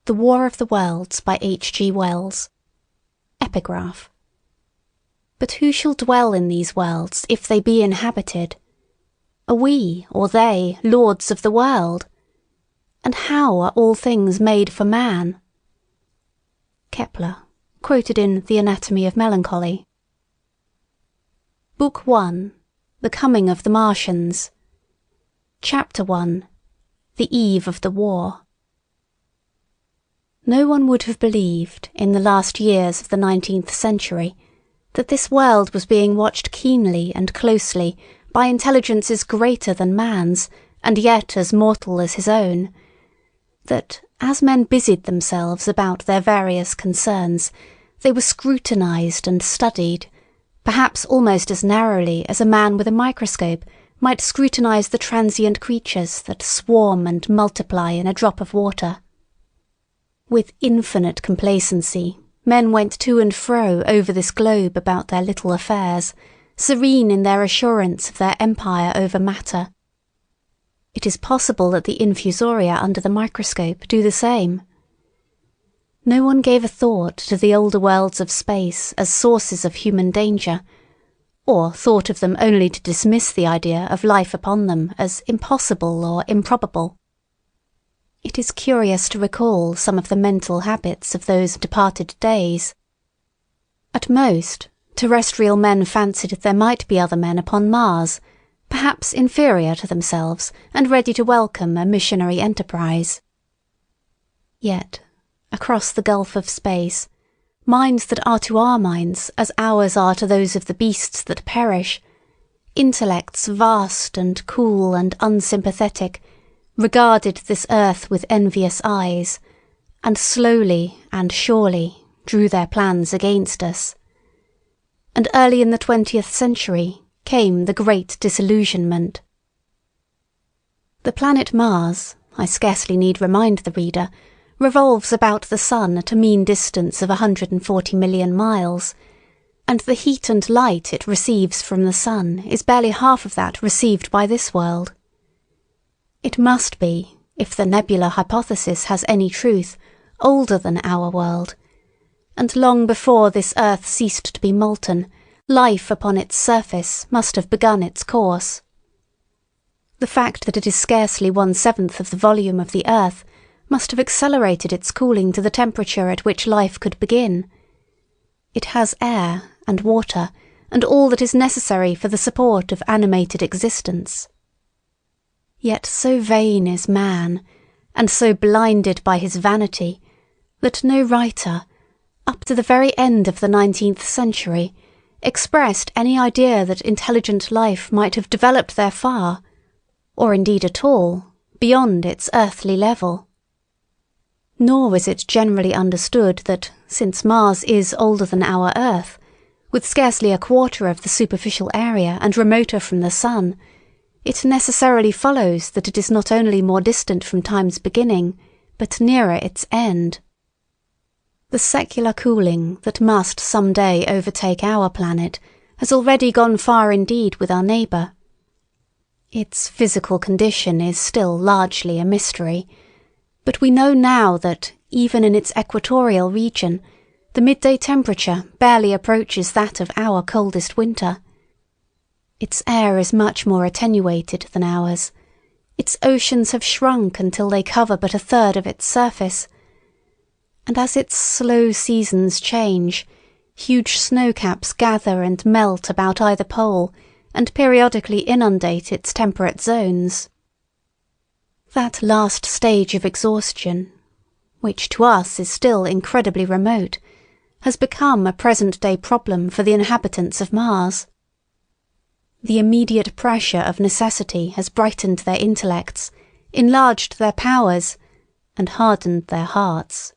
The War of the Worlds by H.G. Wells. Epigraph. But who shall dwell in these worlds if they be inhabited? Are we, or they, lords of the world? And how are all things made for man? Kepler, quoted in The Anatomy of Melancholy. Book 1. The Coming of the Martians. Chapter 1. The Eve of the War. No one would have believed, in the last years of the 19th century, that this world was being watched keenly and closely by intelligences greater than man's, and yet as mortal as his own; that, as men busied themselves about their various concerns, they were scrutinised and studied, perhaps almost as narrowly as a man with a microscope might scrutinise the transient creatures that swarm and multiply in a drop of water. With infinite complacency, men went to and fro over this globe about their little affairs, serene in their assurance of their empire over matter. It is possible that the infusoria under the microscope do the same. No one gave a thought to the older worlds of space as sources of human danger, or thought of them only to dismiss the idea of life upon them as impossible or improbable. It is curious to recall some of the mental habits of those departed days. At most, terrestrial men fancied there might be other men upon Mars, perhaps inferior to themselves and ready to welcome a missionary enterprise. Yet, across the gulf of space, minds that are to our minds as ours are to those of the beasts that perish, intellects vast and cool and unsympathetic, regarded this earth with envious eyes, and slowly and surely drew their plans against us. And early in the 20th century came the great disillusionment. The planet Mars, I scarcely need remind the reader, revolves about the Sun at a mean distance of 140 million miles, and the heat and light it receives from the Sun is barely half of that received by this world. It must be, if the nebular hypothesis has any truth, older than our world, and long before this earth ceased to be molten, life upon its surface must have begun its course. The fact that it is scarcely 1/7 of the volume of the earth must have accelerated its cooling to the temperature at which life could begin. It has air and water and all that is necessary for the support of animated existence. Yet so vain is man, and so blinded by his vanity, that no writer, up to the very end of the 19th century, expressed any idea that intelligent life might have developed there far, or indeed at all, beyond its earthly level. Nor was it generally understood that, since Mars is older than our Earth, with scarcely a quarter of the superficial area and remoter from the Sun, it necessarily follows that it is not only more distant from time's beginning, but nearer its end. The secular cooling that must some day overtake our planet has already gone far indeed with our neighbour. Its physical condition is still largely a mystery, but we know now that, even in its equatorial region, the midday temperature barely approaches that of our coldest winter. Its air is much more attenuated than ours. Its oceans have shrunk until they cover but 1/3 of its surface. And as its slow seasons change, huge snowcaps gather and melt about either pole and periodically inundate its temperate zones. That last stage of exhaustion, which to us is still incredibly remote, has become a present-day problem for the inhabitants of Mars. The immediate pressure of necessity has brightened their intellects, enlarged their powers, and hardened their hearts.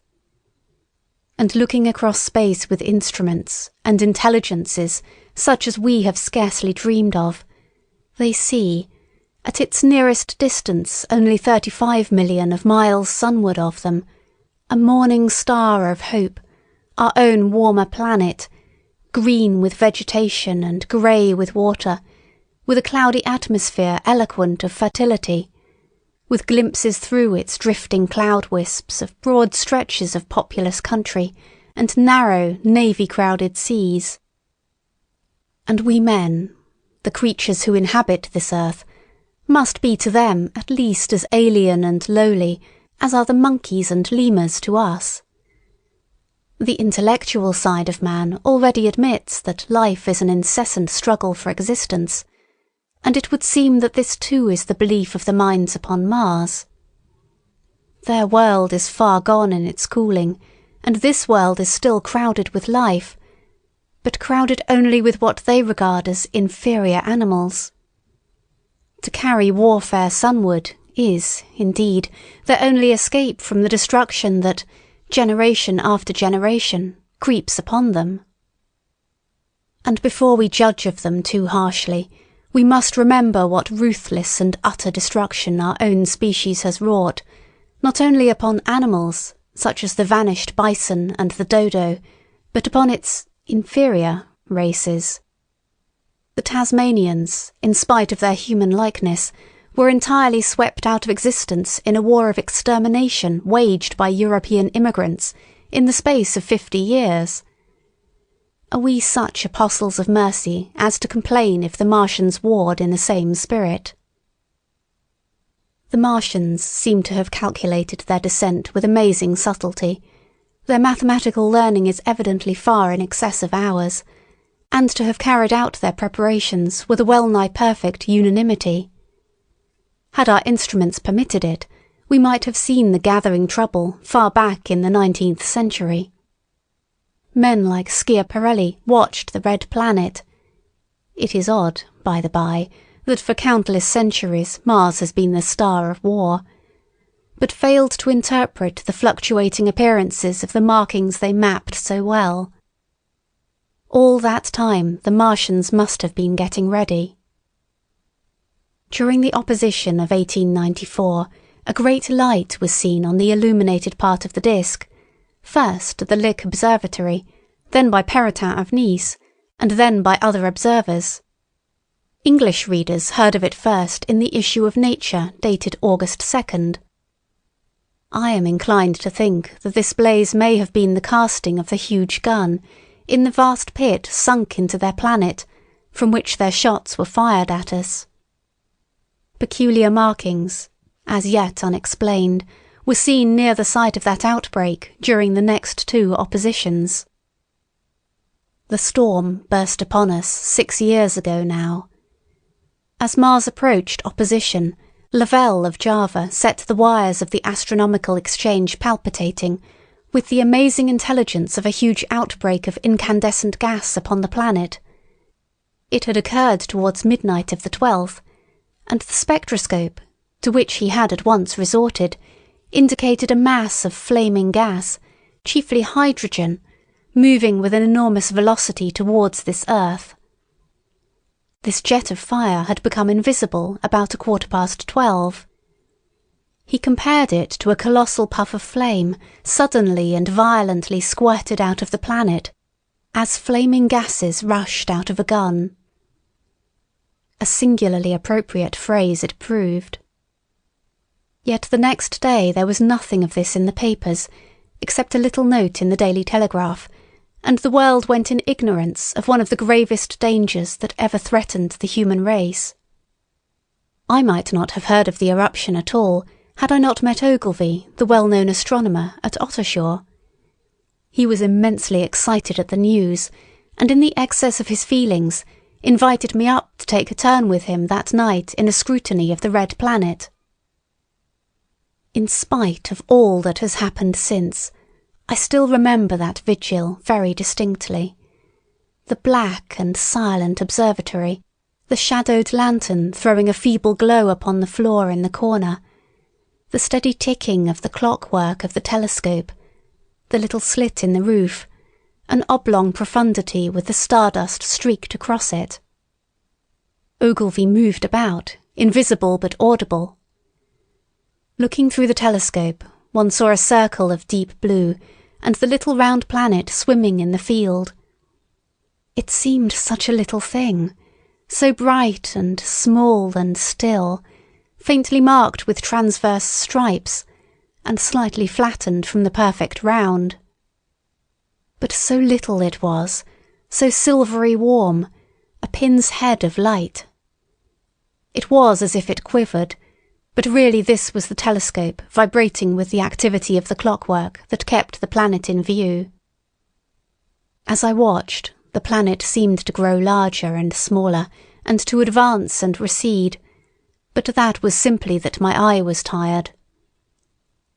And looking across space with instruments and intelligences such as we have scarcely dreamed of, they see, at its nearest distance only 35 million of miles sunward of them, a morning star of hope, our own warmer planet, green with vegetation and grey with water, with a cloudy atmosphere eloquent of fertility, with glimpses through its drifting cloud wisps of broad stretches of populous country and narrow, navy-crowded seas. And we men, the creatures who inhabit this earth, must be to them at least as alien and lowly as are the monkeys and lemurs to us. The intellectual side of man already admits that life is an incessant struggle for existence, and it would seem that this too is the belief of the minds upon Mars. Their world is far gone in its cooling, and this world is still crowded with life, but crowded only with what they regard as inferior animals. To carry warfare sunward is, indeed, their only escape from the destruction that, generation after generation, creeps upon them. And before we judge of them too harshly, we must remember what ruthless and utter destruction our own species has wrought, not only upon animals, such as the vanished bison and the dodo, but upon its inferior races. The Tasmanians, in spite of their human likeness, were entirely swept out of existence in a war of extermination waged by European immigrants in the space of 50 years. Are we such apostles of mercy as to complain if the Martians warred in the same spirit? The Martians seem to have calculated their descent with amazing subtlety. Their mathematical learning is evidently far in excess of ours, and to have carried out their preparations with a well-nigh perfect unanimity. Had our instruments permitted it, we might have seen the gathering trouble far back in the 19th century. Men like Schiaparelli watched the red planet. It is odd, by the by, that for countless centuries Mars has been the star of war, but failed to interpret the fluctuating appearances of the markings they mapped so well. All that time the Martians must have been getting ready. During the opposition of 1894, a great light was seen on the illuminated part of the disk, first at the Lick Observatory, then by Perrotin of Nice, and then by other observers. English readers heard of it first in the issue of Nature dated August 2nd. I am inclined to think that this blaze may have been the casting of the huge gun in the vast pit sunk into their planet, from which their shots were fired at us. Peculiar markings, as yet unexplained, were seen near the site of that outbreak during the next two oppositions. The storm burst upon us 6 years ago now. As Mars approached opposition, Lavelle of Java set the wires of the astronomical exchange palpitating, with the amazing intelligence of a huge outbreak of incandescent gas upon the planet. It had occurred towards midnight of the 12th, and the spectroscope, to which he had at once resorted, indicated a mass of flaming gas, chiefly hydrogen, moving with an enormous velocity towards this earth. This jet of fire had become invisible about 12:15. He compared it to a colossal puff of flame suddenly and violently squirted out of the planet, as flaming gases rushed out of a gun. A singularly appropriate phrase it proved. Yet the next day there was nothing of this in the papers, except a little note in the Daily Telegraph, and the world went in ignorance of one of the gravest dangers that ever threatened the human race. I might not have heard of the eruption at all, had I not met Ogilvy, the well-known astronomer, at Ottershaw. He was immensely excited at the news, and in the excess of his feelings, invited me up to take a turn with him that night in a scrutiny of the red planet. In spite of all that has happened since, I still remember that vigil very distinctly. The black and silent observatory, the shadowed lantern throwing a feeble glow upon the floor in the corner, the steady ticking of the clockwork of the telescope, the little slit in the roof, an oblong profundity with the stardust streaked across it. Ogilvy moved about, invisible but audible. Looking through the telescope, one saw a circle of deep blue, and the little round planet swimming in the field. It seemed such a little thing, so bright and small and still, faintly marked with transverse stripes, and slightly flattened from the perfect round. But so little it was, so silvery warm, a pin's head of light. It was as if it quivered, but really this was the telescope vibrating with the activity of the clockwork that kept the planet in view. As I watched, the planet seemed to grow larger and smaller, and to advance and recede, but that was simply that my eye was tired.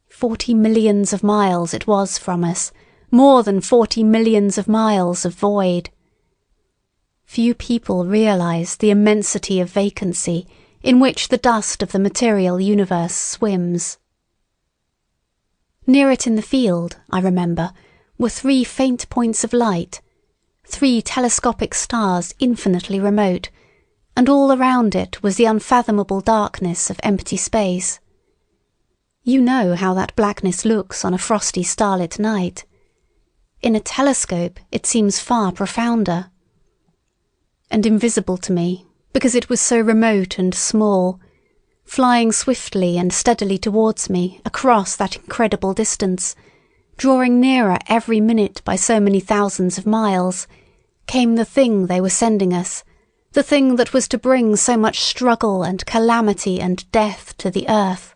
40 millions of miles it was from us, more than 40 millions of miles of void. Few people realize the immensity of vacancy in which the dust of the material universe swims. Near it in the field, I remember, were 3 faint points of light, 3 telescopic stars infinitely remote, and all around it was the unfathomable darkness of empty space. You know how that blackness looks on a frosty starlit night. In a telescope it seems far profounder. And invisible to me, because it was so remote and small, flying swiftly and steadily towards me across that incredible distance, drawing nearer every minute by so many thousands of miles, came the thing they were sending us, the thing that was to bring so much struggle and calamity and death to the earth.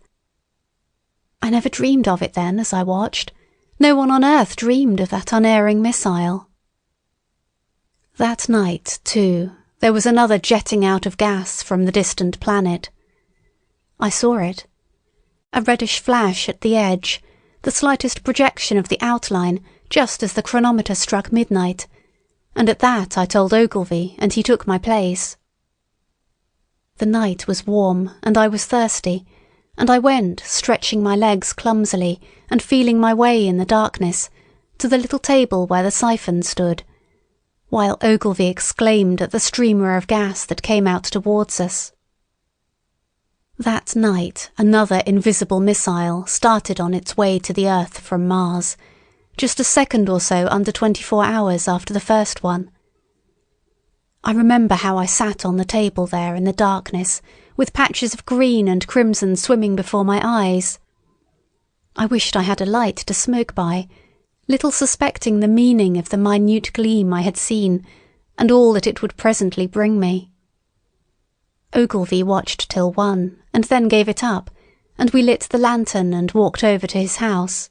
I never dreamed of it then as I watched. No one on earth dreamed of that unerring missile. That night, too, there was another jetting out of gas from the distant planet. I saw it. A reddish flash at the edge, the slightest projection of the outline just as the chronometer struck midnight, and at that I told Ogilvy, and he took my place. The night was warm, and I was thirsty, and I went, stretching my legs clumsily and feeling my way in the darkness, to the little table where the siphon stood, while Ogilvy exclaimed at the streamer of gas that came out towards us. That night another invisible missile started on its way to the Earth from Mars, just a second or so under 24 hours after the first one. I remember how I sat on the table there in the darkness, with patches of green and crimson swimming before my eyes. I wished I had a light to smoke by, little suspecting the meaning of the minute gleam I had seen, and all that it would presently bring me. Ogilvy watched till 1, and then gave it up, and we lit the lantern and walked over to his house.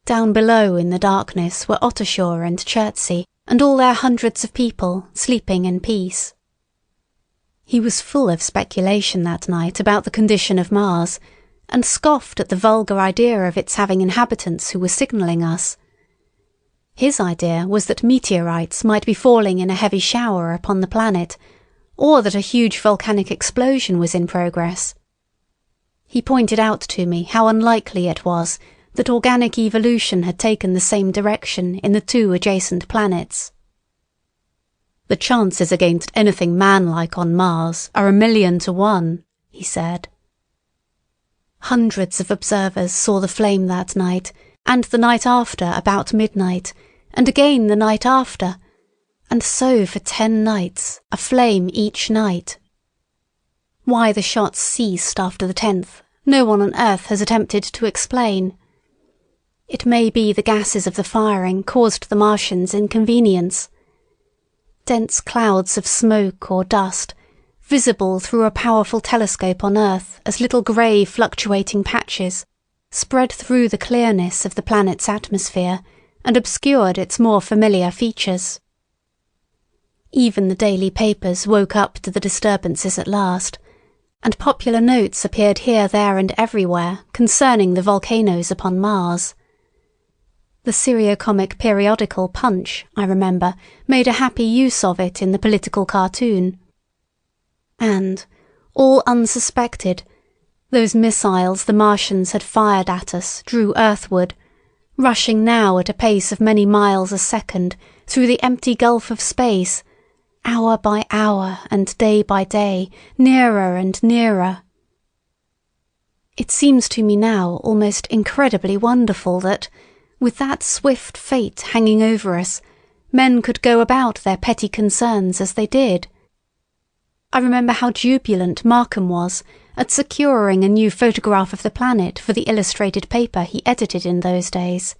Down below in the darkness were Ottershaw and Chertsey, and all their hundreds of people sleeping in peace. He was full of speculation that night about the condition of Mars, and scoffed at the vulgar idea of its having inhabitants who were signalling us. His idea was that meteorites might be falling in a heavy shower upon the planet, or that a huge volcanic explosion was in progress. He pointed out to me how unlikely it was that organic evolution had taken the same direction in the 2 adjacent planets. "The chances against anything man-like on Mars are 1,000,000 to 1, he said. Hundreds of observers saw the flame that night, and the night after about midnight, and again the night after, and so for 10 nights, a flame each night. Why the shots ceased after the 10th, no one on Earth has attempted to explain. It may be the gases of the firing caused the Martians inconvenience. Dense clouds of smoke or dust, visible through a powerful telescope on Earth as little grey fluctuating patches, spread through the clearness of the planet's atmosphere and obscured its more familiar features. Even the daily papers woke up to the disturbances at last, and popular notes appeared here, there and everywhere concerning the volcanoes upon Mars. The seriocomic periodical Punch, I remember, made a happy use of it in the political cartoon. And, all unsuspected, those missiles the Martians had fired at us drew earthward, rushing now at a pace of many miles a second through the empty gulf of space, hour by hour and day by day, nearer and nearer. It seems to me now almost incredibly wonderful that, with that swift fate hanging over us, men could go about their petty concerns as they did. I remember how jubilant Markham was at securing a new photograph of the planet for the illustrated paper he edited in those days.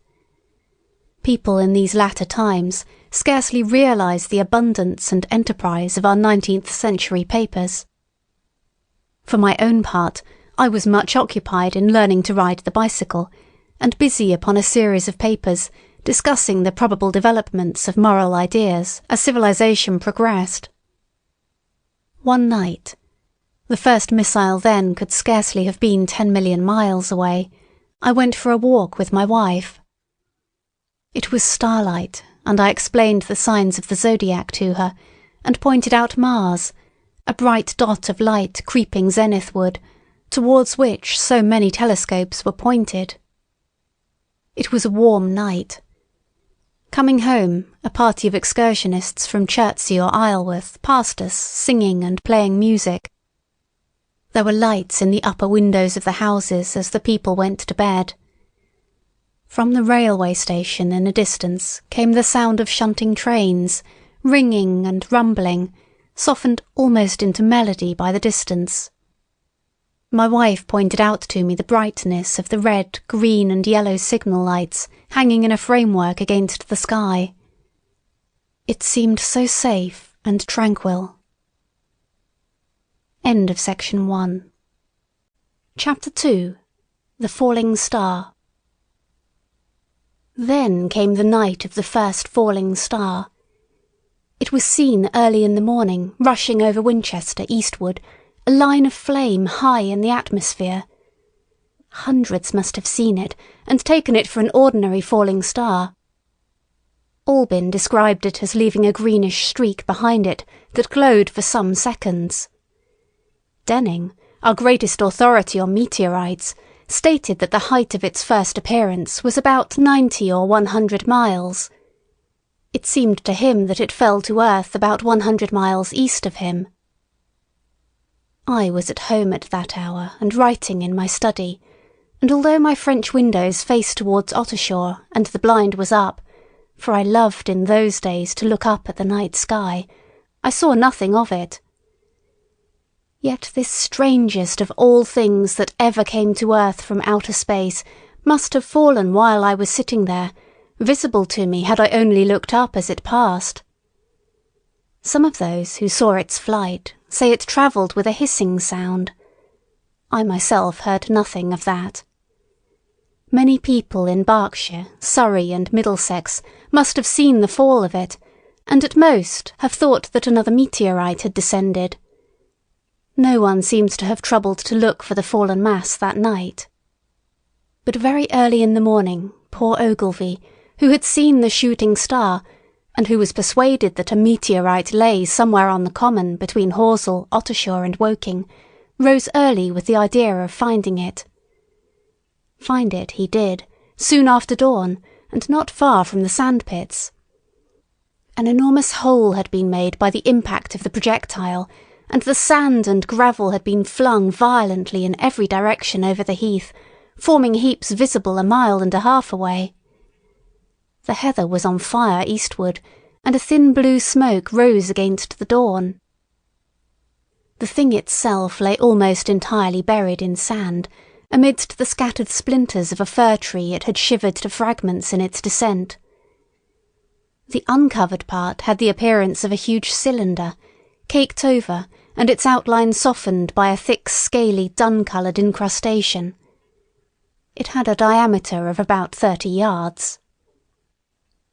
People in these latter times scarcely realise the abundance and enterprise of our 19th century papers. For my own part, I was much occupied in learning to ride the bicycle, and busy upon a series of papers discussing the probable developments of moral ideas as civilization progressed. One night, the first missile then could scarcely have been 10 million miles away, I went for a walk with my wife. It was starlight, and I explained the signs of the zodiac to her, and pointed out Mars, a bright dot of light creeping zenithward, towards which so many telescopes were pointed. It was a warm night. Coming home, a party of excursionists from Chertsey or Isleworth passed us, singing and playing music. There were lights in the upper windows of the houses as the people went to bed. From the railway station in the distance came the sound of shunting trains, ringing and rumbling, softened almost into melody by the distance. My wife pointed out to me the brightness of the red, green and yellow signal lights hanging in a framework against the sky. It seemed so safe and tranquil. End of section 1. Chapter 2. The Falling Star. Then came the night of the first falling star. It was seen early in the morning, rushing over Winchester eastward, a line of flame high in the atmosphere. Hundreds must have seen it, and taken it for an ordinary falling star. Albin described it as leaving a greenish streak behind it that glowed for some seconds. Denning, our greatest authority on meteorites, stated that the height of its first appearance was about 90 or 100 miles. It seemed to him that it fell to earth about 100 miles east of him. I was at home at that hour and writing in my study, and although my French windows faced towards Ottershaw and the blind was up, for I loved in those days to look up at the night sky, I saw nothing of it. Yet this strangest of all things that ever came to earth from outer space must have fallen while I was sitting there, visible to me had I only looked up as it passed. Some of those who saw its flight say it travelled with a hissing sound. I myself heard nothing of that. Many people in Berkshire, Surrey and Middlesex must have seen the fall of it, and at most have thought that another meteorite had descended. No one seems to have troubled to look for the fallen mass that night. But very early in the morning, poor Ogilvy, who had seen the shooting star, and who was persuaded that a meteorite lay somewhere on the common between Horsell, Ottershaw and Woking, rose early with the idea of finding it. Find it he did, soon after dawn, and not far from the sandpits. An enormous hole had been made by the impact of the projectile, and the sand and gravel had been flung violently in every direction over the heath, forming heaps visible a mile and a half away. The heather was on fire eastward, and a thin blue smoke rose against the dawn. The thing itself lay almost entirely buried in sand, amidst the scattered splinters of a fir tree it had shivered to fragments in its descent. The uncovered part had the appearance of a huge cylinder, caked over, and its outline softened by a thick, scaly, dun-coloured incrustation. It had a diameter of about 30 yards.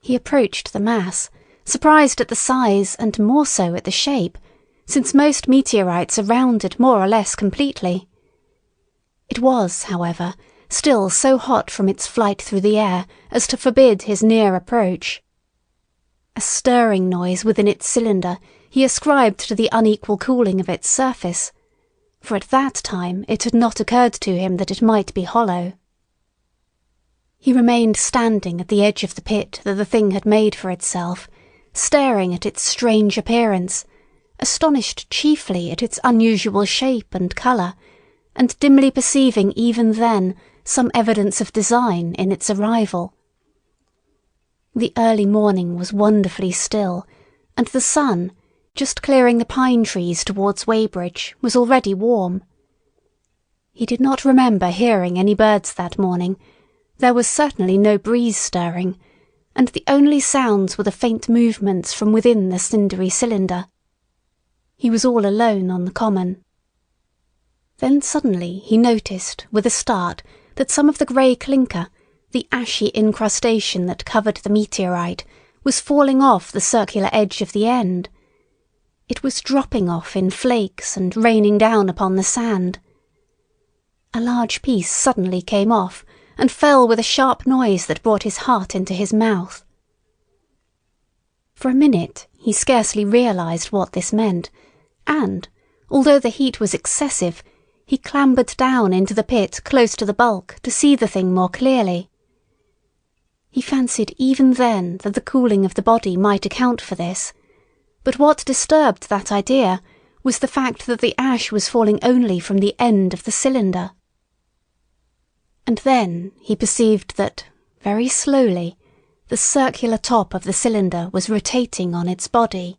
He approached the mass, surprised at the size and more so at the shape, since most meteorites are rounded more or less completely. It was, however, still so hot from its flight through the air as to forbid his near approach. A stirring noise within its cylinder he ascribed to the unequal cooling of its surface, for at that time it had not occurred to him that it might be hollow. He remained standing at the edge of the pit that the thing had made for itself, staring at its strange appearance, astonished chiefly at its unusual shape and colour, and dimly perceiving even then some evidence of design in its arrival. The early morning was wonderfully still, and the sun, just clearing the pine trees towards Weybridge, was already warm. He did not remember hearing any birds that morning. There was certainly no breeze stirring, and the only sounds were the faint movements from within the cindery cylinder. He was all alone on the common. Then suddenly he noticed, with a start, that some of the grey clinker, the ashy incrustation that covered the meteorite, was falling off the circular edge of the end. It was dropping off in flakes and raining down upon the sand. A large piece suddenly came off and fell with a sharp noise that brought his heart into his mouth. For a minute he scarcely realised what this meant, and, although the heat was excessive, he clambered down into the pit close to the bulk to see the thing more clearly. He fancied even then that the cooling of the body might account for this, but what disturbed that idea was the fact that the ash was falling only from the end of the cylinder. And then he perceived that, very slowly, the circular top of the cylinder was rotating on its body.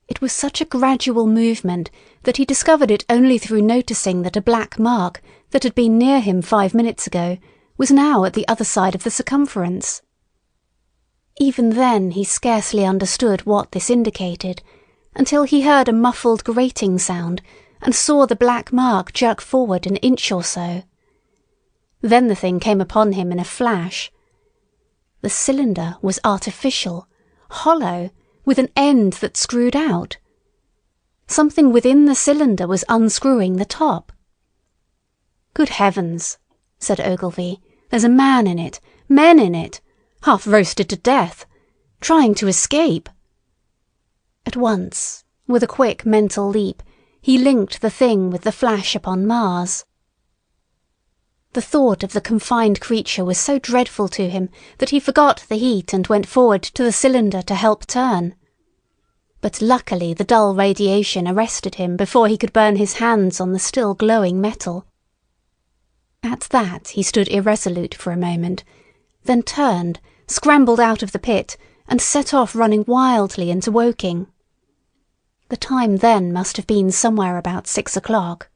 It was such a gradual movement that he discovered it only through noticing that a black mark that had been near him 5 minutes ago was now at the other side of the circumference. Even then he scarcely understood what this indicated, until he heard a muffled grating sound and saw the black mark jerk forward an inch or so. Then the thing came upon him in a flash. The cylinder was artificial, hollow, with an end that screwed out. Something within the cylinder was unscrewing the top. "Good heavens," said Ogilvy, "there's a man in it, men in it, half roasted to death, trying to escape." At once, with a quick mental leap, he linked the thing with the flash upon Mars. The thought of the confined creature was so dreadful to him that he forgot the heat and went forward to the cylinder to help turn. But luckily the dull radiation arrested him before he could burn his hands on the still glowing metal. At that he stood irresolute for a moment, then turned, scrambled out of the pit, and set off running wildly into Woking. The time then must have been somewhere about 6 o'clock.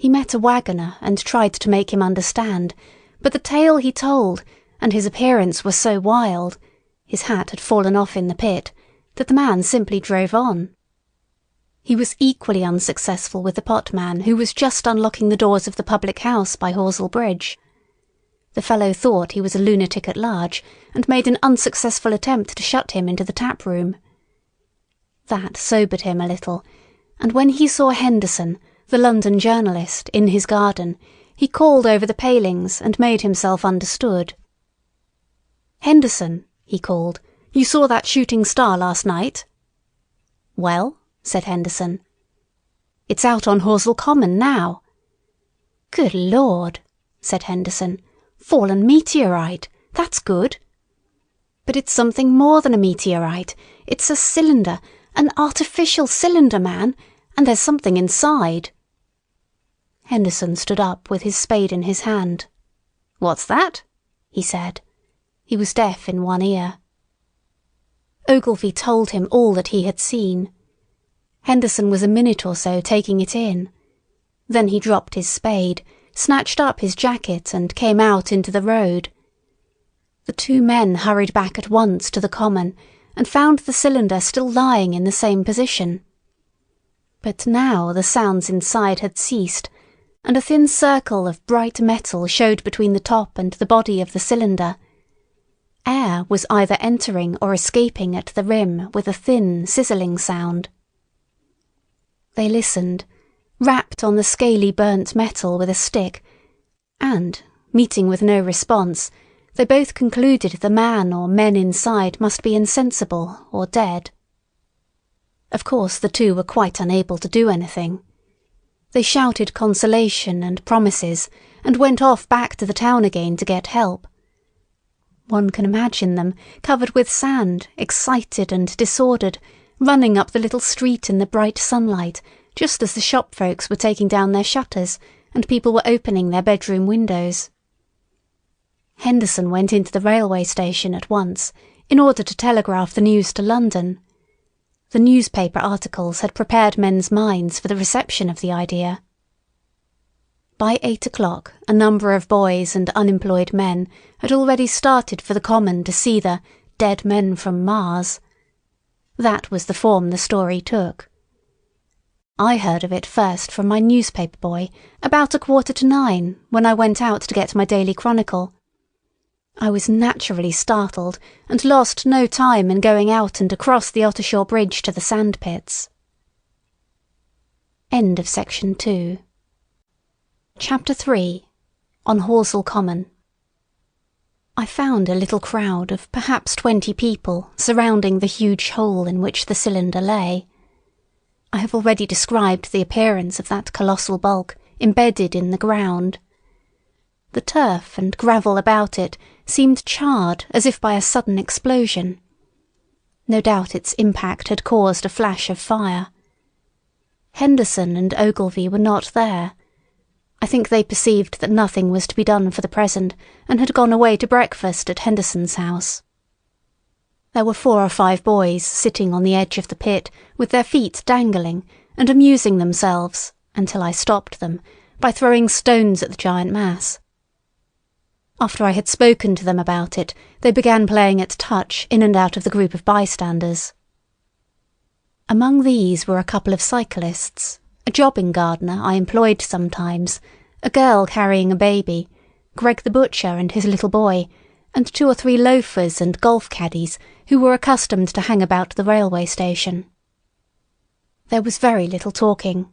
He met a waggoner and tried to make him understand, but the tale he told, and his appearance were so wild, his hat had fallen off in the pit, that the man simply drove on. He was equally unsuccessful with the potman who was just unlocking the doors of the public house by Horsell Bridge. The fellow thought he was a lunatic at large and made an unsuccessful attempt to shut him into the tap-room. That sobered him a little, and when he saw Henderson, the London journalist, in his garden, he called over the palings and made himself understood. "Henderson," he called, "you saw that shooting star last night?" "Well," said Henderson. "It's out on Horsell Common now." "Good Lord," said Henderson. "Fallen meteorite. That's good." "But it's something more than a meteorite. It's a cylinder, an artificial cylinder, man, and there's something inside." Henderson stood up with his spade in his hand. "What's that?" he said. He was deaf in one ear. Ogilvy told him all that he had seen. Henderson was a minute or so taking it in. Then he dropped his spade, snatched up his jacket and came out into the road. The two men hurried back at once to the common and found the cylinder still lying in the same position. But now the sounds inside had ceased, and a thin circle of bright metal showed between the top and the body of the cylinder. Air was either entering or escaping at the rim with a thin, sizzling sound. They listened, rapped on the scaly burnt metal with a stick, and, meeting with no response, they both concluded the man or men inside must be insensible or dead. Of course the two were quite unable to do anything. They shouted consolation and promises, and went off back to the town again to get help. One can imagine them, covered with sand, excited and disordered, running up the little street in the bright sunlight, just as the shop folks were taking down their shutters and people were opening their bedroom windows. Henderson went into the railway station at once, in order to telegraph the news to London. The newspaper articles had prepared men's minds for the reception of the idea. By 8 o'clock, a number of boys and unemployed men had already started for the common to see the dead men from Mars. That was the form the story took. I heard of it first from my newspaper boy about 9:15 when I went out to get my daily chronicle. I was naturally startled and lost no time in going out and across the Ottershaw Bridge to the sandpits. End of section 2. Chapter 3. On Horsell Common. I found a little crowd of perhaps 20 people surrounding the huge hole in which the cylinder lay. I have already described the appearance of that colossal bulk embedded in the ground. The turf and gravel about it seemed charred as if by a sudden explosion. No doubt its impact had caused a flash of fire. Henderson and Ogilvy were not there. I think they perceived that nothing was to be done for the present and had gone away to breakfast at Henderson's house. There were 4 or 5 boys sitting on the edge of the pit with their feet dangling and amusing themselves, until I stopped them, by throwing stones at the giant mass. After I had spoken to them about it, they began playing at touch in and out of the group of bystanders. Among these were a couple of cyclists, a jobbing gardener I employed sometimes, a girl carrying a baby, Greg the butcher and his little boy, and 2 or 3 loafers and golf caddies who were accustomed to hang about the railway station. There was very little talking.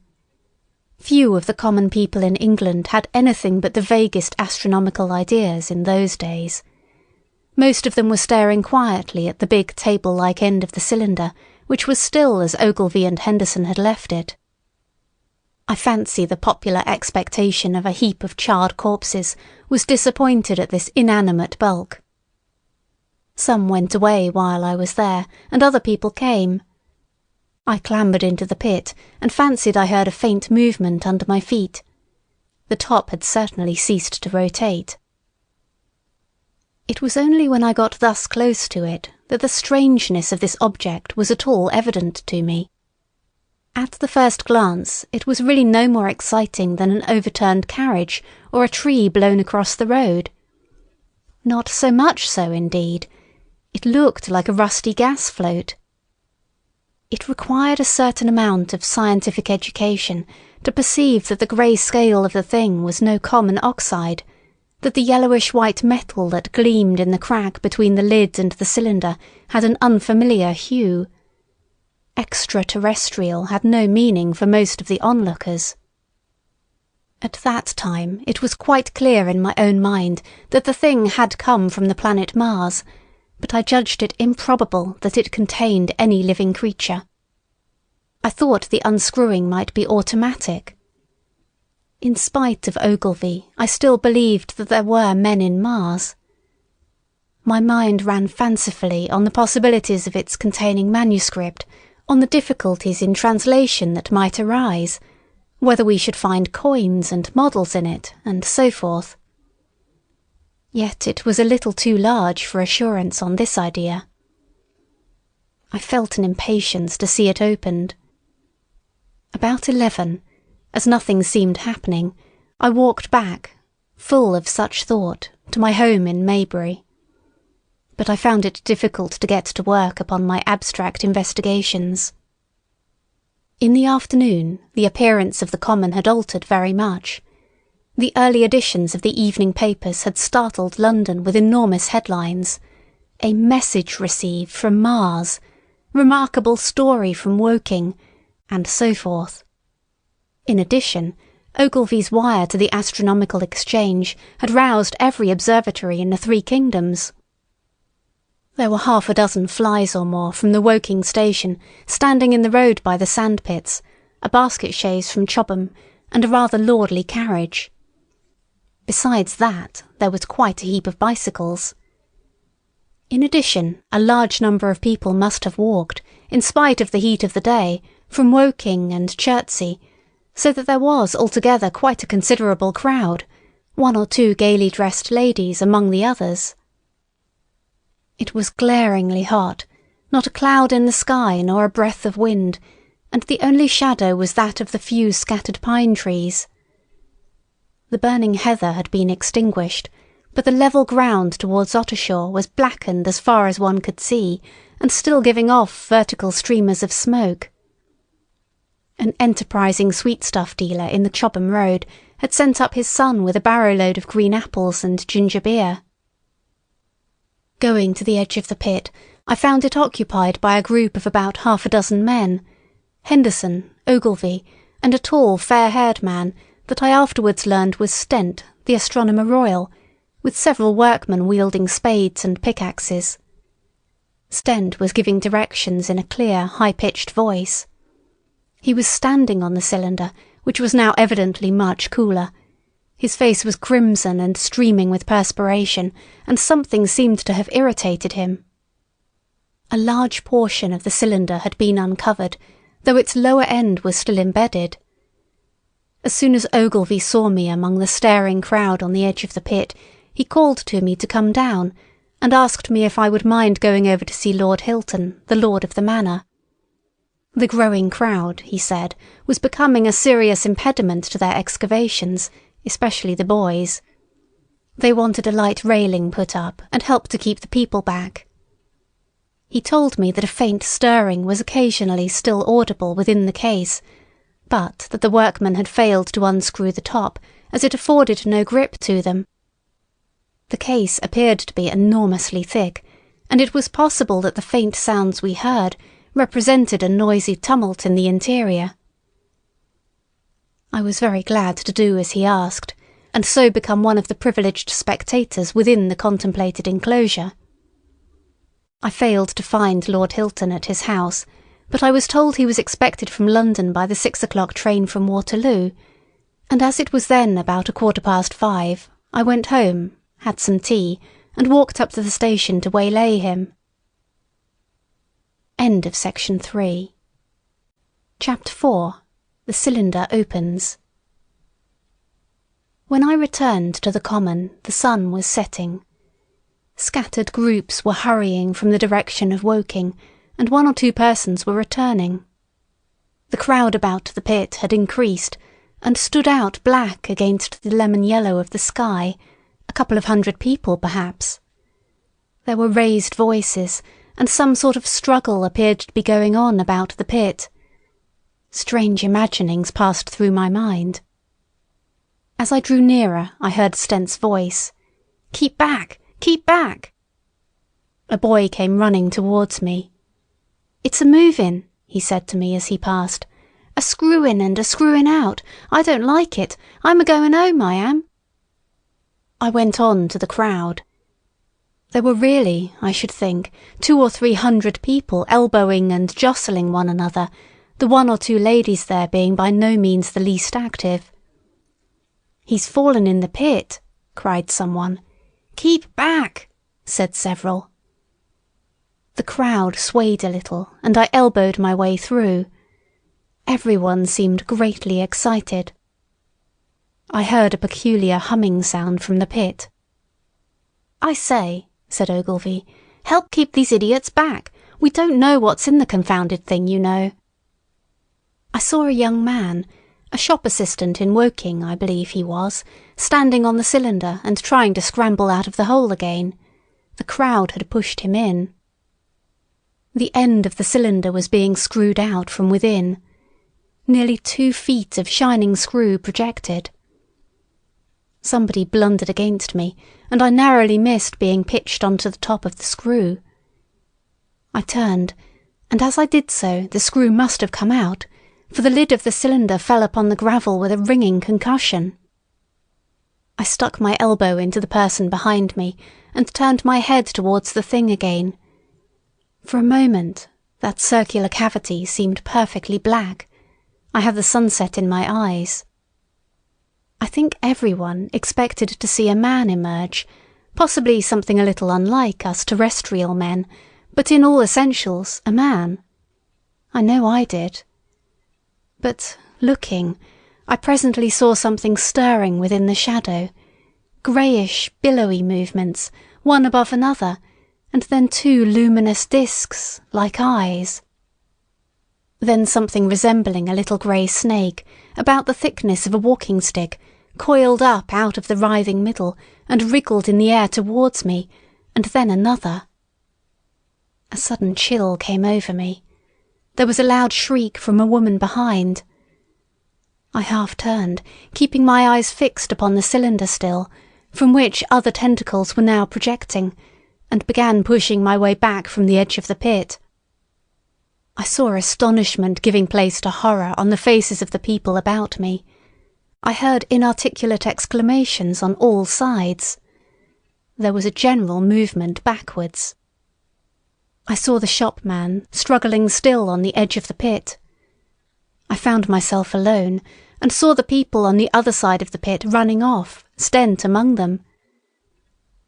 Few of the common people in England had anything but the vaguest astronomical ideas in those days. Most of them were staring quietly at the big table-like end of the cylinder, which was still as Ogilvy and Henderson had left it. I fancy the popular expectation of a heap of charred corpses was disappointed at this inanimate bulk. Some went away while I was there, and other people came. I clambered into the pit and fancied I heard a faint movement under my feet. The top had certainly ceased to rotate. It was only when I got thus close to it that the strangeness of this object was at all evident to me. At the first glance, it was really no more exciting than an overturned carriage or a tree blown across the road. Not so much so, indeed. It looked like a rusty gas float. It required a certain amount of scientific education to perceive that the grey scale of the thing was no common oxide, that the yellowish-white metal that gleamed in the crack between the lid and the cylinder had an unfamiliar hue. Extra-terrestrial had no meaning for most of the onlookers. At that time it was quite clear in my own mind that the thing had come from the planet Mars, but I judged it improbable that it contained any living creature. I thought the unscrewing might be automatic. In spite of Ogilvy, I still believed that there were men in Mars. My mind ran fancifully on the possibilities of its containing manuscript, on the difficulties in translation that might arise, whether we should find coins and models in it, and so forth. Yet it was a little too large for assurance on this idea. I felt an impatience to see it opened. About 11, as nothing seemed happening, I walked back, full of such thought, to my home in Maybury. But I found it difficult to get to work upon my abstract investigations. In the afternoon, the appearance of the common had altered very much. The early editions of the evening papers had startled London with enormous headlines. A message received from Mars, remarkable story from Woking, and so forth. In addition, Ogilvy's wire to the Astronomical Exchange had roused every observatory in the 3 kingdoms. There were 6 flies or more from the Woking station standing in the road by the sandpits, a basket chaise from Chobham, and a rather lordly carriage. Besides that, there was quite a heap of bicycles. In addition, a large number of people must have walked, in spite of the heat of the day, from Woking and Chertsey, so that there was altogether quite a considerable crowd, 1 or 2 gaily dressed ladies among the others. It was glaringly hot, not a cloud in the sky nor a breath of wind, and the only shadow was that of the few scattered pine trees. The burning heather had been extinguished, but the level ground towards Ottershaw was blackened as far as one could see, and still giving off vertical streamers of smoke. An enterprising sweetstuff dealer in the Chobham Road had sent up his son with a barrow-load of green apples and ginger beer. Going to the edge of the pit, I found it occupied by a group of about half a dozen men, Henderson, Ogilvy, and a tall, fair-haired man that I afterwards learned was Stent, the Astronomer Royal, with several workmen wielding spades and pickaxes. Stent was giving directions in a clear, high-pitched voice. He was standing on the cylinder, which was now evidently much cooler. His face was crimson and streaming with perspiration, and something seemed to have irritated him. A large portion of the cylinder had been uncovered, though its lower end was still embedded. As soon as Ogilvy saw me among the staring crowd on the edge of the pit, he called to me to come down, and asked me if I would mind going over to see Lord Hilton, the lord of the manor. The growing crowd, he said, was becoming a serious impediment to their excavations, especially the boys. They wanted a light railing put up and help to keep the people back. He told me that a faint stirring was occasionally still audible within the case, but that the workmen had failed to unscrew the top, as it afforded no grip to them. The case appeared to be enormously thick, and it was possible that the faint sounds we heard represented a noisy tumult in the interior. I was very glad to do as he asked, and so become one of the privileged spectators within the contemplated enclosure. I failed to find Lord Hilton at his house, but I was told he was expected from London by the 6 o'clock train from Waterloo, and as it was then about 5:15, I went home, had some tea, and walked up to the station to waylay him. End of section 3. Chapter 4. The cylinder opens. When I returned to the common, the sun was setting. Scattered groups were hurrying from the direction of Woking, and 1 or 2 persons were returning. The crowd about the pit had increased, and stood out black against the lemon yellow of the sky, a couple of 100 people perhaps. There were raised voices, and some sort of struggle appeared to be going on about the pit. Strange imaginings passed through my mind. As I drew nearer, I heard Stent's voice. "Keep back! Keep back!" A boy came running towards me. "It's a movin'," he said to me as he passed. "A screwin' and a screwin' out. I don't like it. I'm a-goin' home, I am." I went on to the crowd. There were really, I should think, 200 or 300 people elbowing and jostling one another, the 1 or 2 ladies there being by no means the least active. "He's fallen in the pit," cried someone. "Keep back," said several. The crowd swayed a little, and I elbowed my way through. Everyone seemed greatly excited. I heard a peculiar humming sound from the pit. "I say," said Ogilvy, "help keep these idiots back. We don't know what's in the confounded thing, you know." I saw a young man, a shop assistant in Woking, I believe he was, standing on the cylinder and trying to scramble out of the hole again. The crowd had pushed him in. The end of the cylinder was being screwed out from within. Nearly 2 feet of shining screw projected. Somebody blundered against me, and I narrowly missed being pitched onto the top of the screw. I turned, and as I did so the screw must have come out, for the lid of the cylinder fell upon the gravel with a ringing concussion. I stuck my elbow into the person behind me and turned my head towards the thing again. For a moment that circular cavity seemed perfectly black. I had the sunset in my eyes. I think everyone expected to see a man emerge, possibly something a little unlike us terrestrial men, but in all essentials a man. I know I did. But, looking, I presently saw something stirring within the shadow, greyish, billowy movements, one above another, and then 2 luminous discs, like eyes. Then something resembling a little grey snake, about the thickness of a walking stick, coiled up out of the writhing middle and wriggled in the air towards me, and then another. A sudden chill came over me. There was a loud shriek from a woman behind. I half turned, keeping my eyes fixed upon the cylinder still, from which other tentacles were now projecting, and began pushing my way back from the edge of the pit. I saw astonishment giving place to horror on the faces of the people about me. I heard inarticulate exclamations on all sides. There was a general movement backwards. I saw the shopman struggling still on the edge of the pit. I found myself alone, and saw the people on the other side of the pit running off, Stent among them.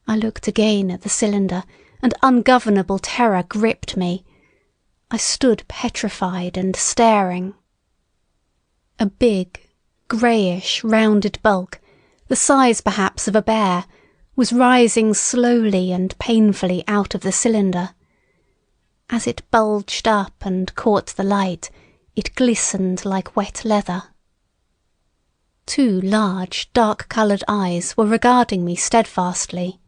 I looked again at the cylinder, and ungovernable terror gripped me. I stood petrified and staring. A big, greyish, rounded bulk, the size perhaps of a bear, was rising slowly and painfully out of the cylinder. As it bulged up and caught the light, it glistened like wet leather. Two large, dark-coloured eyes were regarding me steadfastly.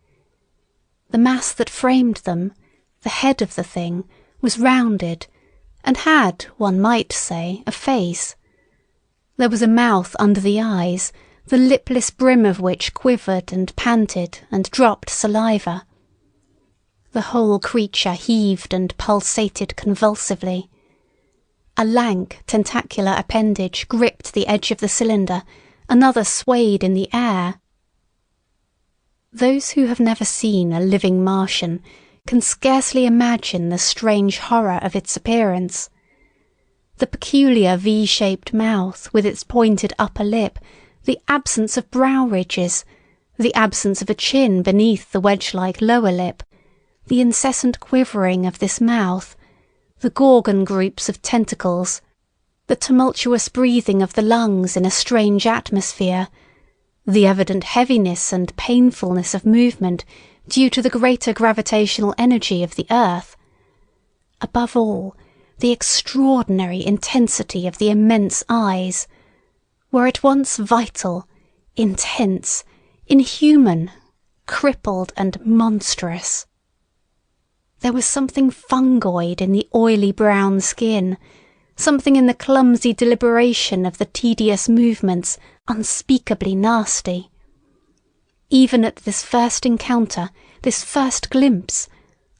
The mass that framed them, the head of the thing, was rounded, and had, one might say, a face. There was a mouth under the eyes, the lipless brim of which quivered and panted and dropped saliva. The whole creature heaved and pulsated convulsively. A lank, tentacular appendage gripped the edge of the cylinder, another swayed in the air. Those who have never seen a living Martian can scarcely imagine the strange horror of its appearance. The peculiar V-shaped mouth with its pointed upper lip, the absence of brow ridges, the absence of a chin beneath the wedge-like lower lip, the incessant quivering of this mouth, the gorgon groups of tentacles, the tumultuous breathing of the lungs in a strange atmosphere, the evident heaviness and painfulness of movement due to the greater gravitational energy of the earth. Above all, the extraordinary intensity of the immense eyes were at once vital, intense, inhuman, crippled and monstrous. There was something fungoid in the oily brown skin, something in the clumsy deliberation of the tedious movements unspeakably nasty. Even at this first encounter, this first glimpse,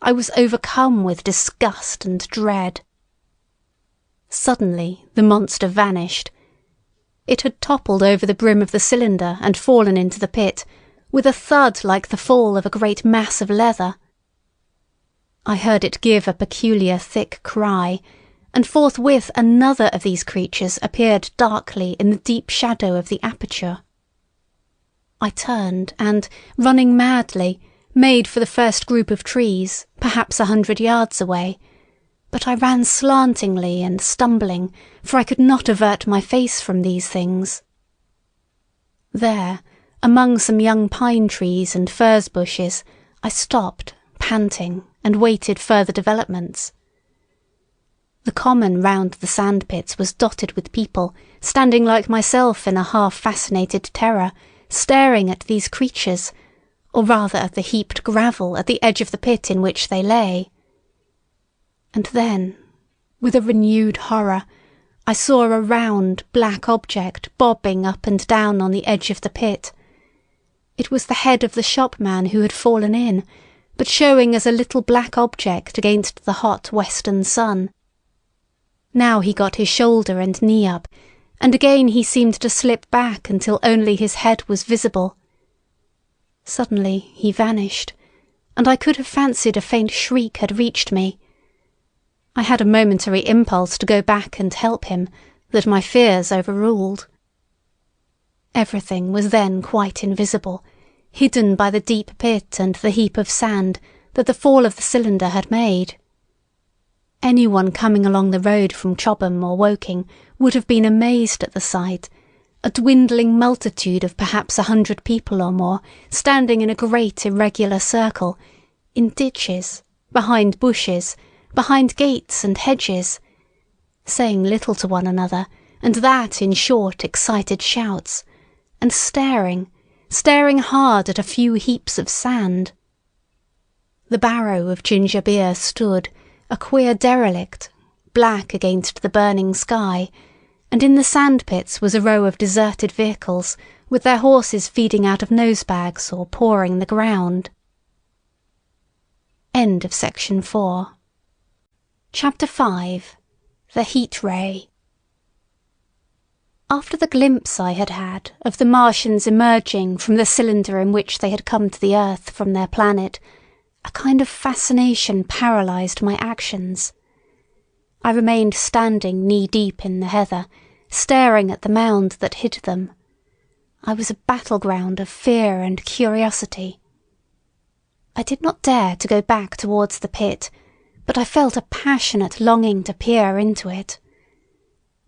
I was overcome with disgust and dread. Suddenly the monster vanished. It had toppled over the brim of the cylinder and fallen into the pit, with a thud like the fall of a great mass of leather. I heard it give a peculiar thick cry, and forthwith another of these creatures appeared darkly in the deep shadow of the aperture. I turned and, running madly, made for the first group of trees, perhaps 100 yards away, but I ran slantingly and stumbling, for I could not avert my face from these things. There, among some young pine trees and furze bushes, I stopped, panting, and waited further developments. The common round the sand-pits was dotted with people, standing like myself in a half-fascinated terror, staring at these creatures, or rather at the heaped gravel at the edge of the pit in which they lay. And then, with a renewed horror, I saw a round, black object bobbing up and down on the edge of the pit. It was the head of the shopman who had fallen in, but showing as a little black object against the hot western sun. Now he got his shoulder and knee up, and again he seemed to slip back until only his head was visible. Suddenly he vanished, and I could have fancied a faint shriek had reached me. I had a momentary impulse to go back and help him, that my fears overruled. Everything was then quite invisible, hidden by the deep pit and the heap of sand that the fall of the cylinder had made. Anyone coming along the road from Chobham or Woking would have been amazed at the sight, a dwindling multitude of perhaps 100 people or more, standing in a great irregular circle, in ditches, behind bushes, behind gates and hedges, saying little to one another, and that in short, excited shouts, and staring hard at a few heaps of sand. The barrow of ginger beer stood, a queer derelict, black against the burning sky, and in the sandpits was a row of deserted vehicles, with their horses feeding out of nosebags or pawing the ground. End of section 4. Chapter 5. The Heat Ray. After the glimpse I had had of the Martians emerging from the cylinder in which they had come to the earth from their planet, a kind of fascination paralysed my actions. I remained standing knee-deep in the heather, staring at the mound that hid them. I was a battleground of fear and curiosity. I did not dare to go back towards the pit, but I felt a passionate longing to peer into it.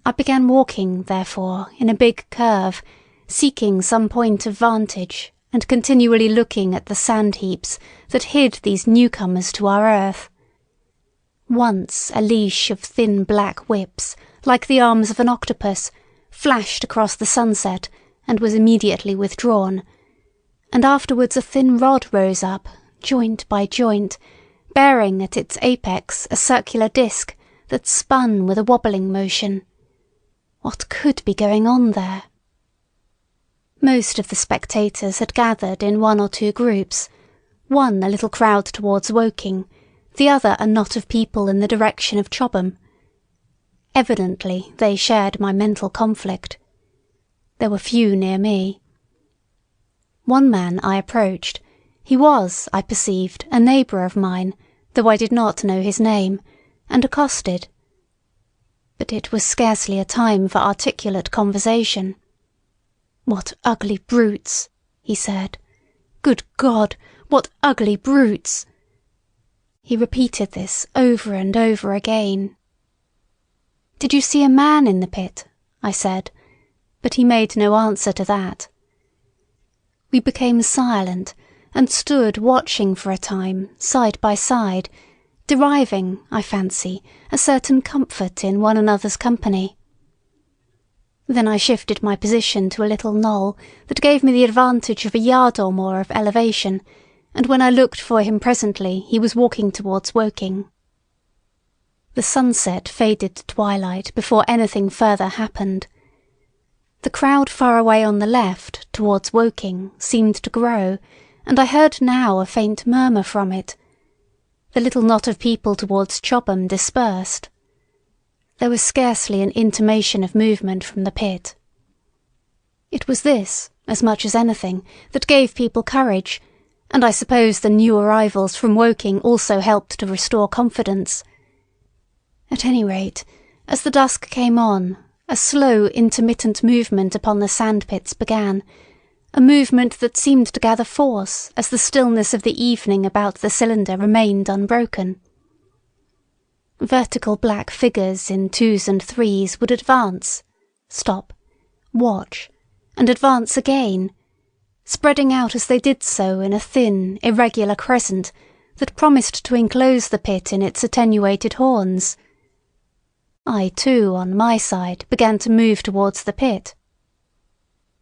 I began walking, therefore, in a big curve, seeking some point of vantage, and continually looking at the sand heaps that hid these newcomers to our earth. Once a leash of thin black whips, like the arms of an octopus, flashed across the sunset and was immediately withdrawn, and afterwards a thin rod rose up, joint by joint, bearing at its apex a circular disc that spun with a wobbling motion. What could be going on there? Most of the spectators had gathered in one or two groups, one a little crowd towards Woking, the other a knot of people in the direction of Chobham. Evidently they shared my mental conflict. There were few near me. One man I approached. He was, I perceived, a neighbour of mine, though I did not know his name, and accosted. But it was scarcely a time for articulate conversation. "What ugly brutes!" he said. "Good God, what ugly brutes!" He repeated this over and over again. "Did you see a man in the pit?" I said, but he made no answer to that. We became silent, and stood watching for a time, side by side, deriving, I fancy, a certain comfort in one another's company. Then I shifted my position to a little knoll that gave me the advantage of a yard or more of elevation, and when I looked for him presently he was walking towards Woking. The sunset faded to twilight before anything further happened. The crowd far away on the left, towards Woking, seemed to grow, and I heard now a faint murmur from it. The little knot of people towards Chobham dispersed. There was scarcely an intimation of movement from the pit. It was this, as much as anything, that gave people courage, and I suppose the new arrivals from Woking also helped to restore confidence. At any rate, as the dusk came on, a slow, intermittent movement upon the sandpits began, a movement that seemed to gather force as the stillness of the evening about the cylinder remained unbroken. Vertical black figures in twos and threes would advance, stop, watch, and advance again, spreading out as they did so in a thin, irregular crescent that promised to enclose the pit in its attenuated horns. I, too, on my side, began to move towards the pit.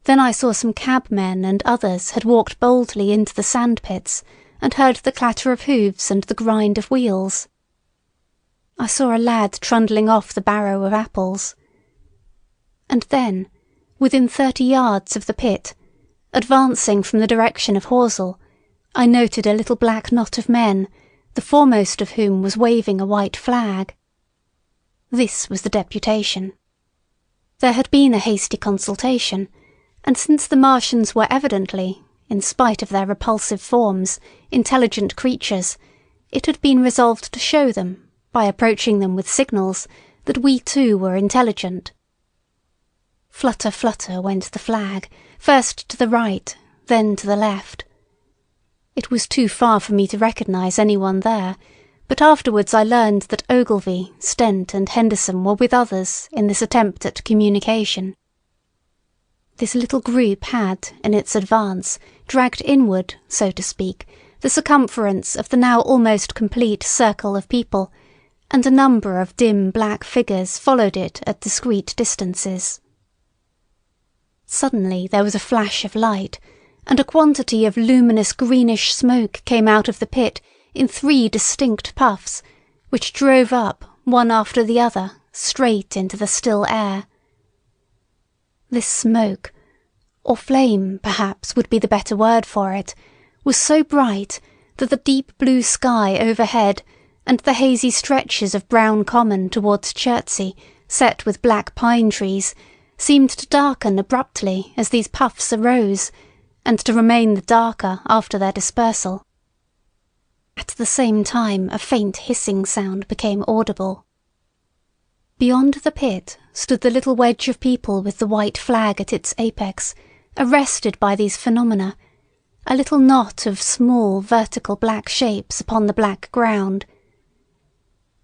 Then I saw some cabmen and others had walked boldly into the sandpits and heard the clatter of hoofs and the grind of wheels. I saw a lad trundling off the barrow of apples. And then, within 30 yards of the pit, advancing from the direction of Horsell, I noted a little black knot of men, the foremost of whom was waving a white flag. This was the deputation. There had been a hasty consultation, and since the Martians were evidently, in spite of their repulsive forms, intelligent creatures, it had been resolved to show them, by approaching them with signals, that we too were intelligent. Flutter, flutter went the flag, first to the right, then to the left. It was too far for me to recognise anyone there, but afterwards I learned that Ogilvy, Stent and Henderson were with others in this attempt at communication. This little group had, in its advance, dragged inward, so to speak, the circumference of the now almost complete circle of people, and a number of dim black figures followed it at discreet distances. Suddenly there was a flash of light, and a quantity of luminous greenish smoke came out of the pit in 3 distinct puffs, which drove up, one after the other, straight into the still air. This smoke, or flame perhaps would be the better word for it, was so bright that the deep blue sky overhead and the hazy stretches of brown common towards Chertsey, set with black pine trees, seemed to darken abruptly as these puffs arose, and to remain the darker after their dispersal. At the same time a faint hissing sound became audible. Beyond the pit stood the little wedge of people with the white flag at its apex, arrested by these phenomena, a little knot of small vertical black shapes upon the black ground.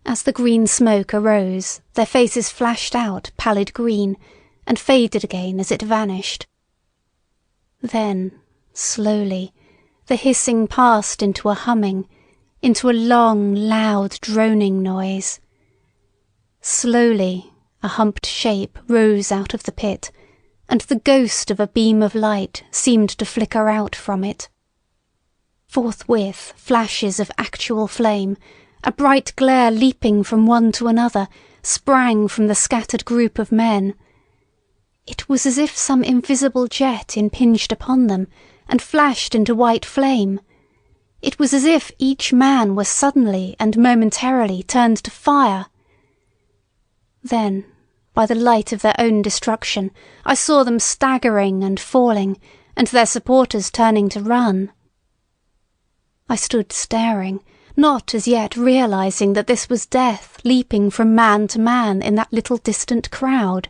As the green smoke arose, their faces flashed out pallid green, and faded again as it vanished. Then, slowly, the hissing passed into a humming, into a long, loud, droning noise. Slowly, a humped shape rose out of the pit, and the ghost of a beam of light seemed to flicker out from it. Forthwith, flashes of actual flame, a bright glare leaping from one to another, sprang from the scattered group of men. It was as if some invisible jet impinged upon them and flashed into white flame. It was as if each man was suddenly and momentarily turned to fire. Then, by the light of their own destruction, I saw them staggering and falling, and their supporters turning to run. I stood staring, not as yet realizing that this was death leaping from man to man in that little distant crowd.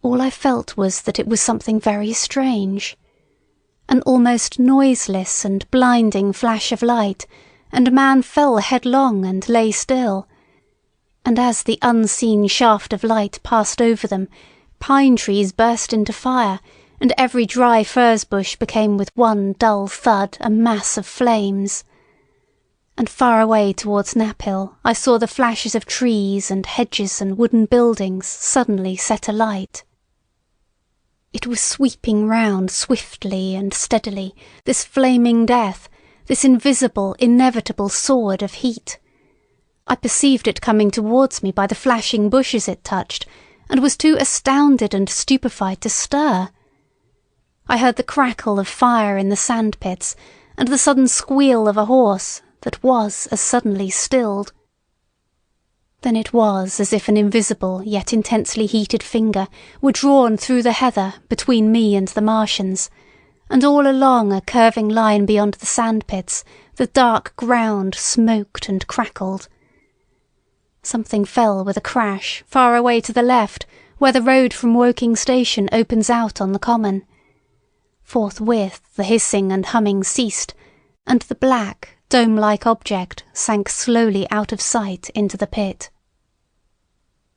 All I felt was that it was something very strange. An almost noiseless and blinding flash of light, and a man fell headlong and lay still. And as the unseen shaft of light passed over them, pine trees burst into fire, and every dry furze bush became with one dull thud a mass of flames. And far away towards Knaphill I saw the flashes of trees and hedges and wooden buildings suddenly set alight. It was sweeping round swiftly and steadily, this flaming death, this invisible, inevitable sword of heat. I perceived it coming towards me by the flashing bushes it touched, and was too astounded and stupefied to stir. I heard the crackle of fire in the sandpits, and the sudden squeal of a horse that was as suddenly stilled. Then it was as if an invisible yet intensely heated finger were drawn through the heather between me and the Martians, and all along a curving line beyond the sandpits the dark ground smoked and crackled. Something fell with a crash far away to the left, where the road from Woking station opens out on the common. Forthwith the hissing and humming ceased, and the black, dome-like object sank slowly out of sight into the pit.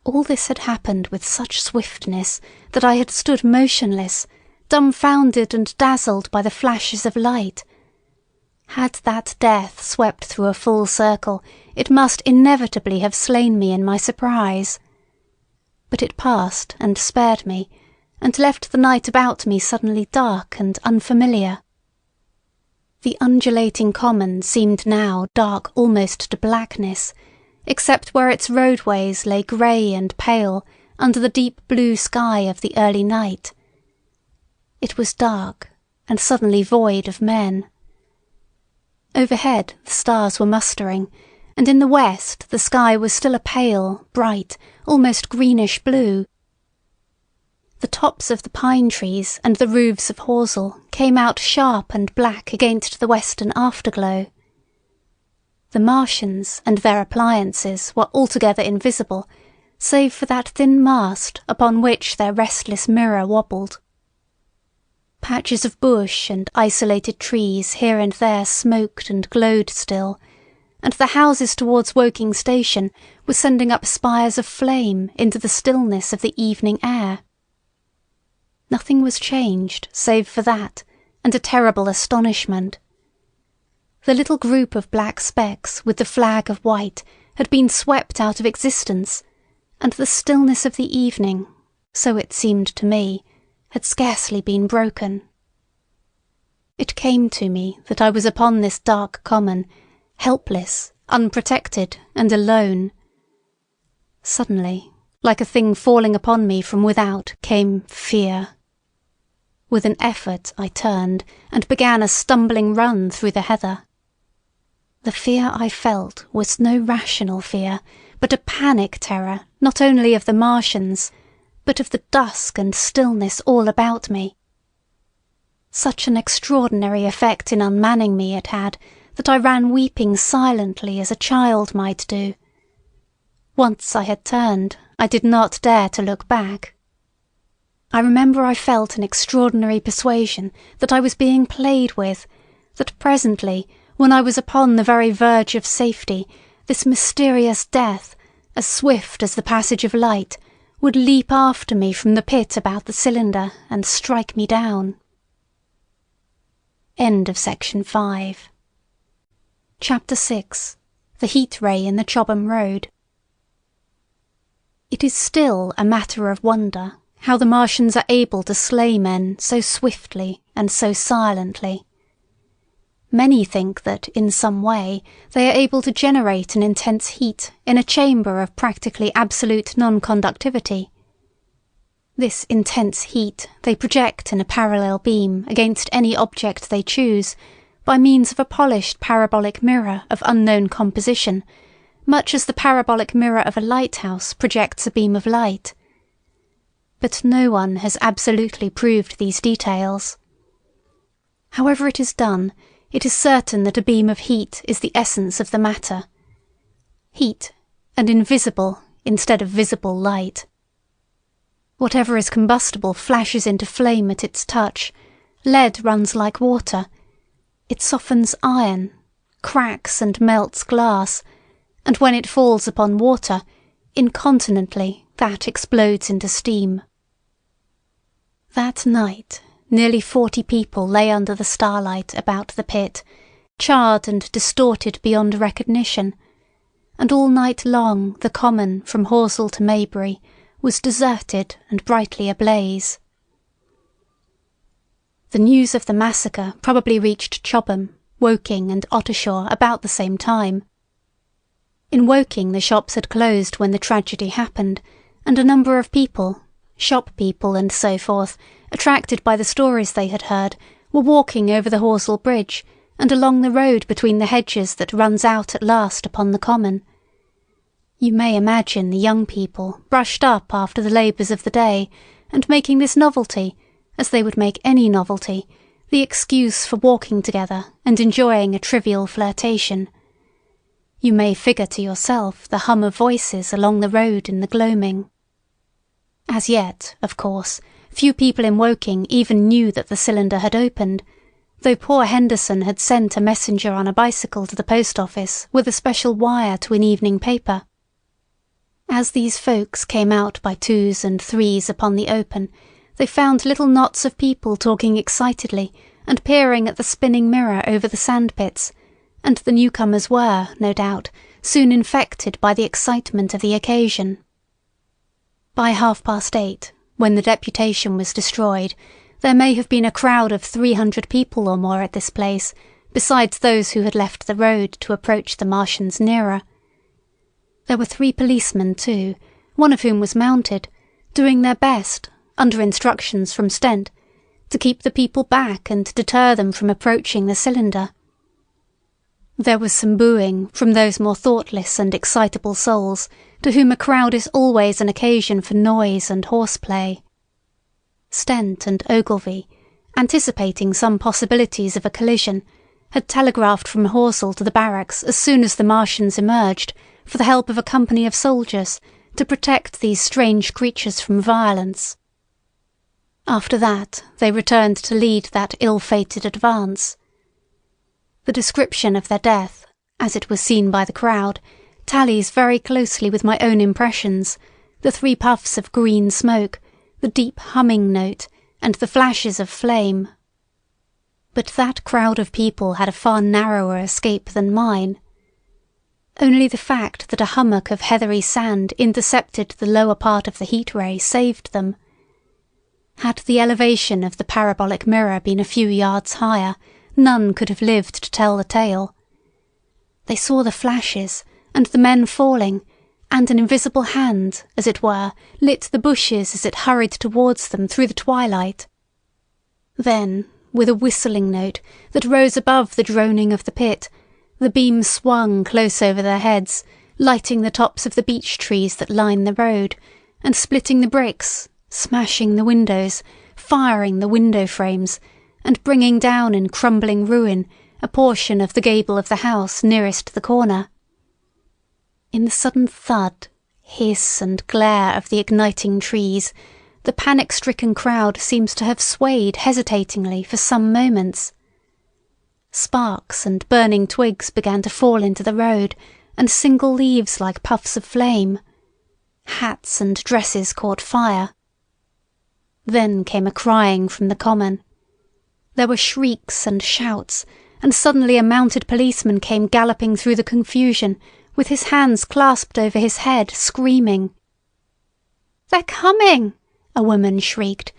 All this had happened with such swiftness that I had stood motionless, dumbfounded and dazzled by the flashes of light. Had that death swept through a full circle, it must inevitably have slain me in my surprise. But it passed and spared me, and left the night about me suddenly dark and unfamiliar. The undulating common seemed now dark almost to blackness, except where its roadways lay grey and pale under the deep blue sky of the early night. It was dark, and suddenly void of men. Overhead the stars were mustering, and in the west the sky was still a pale, bright, almost greenish blue. The tops of the pine trees and the roofs of Horsell came out sharp and black against the western afterglow. The Martians and their appliances were altogether invisible, save for that thin mast upon which their restless mirror wobbled. Patches of bush and isolated trees here and there smoked and glowed still, and the houses towards Woking station were sending up spires of flame into the stillness of the evening air. Nothing was changed save for that, and a terrible astonishment. The little group of black specks with the flag of white had been swept out of existence, and the stillness of the evening, so it seemed to me, had scarcely been broken. It came to me that I was upon this dark common, helpless, unprotected, and alone. Suddenly, like a thing falling upon me from without, came fear. With an effort I turned and began a stumbling run through the heather. The fear I felt was no rational fear, but a panic terror not only of the Martians, but of the dusk and stillness all about me. Such an extraordinary effect in unmanning me it had that I ran weeping silently as a child might do. Once I had turned, I did not dare to look back. I remember I felt an extraordinary persuasion that I was being played with, that presently, when I was upon the very verge of safety, this mysterious death, as swift as the passage of light, would leap after me from the pit about the cylinder and strike me down. End of section 5. Chapter 6. The Heat Ray in the Chobham Road. It is still a matter of wonder how the Martians are able to slay men so swiftly and so silently. Many think that, in some way, they are able to generate an intense heat in a chamber of practically absolute non-conductivity. This intense heat they project in a parallel beam against any object they choose, by means of a polished parabolic mirror of unknown composition, much as the parabolic mirror of a lighthouse projects a beam of light. But no one has absolutely proved these details. However it is done, it is certain that a beam of heat is the essence of the matter. Heat, and invisible instead of visible light. Whatever is combustible flashes into flame at its touch. Lead runs like water. It softens iron, cracks and melts glass, and when it falls upon water, incontinently that explodes into steam. That night, nearly 40 people lay under the starlight about the pit, charred and distorted beyond recognition, and all night long the common from Horsell to Maybury was deserted and brightly ablaze. The news of the massacre probably reached Chobham, Woking and Ottershaw about the same time. In Woking the shops had closed when the tragedy happened, and a number of people, shop people and so forth, attracted by the stories they had heard, were walking over the Horsell Bridge and along the road between the hedges that runs out at last upon the common. You may imagine the young people, brushed up after the labours of the day, and making this novelty, as they would make any novelty, the excuse for walking together and enjoying a trivial flirtation. You may figure to yourself the hum of voices along the road in the gloaming. As yet, of course, few people in Woking even knew that the cylinder had opened, though poor Henderson had sent a messenger on a bicycle to the post office with a special wire to an evening paper. As these folks came out by twos and threes upon the open, they found little knots of people talking excitedly and peering at the spinning mirror over the sandpits, and the newcomers were, no doubt, soon infected by the excitement of the occasion. By 8:30, when the deputation was destroyed, there may have been a crowd of 300 people or more at this place, besides those who had left the road to approach the Martians nearer. There were 3 policemen too, one of whom was mounted, doing their best, under instructions from Stent, to keep the people back and deter them from approaching the cylinder. There was some booing from those more thoughtless and excitable souls, to whom a crowd is always an occasion for noise and horseplay. Stent and Ogilvy, anticipating some possibilities of a collision, had telegraphed from Horsell to the barracks as soon as the Martians emerged, for the help of a company of soldiers, to protect these strange creatures from violence. After that, they returned to lead that ill-fated advance. The description of their death, as it was seen by the crowd, tallies very closely with my own impressions, the 3 puffs of green smoke, the deep humming note, and the flashes of flame. But that crowd of people had a far narrower escape than mine. Only the fact that a hummock of heathery sand intercepted the lower part of the heat ray saved them. Had the elevation of the parabolic mirror been a few yards higher, none could have lived to tell the tale. They saw the flashes, and the men falling, and an invisible hand, as it were, lit the bushes as it hurried towards them through the twilight. Then, with a whistling note that rose above the droning of the pit, the beam swung close over their heads, lighting the tops of the beech trees that line the road, and splitting the bricks, smashing the windows, firing the window frames, and bringing down in crumbling ruin a portion of the gable of the house nearest the corner. In the sudden thud, hiss and glare of the igniting trees, the panic-stricken crowd seems to have swayed hesitatingly for some moments. Sparks and burning twigs began to fall into the road, and single leaves like puffs of flame. Hats and dresses caught fire. Then came a crying from the common. There were shrieks and shouts, and suddenly a mounted policeman came galloping through the confusion, with his hands clasped over his head, screaming. "They're coming!" a woman shrieked,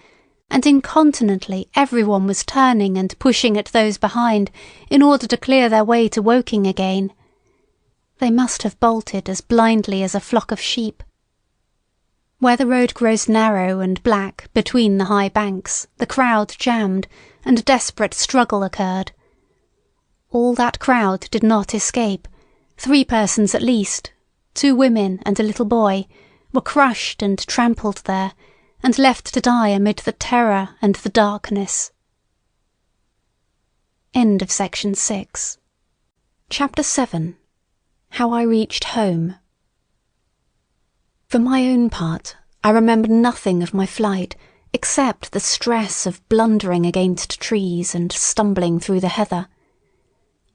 and incontinently everyone was turning and pushing at those behind in order to clear their way to Woking again. They must have bolted as blindly as a flock of sheep. Where the road grows narrow and black between the high banks, the crowd jammed, and a desperate struggle occurred. All that crowd did not escape. 3 persons at least, 2 women and a little boy, were crushed and trampled there, and left to die amid the terror and the darkness. End of section 6. Chapter 7. How I reached home. For my own part, I remember nothing of my flight except the stress of blundering against trees and stumbling through the heather.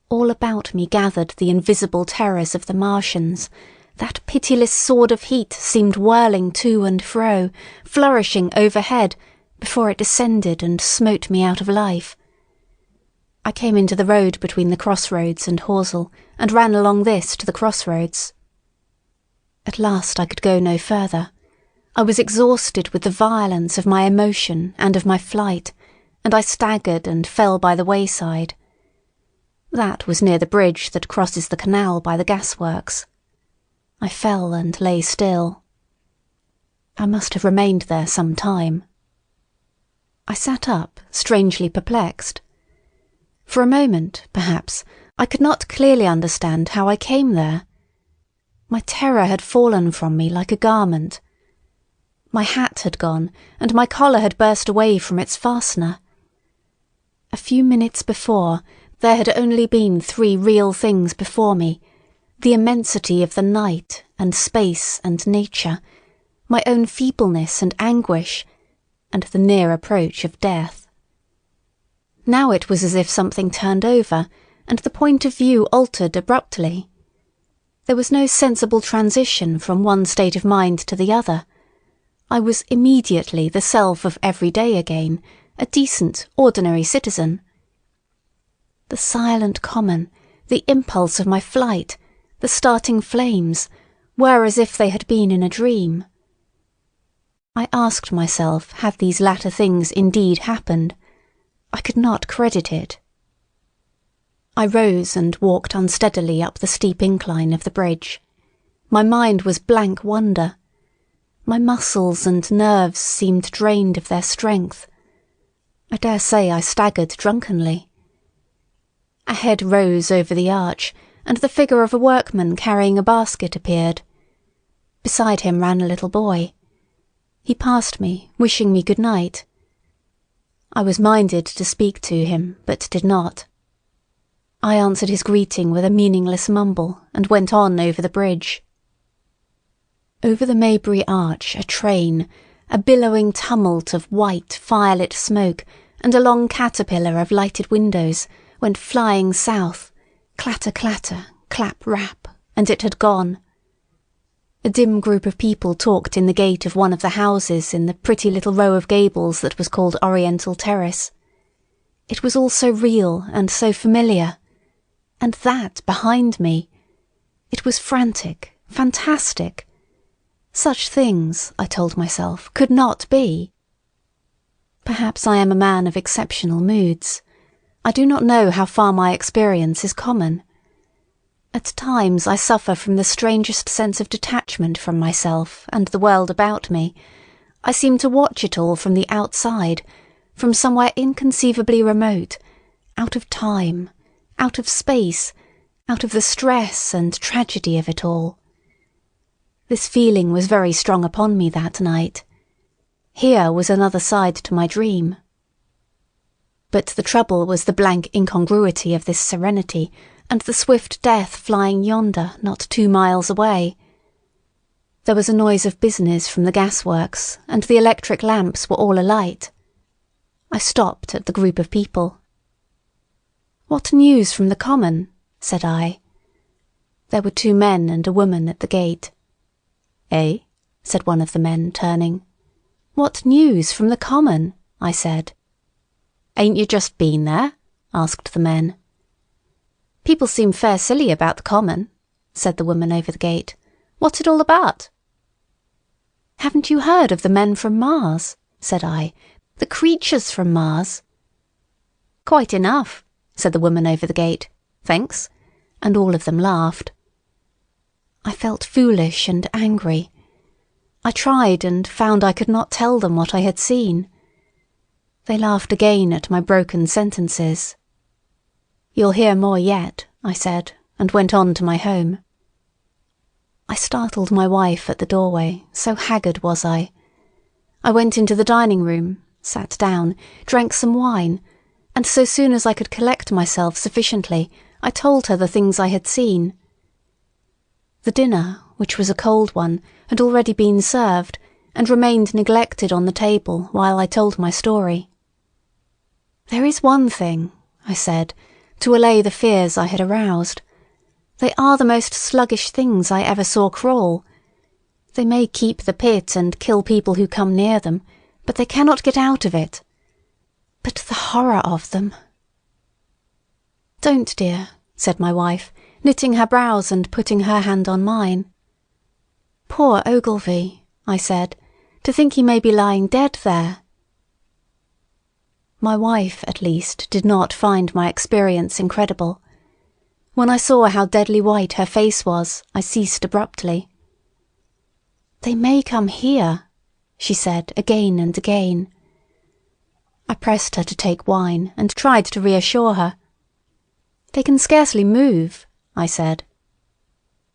All about me gathered the invisible terrors of the Martians. That pitiless sword of heat seemed whirling to and fro, flourishing overhead, before it descended and smote me out of life. I came into the road between the crossroads and Horsell, and ran along this to the crossroads. At last I could go no further. I was exhausted with the violence of my emotion and of my flight, and I staggered and fell by the wayside. That was near the bridge that crosses the canal by the gasworks. I fell and lay still. I must have remained there some time. I sat up, strangely perplexed. For a moment, perhaps, I could not clearly understand how I came there. My terror had fallen from me like a garment. My hat had gone, and my collar had burst away from its fastener. A few minutes before, there had only been 3 real things before me: the immensity of the night and space and nature, my own feebleness and anguish, and the near approach of death. Now it was as if something turned over, and the point of view altered abruptly. There was no sensible transition from one state of mind to the other. I was immediately the self of every day again, a decent, ordinary citizen. The silent common, the impulse of my flight, the starting flames, were as if they had been in a dream. I asked myself, had these latter things indeed happened? I could not credit it. I rose and walked unsteadily up the steep incline of the bridge. My mind was blank wonder. My muscles and nerves seemed drained of their strength. I dare say I staggered drunkenly. A head rose over the arch, and the figure of a workman carrying a basket appeared. Beside him ran a little boy. He passed me, wishing me good night. I was minded to speak to him, but did not. I answered his greeting with a meaningless mumble, and went on over the bridge. Over the Maybury Arch a train, a billowing tumult of white, fire-lit smoke, and a long caterpillar of lighted windows, went flying south, clatter-clatter, clap-rap, and it had gone. A dim group of people talked in the gate of one of the houses in the pretty little row of gables that was called Oriental Terrace. It was all so real and so familiar. And that behind me. It was frantic, fantastic. Such things, I told myself, could not be. Perhaps I am a man of exceptional moods. I do not know how far my experience is common. At times I suffer from the strangest sense of detachment from myself and the world about me. I seem to watch it all from the outside, from somewhere inconceivably remote, out of time, out of space, out of the stress and tragedy of it all. This feeling was very strong upon me that night. Here was another side to my dream. But the trouble was the blank incongruity of this serenity and the swift death flying yonder not 2 miles away. There was a noise of business from the gasworks, and the electric lamps were all alight. I stopped at the group of people. "What news from the common?" said I. There were 2 men and a woman at the gate. "Eh?" said one of the men, turning. "What news from the common?" I said. "Ain't you just been there?" asked the men. "People seem fair silly about the common," said the woman over the gate. "What's it all about?" "Haven't you heard of the men from Mars?" said I. "The creatures from Mars?" "Quite enough," said the woman over the gate. "Thanks," and all of them laughed. I felt foolish and angry. I tried and found I could not tell them what I had seen. They laughed again at my broken sentences. "You'll hear more yet," I said, and went on to my home. I startled my wife at the doorway, so haggard was I. I went into the dining room, sat down, drank some wine, and so soon as I could collect myself sufficiently, I told her the things I had seen. The dinner, which was a cold one, had already been served, and remained neglected on the table while I told my story. "There is one thing," I said, to allay the fears I had aroused. "They are the most sluggish things I ever saw crawl. They may keep the pit and kill people who come near them, but they cannot get out of it. But the horror of them—" "Don't, dear," said my wife, knitting her brows and putting her hand on mine. "Poor Ogilvy," I said, "to think he may be lying dead there." My wife, at least, did not find my experience incredible. When I saw how deadly white her face was, I ceased abruptly. "They may come here," she said again and again. I pressed her to take wine and tried to reassure her. "They can scarcely move," I said.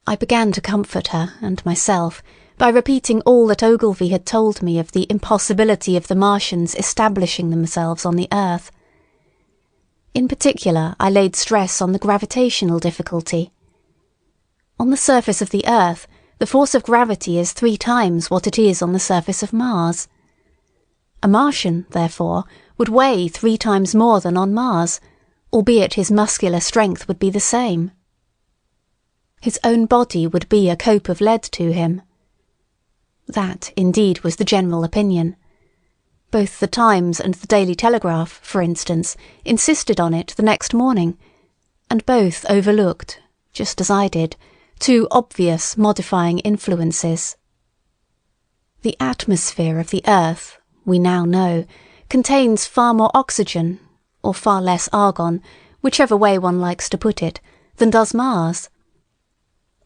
I began to comfort her and myself by repeating all that Ogilvy had told me of the impossibility of the Martians establishing themselves on the earth. In particular, I laid stress on the gravitational difficulty. On the surface of the earth, the force of gravity is 3 times what it is on the surface of Mars. A Martian, therefore, would weigh 3 times more than on Mars, albeit his muscular strength would be the same. His own body would be a cope of lead to him. That, indeed, was the general opinion. Both the Times and the Daily Telegraph, for instance, insisted on it the next morning, and both overlooked, just as I did, 2 obvious modifying influences. The atmosphere of the earth, we now know, contains far more oxygen, or far less argon, whichever way one likes to put it, than does Mars.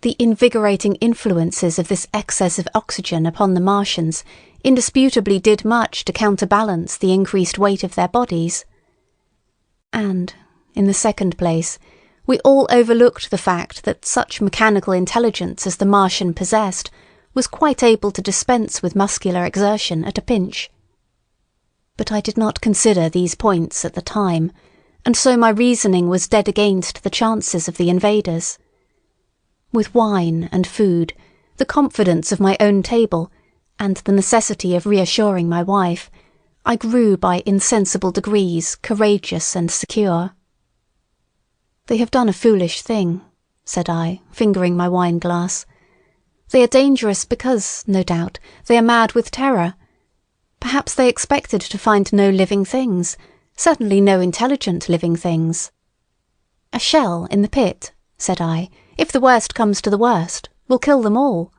The invigorating influences of this excess of oxygen upon the Martians indisputably did much to counterbalance the increased weight of their bodies. And, in the second place, we all overlooked the fact that such mechanical intelligence as the Martian possessed was quite able to dispense with muscular exertion at a pinch. But I did not consider these points at the time, and so my reasoning was dead against the chances of the invaders. With wine and food, the confidence of my own table, and the necessity of reassuring my wife, I grew by insensible degrees courageous and secure. "They have done a foolish thing," said I, fingering my wine-glass. "They are dangerous because, no doubt, they are mad with terror. Perhaps they expected to find no living things, certainly no intelligent living things." "A shell in the pit," said I, "if the worst comes to the worst, will kill them all."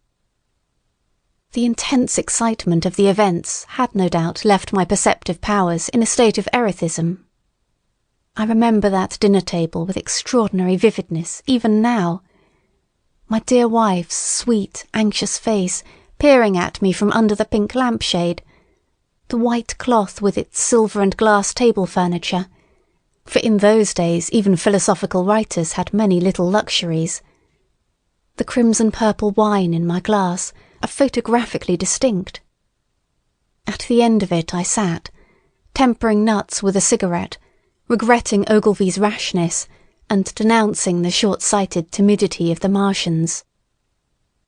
The intense excitement of the events had no doubt left my perceptive powers in a state of erethism. I remember that dinner table with extraordinary vividness even now. My dear wife's sweet, anxious face peering at me from under the pink lampshade, the white cloth with its silver and glass table furniture, for in those days even philosophical writers had many little luxuries. The crimson-purple wine in my glass are photographically distinct. At the end of it I sat, tempering nuts with a cigarette, regretting Ogilvy's rashness, and denouncing the short-sighted timidity of the Martians.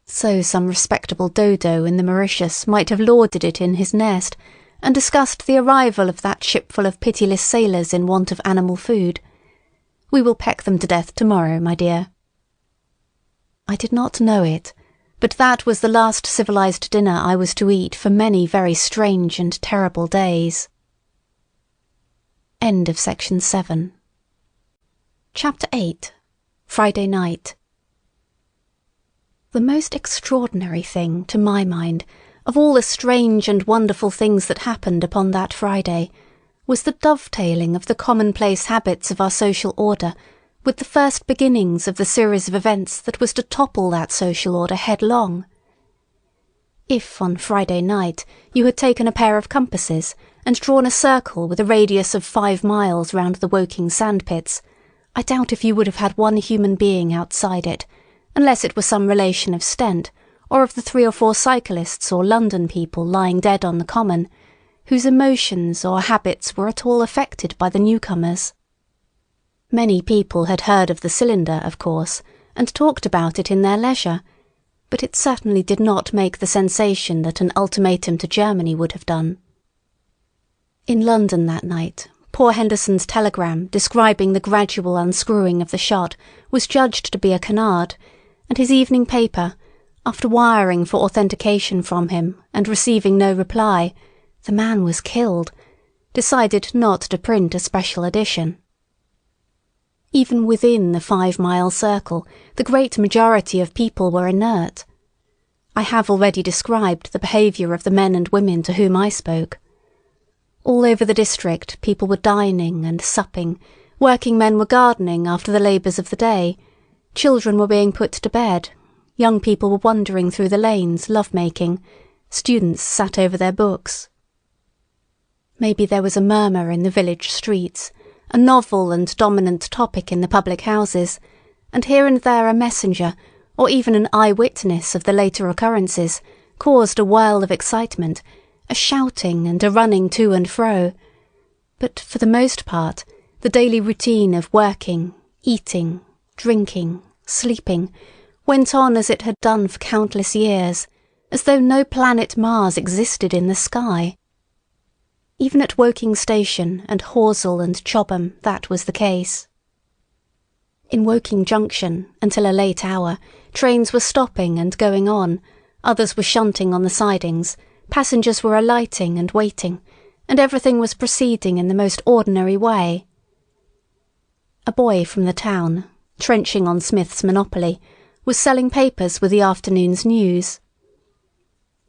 So some respectable dodo in the Mauritius might have lauded it in his nest, and discussed the arrival of that shipful of pitiless sailors in want of animal food. We will peck them to death tomorrow, my dear. I did not know it, but that was the last civilized dinner I was to eat for many very strange and terrible days. End of section 7. Chapter 8. Friday night. The most extraordinary thing, to my mind, of all the strange and wonderful things that happened upon that Friday, was the dovetailing of the commonplace habits of our social order with the first beginnings of the series of events that was to topple that social order headlong. If on Friday night you had taken a pair of compasses and drawn a circle with a radius of 5 miles round the Woking sandpits, I doubt if you would have had one human being outside it, unless it were some relation of Stent, or of the 3 or 4 cyclists or London people lying dead on the common, whose emotions or habits were at all affected by the newcomers. Many people had heard of the cylinder, of course, and talked about it in their leisure, but it certainly did not make the sensation that an ultimatum to Germany would have done. In London that night, poor Henderson's telegram describing the gradual unscrewing of the shot was judged to be a canard, and his evening paper, after wiring for authentication from him and receiving no reply, the man was killed, decided not to print a special edition. Even within the 5-mile circle, the great majority of people were inert. I have already described the behaviour of the men and women to whom I spoke. All over the district people were dining and supping, working men were gardening after the labours of the day, children were being put to bed, young people were wandering through the lanes, love-making, students sat over their books. Maybe there was a murmur in the village streets, a novel and dominant topic in the public houses, and here and there a messenger, or even an eye-witness of the later occurrences, caused a whirl of excitement, a shouting and a running to and fro. But for the most part, the daily routine of working, eating, drinking, sleeping, went on as it had done for countless years, as though no planet Mars existed in the sky. Even at Woking Station and Horsell and Chobham that was the case. In Woking Junction, until a late hour, trains were stopping and going on, others were shunting on the sidings, passengers were alighting and waiting, and everything was proceeding in the most ordinary way. A boy from the town, trenching on Smith's monopoly, was selling papers with the afternoon's news.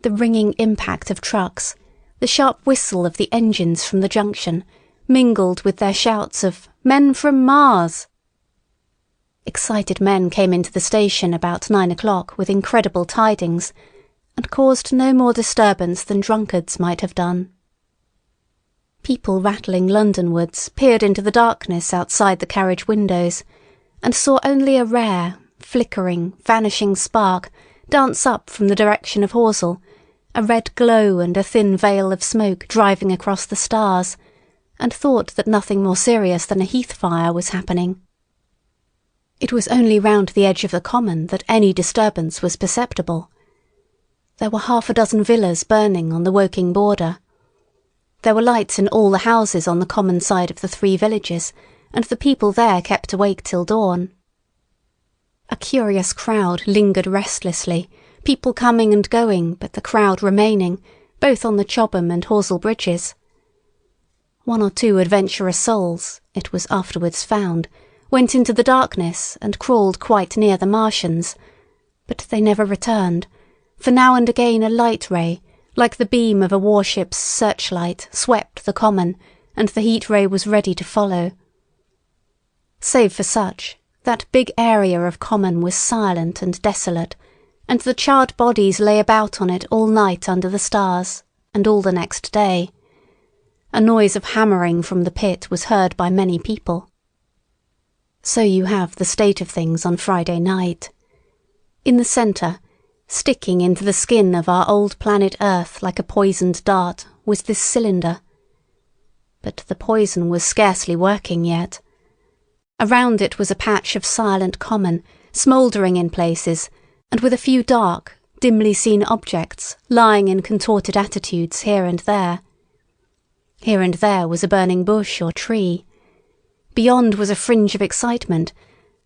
The ringing impact of trucks, the sharp whistle of the engines from the junction, mingled with their shouts of "Men from Mars!" Excited men came into the station about 9 o'clock with incredible tidings, and caused no more disturbance than drunkards might have done. People rattling Londonwards peered into the darkness outside the carriage windows, and saw only a rare, flickering, vanishing spark dance up from the direction of Horsell, a red glow and a thin veil of smoke driving across the stars, and thought that nothing more serious than a heath fire was happening. It was only round the edge of the common that any disturbance was perceptible. There were 6 villas burning on the Woking border. There were lights in all the houses on the common side of the 3 villages, and the people there kept awake till dawn. A curious crowd lingered restlessly, people coming and going, but the crowd remaining, both on the Chobham and Horsell bridges. 1 or 2 adventurous souls, it was afterwards found, went into the darkness and crawled quite near the Martians, but they never returned, for now and again a light ray, like the beam of a warship's searchlight, swept the common, and the heat ray was ready to follow. Save for such, that big area of common was silent and desolate, and the charred bodies lay about on it all night under the stars, and all the next day. A noise of hammering from the pit was heard by many people. So you have the state of things on Friday night. In the centre, sticking into the skin of our old planet Earth like a poisoned dart, was this cylinder. But the poison was scarcely working yet. Around it was a patch of silent common, smouldering in places, and with a few dark, dimly seen objects lying in contorted attitudes here and there. Here and there was a burning bush or tree. Beyond was a fringe of excitement,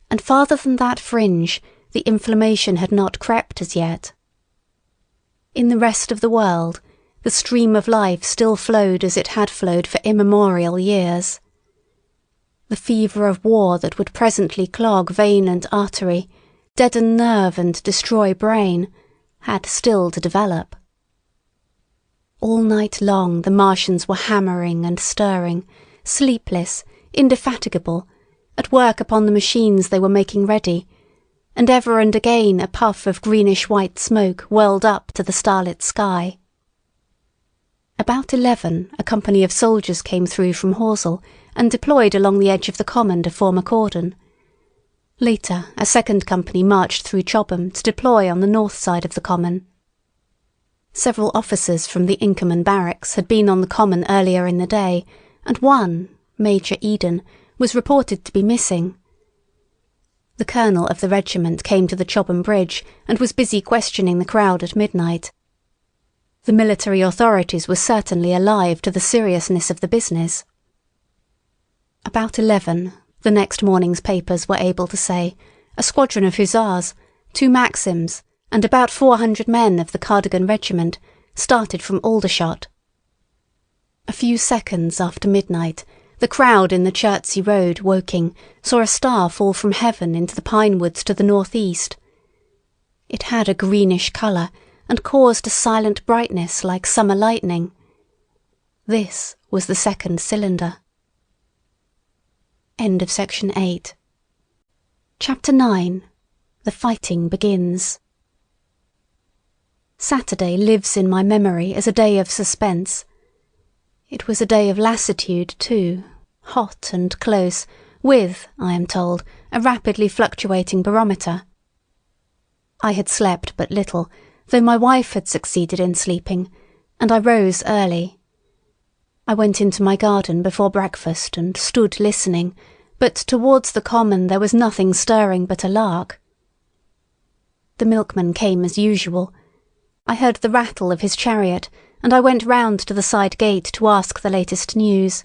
and farther than that fringe the inflammation had not crept as yet. In the rest of the world, the stream of life still flowed as it had flowed for immemorial years. The fever of war that would presently clog vein and artery, deaden nerve and destroy brain, had still to develop. All night long the Martians were hammering and stirring, sleepless, indefatigable, at work upon the machines they were making ready, and ever and again a puff of greenish-white smoke whirled up to the starlit sky. About 11 a company of soldiers came through from Horsell and deployed along the edge of the common to form a cordon. Later a second company marched through Chobham to deploy on the north side of the common. Several officers from the Inkerman barracks had been on the common earlier in the day, and one, Major Eden, was reported to be missing. The colonel of the regiment came to the Chobham Bridge and was busy questioning the crowd at midnight. The military authorities were certainly alive to the seriousness of the business. About 11, the next morning's papers were able to say, a squadron of hussars, 2 Maxims, and about 400 men of the Cardigan Regiment started from Aldershot. A few seconds after midnight, the crowd in the Chertsey Road, Woking, saw a star fall from heaven into the pine woods to the northeast. It had a greenish colour and caused a silent brightness like summer lightning. This was the second cylinder. End of section 8. Chapter 9. The fighting begins. Saturday lives in my memory as a day of suspense. It was a day of lassitude too, hot and close, with, I am told, a rapidly fluctuating barometer. I had slept but little, though my wife had succeeded in sleeping, and I rose early. I went into my garden before breakfast and stood listening, but towards the common there was nothing stirring but a lark. The milkman came as usual. I heard the rattle of his chariot, and I went round to the side gate to ask the latest news.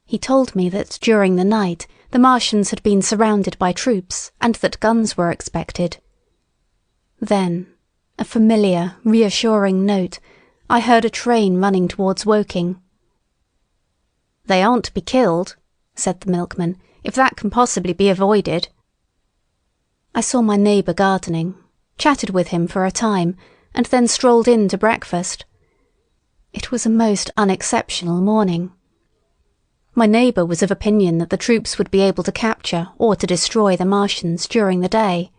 He told me that during the night the Martians had been surrounded by troops and that guns were expected. Then, a familiar, reassuring note, I heard a train running towards Woking. "They aren't to be killed," said the milkman, "if that can possibly be avoided." I saw my neighbour gardening, chatted with him for a time, and then strolled in to breakfast. It was a most unexceptional morning. My neighbour was of opinion that the troops would be able to capture or to destroy the Martians during the day.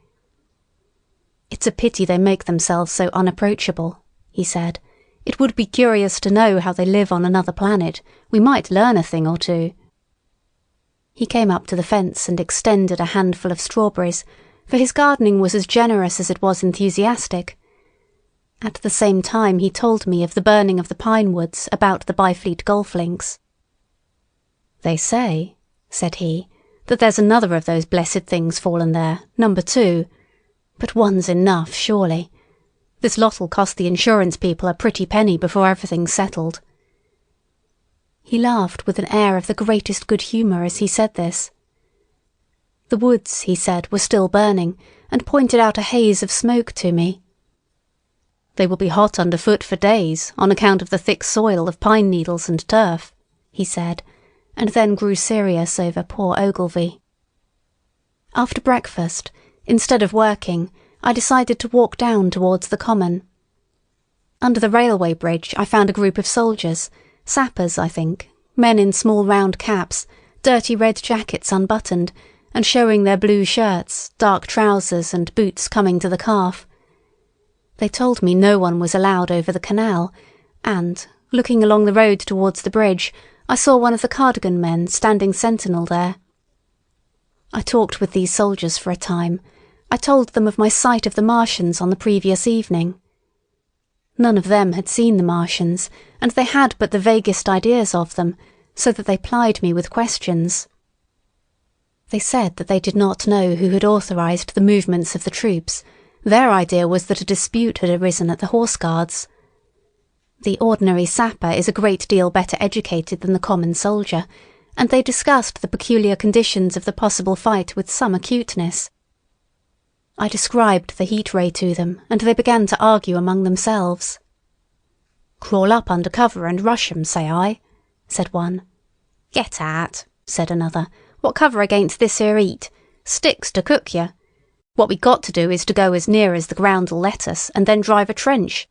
"It's a pity they make themselves so unapproachable," he said. "It would be curious to know how they live on another planet. We might learn a thing or two." He came up to the fence and extended a handful of strawberries, for his gardening was as generous as it was enthusiastic. At the same time he told me of the burning of the pine woods about the Byfleet golf links. "They say," said he, "that there's another of those blessed things fallen there, number 2. But one's enough, surely. This lot'll cost the insurance people a pretty penny before everything's settled." He laughed with an air of the greatest good humour as he said this. The woods, he said, were still burning, and pointed out a haze of smoke to me. "They will be hot underfoot for days, on account of the thick soil of pine needles and turf," he said, and then grew serious over poor Ogilvy. After breakfast, instead of working, I decided to walk down towards the common. Under the railway bridge I found a group of soldiers, sappers I think, men in small round caps, dirty red jackets unbuttoned, and showing their blue shirts, dark trousers and boots coming to the calf. They told me no one was allowed over the canal, and, looking along the road towards the bridge, I saw one of the cardigan men standing sentinel there. I talked with these soldiers for a time. I told them of my sight of the Martians on the previous evening. None of them had seen the Martians, and they had but the vaguest ideas of them, so that they plied me with questions. They said that they did not know who had authorised the movements of the troops. Their idea was that a dispute had arisen at the Horse Guards. The ordinary sapper is a great deal better educated than the common soldier, and they discussed the peculiar conditions of the possible fight with some acuteness. I described the heat ray to them, and they began to argue among themselves. "Crawl up under cover and rush 'em, say I," said one. "Get at," said another. "What cover against this here heat? Sticks to cook yer. What we got to do is to go as near as the ground'll let us, and then drive a trench."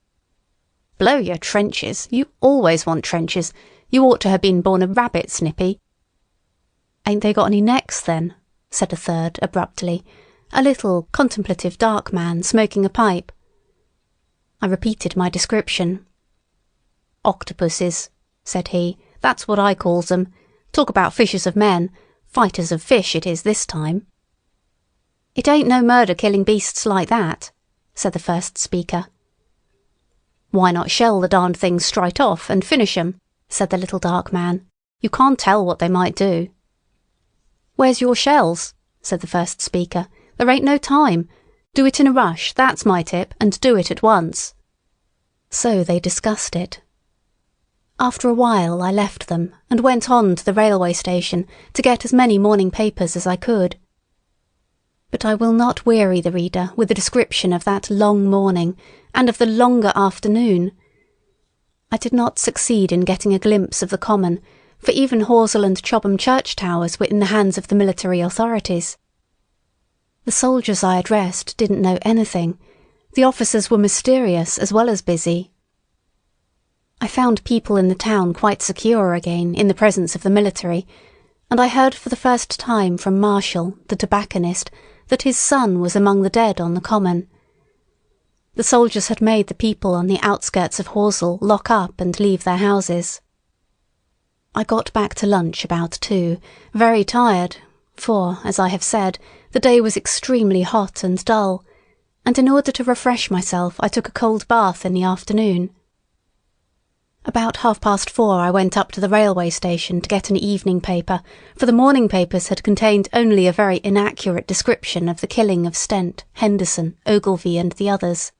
"Blow your trenches. You always want trenches. You ought to have been born a rabbit, Snippy." "Ain't they got any necks, then?" said a third abruptly, a little, contemplative dark man smoking a pipe. I repeated my description. "Octopuses," said he. "That's what I calls 'em. Talk about fishers of men. Fighters of fish it is this time." "It ain't no murder killing beasts like that," said the first speaker. "Why not shell the darned things straight off and finish 'em?" said the little dark man. "You can't tell what they might do." "Where's your shells?" said the first speaker. "There ain't no time. Do it in a rush, that's my tip, and do it at once." So they discussed it. After a while I left them and went on to the railway station to get as many morning papers as I could. But I will not weary the reader with a description of that long morning and of the longer afternoon. I did not succeed in getting a glimpse of the common, for even Horsell and Chobham church towers were in the hands of the military authorities. The soldiers I addressed didn't know anything. The officers were mysterious as well as busy. I found people in the town quite secure again in the presence of the military, and I heard for the first time from Marshall, the tobacconist, that his son was among the dead on the common. The soldiers had made the people on the outskirts of Horsell lock up and leave their houses. I got back to lunch about 2, very tired, for, as I have said, the day was extremely hot and dull, and in order to refresh myself I took a cold bath in the afternoon. About 4:30 I went up to the railway station to get an evening paper, for the morning papers had contained only a very inaccurate description of the killing of Stent, Henderson, Ogilvy and the others.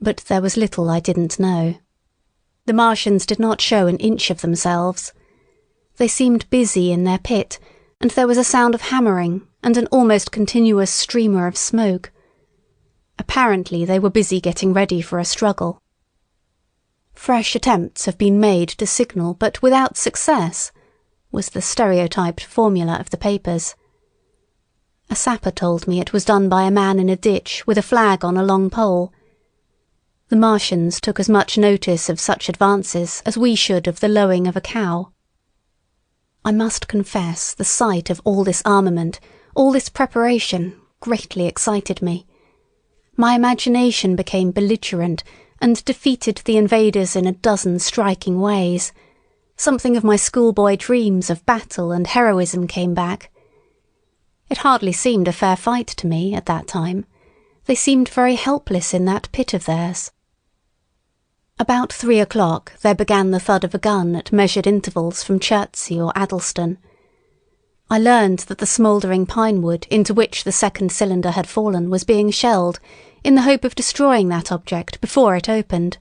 But there was little I didn't know. The Martians did not show an inch of themselves. They seemed busy in their pit, and there was a sound of hammering and an almost continuous streamer of smoke. Apparently they were busy getting ready for a struggle. "Fresh attempts have been made to signal, but without success," was the stereotyped formula of the papers. A sapper told me it was done by a man in a ditch with a flag on a long pole. The Martians took as much notice of such advances as we should of the lowing of a cow. I must confess the sight of all this armament, all this preparation, greatly excited me. My imagination became belligerent and defeated the invaders in a dozen striking ways. Something of my schoolboy dreams of battle and heroism came back. It hardly seemed a fair fight to me at that time. They seemed very helpless in that pit of theirs. About 3 o'clock there began the thud of a gun at measured intervals from Chertsey or Addlestone. I learned that the smouldering pine wood into which the second cylinder had fallen was being shelled, in the hope of destroying that object before it opened.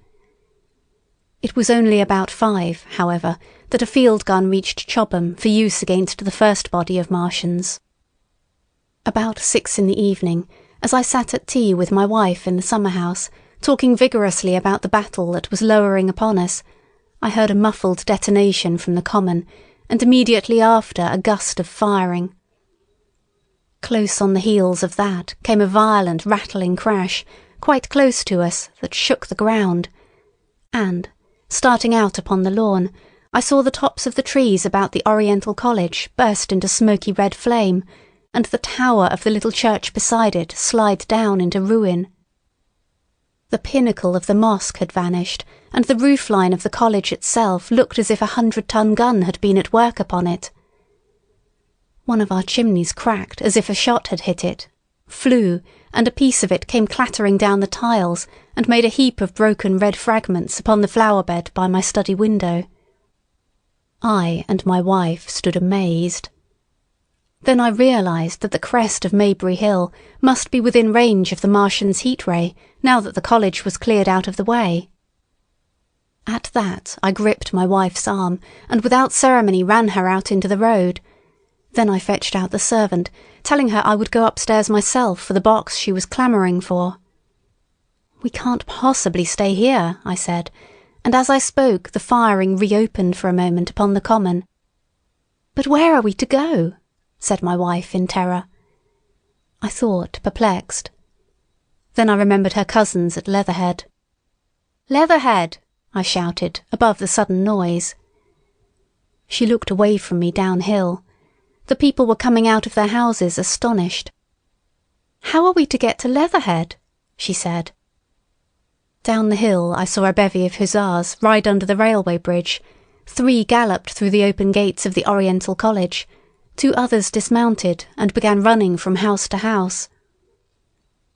It was only about 5, however, that a field gun reached Chobham for use against the first body of Martians. About 6 in the evening, as I sat at tea with my wife in the summer-house, talking vigorously about the battle that was lowering upon us, I heard a muffled detonation from the common, and immediately after a gust of firing. Close on the heels of that came a violent rattling crash, quite close to us, that shook the ground. And, starting out upon the lawn, I saw the tops of the trees about the Oriental College burst into smoky red flame, and the tower of the little church beside it slide down into ruin. The pinnacle of the mosque had vanished, and the roofline of the college itself looked as if a 100-ton gun had been at work upon it. One of our chimneys cracked as if a shot had hit it, flew, and a piece of it came clattering down the tiles and made a heap of broken red fragments upon the flower bed by my study window. I and my wife stood amazed. Then I realised that the crest of Maybury Hill must be within range of the Martian's heat ray, now that the college was cleared out of the way. At that I gripped my wife's arm, and without ceremony ran her out into the road. Then I fetched out the servant, telling her I would go upstairs myself for the box she was clamouring for. "We can't possibly stay here," I said, and as I spoke the firing reopened for a moment upon the common. "But where are we to go?" said my wife in terror. I thought, perplexed. Then I remembered her cousins at Leatherhead. "Leatherhead!" I shouted, above the sudden noise. She looked away from me downhill. The people were coming out of their houses astonished. "How are we to get to Leatherhead?" she said. Down the hill I saw a bevy of hussars ride under the railway bridge. 3 galloped through the open gates of the Oriental College. 2 others dismounted and began running from house to house.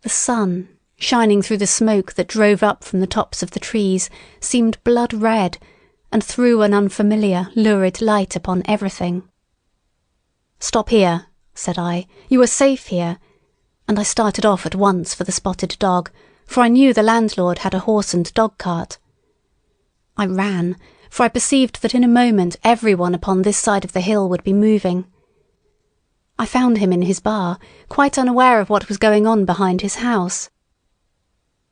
The sun, shining through the smoke that drove up from the tops of the trees, seemed blood red, and threw an unfamiliar, lurid light upon everything. "Stop here," said I. "You are safe here," and I started off at once for the spotted dog, for I knew the landlord had a horse and dog cart. I ran, for I perceived that in a moment everyone upon this side of the hill would be moving. I found him in his bar, quite unaware of what was going on behind his house.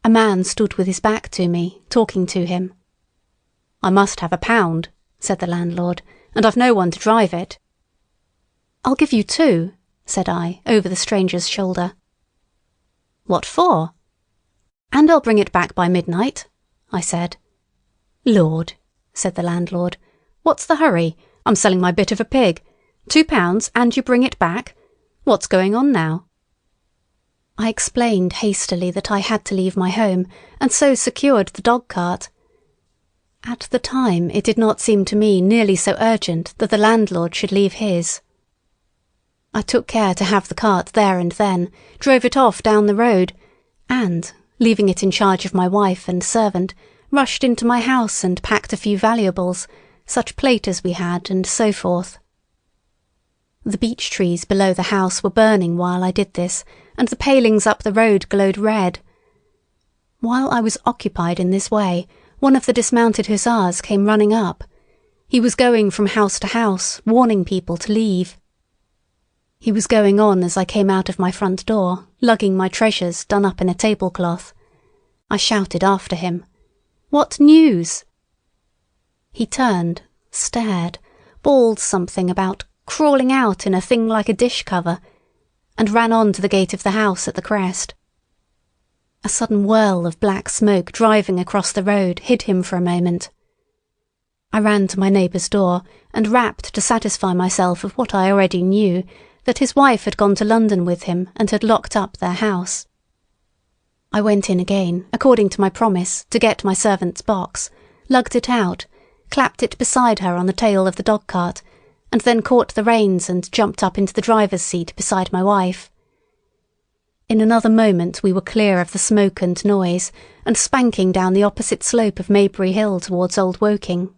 A man stood with his back to me, talking to him. "I must have £1," said the landlord, "and I've no one to drive it." "I'll give you 2, said I, over the stranger's shoulder. "What for?" "And I'll bring it back by midnight," I said. "Lord," said the landlord, "what's the hurry? I'm selling my bit of a pig. £2 and you bring it back? What's going on now?" I explained hastily that I had to leave my home, and so secured the dog-cart. At the time it did not seem to me nearly so urgent that the landlord should leave his. I took care to have the cart there and then, drove it off down the road, and, leaving it in charge of my wife and servant, rushed into my house and packed a few valuables, such plate as we had, and so forth. The beech trees below the house were burning while I did this, and the palings up the road glowed red. While I was occupied in this way, one of the dismounted hussars came running up. He was going from house to house, warning people to leave. He was going on as I came out of my front door, lugging my treasures done up in a tablecloth. I shouted after him, "What news?" He turned, stared, bawled something about crawling out in a thing like a dish cover, and ran on to the gate of the house at the crest. A sudden whirl of black smoke driving across the road hid him for a moment. I ran to my neighbour's door and rapped to satisfy myself of what I already knew, that his wife had gone to London with him and had locked up their house. I went in again, according to my promise, to get my servant's box, lugged it out, clapped it beside her on the tail of the dog-cart, and then caught the reins and jumped up into the driver's seat beside my wife. In another moment we were clear of the smoke and noise, and spanking down the opposite slope of Maybury Hill towards Old Woking.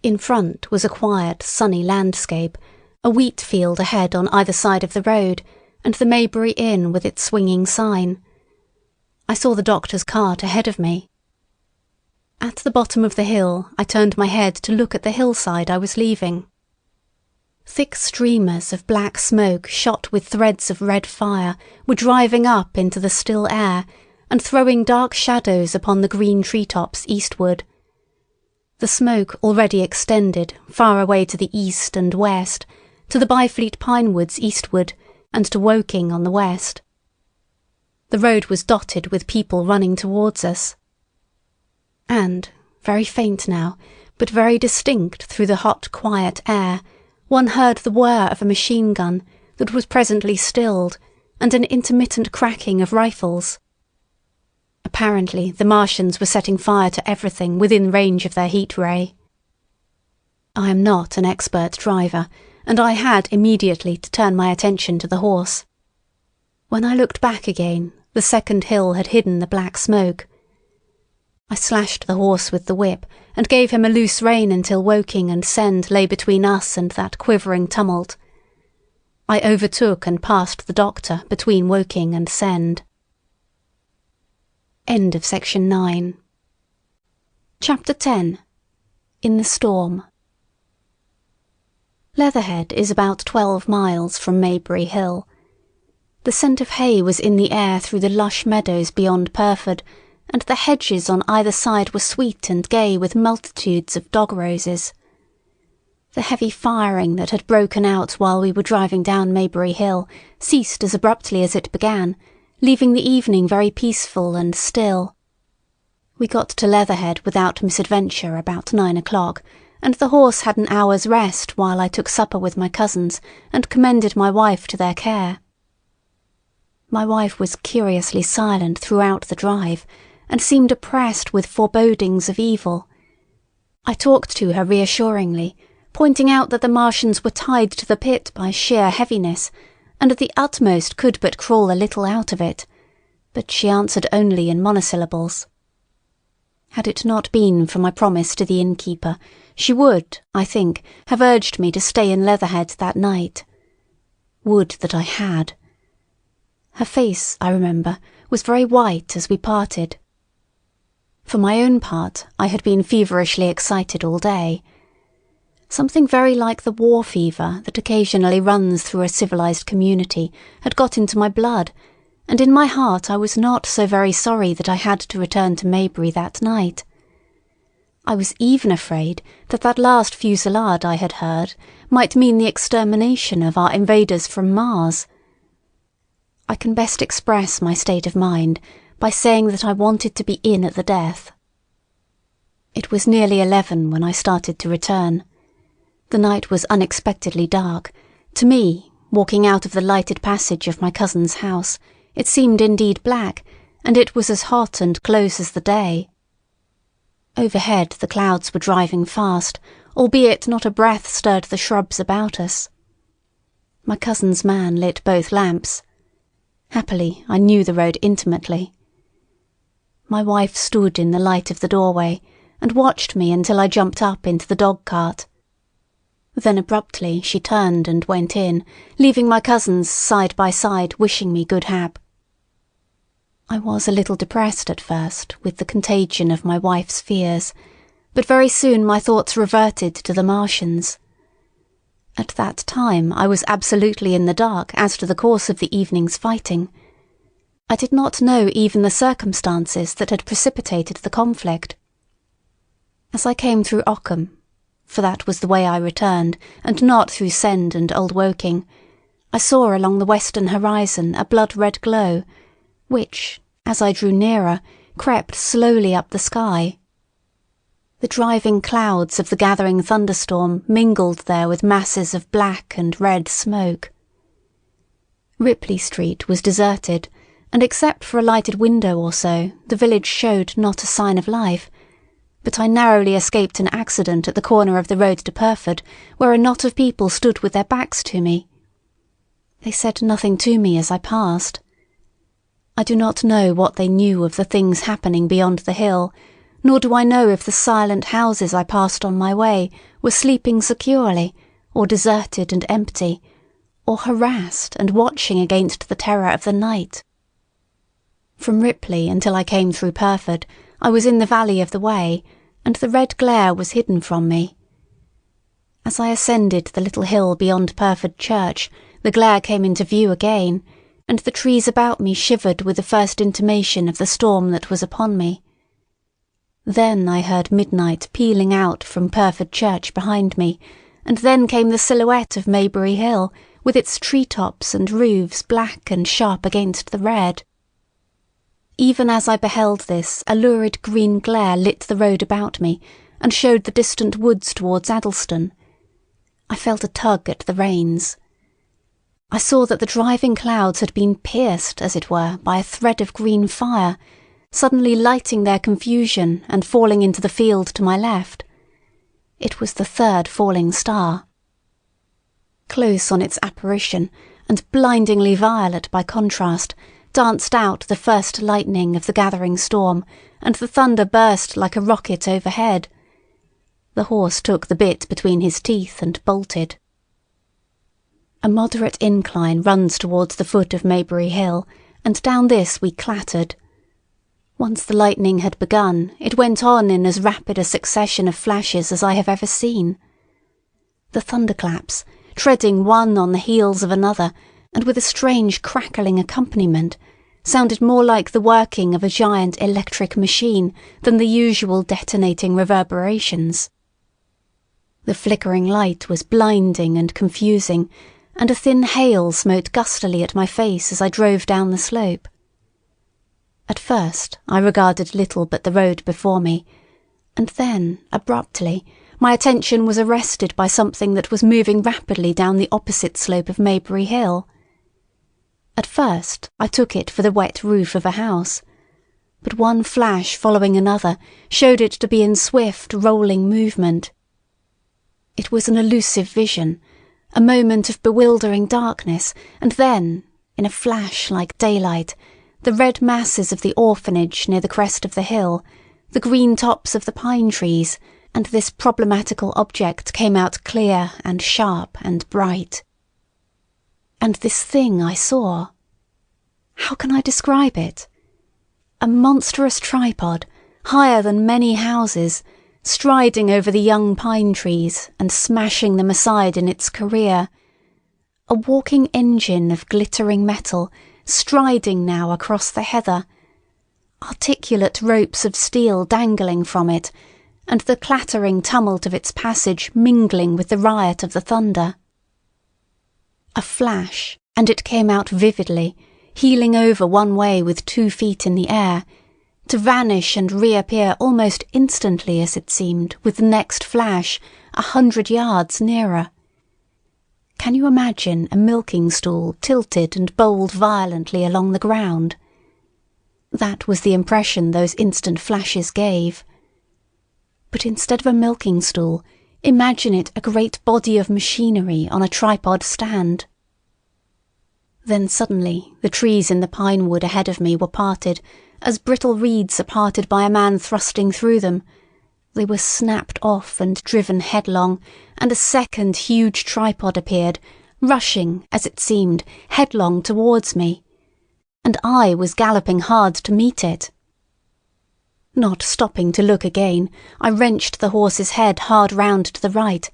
In front was a quiet, sunny landscape, a wheat field ahead on either side of the road, and the Maybury Inn with its swinging sign. I saw the doctor's cart ahead of me. At the bottom of the hill I turned my head to look at the hillside I was leaving. Thick streamers of black smoke shot with threads of red fire were driving up into the still air and throwing dark shadows upon the green treetops eastward. The smoke already extended far away to the east and west, to the Byfleet pine woods eastward, and to Woking on the west. The road was dotted with people running towards us. And, very faint now, but very distinct through the hot, quiet air, one heard the whir of a machine gun that was presently stilled, and an intermittent cracking of rifles. Apparently the Martians were setting fire to everything within range of their heat ray. I am not an expert driver, and I had immediately to turn my attention to the horse. When I looked back again, the second hill had hidden the black smoke. I slashed the horse with the whip, and gave him a loose rein until Woking and Send lay between us and that quivering tumult. I overtook and passed the doctor between Woking and Send. End of section 9. Chapter 10. In the Storm. Leatherhead is about 12 miles from Maybury Hill. The scent of hay was in the air through the lush meadows beyond Purford, and the hedges on either side were sweet and gay with multitudes of dog roses. The heavy firing that had broken out while we were driving down Maybury Hill ceased as abruptly as it began, leaving the evening very peaceful and still. We got to Leatherhead without misadventure about 9 o'clock, and the horse had an hour's rest while I took supper with my cousins and commended my wife to their care. My wife was curiously silent throughout the drive, and seemed oppressed with forebodings of evil. I talked to her reassuringly, pointing out that the Martians were tied to the pit by sheer heaviness, and at the utmost could but crawl a little out of it, but she answered only in monosyllables. Had it not been for my promise to the innkeeper, she would, I think, have urged me to stay in Leatherhead that night. Would that I had. Her face, I remember, was very white as we parted. For my own part, I had been feverishly excited all day. Something very like the war fever that occasionally runs through a civilized community had got into my blood, and in my heart I was not so very sorry that I had to return to Maybury that night. I was even afraid that that last fusillade I had heard might mean the extermination of our invaders from Mars. I can best express my state of mind by saying that I wanted to be in at the death. It was nearly 11 when I started to return. The night was unexpectedly dark. To me, walking out of the lighted passage of my cousin's house, it seemed indeed black, and it was as hot and close as the day. Overhead the clouds were driving fast, albeit not a breath stirred the shrubs about us. My cousin's man lit both lamps. Happily, I knew the road intimately. My wife stood in the light of the doorway and watched me until I jumped up into the dog-cart. Then abruptly she turned and went in, leaving my cousins side by side wishing me good hap. I was a little depressed at first with the contagion of my wife's fears, but very soon my thoughts reverted to the Martians. At that time I was absolutely in the dark as to the course of the evening's fighting. I did not know even the circumstances that had precipitated the conflict. As I came through Ockham, for that was the way I returned, and not through Send and Old Woking, I saw along the western horizon a blood-red glow, which, as I drew nearer, crept slowly up the sky. The driving clouds of the gathering thunderstorm mingled there with masses of black and red smoke. Ripley Street was deserted, and except for a lighted window or so, the village showed not a sign of life, but I narrowly escaped an accident at the corner of the road to Purford, where a knot of people stood with their backs to me. They said nothing to me as I passed. I do not know what they knew of the things happening beyond the hill, nor do I know if the silent houses I passed on my way were sleeping securely, or deserted and empty, or harassed and watching against the terror of the night. From Ripley until I came through Purford, I was in the valley of the Wey, and the red glare was hidden from me. As I ascended the little hill beyond Purford Church, the glare came into view again, and the trees about me shivered with the first intimation of the storm that was upon me. Then I heard midnight pealing out from Purford Church behind me, and then came the silhouette of Maybury Hill, with its treetops and roofs black and sharp against the red. Even as I beheld this, a lurid green glare lit the road about me and showed the distant woods towards Addlestone. I felt a tug at the reins. I saw that the driving clouds had been pierced, as it were, by a thread of green fire, suddenly lighting their confusion and falling into the field to my left. It was the third falling star. Close on its apparition, and blindingly violet by contrast, danced out the first lightning of the gathering storm, and the thunder burst like a rocket overhead. The horse took the bit between his teeth and bolted. A moderate incline runs towards the foot of Maybury Hill, and down this we clattered. Once the lightning had begun, it went on in as rapid a succession of flashes as I have ever seen. The thunderclaps, treading one on the heels of another, and with a strange crackling accompaniment, sounded more like the working of a giant electric machine than the usual detonating reverberations. The flickering light was blinding and confusing, and a thin hail smote gustily at my face as I drove down the slope. At first I regarded little but the road before me, and then, abruptly, my attention was arrested by something that was moving rapidly down the opposite slope of Maybury Hill. At first I took it for the wet roof of a house, but one flash following another showed it to be in swift, rolling movement. It was an elusive vision, a moment of bewildering darkness, and then, in a flash like daylight, the red masses of the orphanage near the crest of the hill, the green tops of the pine trees, and this problematical object came out clear and sharp and bright. And this thing I saw. How can I describe it? A monstrous tripod, higher than many houses, striding over the young pine trees and smashing them aside in its career. A walking engine of glittering metal, striding now across the heather, articulate ropes of steel dangling from it, and the clattering tumult of its passage mingling with the riot of the thunder. A flash, and it came out vividly, heeling over one way with 2 feet in the air, to vanish and reappear almost instantly, as it seemed, with the next flash, 100 yards nearer. Can you imagine a milking stool tilted and bowled violently along the ground? That was the impression those instant flashes gave. But instead of a milking stool, imagine it a great body of machinery on a tripod stand. Then suddenly the trees in the pine wood ahead of me were parted, as brittle reeds are parted by a man thrusting through them. They were snapped off and driven headlong, and a second huge tripod appeared, rushing, as it seemed, headlong towards me. And I was galloping hard to meet it. Not stopping to look again, I wrenched the horse's head hard round to the right,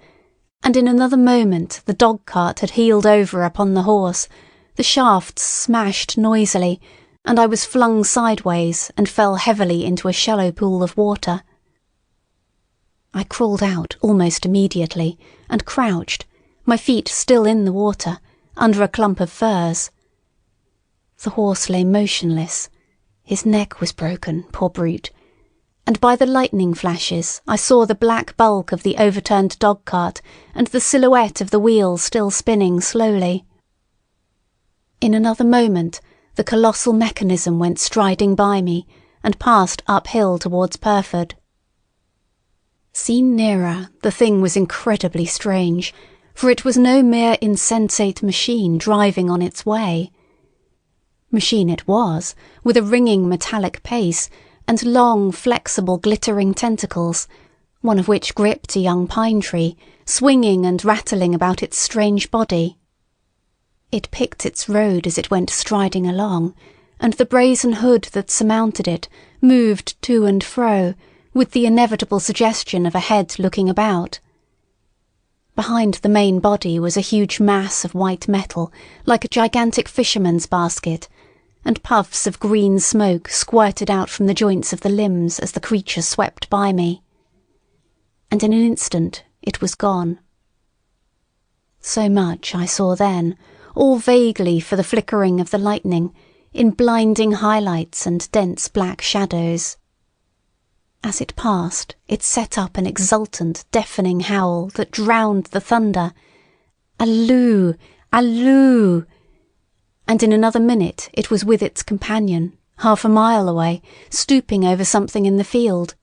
and in another moment the dog-cart had heeled over upon the horse, the shafts smashed noisily, and I was flung sideways and fell heavily into a shallow pool of water. I crawled out almost immediately, and crouched, my feet still in the water, under a clump of firs. The horse lay motionless. His neck was broken, poor brute, and by the lightning flashes I saw the black bulk of the overturned dog-cart and the silhouette of the wheel still spinning slowly. In another moment the colossal mechanism went striding by me and passed uphill towards Purford. Seen nearer, the thing was incredibly strange, for it was no mere insensate machine driving on its way. Machine it was, with a ringing metallic pace, and long, flexible, glittering tentacles, one of which gripped a young pine tree, swinging and rattling about its strange body. It picked its road as it went striding along, and the brazen hood that surmounted it moved to and fro, with the inevitable suggestion of a head looking about. Behind the main body was a huge mass of white metal, like a gigantic fisherman's basket, and puffs of green smoke squirted out from the joints of the limbs as the creature swept by me. And in an instant it was gone. So much I saw then, all vaguely for the flickering of the lightning, in blinding highlights and dense black shadows. As it passed, it set up an exultant, deafening howl that drowned the thunder. Alloo! Alloo! And in another minute it was with its companion, half a mile away, stooping over something in the field.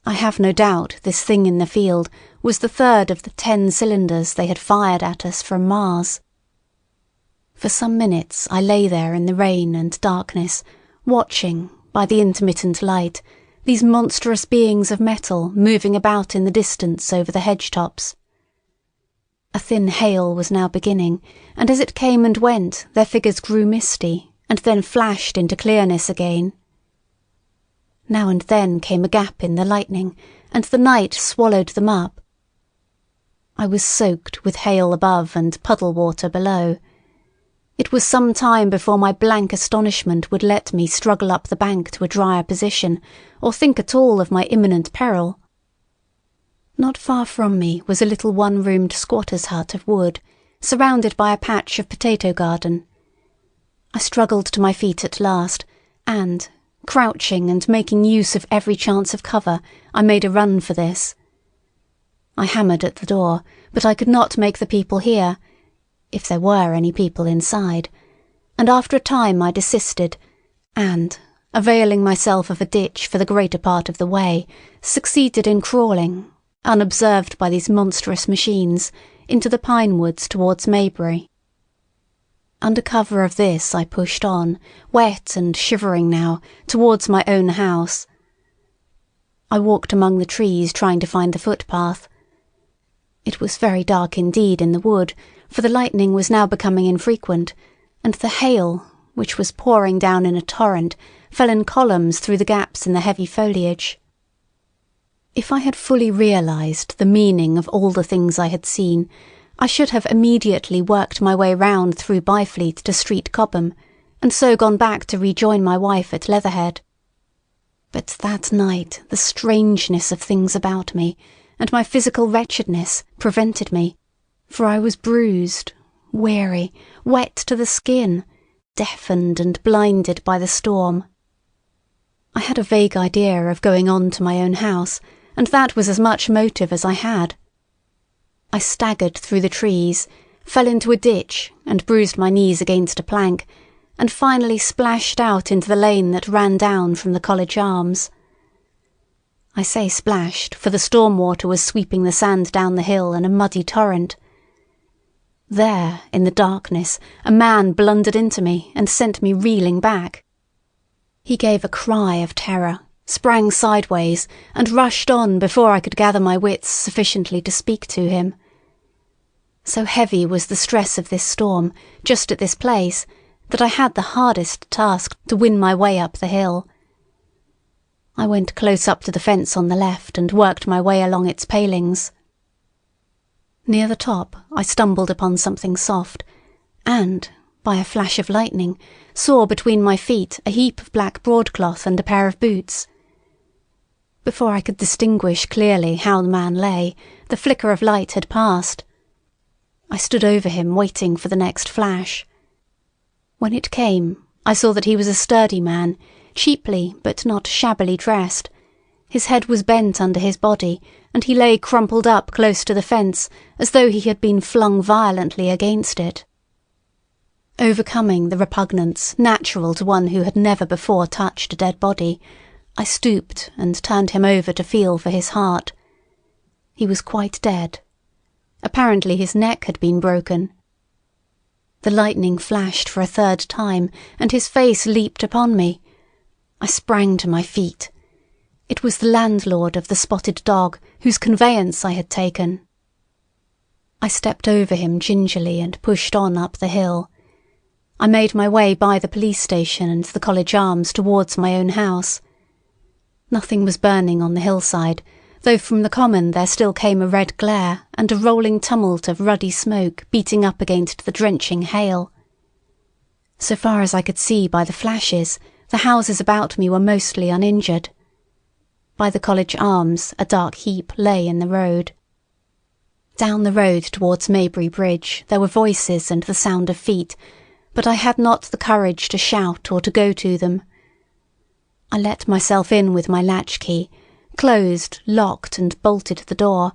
I have no doubt this thing in the field was the third of the 10 cylinders they had fired at us from Mars. For some minutes I lay there in the rain and darkness, watching, by the intermittent light, these monstrous beings of metal moving about in the distance over the hedge-tops. A thin hail was now beginning, and as it came and went their figures grew misty, and then flashed into clearness again. Now and then came a gap in the lightning, and the night swallowed them up. I was soaked with hail above and puddle water below. It was some time before my blank astonishment would let me struggle up the bank to a drier position, or think at all of my imminent peril. Not far from me was a little one-roomed squatter's hut of wood, surrounded by a patch of potato garden. I struggled to my feet at last, and, crouching and making use of every chance of cover, I made a run for this. I hammered at the door, but I could not make the people hear, if there were any people inside, and after a time I desisted, and, availing myself of a ditch for the greater part of the way, succeeded in crawling, unobserved by these monstrous machines, into the pine woods towards Maybury. Under cover of this I pushed on, wet and shivering now, towards my own house. I walked among the trees trying to find the footpath. It was very dark indeed in the wood, for the lightning was now becoming infrequent, and the hail, which was pouring down in a torrent, fell in columns through the gaps in the heavy foliage. If I had fully realised the meaning of all the things I had seen, I should have immediately worked my way round through Byfleet to Street Cobham, and so gone back to rejoin my wife at Leatherhead. But that night the strangeness of things about me, and my physical wretchedness, prevented me, for I was bruised, weary, wet to the skin, deafened and blinded by the storm. I had a vague idea of going on to my own house, and that was as much motive as I had. I staggered through the trees, fell into a ditch and bruised my knees against a plank, and finally splashed out into the lane that ran down from the College Arms. I say splashed, for the storm water was sweeping the sand down the hill in a muddy torrent. There, in the darkness, a man blundered into me and sent me reeling back. He gave a cry of terror, sprang sideways, and rushed on before I could gather my wits sufficiently to speak to him. So heavy was the stress of this storm, just at this place, that I had the hardest task to win my way up the hill. I went close up to the fence on the left and worked my way along its palings. Near the top I stumbled upon something soft, and, by a flash of lightning, saw between my feet a heap of black broadcloth and a pair of boots. Before I could distinguish clearly how the man lay, the flicker of light had passed. I stood over him waiting for the next flash. When it came, I saw that he was a sturdy man, cheaply but not shabbily dressed. His head was bent under his body, and he lay crumpled up close to the fence, as though he had been flung violently against it. Overcoming the repugnance natural to one who had never before touched a dead body, I stooped and turned him over to feel for his heart. He was quite dead. Apparently his neck had been broken. The lightning flashed for a third time, and his face leaped upon me. I sprang to my feet. It was the landlord of the Spotted Dog, whose conveyance I had taken. I stepped over him gingerly and pushed on up the hill. I made my way by the police station and the College Arms towards my own house. Nothing was burning on the hillside, though from the common there still came a red glare and a rolling tumult of ruddy smoke beating up against the drenching hail. So far as I could see by the flashes, the houses about me were mostly uninjured. By the College Arms a dark heap lay in the road. Down the road towards Maybury Bridge there were voices and the sound of feet, but I had not the courage to shout or to go to them. I let myself in with my latchkey, closed, locked and bolted the door,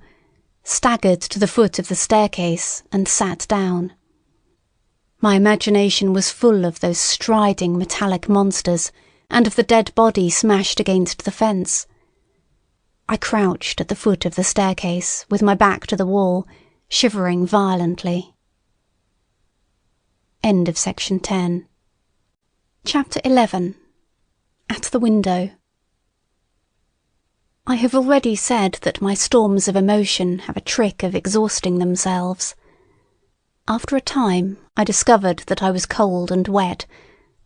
staggered to the foot of the staircase and sat down. My imagination was full of those striding metallic monsters and of the dead body smashed against the fence. I crouched at the foot of the staircase with my back to the wall, shivering violently. End of section 10. Chapter 11. At the window. I have already said that my storms of emotion have a trick of exhausting themselves. After a time, I discovered that I was cold and wet,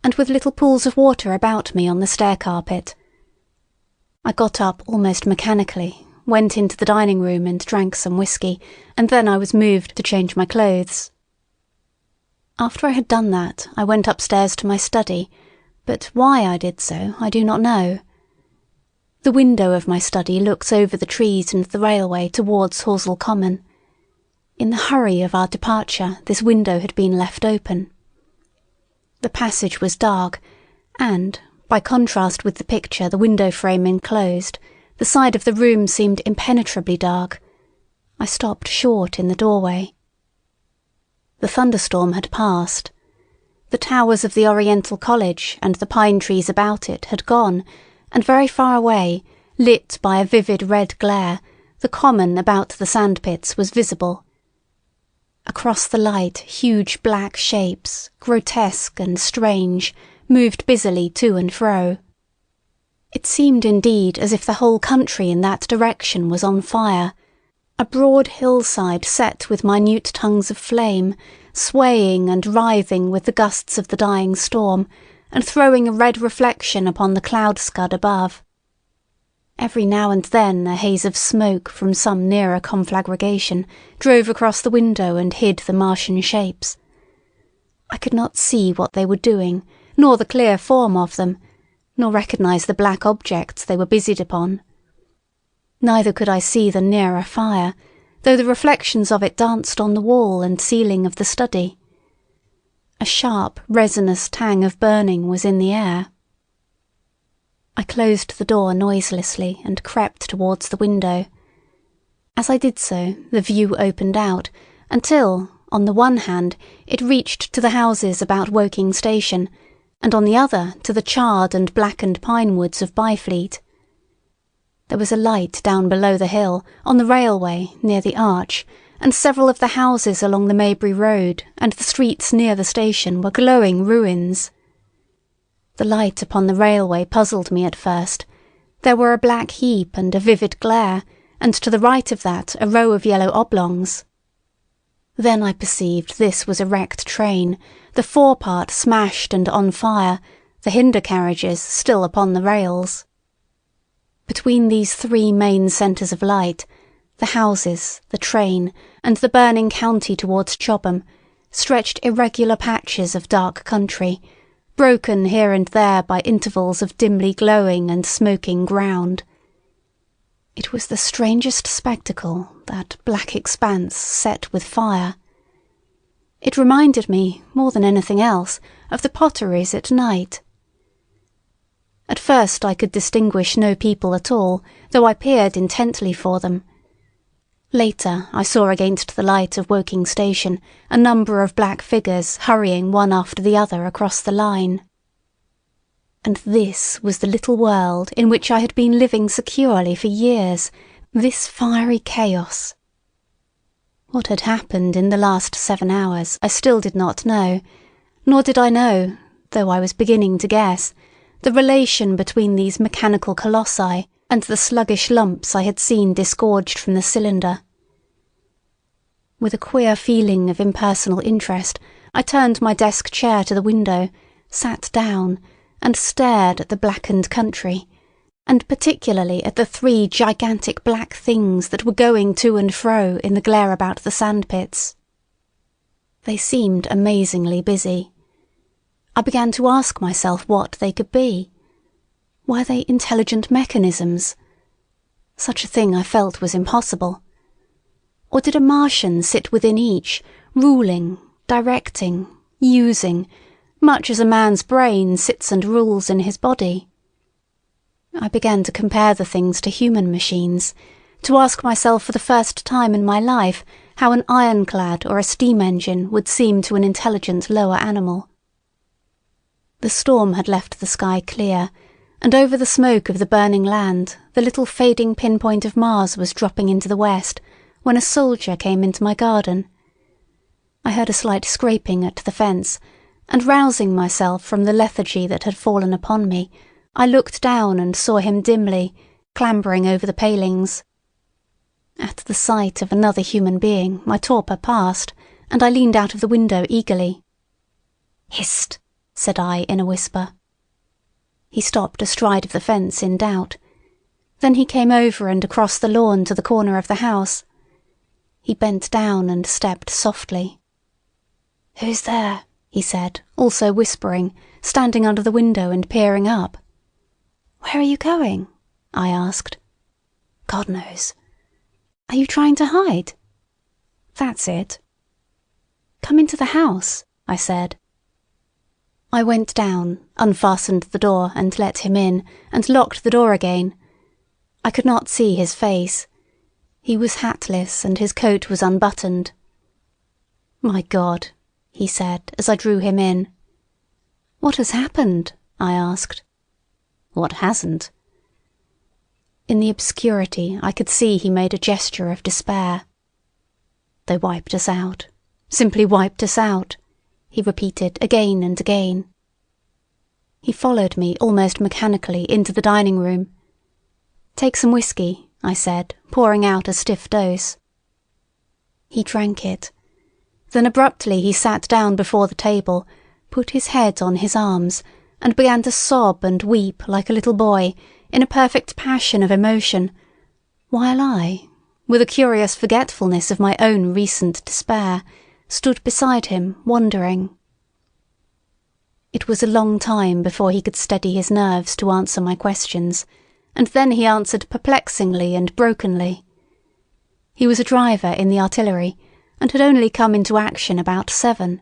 and with little pools of water about me on the stair carpet. I got up almost mechanically, went into the dining room and drank some whisky, and then I was moved to change my clothes. After I had done that, I went upstairs to my study, but why I did so I do not know. The window of my study looks over the trees and the railway towards Horsell Common. In the hurry of our departure, this window had been left open. The passage was dark, and, by contrast with the picture the window frame enclosed, the side of the room seemed impenetrably dark. I stopped short in the doorway. The thunderstorm had passed. The towers of the Oriental College and the pine trees about it had gone, and very far away, lit by a vivid red glare, the common about the sandpits was visible. Across the light, huge black shapes, grotesque and strange, moved busily to and fro. It seemed indeed as if the whole country in that direction was on fire, a broad hillside set with minute tongues of flame, swaying and writhing with the gusts of the dying storm, and throwing a red reflection upon the cloud scud above. Every now and then a haze of smoke from some nearer conflagration drove across the window and hid the Martian shapes. I could not see what they were doing, nor the clear form of them, nor recognise the black objects they were busied upon. Neither could I see the nearer fire, though the reflections of it danced on the wall and ceiling of the study. A sharp, resinous tang of burning was in the air. I closed the door noiselessly and crept towards the window. As I did so, the view opened out, until, on the one hand, it reached to the houses about Woking Station, and on the other to the charred and blackened pine woods of Byfleet. There was a light down below the hill, on the railway, near the arch, and several of the houses along the Maybury Road and the streets near the station were glowing ruins. The light upon the railway puzzled me at first. There were a black heap and a vivid glare, and to the right of that a row of yellow oblongs. Then I perceived this was a wrecked train, the forepart smashed and on fire, the hinder carriages still upon the rails. Between these three main centres of light, the houses, the train, and the burning county towards Chobham, stretched irregular patches of dark country, broken here and there by intervals of dimly glowing and smoking ground. It was the strangest spectacle, that black expanse set with fire. It reminded me, more than anything else, of the potteries at night. At first I could distinguish no people at all, though I peered intently for them. Later I saw against the light of Woking Station a number of black figures hurrying one after the other across the line. And this was the little world in which I had been living securely for years, this fiery chaos. What had happened in the last 7 hours I still did not know, nor did I know, though I was beginning to guess, the relation between these mechanical colossi and the sluggish lumps I had seen disgorged from the cylinder. With a queer feeling of impersonal interest, I turned my desk chair to the window, sat down, and stared at the blackened country, and particularly at the 3 gigantic black things that were going to and fro in the glare about the sandpits. They seemed amazingly busy. I began to ask myself what they could be. Were they intelligent mechanisms? Such a thing I felt was impossible. Or did a Martian sit within each, ruling, directing, using, much as a man's brain sits and rules in his body? I began to compare the things to human machines, to ask myself for the first time in my life how an ironclad or a steam engine would seem to an intelligent lower animal. The storm had left the sky clear, and over the smoke of the burning land the little fading pinpoint of Mars was dropping into the west when a soldier came into my garden. I heard a slight scraping at the fence, and rousing myself from the lethargy that had fallen upon me, I looked down and saw him dimly, clambering over the palings. At the sight of another human being my torpor passed, and I leaned out of the window eagerly. "Hist!" said I in a whisper. He stopped astride of the fence in doubt. Then he came over and across the lawn to the corner of the house. He bent down and stepped softly. "Who's there?" he said, also whispering, standing under the window and peering up. "Where are you going?" I asked. "God knows." "Are you trying to hide?" "That's it." "Come into the house," I said. I went down, unfastened the door and let him in, and locked the door again. I could not see his face. He was hatless and his coat was unbuttoned. "My God," he said as I drew him in. "What has happened?" I asked. "What hasn't?" In the obscurity I could see he made a gesture of despair. "They wiped us out. Simply wiped us out," he repeated again and again. He followed me almost mechanically into the dining room. "Take some whiskey," I said, pouring out a stiff dose. He drank it. Then abruptly he sat down before the table, put his head on his arms, and began to sob and weep like a little boy, in a perfect passion of emotion, while I, with a curious forgetfulness of my own recent despair, stood beside him, wondering. It was a long time before he could steady his nerves to answer my questions, and then he answered perplexingly and brokenly. He was a driver in the artillery, and had only come into action about 7.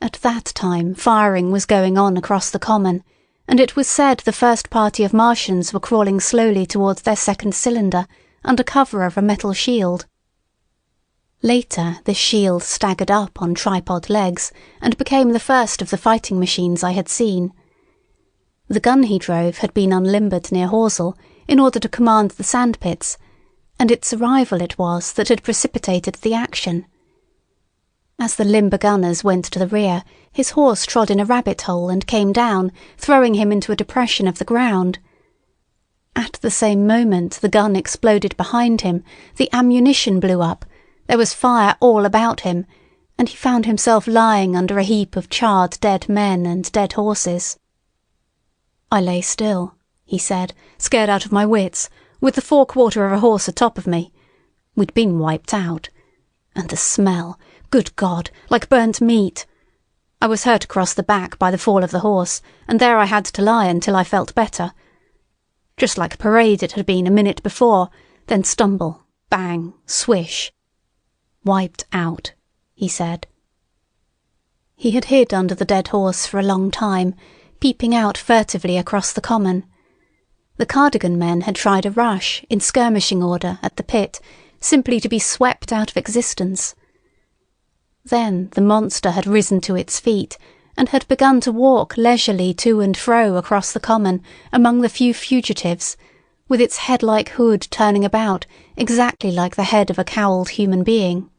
At that time firing was going on across the common, and it was said the first party of Martians were crawling slowly towards their second cylinder under cover of a metal shield. Later this shield staggered up on tripod legs and became the first of the fighting machines I had seen. The gun he drove had been unlimbered near Horsell in order to command the sandpits, and its arrival it was that had precipitated the action. As the limber gunners went to the rear, his horse trod in a rabbit hole and came down, throwing him into a depression of the ground. At the same moment the gun exploded behind him, the ammunition blew up, there was fire all about him, and he found himself lying under a heap of charred dead men and dead horses. "I lay still," he said, "scared out of my wits, with the forequarter of a horse atop of me. We'd been wiped out. And the smell, good God, like burnt meat. I was hurt across the back by the fall of the horse, and there I had to lie until I felt better. Just like parade it had been a minute before, then stumble, bang, swish. Wiped out," he said. He had hid under the dead horse for a long time, peeping out furtively across the common. The Cardigan men had tried a rush, in skirmishing order, at the pit, simply to be swept out of existence. Then the monster had risen to its feet, and had begun to walk leisurely to and fro across the common among the few fugitives, with its head-like hood turning about exactly like the head of a cowled human being.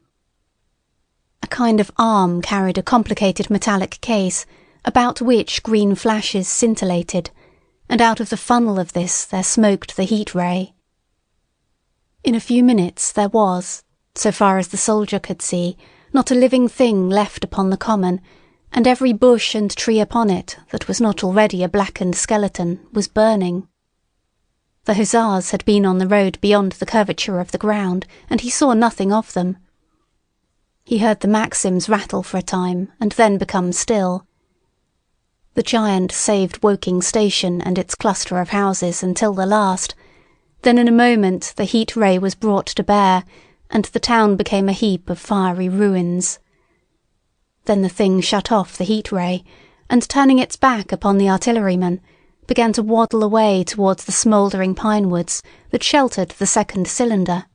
A kind of arm carried a complicated metallic case, about which green flashes scintillated, and out of the funnel of this there smoked the heat ray. In a few minutes there was, so far as the soldier could see, not a living thing left upon the common, and every bush and tree upon it that was not already a blackened skeleton was burning. The hussars had been on the road beyond the curvature of the ground, and he saw nothing of them. He heard the Maxims rattle for a time, and then become still. The giant saved Woking station and its cluster of houses until the last. Then in a moment the heat ray was brought to bear, and the town became a heap of fiery ruins. Then the thing shut off the heat ray, and turning its back upon the artilleryman, began to waddle away towards the smouldering pine woods that sheltered the second cylinder.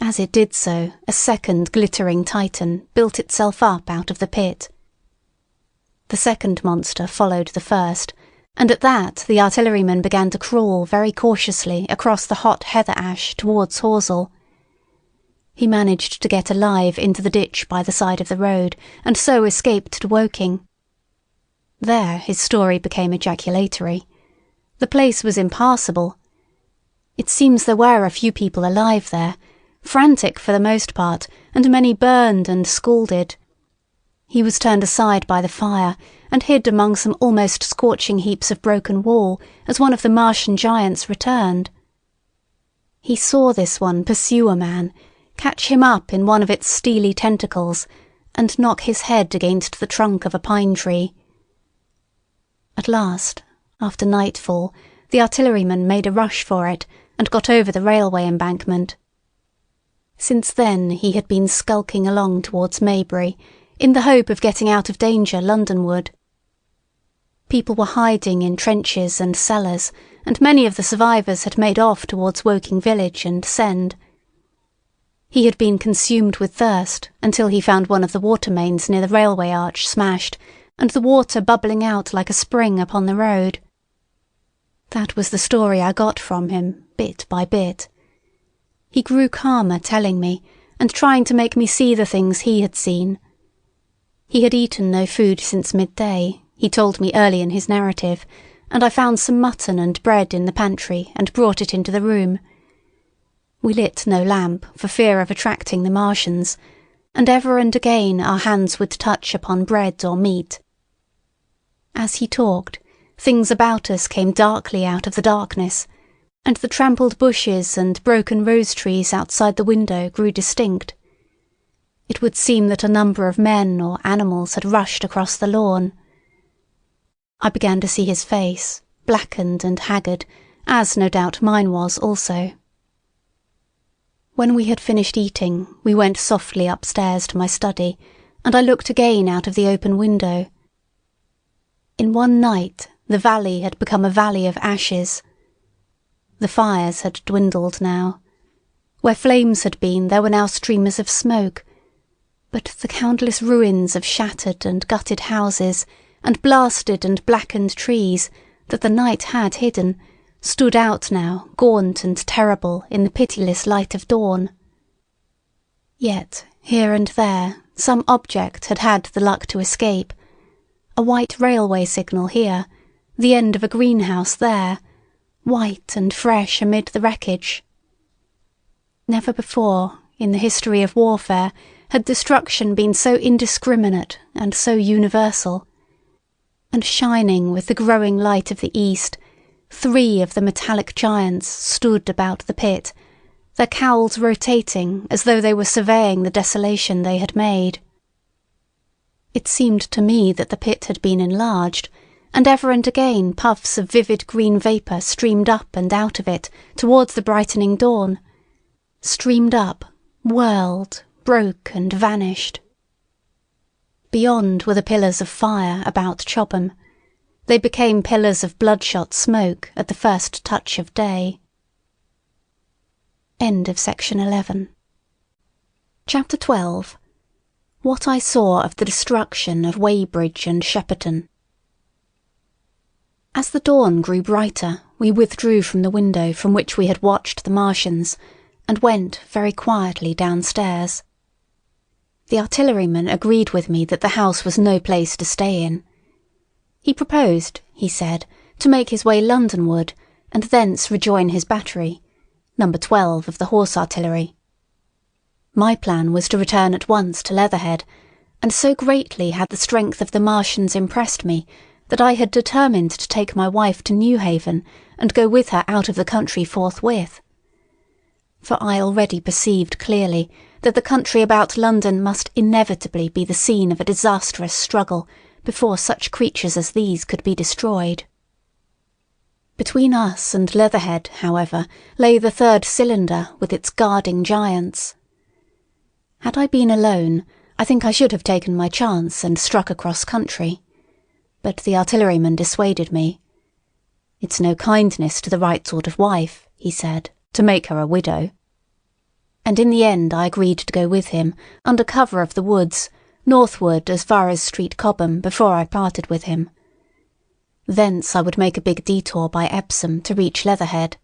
As it did so, a second glittering titan built itself up out of the pit. The second monster followed the first, and at that the artilleryman began to crawl very cautiously across the hot heather ash towards Horsell. He managed to get alive into the ditch by the side of the road, and so escaped to Woking. There his story became ejaculatory. The place was impassable. It seems there were a few people alive there, frantic for the most part, and many burned and scalded. He was turned aside by the fire, and hid among some almost scorching heaps of broken wall as one of the Martian giants returned. He saw this one pursue a man, catch him up in one of its steely tentacles, and knock his head against the trunk of a pine tree. At last, after nightfall, the artilleryman made a rush for it and got over the railway embankment. Since then he had been skulking along towards Maybury, in the hope of getting out of danger Londonward. People were hiding in trenches and cellars, and many of the survivors had made off towards Woking village and Send. He had been consumed with thirst until he found one of the water mains near the railway arch smashed, and the water bubbling out like a spring upon the road. That was the story I got from him, bit by bit. He grew calmer telling me, and trying to make me see the things he had seen. He had eaten no food since midday, he told me early in his narrative, and I found some mutton and bread in the pantry and brought it into the room. We lit no lamp for fear of attracting the Martians, and ever and again our hands would touch upon bread or meat. As he talked, things about us came darkly out of the darkness, and the trampled bushes and broken rose trees outside the window grew distinct. It would seem that a number of men or animals had rushed across the lawn. I began to see his face, blackened and haggard, as no doubt mine was also. When we had finished eating, we went softly upstairs to my study, and I looked again out of the open window. In one night, the valley had become a valley of ashes. The fires had dwindled now. Where flames had been, there were now streamers of smoke, but the countless ruins of shattered and gutted houses, and blasted and blackened trees that the night had hidden, stood out now, gaunt and terrible, in the pitiless light of dawn. Yet, here and there, some object had had the luck to escape. A white railway signal here, the end of a greenhouse there, white and fresh amid the wreckage. Never before, in the history of warfare, had destruction been so indiscriminate and so universal. And shining with the growing light of the east, 3 of the metallic giants stood about the pit, their cowls rotating as though they were surveying the desolation they had made. It seemed to me that the pit had been enlarged, and ever and again puffs of vivid green vapour streamed up and out of it towards the brightening dawn, streamed up, whirled, broke and vanished. Beyond were the pillars of fire about Chobham. They became pillars of bloodshot smoke at the first touch of day. End of section 11. Chapter 12. What I saw of the destruction of Weybridge and Shepperton. As the dawn grew brighter, we withdrew from the window from which we had watched the Martians, and went very quietly downstairs. The artilleryman agreed with me that the house was no place to stay in. He proposed, he said, to make his way Londonward, and thence rejoin his battery, No. 12 of the Horse Artillery. My plan was to return at once to Leatherhead, and so greatly had the strength of the Martians impressed me that I had determined to take my wife to Newhaven and go with her out of the country forthwith. For I already perceived clearly that the country about London must inevitably be the scene of a disastrous struggle before such creatures as these could be destroyed. Between us and Leatherhead, however, lay the third cylinder with its guarding giants. Had I been alone, I think I should have taken my chance and struck across country. But the artilleryman dissuaded me. "It's no kindness to the right sort of wife," he said, "to make her a widow." And in the end I agreed to go with him, under cover of the woods, northward as far as Street Cobham before I parted with him. Thence I would make a big detour by Epsom to reach Leatherhead.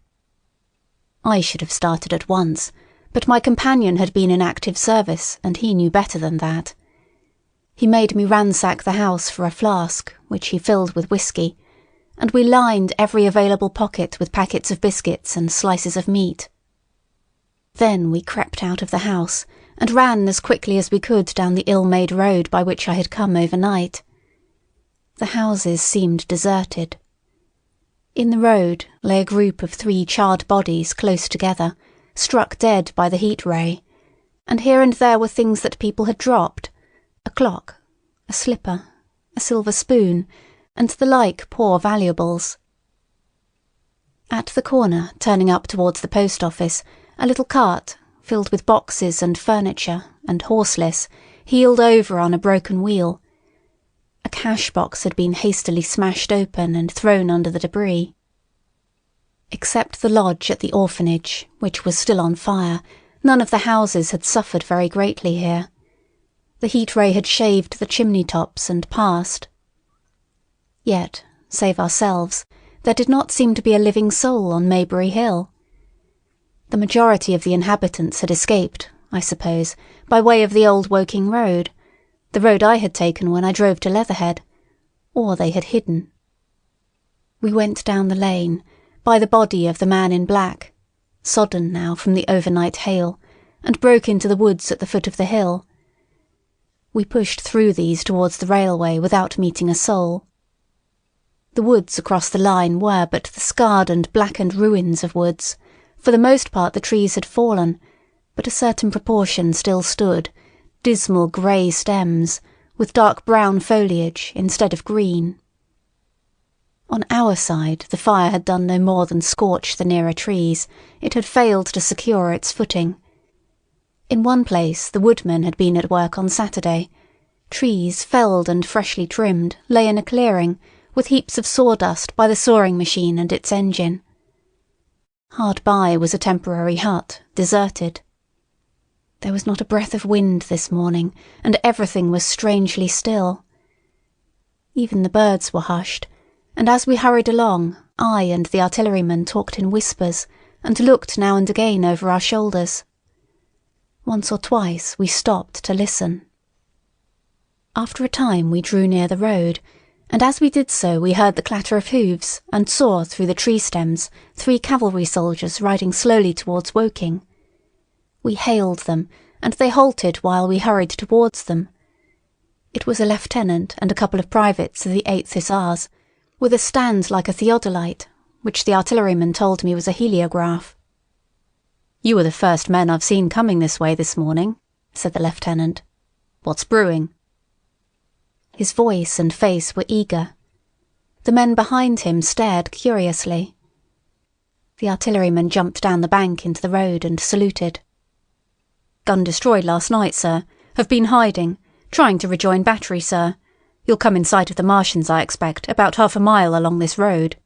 I should have started at once, but my companion had been in active service, and he knew better than that. He made me ransack the house for a flask, which he filled with whisky, and we lined every available pocket with packets of biscuits and slices of meat. Then we crept out of the house, and ran as quickly as we could down the ill-made road by which I had come overnight. The houses seemed deserted. In the road lay a group of 3 charred bodies close together, struck dead by the heat ray, and here and there were things that people had dropped, a clock, a slipper, a silver spoon, and the like poor valuables. At the corner, turning up towards the post office, a little cart, filled with boxes and furniture, and horseless, heeled over on a broken wheel. A cash box had been hastily smashed open and thrown under the debris. Except the lodge at the orphanage, which was still on fire, none of the houses had suffered very greatly here. The heat ray had shaved the chimney tops and passed. Yet, save ourselves, there did not seem to be a living soul on Maybury Hill. The majority of the inhabitants had escaped, I suppose, by way of the old Woking road, the road I had taken when I drove to Leatherhead, or they had hidden. We went down the lane, by the body of the man in black, sodden now from the overnight hail, and broke into the woods at the foot of the hill. We pushed through these towards the railway without meeting a soul. The woods across the line were but the scarred and blackened ruins of woods. For the most part the trees had fallen, but a certain proportion still stood, dismal grey stems, with dark brown foliage instead of green. On our side the fire had done no more than scorch the nearer trees. It had failed to secure its footing. In one place the woodmen had been at work on Saturday. Trees, felled and freshly trimmed, lay in a clearing, with heaps of sawdust by the sawing machine and its engine. Hard by was a temporary hut, deserted. There was not a breath of wind this morning, and everything was strangely still. Even the birds were hushed, and as we hurried along, I and the artilleryman talked in whispers, and looked now and again over our shoulders. Once or twice we stopped to listen. After a time we drew near the road, and as we did so we heard the clatter of hoofs and saw through the tree stems 3 cavalry soldiers riding slowly towards Woking. We hailed them, and they halted while we hurried towards them. It was a lieutenant and a couple of privates of the 8th Hussars, with a stand like a theodolite, which the artilleryman told me was a heliograph. "You are the first men I've seen coming this way this morning," said the lieutenant. "What's brewing?" His voice and face were eager. The men behind him stared curiously. The artilleryman jumped down the bank into the road and saluted. "Gun destroyed last night, sir. Have been hiding. Trying to rejoin battery, sir. You'll come in sight of the Martians, I expect, about half a mile along this road."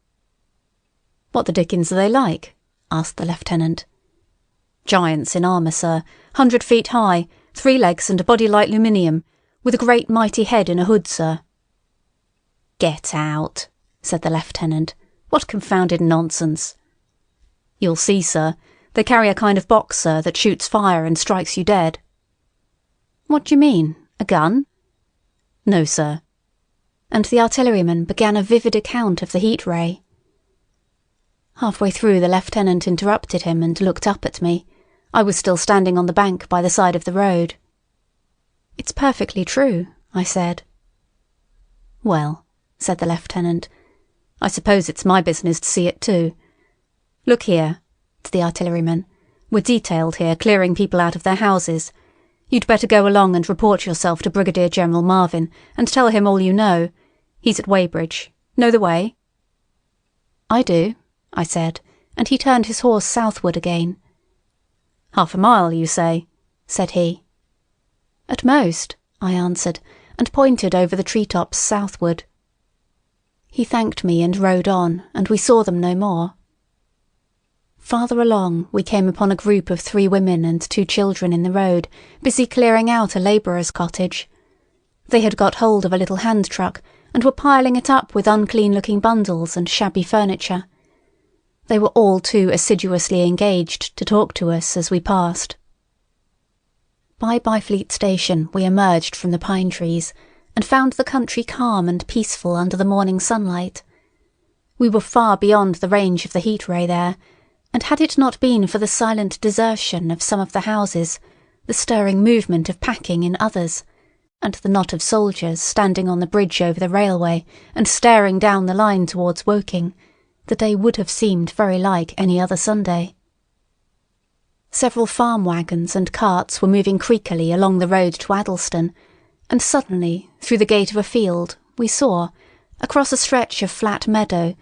"What the dickens are they like?" asked the lieutenant. "Giants in armour, sir. 100 feet high, 3 legs and a body like aluminium, with a great mighty head in a hood, sir." "Get out," said the lieutenant. "What confounded nonsense." "You'll see, sir. They carry a kind of box, sir, that shoots fire and strikes you dead." "What do you mean? A gun?" "No, sir." And the artilleryman began a vivid account of the heat ray. Halfway through the lieutenant interrupted him and looked up at me. I was still standing on the bank by the side of the road. "It's perfectly true," I said. "Well," said the lieutenant, "I suppose it's my business to see it too. Look here," to the artilleryman, "we're detailed here clearing people out of their houses. You'd better go along and report yourself to Brigadier General Marvin and tell him all you know. He's at Weybridge. Know the way?" "I do," I said, and he turned his horse southward again. "Half a mile, you say?" said he. "At most," I answered, and pointed over the treetops southward. He thanked me and rode on, and we saw them no more. Farther along, we came upon a group of 3 women and 2 children in the road, busy clearing out a labourer's cottage. They had got hold of a little hand truck, and were piling it up with unclean-looking bundles and shabby furniture. They were all too assiduously engaged to talk to us as we passed. By Byfleet Station we emerged from the pine trees, and found the country calm and peaceful under the morning sunlight. We were far beyond the range of the heat ray there, and had it not been for the silent desertion of some of the houses, the stirring movement of packing in others, and the knot of soldiers standing on the bridge over the railway and staring down the line towards Woking, the day would have seemed very like any other Sunday. Several farm wagons and carts were moving creakily along the road to Addlestone, and suddenly, through the gate of a field, we saw, across a stretch of flat meadow,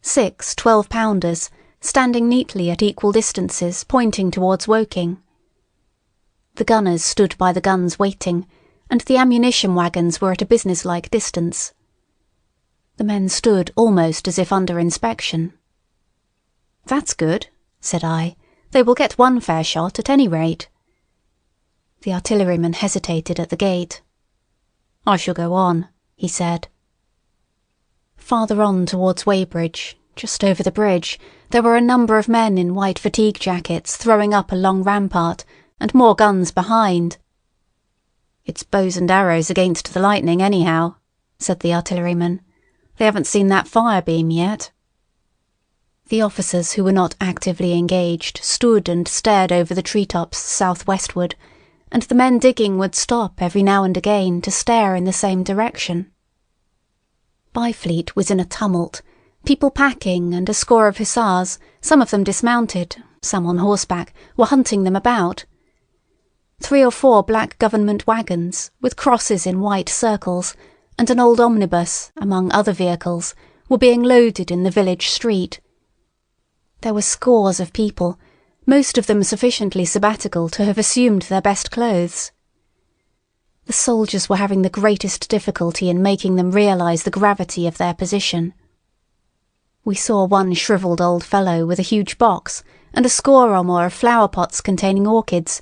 6 12-pounders, standing neatly at equal distances, pointing towards Woking. The gunners stood by the guns waiting, and the ammunition wagons were at a business-like distance. The men stood almost as if under inspection. "That's good," said I. "They will get one fair shot at any rate." The artilleryman hesitated at the gate. "I shall go on," he said. Farther on towards Weybridge, just over the bridge, there were a number of men in white fatigue jackets throwing up a long rampart, and more guns behind. "It's bows and arrows against the lightning anyhow," said the artilleryman. "They haven't seen that fire beam yet." The officers who were not actively engaged stood and stared over the treetops southwestward, and the men digging would stop every now and again to stare in the same direction. Byfleet was in a tumult. People packing and a score of hussars, some of them dismounted, some on horseback, were hunting them about. 3 or 4 black government wagons, with crosses in white circles, and an old omnibus, among other vehicles, were being loaded in the village street. There were scores of people, most of them sufficiently sabbatical to have assumed their best clothes. The soldiers were having the greatest difficulty in making them realise the gravity of their position. We saw one shrivelled old fellow with a huge box and a score or more of flower pots containing orchids,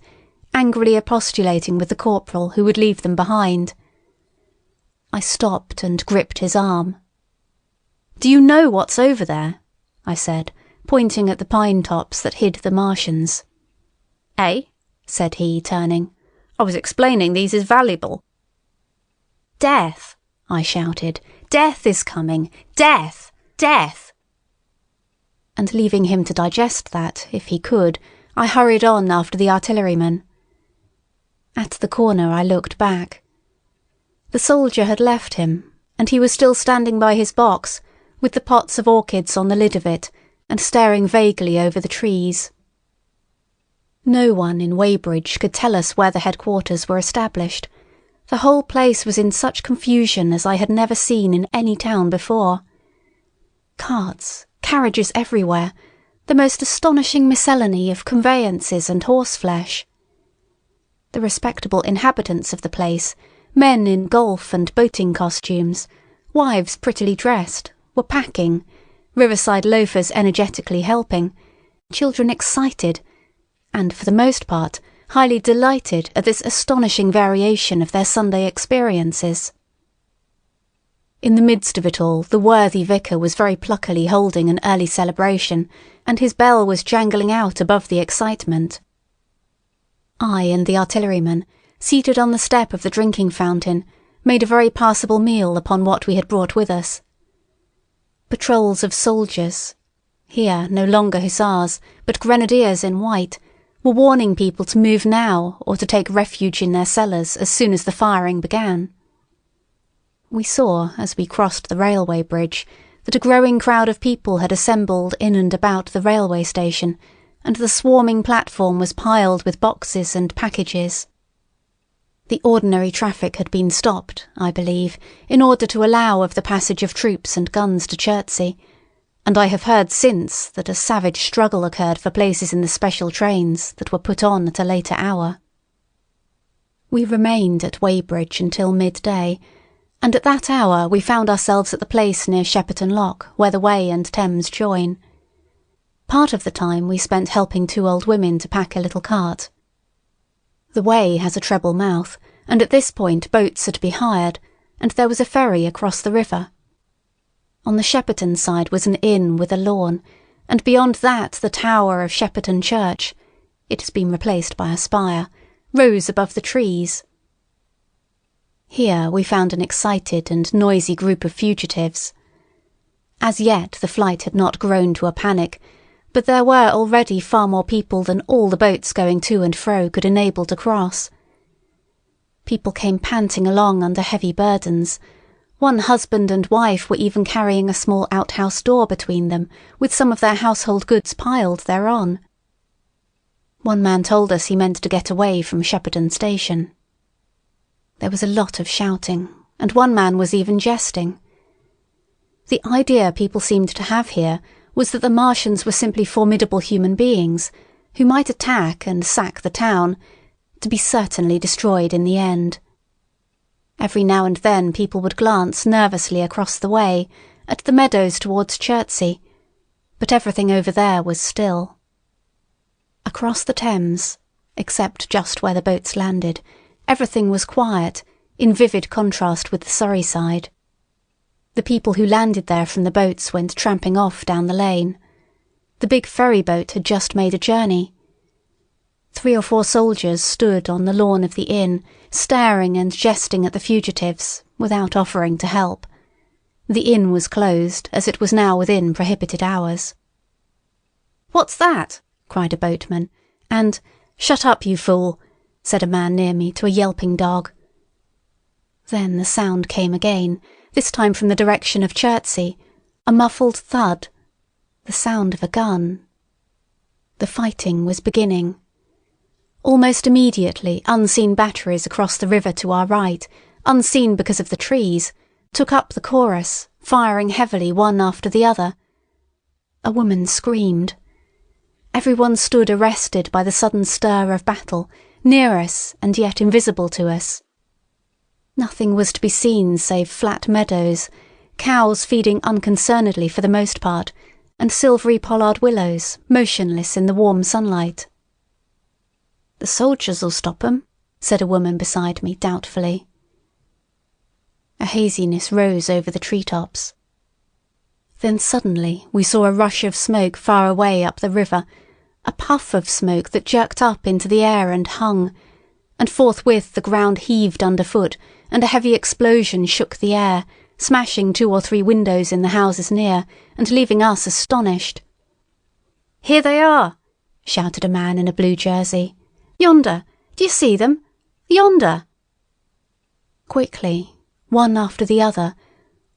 angrily expostulating with the corporal who would leave them behind. I stopped and gripped his arm. "Do you know what's over there?" I said, pointing at the pine tops that hid the Martians. "Eh?" said he, turning. "I was explaining these is valuable." "Death!" I shouted. "Death is coming! Death! Death!" And leaving him to digest that, if he could, I hurried on after the artilleryman. At the corner I looked back. The soldier had left him, and he was still standing by his box, with the pots of orchids on the lid of it, and staring vaguely over the trees. No one in Weybridge could tell us where the headquarters were established. The whole place was in such confusion as I had never seen in any town before. Carts, carriages everywhere, the most astonishing miscellany of conveyances and horseflesh. The respectable inhabitants of the place, men in golf and boating costumes, wives prettily dressed, were packing, riverside loafers energetically helping, children excited, and for the most part highly delighted at this astonishing variation of their Sunday experiences. In the midst of it all, the worthy vicar was very pluckily holding an early celebration, and his bell was jangling out above the excitement. I and the artilleryman, seated on the step of the drinking fountain, made a very passable meal upon what we had brought with us. Patrols of soldiers, here no longer hussars, but grenadiers in white, were warning people to move now or to take refuge in their cellars as soon as the firing began. We saw, as we crossed the railway bridge, that a growing crowd of people had assembled in and about the railway station, and the swarming platform was piled with boxes and packages. The ordinary traffic had been stopped, I believe, in order to allow of the passage of troops and guns to Chertsey, and I have heard since that a savage struggle occurred for places in the special trains that were put on at a later hour. We remained at Weybridge until midday, and at that hour we found ourselves at the place near Shepperton Lock where the Wey and Thames join. Part of the time we spent helping 2 old women to pack a little cart. The Wey has a treble mouth, and at this point boats are to be hired, and there was a ferry across the river. On the Shepperton side was an inn with a lawn, and beyond that the tower of Shepperton Church, it has been replaced by a spire, rose above the trees. Here we found an excited and noisy group of fugitives. As yet the flight had not grown to a panic, but there were already far more people than all the boats going to and fro could enable to cross. People came panting along under heavy burdens. One husband and wife were even carrying a small outhouse door between them, with some of their household goods piled thereon. One man told us he meant to get away from Shepperton Station. There was a lot of shouting, and one man was even jesting. The idea people seemed to have here was that the Martians were simply formidable human beings, who might attack and sack the town, to be certainly destroyed in the end. Every now and then people would glance nervously across the way, at the meadows towards Chertsey, but everything over there was still. Across the Thames, except just where the boats landed, everything was quiet, in vivid contrast with the Surrey side. The people who landed there from the boats went tramping off down the lane. The big ferry boat had just made a journey. 3 or 4 soldiers stood on the lawn of the inn, staring and jesting at the fugitives, without offering to help. The inn was closed, as it was now within prohibited hours. "What's that?" cried a boatman, and "Shut up, you fool," said a man near me to a yelping dog. Then the sound came again, this time from the direction of Chertsey, a muffled thud, the sound of a gun. The fighting was beginning. Almost immediately, unseen batteries across the river to our right, unseen because of the trees, took up the chorus, firing heavily one after the other. A woman screamed. Everyone stood arrested by the sudden stir of battle, near us and yet invisible to us. Nothing was to be seen save flat meadows, cows feeding unconcernedly for the most part, and silvery pollard willows, motionless in the warm sunlight. "The soldiers'll stop 'em," said a woman beside me doubtfully. A haziness rose over the treetops. Then suddenly we saw a rush of smoke far away up the river, a puff of smoke that jerked up into the air and hung, and forthwith the ground heaved underfoot, and a heavy explosion shook the air, smashing 2 or 3 windows in the houses near, and leaving us astonished. "Here they are!" shouted a man in a blue jersey. "Yonder! Do you see them? Yonder!" Quickly, one after the other,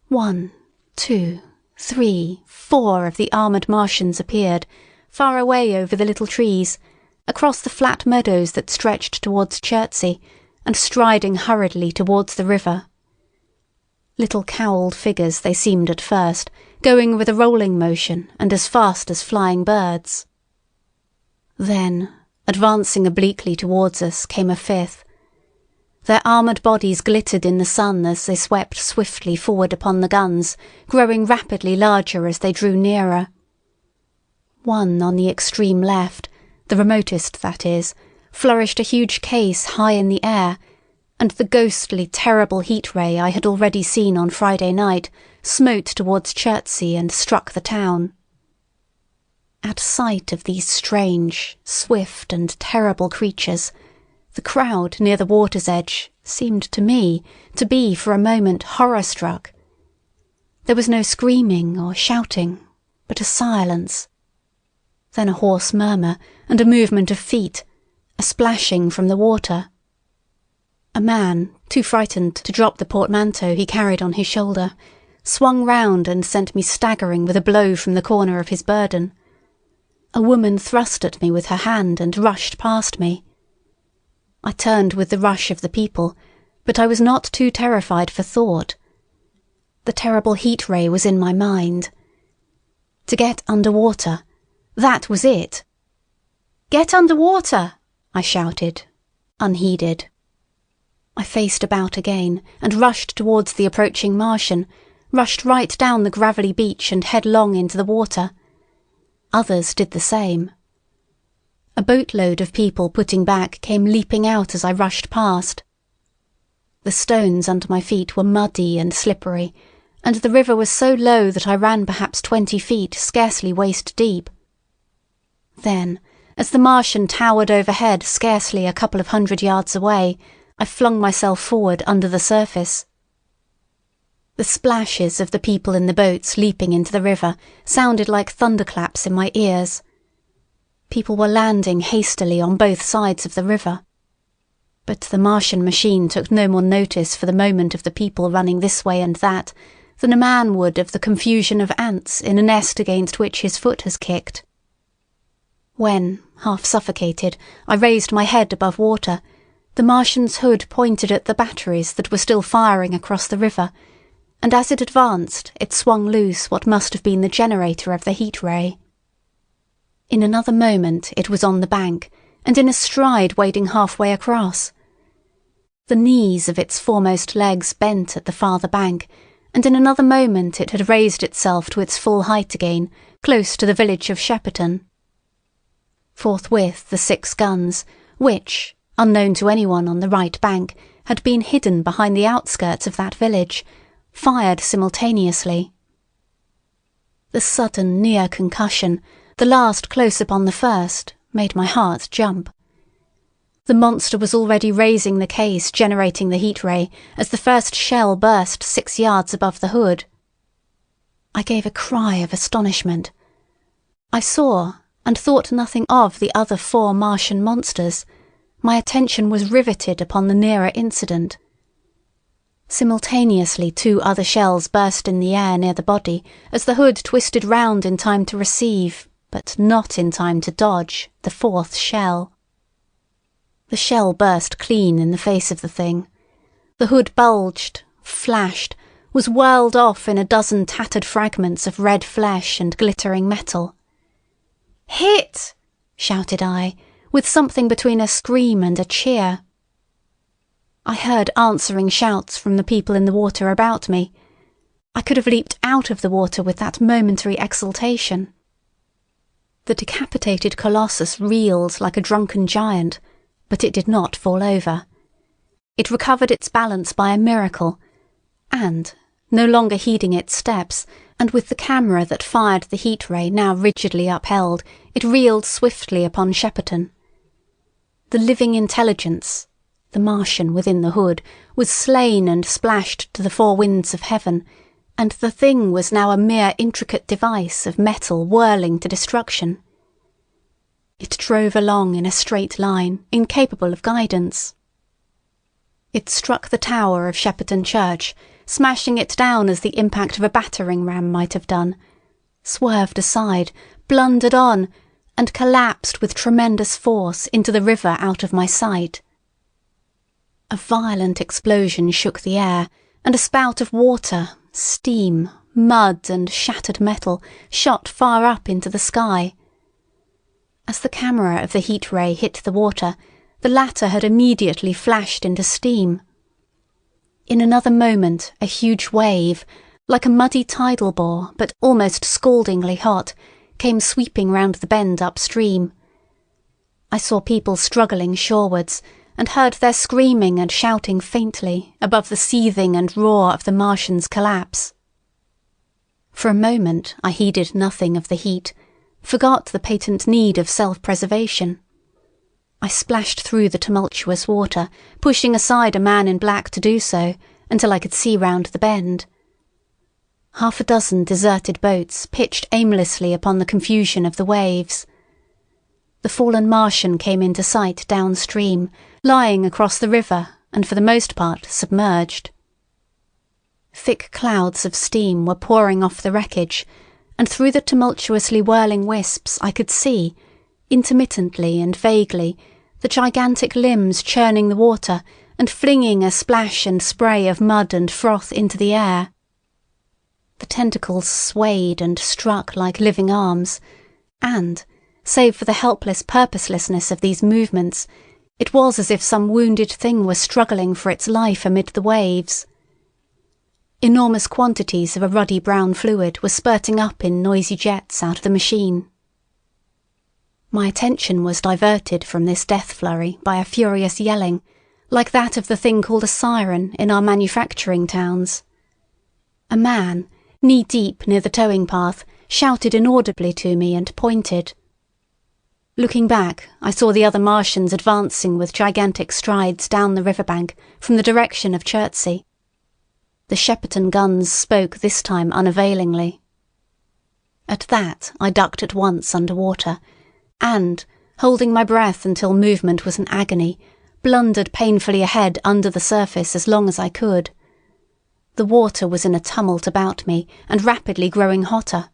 1, 2, 3, 4 of the armoured Martians appeared, far away over the little trees, across the flat meadows that stretched towards Chertsey, and striding hurriedly towards the river. Little cowled figures they seemed at first, going with a rolling motion and as fast as flying birds. Then, advancing obliquely towards us, came a 5th. Their armoured bodies glittered in the sun as they swept swiftly forward upon the guns, growing rapidly larger as they drew nearer. One on the extreme left, the remotest that is, flourished a huge case high in the air, and the ghostly, terrible heat ray I had already seen on Friday night smote towards Chertsey and struck the town. At sight of these strange, swift and terrible creatures, the crowd near the water's edge seemed to me to be for a moment horror-struck. There was no screaming or shouting, but a silence. Then a hoarse murmur and a movement of feet, a splashing from the water. A man, too frightened to drop the portmanteau he carried on his shoulder, swung round and sent me staggering with a blow from the corner of his burden. A woman thrust at me with her hand and rushed past me. I turned with the rush of the people, but I was not too terrified for thought. The terrible heat ray was in my mind. To get underwater. That was it. "Get underwater!" I shouted, unheeded. I faced about again and rushed towards the approaching Martian, rushed right down the gravelly beach and headlong into the water. Others did the same. A boatload of people putting back came leaping out as I rushed past. The stones under my feet were muddy and slippery, and the river was so low that I ran perhaps 20 feet, scarcely waist deep. Then, as the Martian towered overhead scarcely a couple of 100 yards away, I flung myself forward under the surface. The splashes of the people in the boats leaping into the river sounded like thunderclaps in my ears. People were landing hastily on both sides of the river. But the Martian machine took no more notice for the moment of the people running this way and that than a man would of the confusion of ants in a nest against which his foot has kicked. When, half suffocated, I raised my head above water, the Martian's hood pointed at the batteries that were still firing across the river, and as it advanced it swung loose what must have been the generator of the heat ray. In another moment it was on the bank, and in a stride wading halfway across. The knees of its foremost legs bent at the farther bank, and in another moment it had raised itself to its full height again, close to the village of Shepperton. Forthwith the 6 guns, which, unknown to anyone on the right bank, had been hidden behind the outskirts of that village, fired simultaneously. The sudden near concussion, the last close upon the first, made my heart jump. The monster was already raising the case generating the heat ray as the first shell burst 6 yards above the hood. I gave a cry of astonishment. I saw and thought nothing of the other 4 Martian monsters. My attention was riveted upon the nearer incident. Simultaneously 2 other shells burst in the air near the body as the hood twisted round in time to receive, but not in time to dodge, the 4th shell. The shell burst clean in the face of the thing. The hood bulged, flashed, was whirled off in a dozen tattered fragments of red flesh and glittering metal. "Hit!" shouted I, with something between a scream and a cheer. I heard answering shouts from the people in the water about me. I could have leaped out of the water with that momentary exultation. The decapitated colossus reeled like a drunken giant, but it did not fall over. It recovered its balance by a miracle, and, no longer heeding its steps, and with the camera that fired the heat ray now rigidly upheld, it reeled swiftly upon Shepperton. The living intelligence, the Martian within the hood, was slain and splashed to the 4 winds of heaven, and the thing was now a mere intricate device of metal whirling to destruction. It drove along in a straight line, incapable of guidance. It struck the tower of Shepperton Church, smashing it down as the impact of a battering ram might have done, swerved aside, blundered on, and collapsed with tremendous force into the river out of my sight. A violent explosion shook the air, and a spout of water, steam, mud, and shattered metal shot far up into the sky. As the camera of the heat ray hit the water, the latter had immediately flashed into steam. In another moment a huge wave, like a muddy tidal bore but almost scaldingly hot, came sweeping round the bend upstream. I saw people struggling shorewards, and heard their screaming and shouting faintly above the seething and roar of the Martian's collapse. For a moment I heeded nothing of the heat, forgot the patent need of self-preservation. I splashed through the tumultuous water, pushing aside a man in black to do so, until I could see round the bend. 6 deserted boats pitched aimlessly upon the confusion of the waves. The fallen Martian came into sight downstream, lying across the river and for the most part submerged. Thick clouds of steam were pouring off the wreckage, and through the tumultuously whirling wisps I could see, intermittently and vaguely, the gigantic limbs churning the water and flinging a splash and spray of mud and froth into the air. The tentacles swayed and struck like living arms, and, save for the helpless purposelessness of these movements, it was as if some wounded thing were struggling for its life amid the waves. Enormous quantities of a ruddy brown fluid were spurting up in noisy jets out of the machine. My attention was diverted from this death flurry by a furious yelling, like that of the thing called a siren in our manufacturing towns. A man, knee-deep near the towing path, shouted inaudibly to me and pointed. Looking back, I saw the other Martians advancing with gigantic strides down the riverbank from the direction of Chertsey. The Shepperton guns spoke this time unavailingly. At that I ducked at once under water, and, holding my breath until movement was an agony, blundered painfully ahead under the surface as long as I could. The water was in a tumult about me and rapidly growing hotter.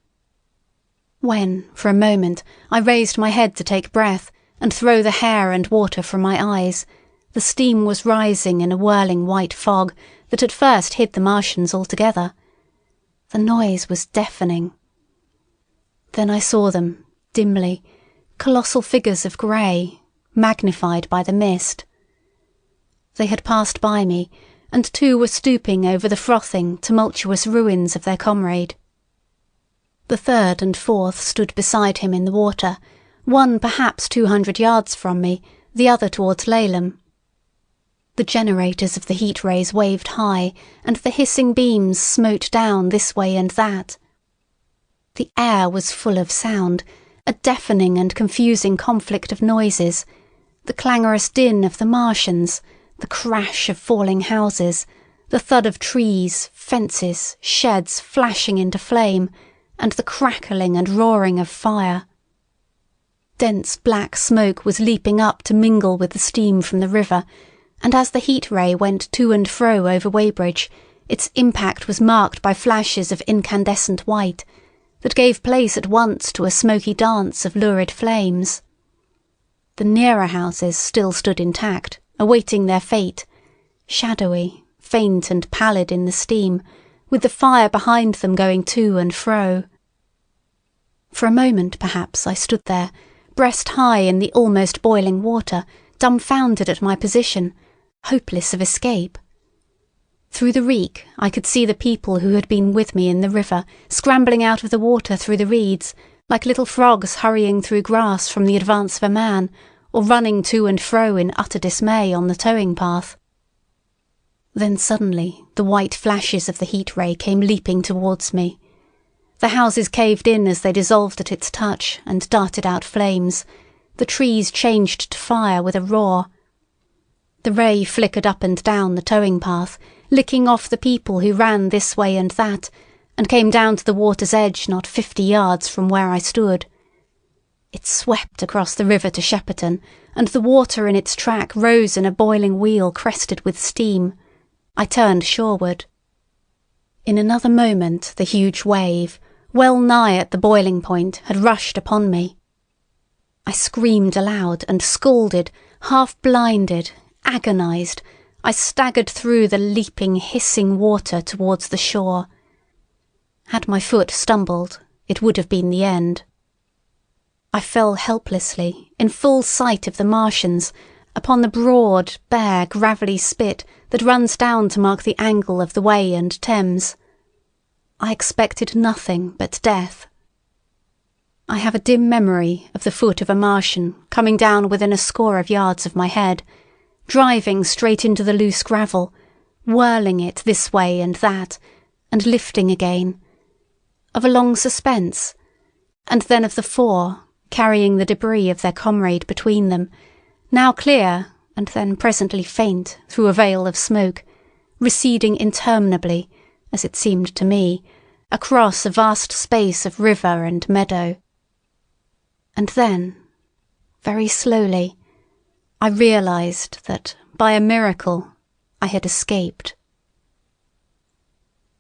When, for a moment, I raised my head to take breath and throw the hair and water from my eyes, the steam was rising in a whirling white fog that at first hid the Martians altogether. The noise was deafening. Then I saw them, dimly, colossal figures of grey, magnified by the mist. They had passed by me, and two were stooping over the frothing, tumultuous ruins of their comrade. The third and fourth stood beside him in the water, one perhaps 200 yards from me, the other towards Laleham. The generators of the heat rays waved high, and the hissing beams smote down this way and that. The air was full of sound, a deafening and confusing conflict of noises, the clangorous din of the Martians, the crash of falling houses, the thud of trees, fences, sheds flashing into flame, and the crackling and roaring of fire. Dense black smoke was leaping up to mingle with the steam from the river, and as the heat ray went to and fro over Weybridge, its impact was marked by flashes of incandescent white that gave place at once to a smoky dance of lurid flames. The nearer houses still stood intact, awaiting their fate, shadowy, faint and pallid in the steam, with the fire behind them going to and fro. For a moment, perhaps, I stood there, breast high in the almost boiling water, dumbfounded at my position, hopeless of escape. Through the reek I could see the people who had been with me in the river scrambling out of the water through the reeds, like little frogs hurrying through grass from the advance of a man, or running to and fro in utter dismay on the towing path. Then suddenly the white flashes of the heat ray came leaping towards me. The houses caved in as they dissolved at its touch and darted out flames. The trees changed to fire with a roar. The ray flickered up and down the towing path, licking off the people who ran this way and that, and came down to the water's edge not 50 yards from where I stood. It swept across the river to Shepperton, and the water in its track rose in a boiling wheel crested with steam. I turned shoreward. In another moment the huge wave, well nigh at the boiling point, had rushed upon me. I screamed aloud and scalded, half-blinded, agonised. I staggered through the leaping, hissing water towards the shore. Had my foot stumbled, it would have been the end. I fell helplessly, in full sight of the Martians, upon the broad, bare, gravelly spit that runs down to mark the angle of the Wey and Thames. I expected nothing but death. I have a dim memory of the foot of a Martian coming down within a score of yards of my head, driving straight into the loose gravel, whirling it this way and that, and lifting again, of a long suspense, and then of the four, carrying the debris of their comrade between them, now clear, and then presently faint through a veil of smoke, receding interminably, as it seemed to me, across a vast space of river and meadow. And then, very slowly, I realised that, by a miracle, I had escaped.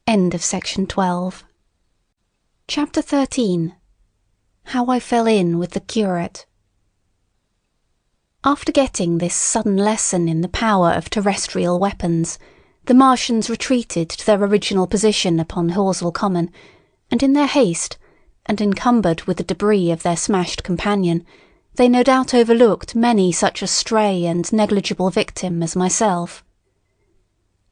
End of section 12. Chapter 13. How I fell in with the curate. After getting this sudden lesson in the power of terrestrial weapons, the Martians retreated to their original position upon Horsell Common, and in their haste, and encumbered with the debris of their smashed companion, they no doubt overlooked many such a stray and negligible victim as myself.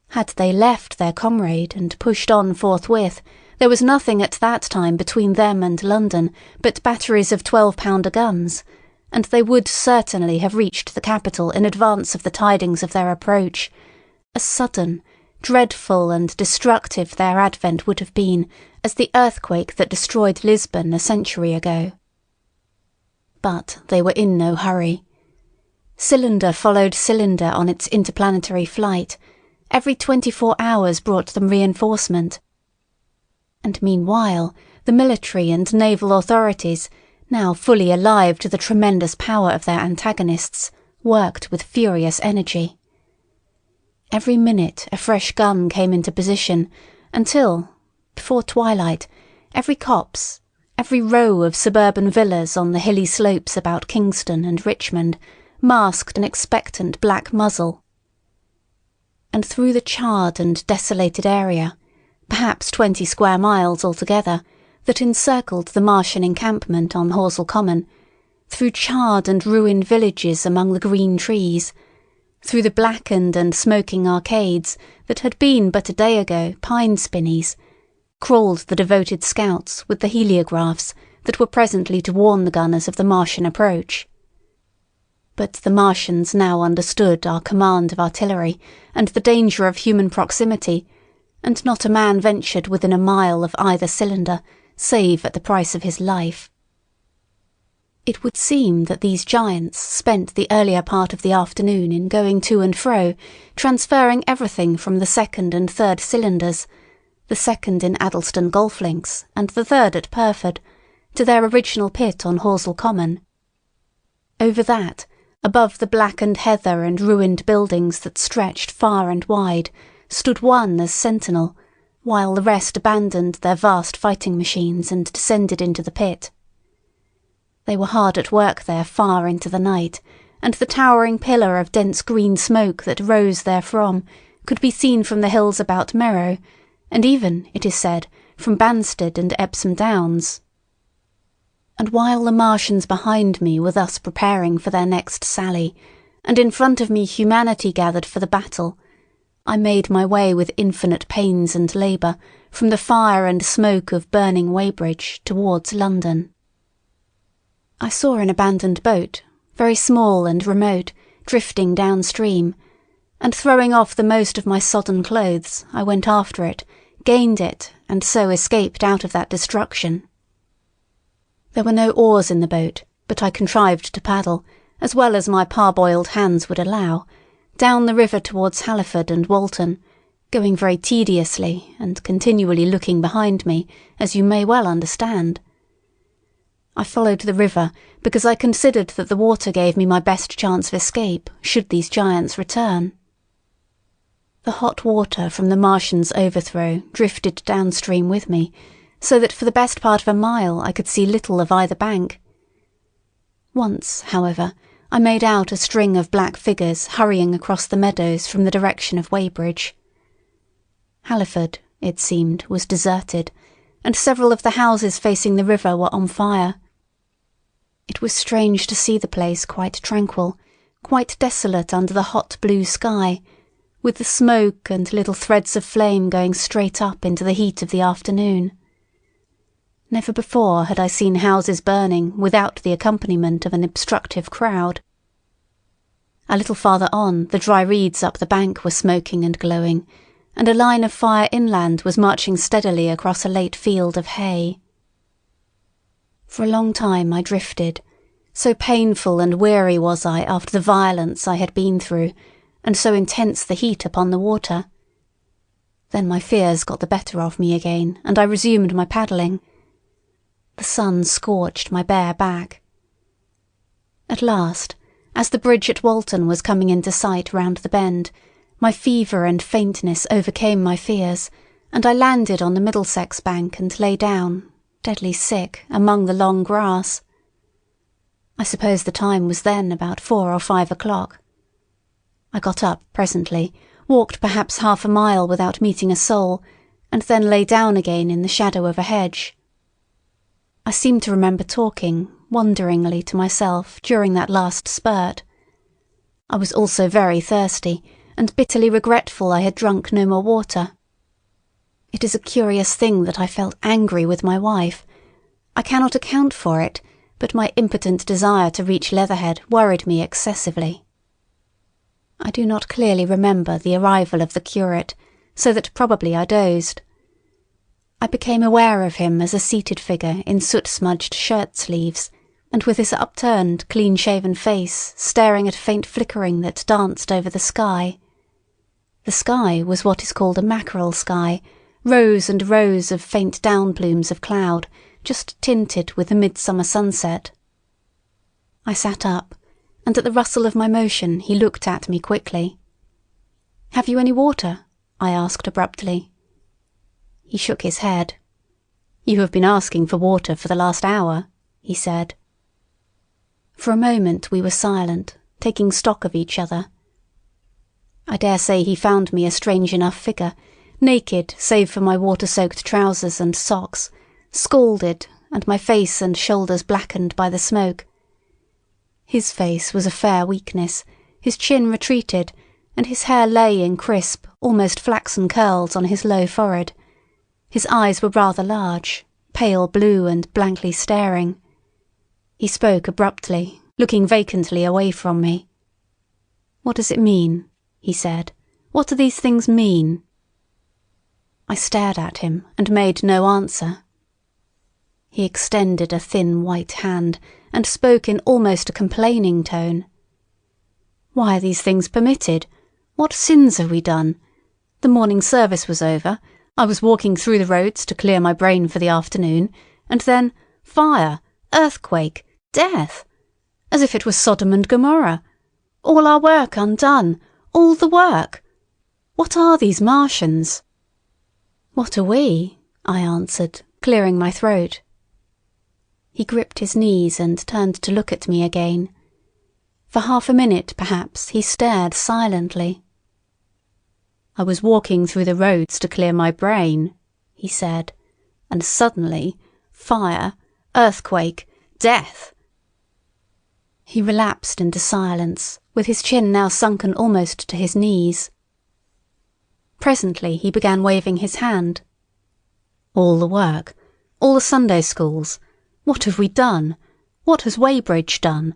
Had they left their comrade and pushed on forthwith, there was nothing at that time between them and London but batteries of 12-pounder guns, and they would certainly have reached the capital in advance of the tidings of their approach. As sudden, dreadful and destructive their advent would have been as the earthquake that destroyed Lisbon a century ago. But they were in no hurry. Cylinder followed cylinder on its interplanetary flight. Every 24 hours brought them reinforcement. And meanwhile, the military and naval authorities, now fully alive to the tremendous power of their antagonists, worked with furious energy. Every minute a fresh gun came into position, until, before twilight, every copse, every row of suburban villas on the hilly slopes about Kingston and Richmond masked an expectant black muzzle. And through the charred and desolated area, perhaps 20 square miles altogether, that encircled the Martian encampment on Horsell Common, through charred and ruined villages among the green trees, through the blackened and smoking arcades that had been but a day ago pine spinneys, crawled the devoted scouts with the heliographs that were presently to warn the gunners of the Martian approach. But the Martians now understood our command of artillery and the danger of human proximity, and not a man ventured within a mile of either cylinder, save at the price of his life. It would seem that these giants spent the earlier part of the afternoon in going to and fro, transferring everything from the second and third cylinders, the second in Addlestone Golf Links and the third at Purford, to their original pit on Horsell Common. Over that, above the blackened heather and ruined buildings that stretched far and wide, stood one as sentinel, while the rest abandoned their vast fighting machines and descended into the pit. They were hard at work there far into the night, and the towering pillar of dense green smoke that rose therefrom could be seen from the hills about Merrow, and even, it is said, from Banstead and Epsom Downs. And while the Martians behind me were thus preparing for their next sally, and in front of me humanity gathered for the battle, I made my way with infinite pains and labour from the fire and smoke of burning Weybridge towards London. I saw an abandoned boat, very small and remote, drifting downstream, and throwing off the most of my sodden clothes, I went after it, gained it, and so escaped out of that destruction. There were no oars in the boat, but I contrived to paddle, as well as my parboiled hands would allow, down the river towards Halliford and Walton, going very tediously and continually looking behind me, as you may well understand. I followed the river because I considered that the water gave me my best chance of escape should these giants return. The hot water from the Martians' overthrow drifted downstream with me, so that for the best part of a mile I could see little of either bank. Once, however, I made out a string of black figures hurrying across the meadows from the direction of Weybridge. Halliford, it seemed, was deserted, and several of the houses facing the river were on fire. It was strange to see the place quite tranquil, quite desolate under the hot blue sky, with the smoke and little threads of flame going straight up into the heat of the afternoon. Never before had I seen houses burning without the accompaniment of an obstructive crowd. A little farther on, the dry reeds up the bank were smoking and glowing, and a line of fire inland was marching steadily across a late field of hay. For a long time I drifted, so painful and weary was I after the violence I had been through, and so intense the heat upon the water. Then my fears got the better of me again, and I resumed my paddling. The sun scorched my bare back. At last, as the bridge at Walton was coming into sight round the bend, my fever and faintness overcame my fears, and I landed on the Middlesex bank and lay down, deadly sick, among the long grass. I suppose the time was then about 4 or 5 o'clock. I got up presently, walked perhaps half a mile without meeting a soul, and then lay down again in the shadow of a hedge. I seem to remember talking, wonderingly to myself during that last spurt. I was also very thirsty, and bitterly regretful I had drunk no more water. It is a curious thing that I felt angry with my wife. I cannot account for it, but my impotent desire to reach Leatherhead worried me excessively. I do not clearly remember the arrival of the curate, so that probably I dozed. I became aware of him as a seated figure in soot-smudged shirt-sleeves, and with his upturned, clean-shaven face staring at a faint flickering that danced over the sky. The sky was what is called a mackerel sky, rows and rows of faint down plumes of cloud, just tinted with the midsummer sunset. I sat up, and at the rustle of my motion he looked at me quickly. "Have you any water?" I asked abruptly. He shook his head. "You have been asking for water for the last hour," he said. For a moment we were silent, taking stock of each other. I dare say he found me a strange enough figure, naked save for my water-soaked trousers and socks, scalded, and my face and shoulders blackened by the smoke. His face was a fair weakness, his chin retreated, and his hair lay in crisp, almost flaxen curls on his low forehead. His eyes were rather large, pale blue and blankly staring. He spoke abruptly, looking vacantly away from me. "What does it mean?" he said. "What do these things mean?" I stared at him and made no answer. He extended a thin white hand and spoke in almost a complaining tone. "Why are these things permitted? What sins have we done? The morning service was over, I was walking through the roads to clear my brain for the afternoon, and then fire, earthquake, death! As if it was Sodom and Gomorrah. All our work undone, all the work. What are these Martians?" "What are we?" I answered, clearing my throat. He gripped his knees and turned to look at me again. For half a minute, perhaps, he stared silently. "I was walking through the roads to clear my brain," he said, "and suddenly, fire, earthquake, death!" He relapsed into silence, with his chin now sunken almost to his knees. Presently he began waving his hand. "All the work, all the Sunday schools. What have we done? What has Weybridge done?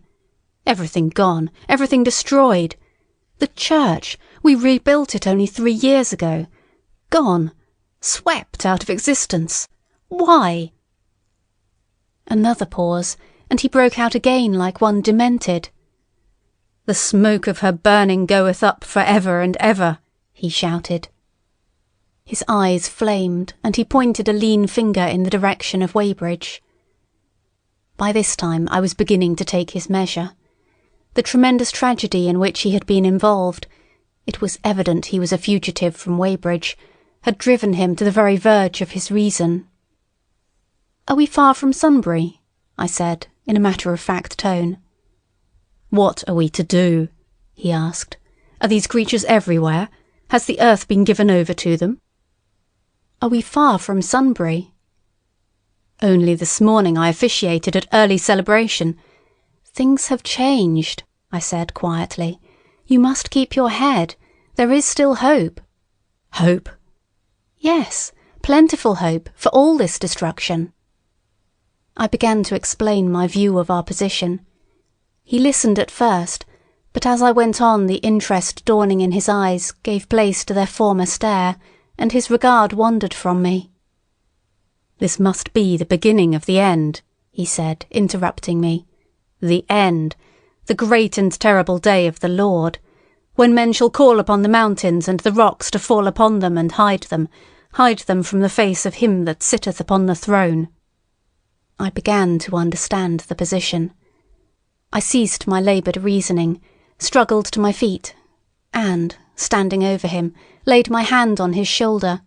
Everything gone, everything destroyed. The church, we rebuilt it only 3 years ago. Gone, swept out of existence. Why?" Another pause, and he broke out again like one demented. "The smoke of her burning goeth up for ever and ever," he shouted. His eyes flamed, and he pointed a lean finger in the direction of Weybridge. By this time I was beginning to take his measure. The tremendous tragedy in which he had been involved, it was evident he was a fugitive from Weybridge, had driven him to the very verge of his reason. "Are we far from Sunbury?" I said, in a matter-of-fact tone. "What are we to do?" he asked. "Are these creatures everywhere? Has the earth been given over to them?" "Are we far from Sunbury?" "Only this morning I officiated at early celebration. Things have changed," I said quietly. "You must keep your head. There is still hope." "Hope?" "Yes, plentiful hope for all this destruction." I began to explain my view of our position. He listened at first, but as I went on the interest dawning in his eyes gave place to their former stare, and his regard wandered from me. "This must be the beginning of the end," he said, interrupting me. "The end, the great and terrible day of the Lord, when men shall call upon the mountains and the rocks to fall upon them and hide them from the face of him that sitteth upon the throne." I began to understand the position. I ceased my laboured reasoning, struggled to my feet, and, standing over him, laid my hand on his shoulder.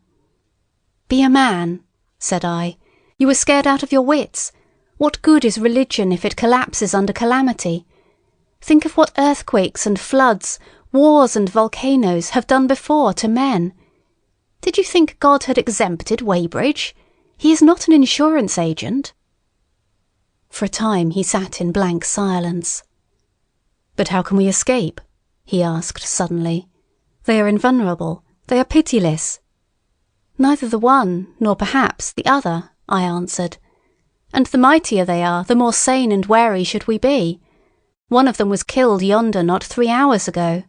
"Be a man," said I. "You are scared out of your wits. What good is religion if it collapses under calamity? Think of what earthquakes and floods, wars and volcanoes have done before to men. Did you think God had exempted Weybridge? He is not an insurance agent." For a time he sat in blank silence. "But how can we escape?" he asked suddenly. "They are invulnerable. They are pitiless." "Neither the one, nor perhaps the other," I answered. "And the mightier they are, the more sane and wary should we be. One of them was killed yonder not 3 hours ago."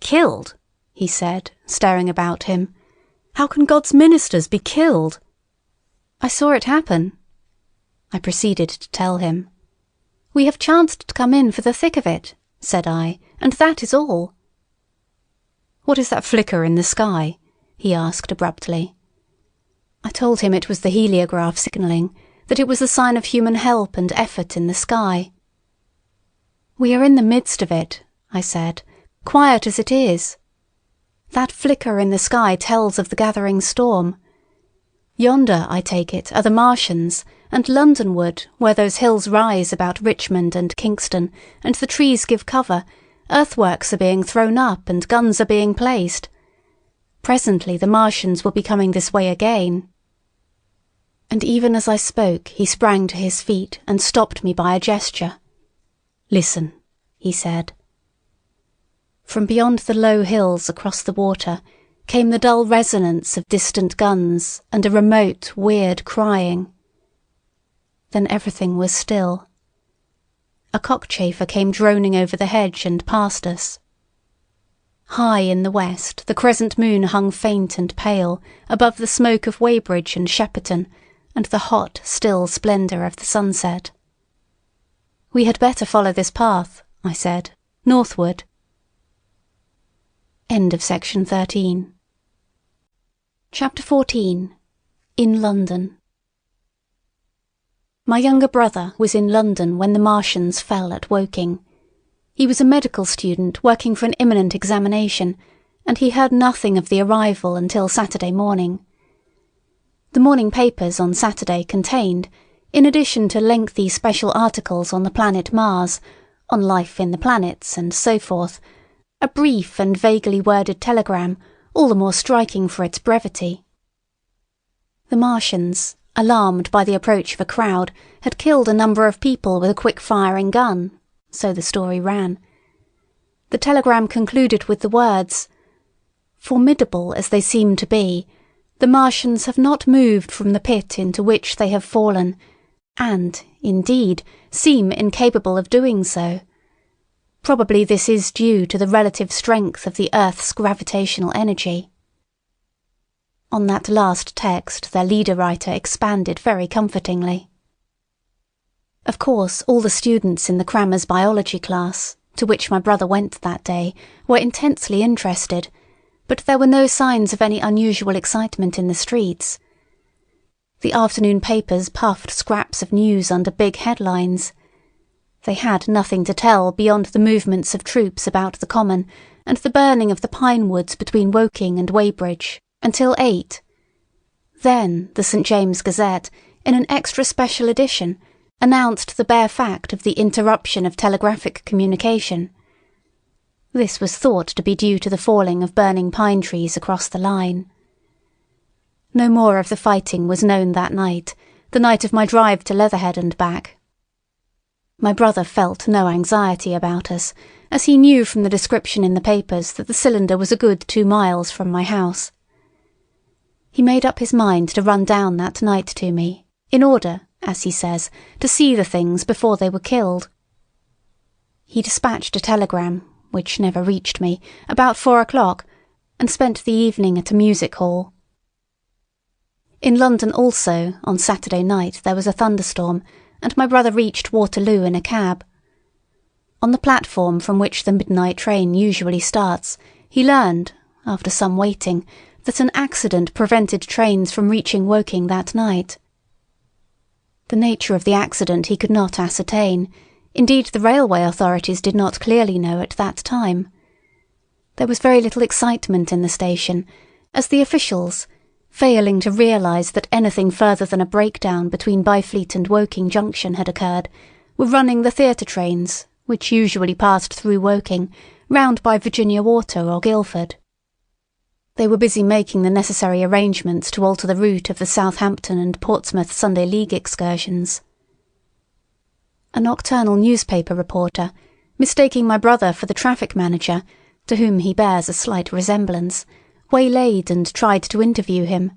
"Killed?" he said, staring about him. "How can God's ministers be killed?" "I saw it happen." I proceeded to tell him. "We have chanced to come in for the thick of it," said I, "and that is all." "What is that flicker in the sky?" he asked abruptly. I told him it was the heliograph signalling, that it was a sign of human help and effort in the sky. "We are in the midst of it," I said, "quiet as it is. That flicker in the sky tells of the gathering storm. Yonder, I take it, are the Martians, and Londonward, where those hills rise about Richmond and Kingston, and the trees give cover, earthworks are being thrown up and guns are being placed. Presently the Martians will be coming this way again." And even as I spoke he sprang to his feet and stopped me by a gesture. "Listen," he said. From beyond the low hills across the water came the dull resonance of distant guns and a remote, weird crying. Then everything was still. A cockchafer came droning over the hedge and past us. High in the west the crescent moon hung faint and pale above the smoke of Weybridge and Shepperton and the hot, still splendour of the sunset. "We had better follow this path," I said, "northward." End of section 13. Chapter 14. In London. My younger brother was in London when the Martians fell at Woking. He was a medical student working for an imminent examination, and he heard nothing of the arrival until Saturday morning. The morning papers on Saturday contained, in addition to lengthy special articles on the planet Mars, on life in the planets, and so forth, a brief and vaguely worded telegram, all the more striking for its brevity. The Martians, alarmed by the approach of a crowd, had killed a number of people with a quick-firing gun, so the story ran. The telegram concluded with the words, "Formidable as they seem to be, the Martians have not moved from the pit into which they have fallen, and, indeed, seem incapable of doing so. Probably this is due to the relative strength of the Earth's gravitational energy." On that last text their leader-writer expanded very comfortingly. Of course, all the students in the crammers' biology class, to which my brother went that day, were intensely interested, but there were no signs of any unusual excitement in the streets. The afternoon papers puffed scraps of news under big headlines. They had nothing to tell beyond the movements of troops about the common and the burning of the pine woods between Woking and Weybridge, until 8. Then the St. James Gazette, in an extra special edition, announced the bare fact of the interruption of telegraphic communication. This was thought to be due to the falling of burning pine trees across the line. No more of the fighting was known that night, the night of my drive to Leatherhead and back. My brother felt no anxiety about us, as he knew from the description in the papers that the cylinder was a good 2 miles from my house. He made up his mind to run down that night to me, in order, as he says, to see the things before they were killed. He dispatched a telegram, which never reached me, about 4 o'clock, and spent the evening at a music hall. In London also, on Saturday night, there was a thunderstorm, and my brother reached Waterloo in a cab. On the platform from which the midnight train usually starts, he learned, after some waiting, that an accident prevented trains from reaching Woking that night. The nature of the accident he could not ascertain. Indeed, the railway authorities did not clearly know at that time. There was very little excitement in the station, as the officials, failing to realise that anything further than a breakdown between Byfleet and Woking Junction had occurred, were running the theatre trains, which usually passed through Woking, round by Virginia Water or Guildford. They were busy making the necessary arrangements to alter the route of the Southampton and Portsmouth Sunday League excursions. A nocturnal newspaper reporter, mistaking my brother for the traffic manager, to whom he bears a slight resemblance, waylaid and tried to interview him.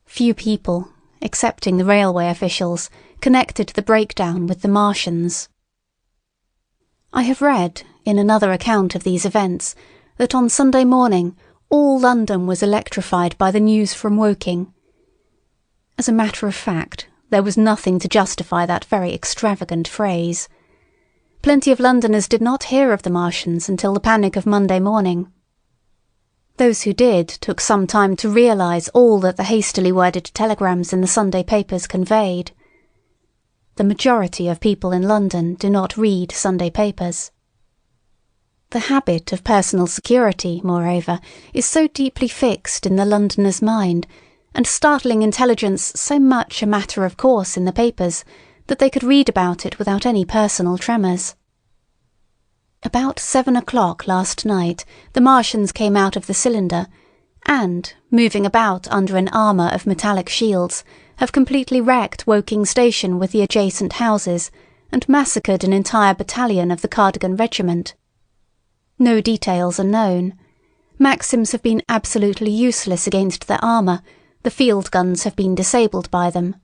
Few people, excepting the railway officials, connected the breakdown with the Martians. I have read, in another account of these events, that on Sunday morning all London was electrified by the news from Woking. As a matter of fact, there was nothing to justify that very extravagant phrase. Plenty of Londoners did not hear of the Martians until the panic of Monday morning. Those who did took some time to realise all that the hastily worded telegrams in the Sunday papers conveyed. The majority of people in London do not read Sunday papers. The habit of personal security, moreover, is so deeply fixed in the Londoner's mind, and startling intelligence so much a matter of course in the papers, that they could read about it without any personal tremors. About 7 o'clock last night the Martians came out of the cylinder and, moving about under an armour of metallic shields, have completely wrecked Woking Station with the adjacent houses and massacred an entire battalion of the Cardigan Regiment. No details are known. Maxims have been absolutely useless against their armour, the field guns have been disabled by them.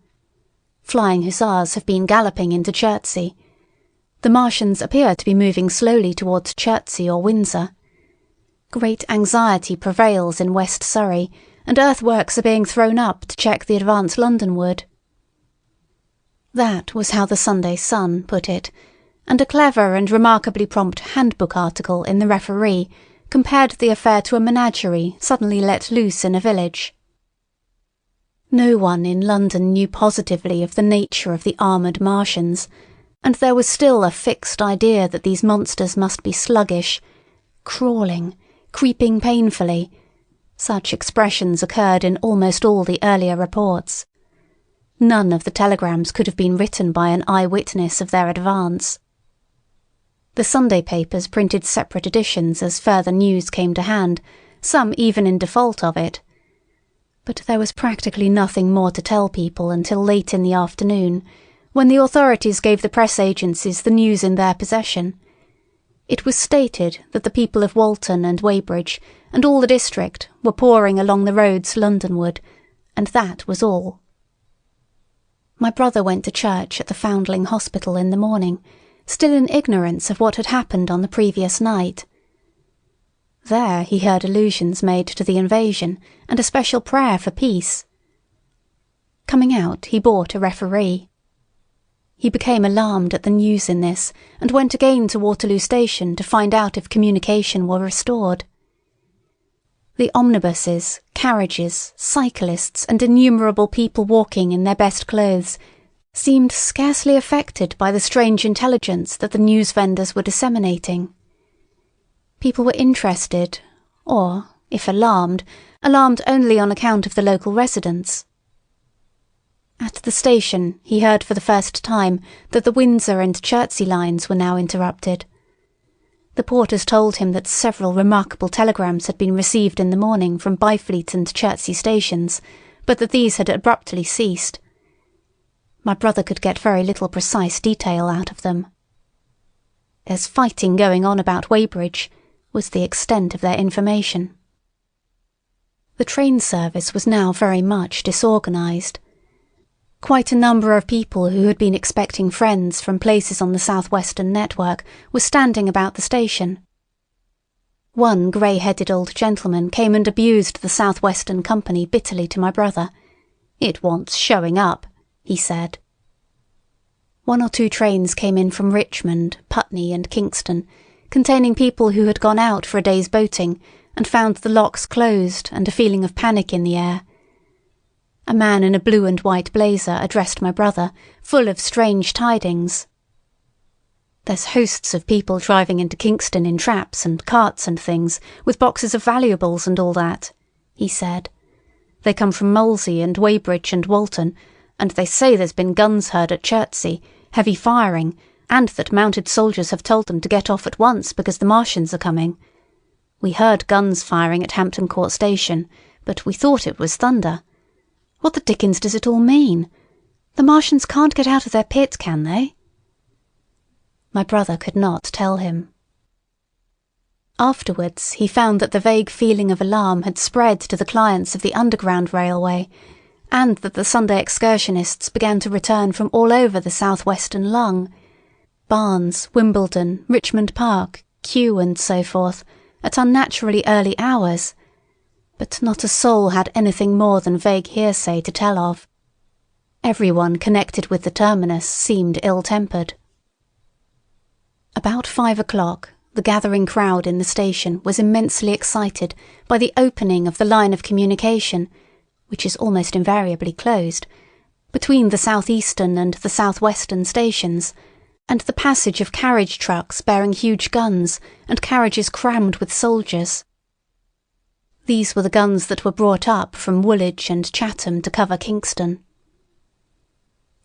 Flying hussars have been galloping into Chertsey. The Martians appear to be moving slowly towards Chertsey or Windsor. Great anxiety prevails in West Surrey, and earthworks are being thrown up to check the advance Londonward. That was how the Sunday Sun put it, and a clever and remarkably prompt handbook article in the Referee compared the affair to a menagerie suddenly let loose in a village. No one in London knew positively of the nature of the armoured Martians, and there was still a fixed idea that these monsters must be sluggish, crawling, creeping painfully. Such expressions occurred in almost all the earlier reports. None of the telegrams could have been written by an eyewitness of their advance. The Sunday papers printed separate editions as further news came to hand, some even in default of it. But there was practically nothing more to tell people until late in the afternoon, when the authorities gave the press agencies the news in their possession. It was stated that the people of Walton and Weybridge and all the district were pouring along the roads Londonward, and that was all. My brother went to church at the Foundling Hospital in the morning, still in ignorance of what had happened on the previous night. There he heard allusions made to the invasion and a special prayer for peace. Coming out, he bought a Referee. He became alarmed at the news in this and went again to Waterloo Station to find out if communication were restored. The omnibuses, carriages, cyclists and innumerable people walking in their best clothes seemed scarcely affected by the strange intelligence that the news vendors were disseminating. People were interested, or, if alarmed only on account of the local residents. At the station he heard for the first time that the Windsor and Chertsey lines were now interrupted. The porters told him that several remarkable telegrams had been received in the morning from Byfleet and Chertsey stations, but that these had abruptly ceased. My brother could get very little precise detail out of them. "There's fighting going on about Weybridge," was the extent of their information. The train service was now very much disorganised. Quite a number of people who had been expecting friends from places on the South Western network were standing about the station. One grey-headed old gentleman came and abused the South Western Company bitterly to my brother. "It wants showing up," he said. 1 or 2 trains came in from Richmond, Putney and Kingston, containing people who had gone out for a day's boating and found the locks closed and a feeling of panic in the air. A man in a blue and white blazer addressed my brother, full of strange tidings. "There's hosts of people driving into Kingston in traps and carts and things, with boxes of valuables and all that," he said. "They come from Molesey and Weybridge and Walton, and they say there's been guns heard at Chertsey, heavy firing, and that mounted soldiers have told them to get off at once because the Martians are coming. We heard guns firing at Hampton Court Station, but we thought it was thunder. What the dickens does it all mean? The Martians can't get out of their pit, can they?" My brother could not tell him. Afterwards, he found that the vague feeling of alarm had spread to the clients of the Underground Railway, and that the Sunday excursionists began to return from all over the south-western lung. Barnes, Wimbledon, Richmond Park, Kew and so forth, at unnaturally early hours. But not a soul had anything more than vague hearsay to tell of. Everyone connected with the terminus seemed ill-tempered. About 5 o'clock, the gathering crowd in the station was immensely excited by the opening of the line of communication, which is almost invariably closed, between the southeastern and the southwestern stations, and the passage of carriage trucks bearing huge guns and carriages crammed with soldiers. These were the guns that were brought up from Woolwich and Chatham to cover Kingston.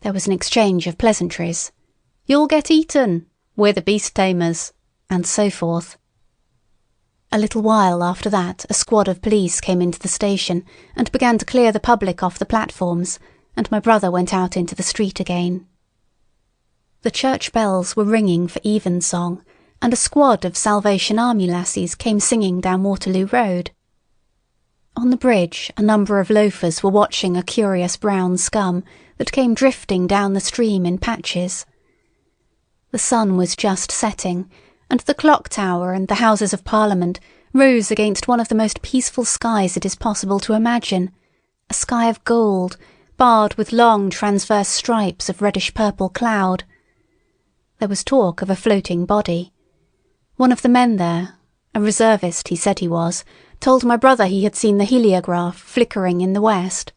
There was an exchange of pleasantries. "You'll get eaten," "We're the beast tamers," and so forth. A little while after that a squad of police came into the station and began to clear the public off the platforms, and my brother went out into the street again. The church bells were ringing for evensong, and a squad of Salvation Army lassies came singing down Waterloo Road. On the bridge a number of loafers were watching a curious brown scum that came drifting down the stream in patches. The sun was just setting, and the clock tower and the Houses of Parliament rose against one of the most peaceful skies it is possible to imagine, a sky of gold, barred with long transverse stripes of reddish-purple cloud. There was talk of a floating body. One of the men there, a reservist he said he was, told my brother he had seen the heliograph flickering in the west.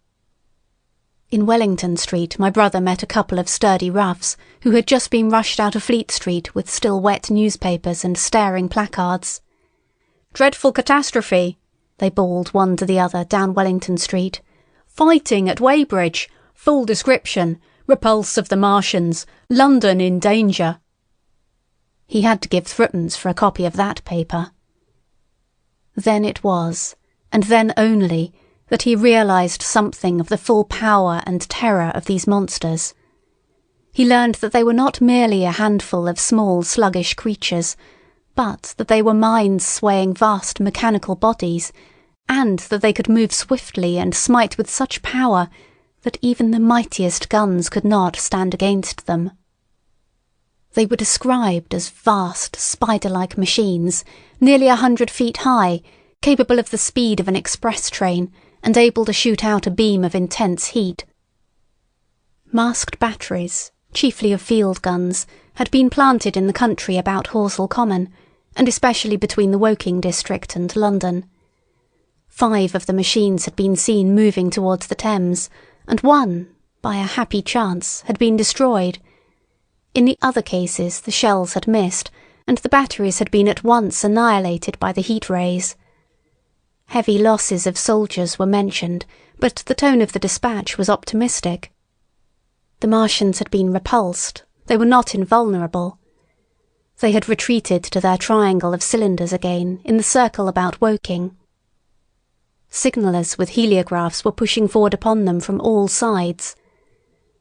In Wellington Street my brother met a couple of sturdy roughs who had just been rushed out of Fleet Street with still wet newspapers and staring placards. "Dreadful catastrophe," they bawled one to the other down Wellington Street. "Fighting at Weybridge. Full description. Repulse of the Martians. London in danger." He had to give threepence for a copy of that paper. Then it was, and then only, that he realised something of the full power and terror of these monsters. He learned that they were not merely a handful of small sluggish creatures, but that they were minds swaying vast mechanical bodies, and that they could move swiftly and smite with such power that even the mightiest guns could not stand against them. They were described as vast, spider-like machines, nearly 100 feet high, capable of the speed of an express train, and able to shoot out a beam of intense heat. Masked batteries, chiefly of field guns, had been planted in the country about Horsell Common, and especially between the Woking district and London. 5 of the machines had been seen moving towards the Thames, and one, by a happy chance, had been destroyed. In the other cases the shells had missed, and the batteries had been at once annihilated by the heat rays. Heavy losses of soldiers were mentioned, but the tone of the dispatch was optimistic. The Martians had been repulsed, they were not invulnerable. They had retreated to their triangle of cylinders again, in the circle about Woking. Signallers with heliographs were pushing forward upon them from all sides.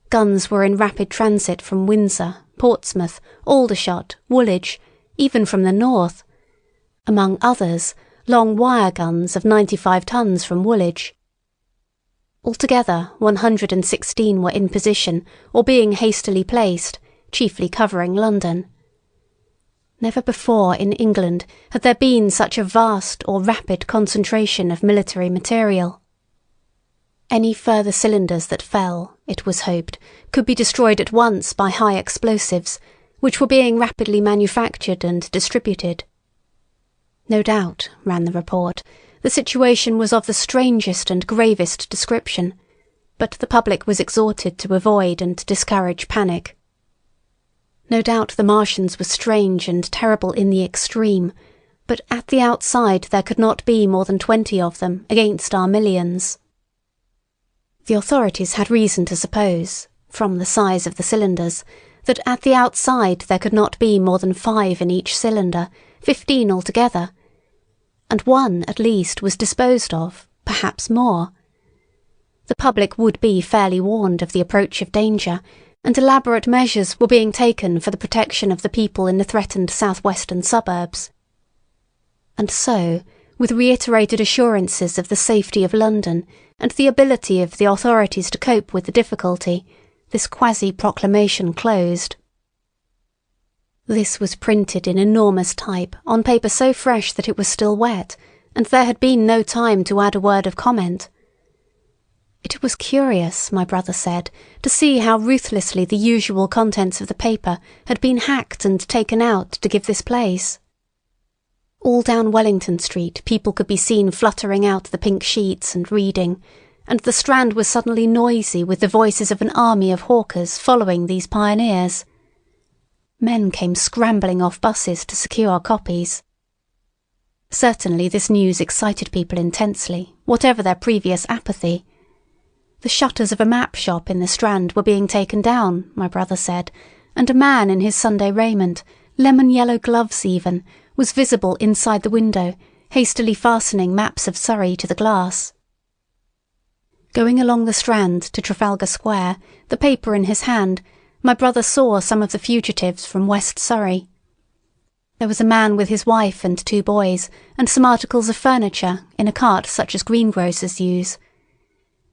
Guns were in rapid transit from Windsor, Portsmouth, Aldershot, Woolwich, even from the north. Among others, long wire guns of 95 tons from Woolwich. Altogether 116 were in position or being hastily placed, chiefly covering London. Never before in England had there been such a vast or rapid concentration of military material. Any further cylinders that fell, it was hoped, could be destroyed at once by high explosives, which were being rapidly manufactured and distributed. No doubt, ran the report, the situation was of the strangest and gravest description, but the public was exhorted to avoid and discourage panic. No doubt the Martians were strange and terrible in the extreme, but at the outside there could not be more than 20 of them against our millions. The authorities had reason to suppose, from the size of the cylinders, that at the outside there could not be more than 5 in each cylinder, 15 altogether, and one at least was disposed of, perhaps more. The public would be fairly warned of the approach of danger, and elaborate measures were being taken for the protection of the people in the threatened southwestern suburbs. And so, with reiterated assurances of the safety of London and the ability of the authorities to cope with the difficulty, this quasi-proclamation closed. This was printed in enormous type on paper so fresh that it was still wet, and there had been no time to add a word of comment. It was curious, my brother said, to see how ruthlessly the usual contents of the paper had been hacked and taken out to give this place. All down Wellington Street people could be seen fluttering out the pink sheets and reading, and the Strand was suddenly noisy with the voices of an army of hawkers following these pioneers. Men came scrambling off buses to secure copies. Certainly this news excited people intensely, whatever their previous apathy. The shutters of a map shop in the Strand were being taken down, my brother said, and a man in his Sunday raiment, lemon-yellow gloves even, was visible inside the window, hastily fastening maps of Surrey to the glass. Going along the Strand to Trafalgar Square, the paper in his hand, my brother saw some of the fugitives from West Surrey. There was a man with his wife and 2 boys, and some articles of furniture, in a cart such as greengrocers use.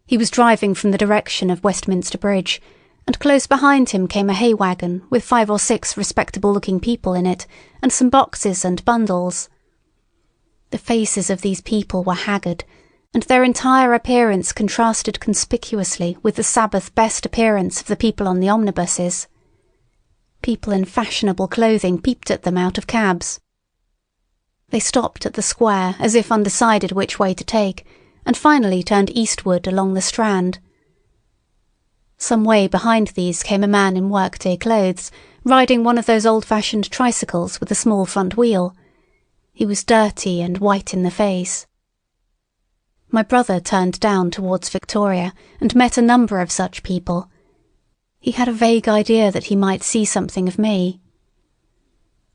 He was driving from the direction of Westminster Bridge, and close behind him came a hay wagon with 5 or 6 respectable-looking people in it, and some boxes and bundles. The faces of these people were haggard, and their entire appearance contrasted conspicuously with the Sabbath best appearance of the people on the omnibuses. People in fashionable clothing peeped at them out of cabs. They stopped at the square as if undecided which way to take, and finally turned eastward along the Strand. Some way behind these came a man in workday clothes, riding one of those old-fashioned tricycles with a small front wheel. He was dirty and white in the face. My brother turned down towards Victoria and met a number of such people. He had a vague idea that he might see something of me.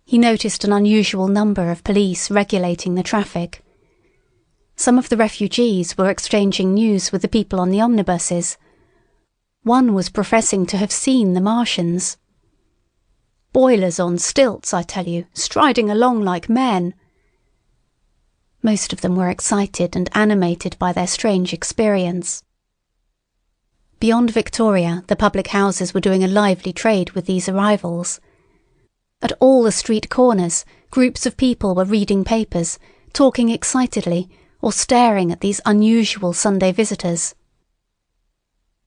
He noticed an unusual number of police regulating the traffic. Some of the refugees were exchanging news with the people on the omnibuses. One was professing to have seen the Martians. "Boilers on stilts, I tell you, striding along like men." Most of them were excited and animated by their strange experience. Beyond Victoria, the public houses were doing a lively trade with these arrivals. At all the street corners, groups of people were reading papers, talking excitedly, or staring at these unusual Sunday visitors.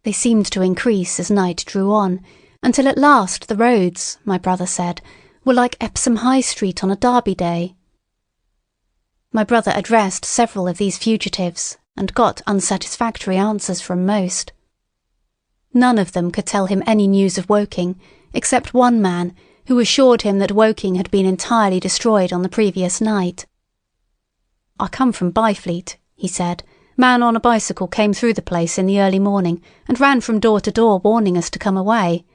They seemed to increase as night drew on, until at last the roads, my brother said, were like Epsom High Street on a Derby day. My brother addressed several of these fugitives, and got unsatisfactory answers from most. None of them could tell him any news of Woking, except one man, who assured him that Woking had been entirely destroyed on the previous night. "I come from Byfleet," he said. "Man on a bicycle came through the place in the early morning and ran from door to door warning us to come away.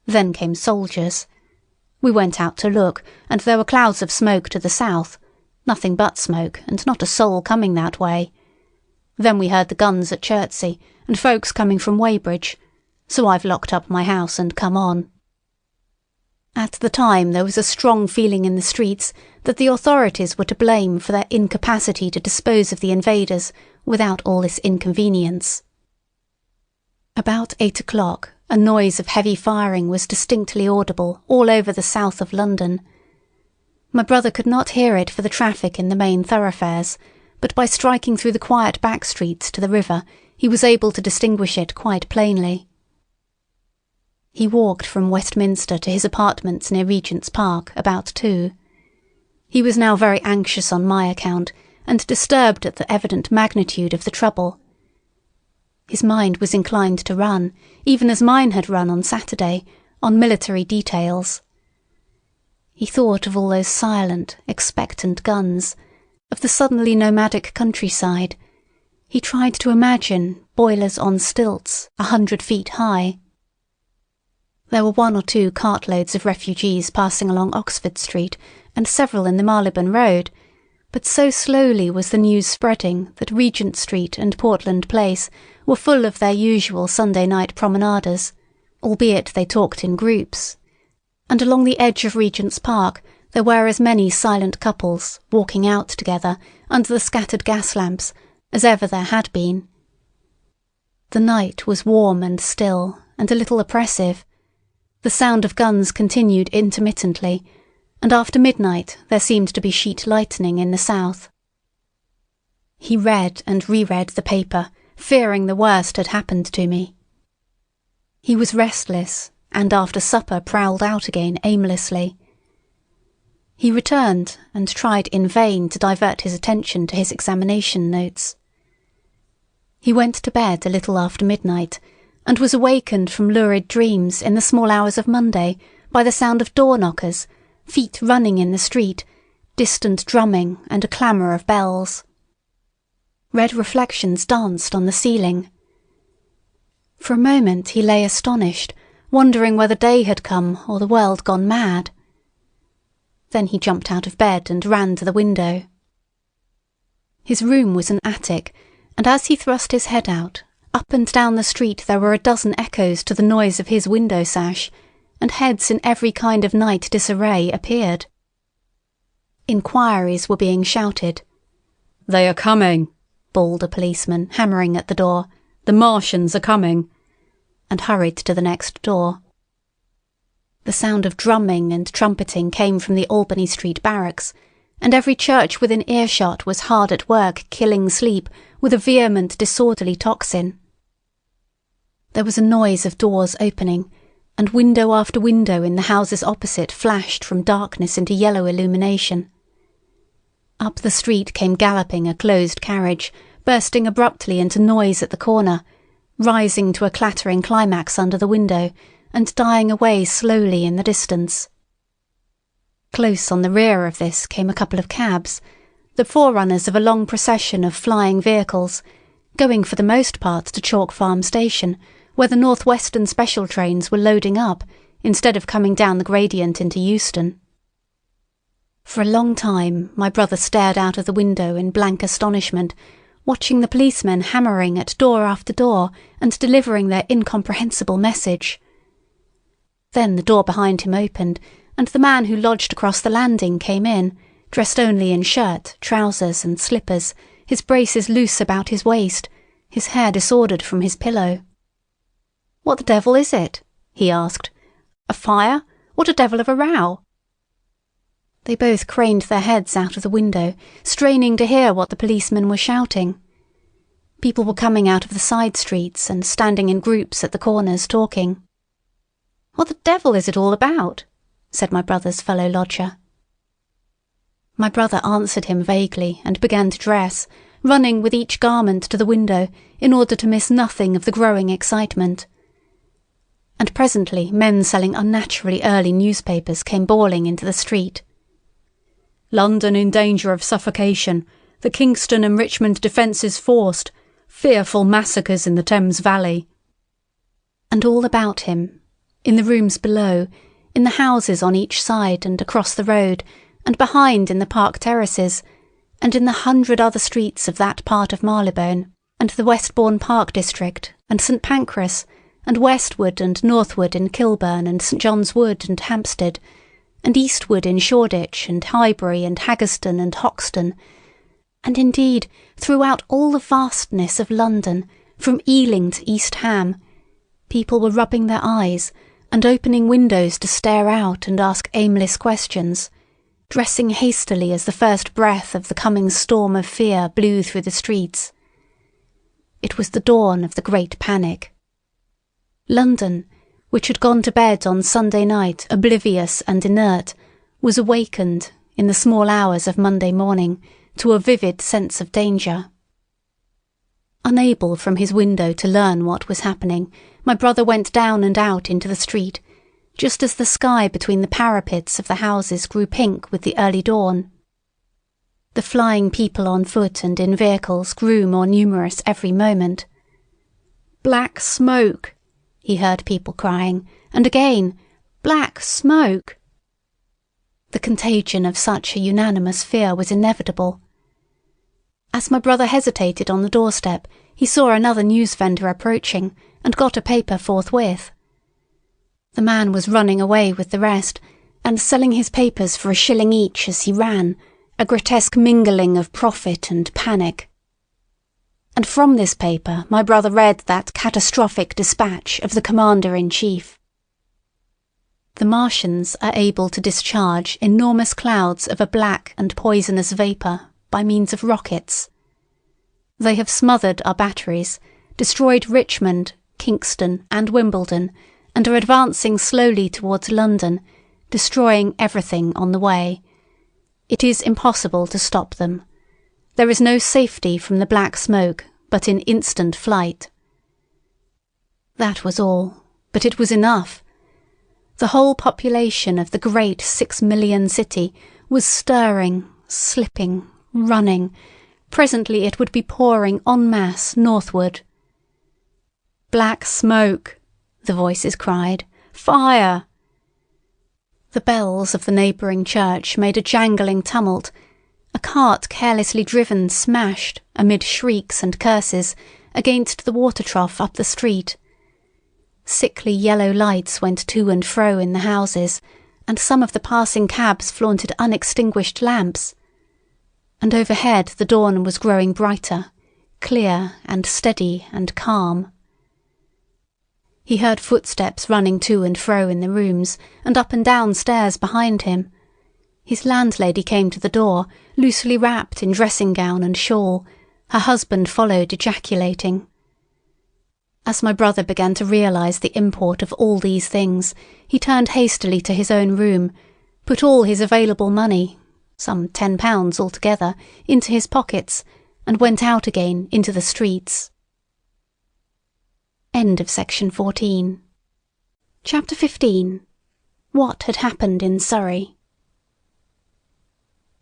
Then came soldiers. We went out to look, and there were clouds of smoke to the south. Nothing but smoke, and not a soul coming that way. Then we heard the guns at Chertsey, and folks coming from Weybridge, so I've locked up my house and come on." At the time there was a strong feeling in the streets that the authorities were to blame for their incapacity to dispose of the invaders without all this inconvenience. About 8 o'clock, a noise of heavy firing was distinctly audible all over the south of London. My brother could not hear it for the traffic in the main thoroughfares, but by striking through the quiet back streets to the river, he was able to distinguish it quite plainly. He walked from Westminster to his apartments near Regent's Park about 2. He was now very anxious on my account, and disturbed at the evident magnitude of the trouble. His mind was inclined to run, even as mine had run on Saturday, on military details. He thought of all those silent, expectant guns, of the suddenly nomadic countryside. He tried to imagine boilers on stilts 100 feet high. There were 1 or 2 cartloads of refugees passing along Oxford Street and several in the Marylebone Road, but so slowly was the news spreading that Regent Street and Portland Place were full of their usual Sunday night promenaders, albeit they talked in groups, and along the edge of Regent's Park there were as many silent couples walking out together under the scattered gas lamps as ever there had been. The night was warm and still and a little oppressive. The sound of guns continued intermittently, and after midnight there seemed to be sheet lightning in the south. He read and reread the paper, fearing the worst had happened to me. He was restless, and after supper prowled out again aimlessly. He returned and tried in vain to divert his attention to his examination notes. He went to bed a little after midnight, and was awakened from lurid dreams in the small hours of Monday by the sound of door-knockers, feet running in the street, distant drumming and a clamour of bells. Red reflections danced on the ceiling. For a moment he lay astonished, wondering whether day had come or the world gone mad. Then he jumped out of bed and ran to the window. His room was an attic, and as he thrust his head out, up and down the street there were a dozen echoes to the noise of his window sash, and heads in every kind of night disarray appeared. Inquiries were being shouted. "They are coming," bawled a policeman, hammering at the door. "The Martians are coming," and hurried to the next door. The sound of drumming and trumpeting came from the Albany Street barracks, and every church within earshot was hard at work killing sleep with a vehement, disorderly tocsin. There was a noise of doors opening, and window after window in the houses opposite flashed from darkness into yellow illumination. Up the street came galloping a closed carriage, bursting abruptly into noise at the corner, rising to a clattering climax under the window, and dying away slowly in the distance. Close on the rear of this came a couple of cabs, the forerunners of a long procession of flying vehicles, going for the most part to Chalk Farm Station, where the North Western special trains were loading up, instead of coming down the gradient into Euston. For a long time my brother stared out of the window in blank astonishment, watching the policemen hammering at door after door and delivering their incomprehensible message. Then the door behind him opened, and the man who lodged across the landing came in, dressed only in shirt, trousers and slippers, his braces loose about his waist, his hair disordered from his pillow. "What the devil is it?" he asked. "A fire? What a devil of a row?" They both craned their heads out of the window, straining to hear what the policemen were shouting. People were coming out of the side streets and standing in groups at the corners talking. "What the devil is it all about?" said my brother's fellow lodger. My brother answered him vaguely and began to dress, running with each garment to the window in order to miss nothing of the growing excitement. And presently men selling unnaturally early newspapers came bawling into the street. "London in danger of suffocation. The Kingston and Richmond defences forced. Fearful massacres in the Thames Valley." And all about him, in the rooms below, in the houses on each side and across the road, and behind in the park terraces, and in the 100 other streets of that part of Marylebone, and the Westbourne Park district, and St Pancras, and westward and northward in Kilburn and St John's Wood and Hampstead, and eastward in Shoreditch and Highbury and Haggerston and Hoxton, and indeed throughout all the vastness of London, from Ealing to East Ham, people were rubbing their eyes and opening windows to stare out and ask aimless questions, dressing hastily as the first breath of the coming storm of fear blew through the streets. It was the dawn of the Great Panic. London, which had gone to bed on Sunday night oblivious and inert, was awakened, in the small hours of Monday morning, to a vivid sense of danger. Unable from his window to learn what was happening, my brother went down and out into the street, just as the sky between the parapets of the houses grew pink with the early dawn. The flying people on foot and in vehicles grew more numerous every moment. "Black smoke," he heard people crying, and again, black smoke. The contagion of such a unanimous fear was inevitable. As my brother hesitated on the doorstep, he saw another news vendor approaching, and got a paper forthwith. The man was running away with the rest, and selling his papers for $1 each as he ran, a grotesque mingling of profit and panic. And from this paper my brother read that catastrophic dispatch of the Commander-in-Chief. The Martians are able to discharge enormous clouds of a black and poisonous vapour by means of rockets. They have smothered our batteries, destroyed Richmond, Kingston and Wimbledon, and are advancing slowly towards London, destroying everything on the way. It is impossible to stop them. There is no safety from the black smoke, but in instant flight. That was all, but it was enough. The whole population of the great 6 million city was stirring, slipping, running. Presently it would be pouring en masse northward. "Black smoke!" the voices cried. "Fire!" The bells of the neighbouring church made a jangling tumult. A cart carelessly driven smashed, amid shrieks and curses, against the water trough up the street. Sickly yellow lights went to and fro in the houses, and some of the passing cabs flaunted unextinguished lamps. And overhead the dawn was growing brighter, clear and steady and calm. He heard footsteps running to and fro in the rooms, and up and down stairs behind him. His landlady came to the door, loosely wrapped in dressing-gown and shawl. Her husband followed, ejaculating. As my brother began to realise the import of all these things, he turned hastily to his own room, put all his available money, some £10 altogether, into his pockets, and went out again into the streets. End of section 14. Chapter 15. What had happened in Surrey.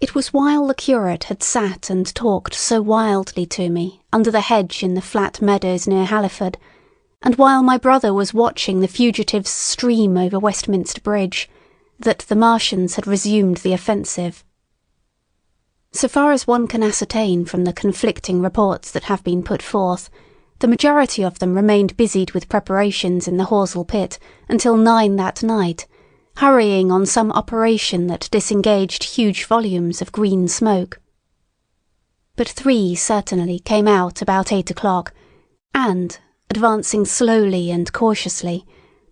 It was while the curate had sat and talked so wildly to me under the hedge in the flat meadows near Halliford, and while my brother was watching the fugitives stream over Westminster Bridge, that the Martians had resumed the offensive. So far as one can ascertain from the conflicting reports that have been put forth, the majority of them remained busied with preparations in the Horsell pit until 9 that night, hurrying on some operation that disengaged huge volumes of green smoke. But 3 certainly came out about 8 o'clock, and, advancing slowly and cautiously,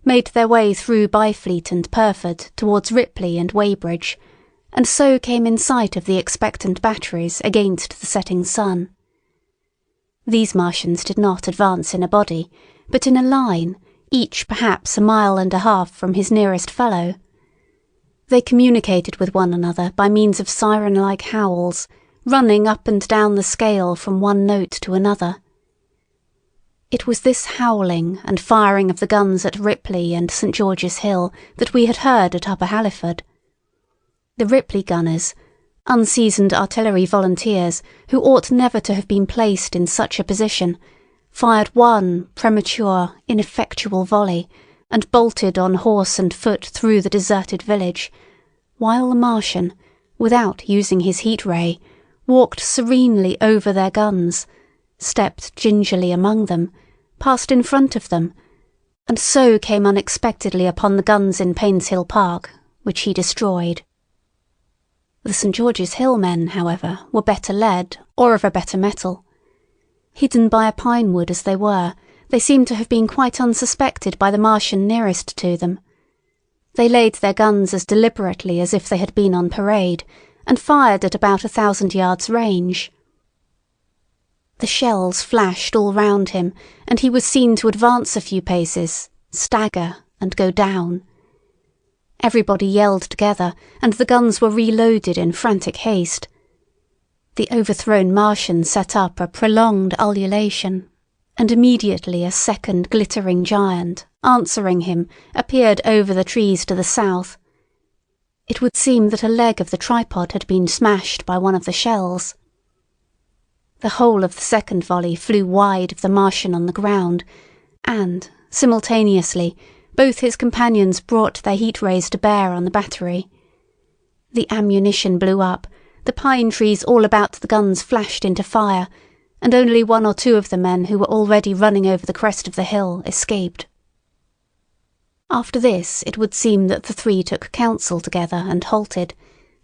made their way through Byfleet and Purford towards Ripley and Weybridge, and so came in sight of the expectant batteries against the setting sun. These Martians did not advance in a body, but in a line, each perhaps 1.5 miles from his nearest fellow. They communicated with one another by means of siren-like howls, running up and down the scale from one note to another. It was this howling and firing of the guns at Ripley and St. George's Hill that we had heard at Upper Halliford. The Ripley gunners, unseasoned artillery volunteers who ought never to have been placed in such a position, fired one premature, ineffectual volley, and bolted on horse and foot through the deserted village, while the Martian, without using his heat ray, walked serenely over their guns, stepped gingerly among them, passed in front of them, and so came unexpectedly upon the guns in Painshill Park, which he destroyed. The St. George's Hill men, however, were better led, or of a better metal. Hidden by a pine wood as they were, they seemed to have been quite unsuspected by the Martian nearest to them. They laid their guns as deliberately as if they had been on parade, and fired at about 1,000 yards range. The shells flashed all round him, and he was seen to advance a few paces, stagger, and go down. Everybody yelled together, and the guns were reloaded in frantic haste. The overthrown Martian set up a prolonged ululation, and immediately a second glittering giant, answering him, appeared over the trees to the south. It would seem that a leg of the tripod had been smashed by one of the shells. The whole of the second volley flew wide of the Martian on the ground, and, simultaneously, both his companions brought their heat rays to bear on the battery. The ammunition blew up, the pine trees all about the guns flashed into fire, and only one or two of the men who were already running over the crest of the hill escaped. After this it would seem that the three took counsel together and halted,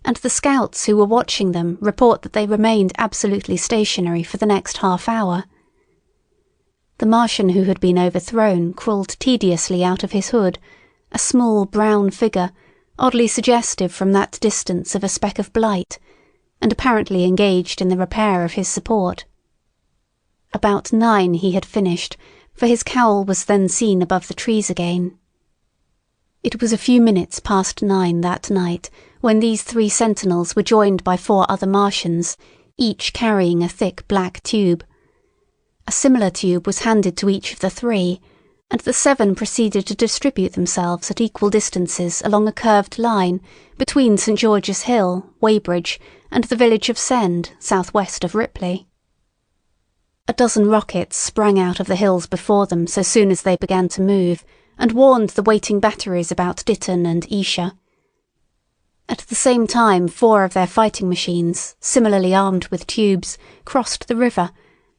and the scouts who were watching them report that they remained absolutely stationary for the next half-hour. The Martian who had been overthrown crawled tediously out of his hood, a small brown figure, oddly suggestive from that distance of a speck of blight, and apparently engaged in the repair of his support. About 9 he had finished, for his cowl was then seen above the trees again. It was a few minutes past 9 that night when these 3 sentinels were joined by 4 other Martians, each carrying a thick black tube. A similar tube was handed to each of the 3, and the 7 proceeded to distribute themselves at equal distances along a curved line between St. George's Hill, Weybridge, and the village of Send, southwest of Ripley. A dozen rockets sprang out of the hills before them so soon as they began to move, and warned the waiting batteries about Ditton and Esher. At the same time 4 of their fighting machines, similarly armed with tubes, crossed the river,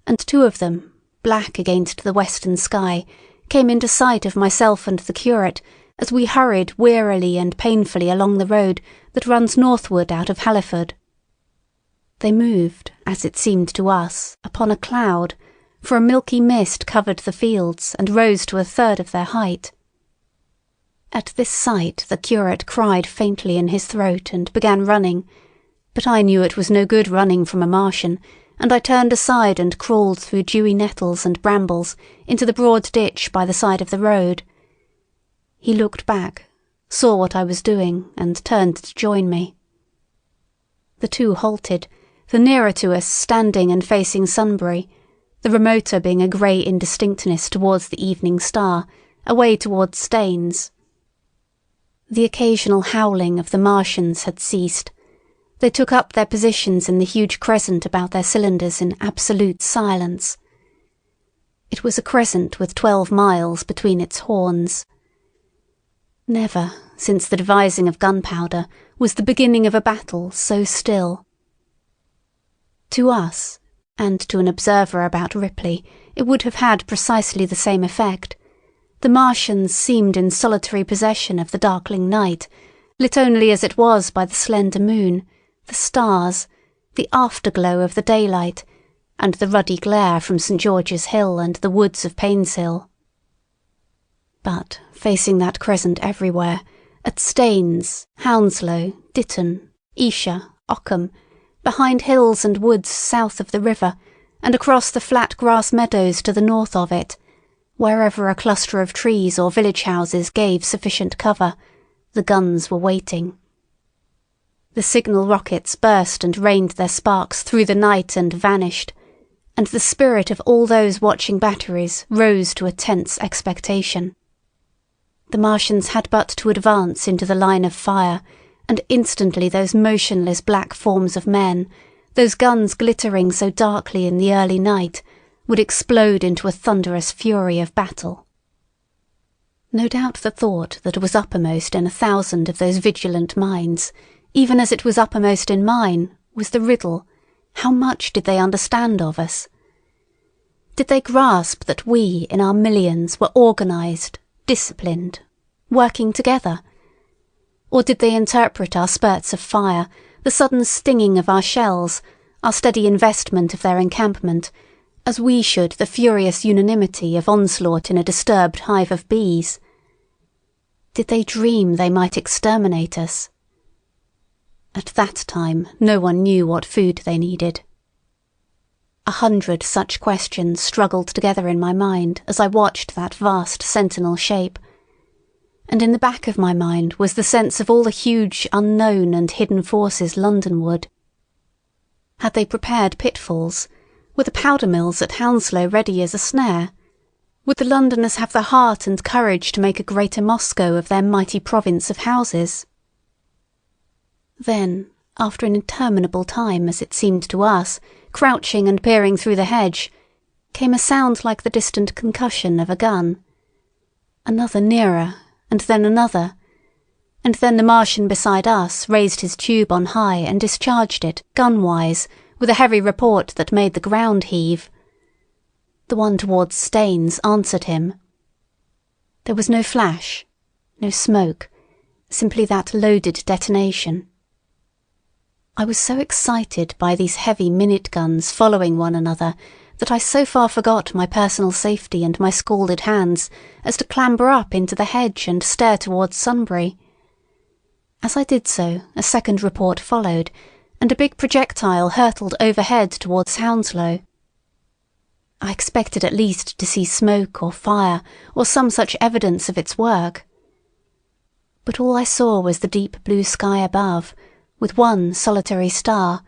and 2 of them, black against the western sky, came into sight of myself and the curate as we hurried wearily and painfully along the road that runs northward out of Halliford. They moved, as it seemed to us, upon a cloud, for a milky mist covered the fields and rose to 1/3 of their height. At this sight the curate cried faintly in his throat and began running, but I knew it was no good running from a Martian, and I turned aside and crawled through dewy nettles and brambles into the broad ditch by the side of the road. He looked back, saw what I was doing, and turned to join me. The 2 halted, the nearer to us standing and facing Sunbury, the remoter being a grey indistinctness towards the evening star, away towards Staines. The occasional howling of the Martians had ceased. They took up their positions in the huge crescent about their cylinders in absolute silence. It was a crescent with 12 miles between its horns. Never, since the devising of gunpowder, was the beginning of a battle so still. To us, and to an observer about Ripley, it would have had precisely the same effect. The Martians seemed in solitary possession of the darkling night, lit only as it was by the slender moon, the stars, the afterglow of the daylight, and the ruddy glare from St. George's Hill and the woods of Painshill. But, facing that crescent everywhere, at Staines, Hounslow, Ditton, Esher, Ockham, behind hills and woods south of the river, and across the flat grass meadows to the north of it, wherever a cluster of trees or village houses gave sufficient cover, the guns were waiting. The signal rockets burst and rained their sparks through the night and vanished, and the spirit of all those watching batteries rose to a tense expectation. The Martians had but to advance into the line of fire, and instantly those motionless black forms of men, those guns glittering so darkly in the early night, would explode into a thunderous fury of battle. No doubt the thought that was uppermost in 1,000 of those vigilant minds, even as it was uppermost in mine, was the riddle: how much did they understand of us? Did they grasp that we, in our millions, were organised, disciplined, working together? Or did they interpret our spurts of fire, the sudden stinging of our shells, our steady investment of their encampment, as we should the furious unanimity of onslaught in a disturbed hive of bees? Did they dream they might exterminate us? At that time no one knew what food they needed. 100 such questions struggled together in my mind as I watched that vast sentinel shape. And in the back of my mind was the sense of all the huge unknown and hidden forces Londonward. Had they prepared pitfalls? Were the powder mills at Hounslow ready as a snare? Would the Londoners have the heart and courage to make a greater Moscow of their mighty province of houses? Then, after an interminable time, as it seemed to us, crouching and peering through the hedge, came a sound like the distant concussion of a gun. Another nearer, and then another, and then the Martian beside us raised his tube on high and discharged it, gun-wise, with a heavy report that made the ground heave. The one towards Staines answered him. There was no flash, no smoke, simply that loaded detonation. I was so excited by these heavy minute guns following one another that I so far forgot my personal safety and my scalded hands as to clamber up into the hedge and stare towards Sunbury. As I did so, a second report followed, and a big projectile hurtled overhead towards Hounslow. I expected at least to see smoke or fire or some such evidence of its work. But all I saw was the deep blue sky above, with one solitary star,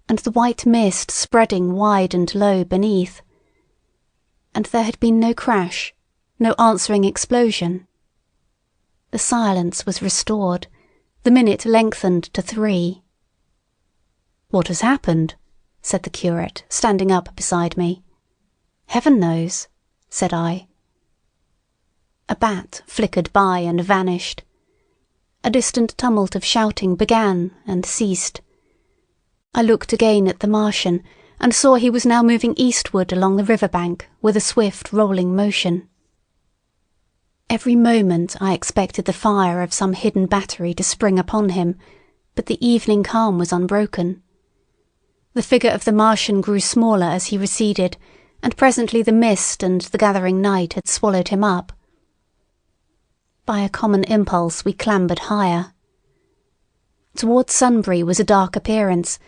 and the white mist spreading wide and low beneath. And there had been no crash, no answering explosion. The silence was restored, the minute lengthened to 3. "What has happened?" said the curate, standing up beside me. "Heaven knows," said I. A bat flickered by and vanished. A distant tumult of shouting began and ceased. I looked again at the Martian and saw he was now moving eastward along the river bank with a swift rolling motion. Every moment I expected the fire of some hidden battery to spring upon him, but the evening calm was unbroken. The figure of the Martian grew smaller as he receded, and presently the mist and the gathering night had swallowed him up. By a common impulse we clambered higher. Towards Sunbury was a dark appearance,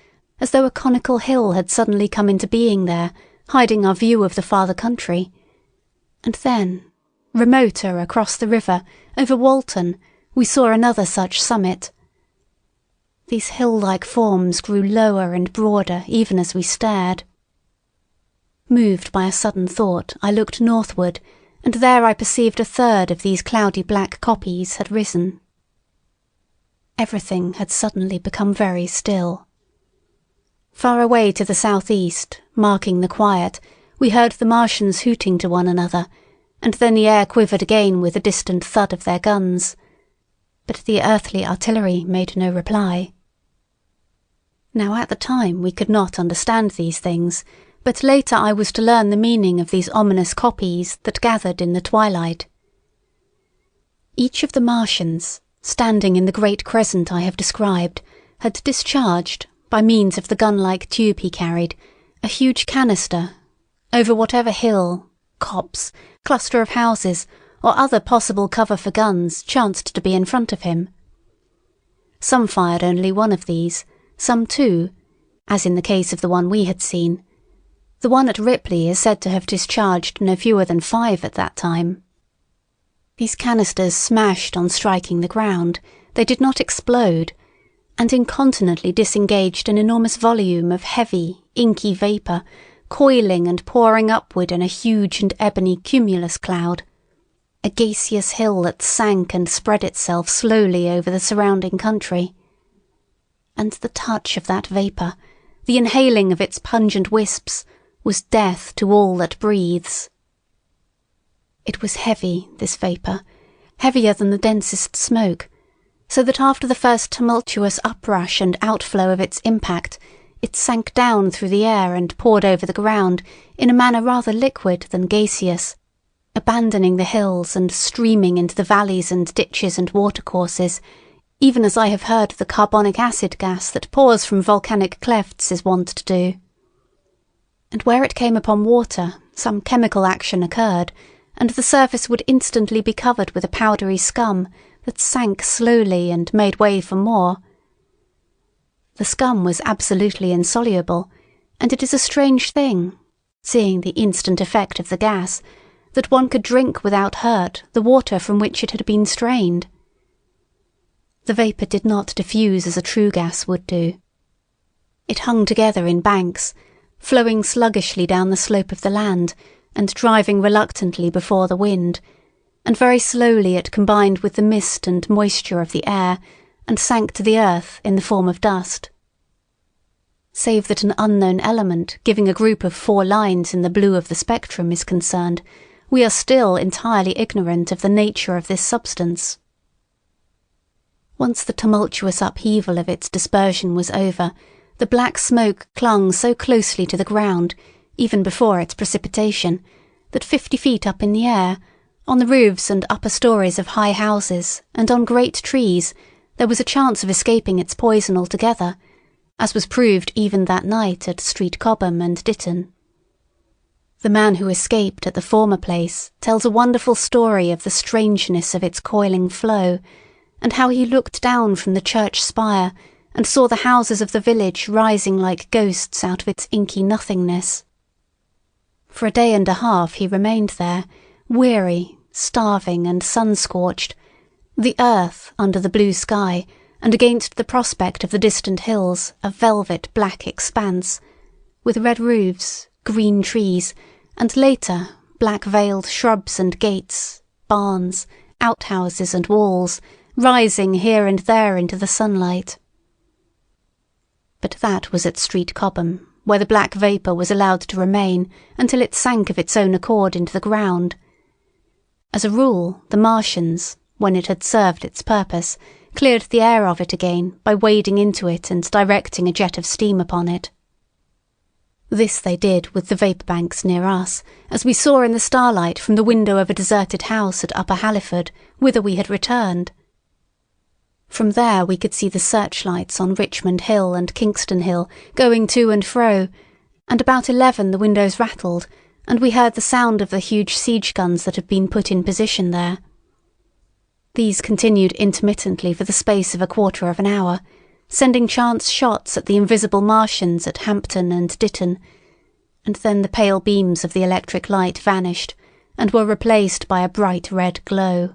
as though a conical hill had suddenly come into being there, hiding our view of the farther country. And then, remoter across the river, over Walton, we saw another such summit. These hill-like forms grew lower and broader even as we stared. Moved by a sudden thought, I looked northward, and there I perceived a third of these cloudy black kopjes had risen. Everything had suddenly become very still. Far away to the southeast, marking the quiet, we heard the Martians hooting to one another, and then the air quivered again with the distant thud of their guns. But the earthly artillery made no reply. Now at the time we could not understand these things, but later I was to learn the meaning of these ominous kopjes that gathered in the twilight. Each of the Martians, standing in the great crescent I have described, had discharged, by means of the gun-like tube he carried, a huge canister, over whatever hill, copse, cluster of houses, or other possible cover for guns chanced to be in front of him. Some fired only one of these, some 2, as in the case of the one we had seen. The one at Ripley is said to have discharged no fewer than 5 at that time. These canisters smashed on striking the ground. They did not explode, and incontinently disengaged an enormous volume of heavy, inky vapour, coiling and pouring upward in a huge and ebony cumulus cloud, a gaseous hill that sank and spread itself slowly over the surrounding country. And the touch of that vapour, the inhaling of its pungent wisps, was death to all that breathes. It was heavy, this vapour, heavier than the densest smoke, so that after the first tumultuous uprush and outflow of its impact, it sank down through the air and poured over the ground in a manner rather liquid than gaseous, abandoning the hills and streaming into the valleys and ditches and watercourses, even as I have heard the carbonic acid gas that pours from volcanic clefts is wont to do. And where it came upon water, some chemical action occurred, and the surface would instantly be covered with a powdery scum that sank slowly and made way for more. The scum was absolutely insoluble, and it is a strange thing, seeing the instant effect of the gas, that one could drink without hurt the water from which it had been strained. The vapour did not diffuse as a true gas would do. It hung together in banks, flowing sluggishly down the slope of the land and driving reluctantly before the wind, and very slowly it combined with the mist and moisture of the air and sank to the earth in the form of dust. Save that an unknown element giving a group of 4 lines in the blue of the spectrum is concerned, we are still entirely ignorant of the nature of this substance. Once the tumultuous upheaval of its dispersion was over, the black smoke clung so closely to the ground, even before its precipitation, that 50 feet up in the air, on the roofs and upper stories of high houses, and on great trees, there was a chance of escaping its poison altogether, as was proved even that night at Street Cobham and Ditton. The man who escaped at the former place tells a wonderful story of the strangeness of its coiling flow, and how he looked down from the church spire and saw the houses of the village rising like ghosts out of its inky nothingness. For a day and a half he remained there, weary, starving and sun-scorched, the earth under the blue sky, and against the prospect of the distant hills a velvet black expanse, with red roofs, green trees, and later black-veiled shrubs and gates, barns, outhouses and walls, rising here and there into the sunlight. But that was at Street Cobham, where the black vapour was allowed to remain until it sank of its own accord into the ground. As a rule, the Martians, when it had served its purpose, cleared the air of it again by wading into it and directing a jet of steam upon it. This they did with the vapour banks near us, as we saw in the starlight from the window of a deserted house at Upper Halliford, whither we had returned. From there we could see the searchlights on Richmond Hill and Kingston Hill going to and fro, and about 11 the windows rattled, and we heard the sound of the huge siege guns that had been put in position there. These continued intermittently for the space of a quarter of an hour, sending chance shots at the invisible Martians at Hampton and Ditton, and then the pale beams of the electric light vanished and were replaced by a bright red glow.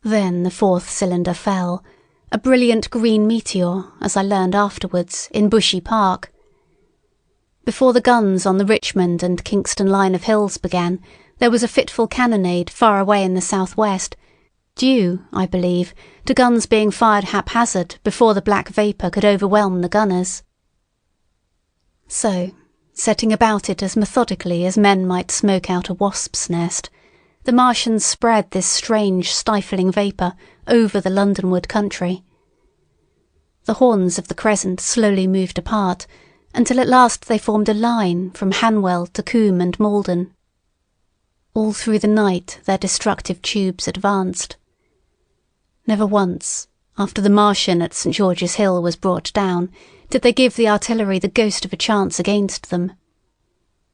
Then the 4th cylinder fell, a brilliant green meteor, as I learned afterwards, in Bushy Park. Before the guns on the Richmond and Kingston line of hills began, there was a fitful cannonade far away in the southwest, due, I believe, to guns being fired haphazard before the black vapour could overwhelm the gunners. So, setting about it as methodically as men might smoke out a wasp's nest, the Martians spread this strange stifling vapour over the Londonward country. The horns of the crescent slowly moved apart, until at last they formed a line from Hanwell to Coombe and Malden. All through the night their destructive tubes advanced. Never once, after the Martian at St. George's Hill was brought down, did they give the artillery the ghost of a chance against them.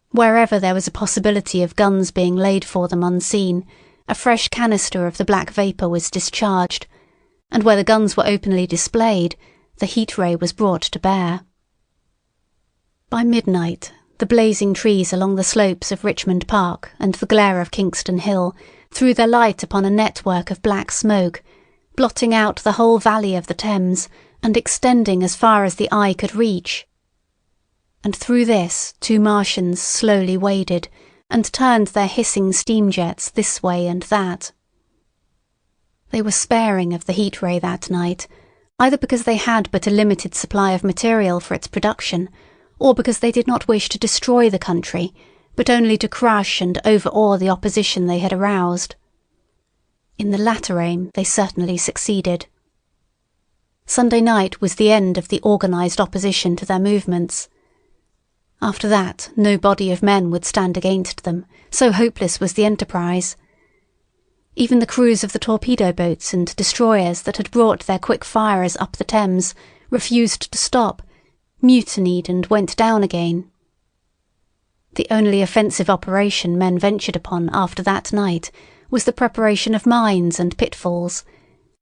Wherever there was a possibility of guns being laid for them unseen, a fresh canister of the black vapour was discharged, and where the guns were openly displayed, the heat ray was brought to bear. By midnight, the blazing trees along the slopes of Richmond Park and the glare of Kingston Hill threw their light upon a network of black smoke, blotting out the whole valley of the Thames and extending as far as the eye could reach. And through this 2 Martians slowly waded and turned their hissing steam jets this way and that. They were sparing of the heat ray that night, either because they had but a limited supply of material for its production, or because they did not wish to destroy the country, but only to crush and overawe the opposition they had aroused. In the latter aim they certainly succeeded. Sunday night was the end of the organised opposition to their movements. After that, no body of men would stand against them, so hopeless was the enterprise. Even the crews of the torpedo boats and destroyers that had brought their quick firers up the Thames refused to stop, mutinied and went down again. The only offensive operation men ventured upon after that night was the preparation of mines and pitfalls,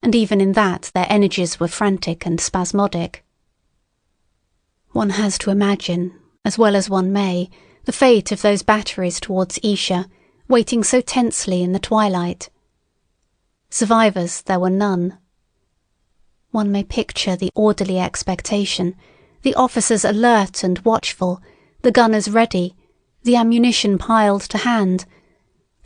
and even in that their energies were frantic and spasmodic. One has to imagine, as well as one may, the fate of those batteries towards Esher, waiting so tensely in the twilight. Survivors there were none. One may picture the orderly expectation, the officers alert and watchful, the gunners ready, the ammunition piled to hand,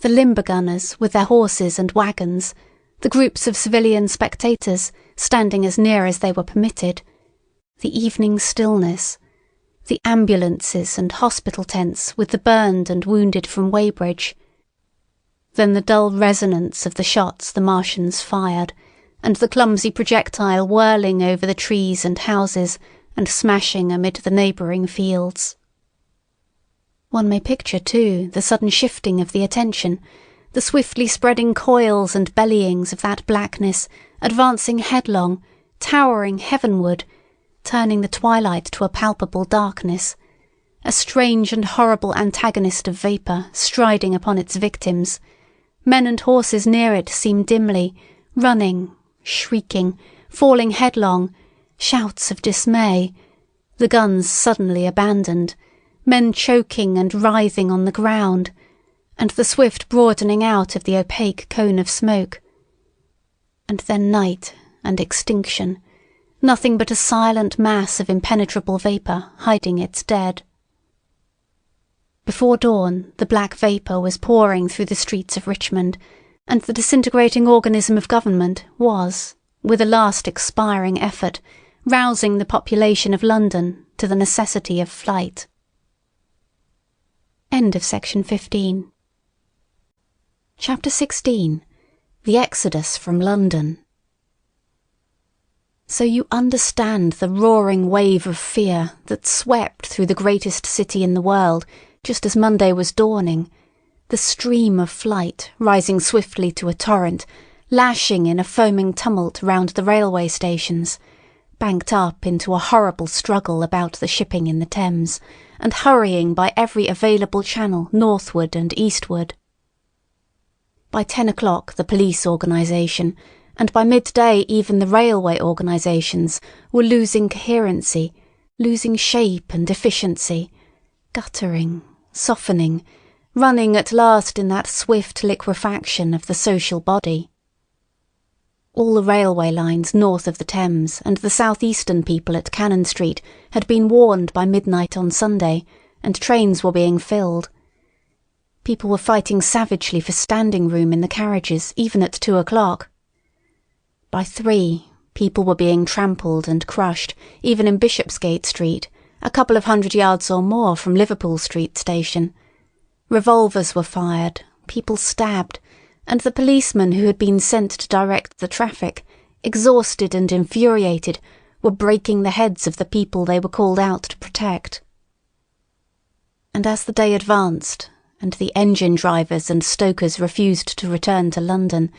the limber gunners with their horses and wagons, the groups of civilian spectators standing as near as they were permitted, the evening stillness, the ambulances and hospital tents with the burned and wounded from Weybridge. Then the dull resonance of the shots the Martians fired, and the clumsy projectile whirling over the trees and houses and smashing amid the neighbouring fields. One may picture, too, the sudden shifting of the attention, the swiftly spreading coils and bellyings of that blackness, advancing headlong, towering heavenward, turning the twilight to a palpable darkness, a strange and horrible antagonist of vapour striding upon its victims. Men and horses near it seem dimly, running, shrieking, falling headlong, shouts of dismay, the guns suddenly abandoned, men choking and writhing on the ground, and the swift broadening out of the opaque cone of smoke. And then night and extinction, nothing but a silent mass of impenetrable vapour hiding its dead. Before dawn, the black vapour was pouring through the streets of Richmond, and the disintegrating organism of government was, with a last expiring effort, rousing the population of London to the necessity of flight. End of section 15. Chapter 16. The Exodus from London. So you understand the roaring wave of fear that swept through the greatest city in the world just as Monday was dawning, the stream of flight rising swiftly to a torrent, lashing in a foaming tumult round the railway stations, banked up into a horrible struggle about the shipping in the Thames, and hurrying by every available channel northward and eastward. By 10 o'clock the police organisation, and by midday even the railway organisations, were losing coherency, losing shape and efficiency, guttering, softening, running at last in that swift liquefaction of the social body. All the railway lines north of the Thames and the south-eastern people at Cannon Street had been warned by midnight on Sunday, and trains were being filled. People were fighting savagely for standing room in the carriages even at 2 o'clock. By 3, people were being trampled and crushed, even in Bishopsgate Street, a couple of 100 yards or more from Liverpool Street Station. Revolvers were fired, people stabbed, and the policemen who had been sent to direct the traffic, exhausted and infuriated, were breaking the heads of the people they were called out to protect. And as the day advanced, and the engine drivers and stokers refused to return to London,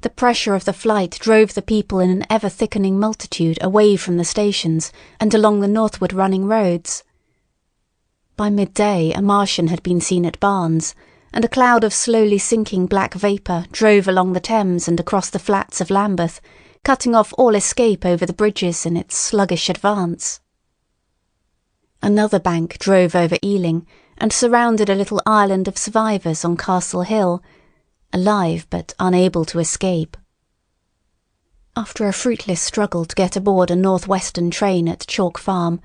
the pressure of the flight drove the people in an ever-thickening multitude away from the stations and along the northward-running roads. By midday a Martian had been seen at Barnes, and a cloud of slowly sinking black vapour drove along the Thames and across the flats of Lambeth, cutting off all escape over the bridges in its sluggish advance. Another bank drove over Ealing and surrounded a little island of survivors on Castle Hill, alive but unable to escape. After a fruitless struggle to get aboard a north-western train at Chalk Farm,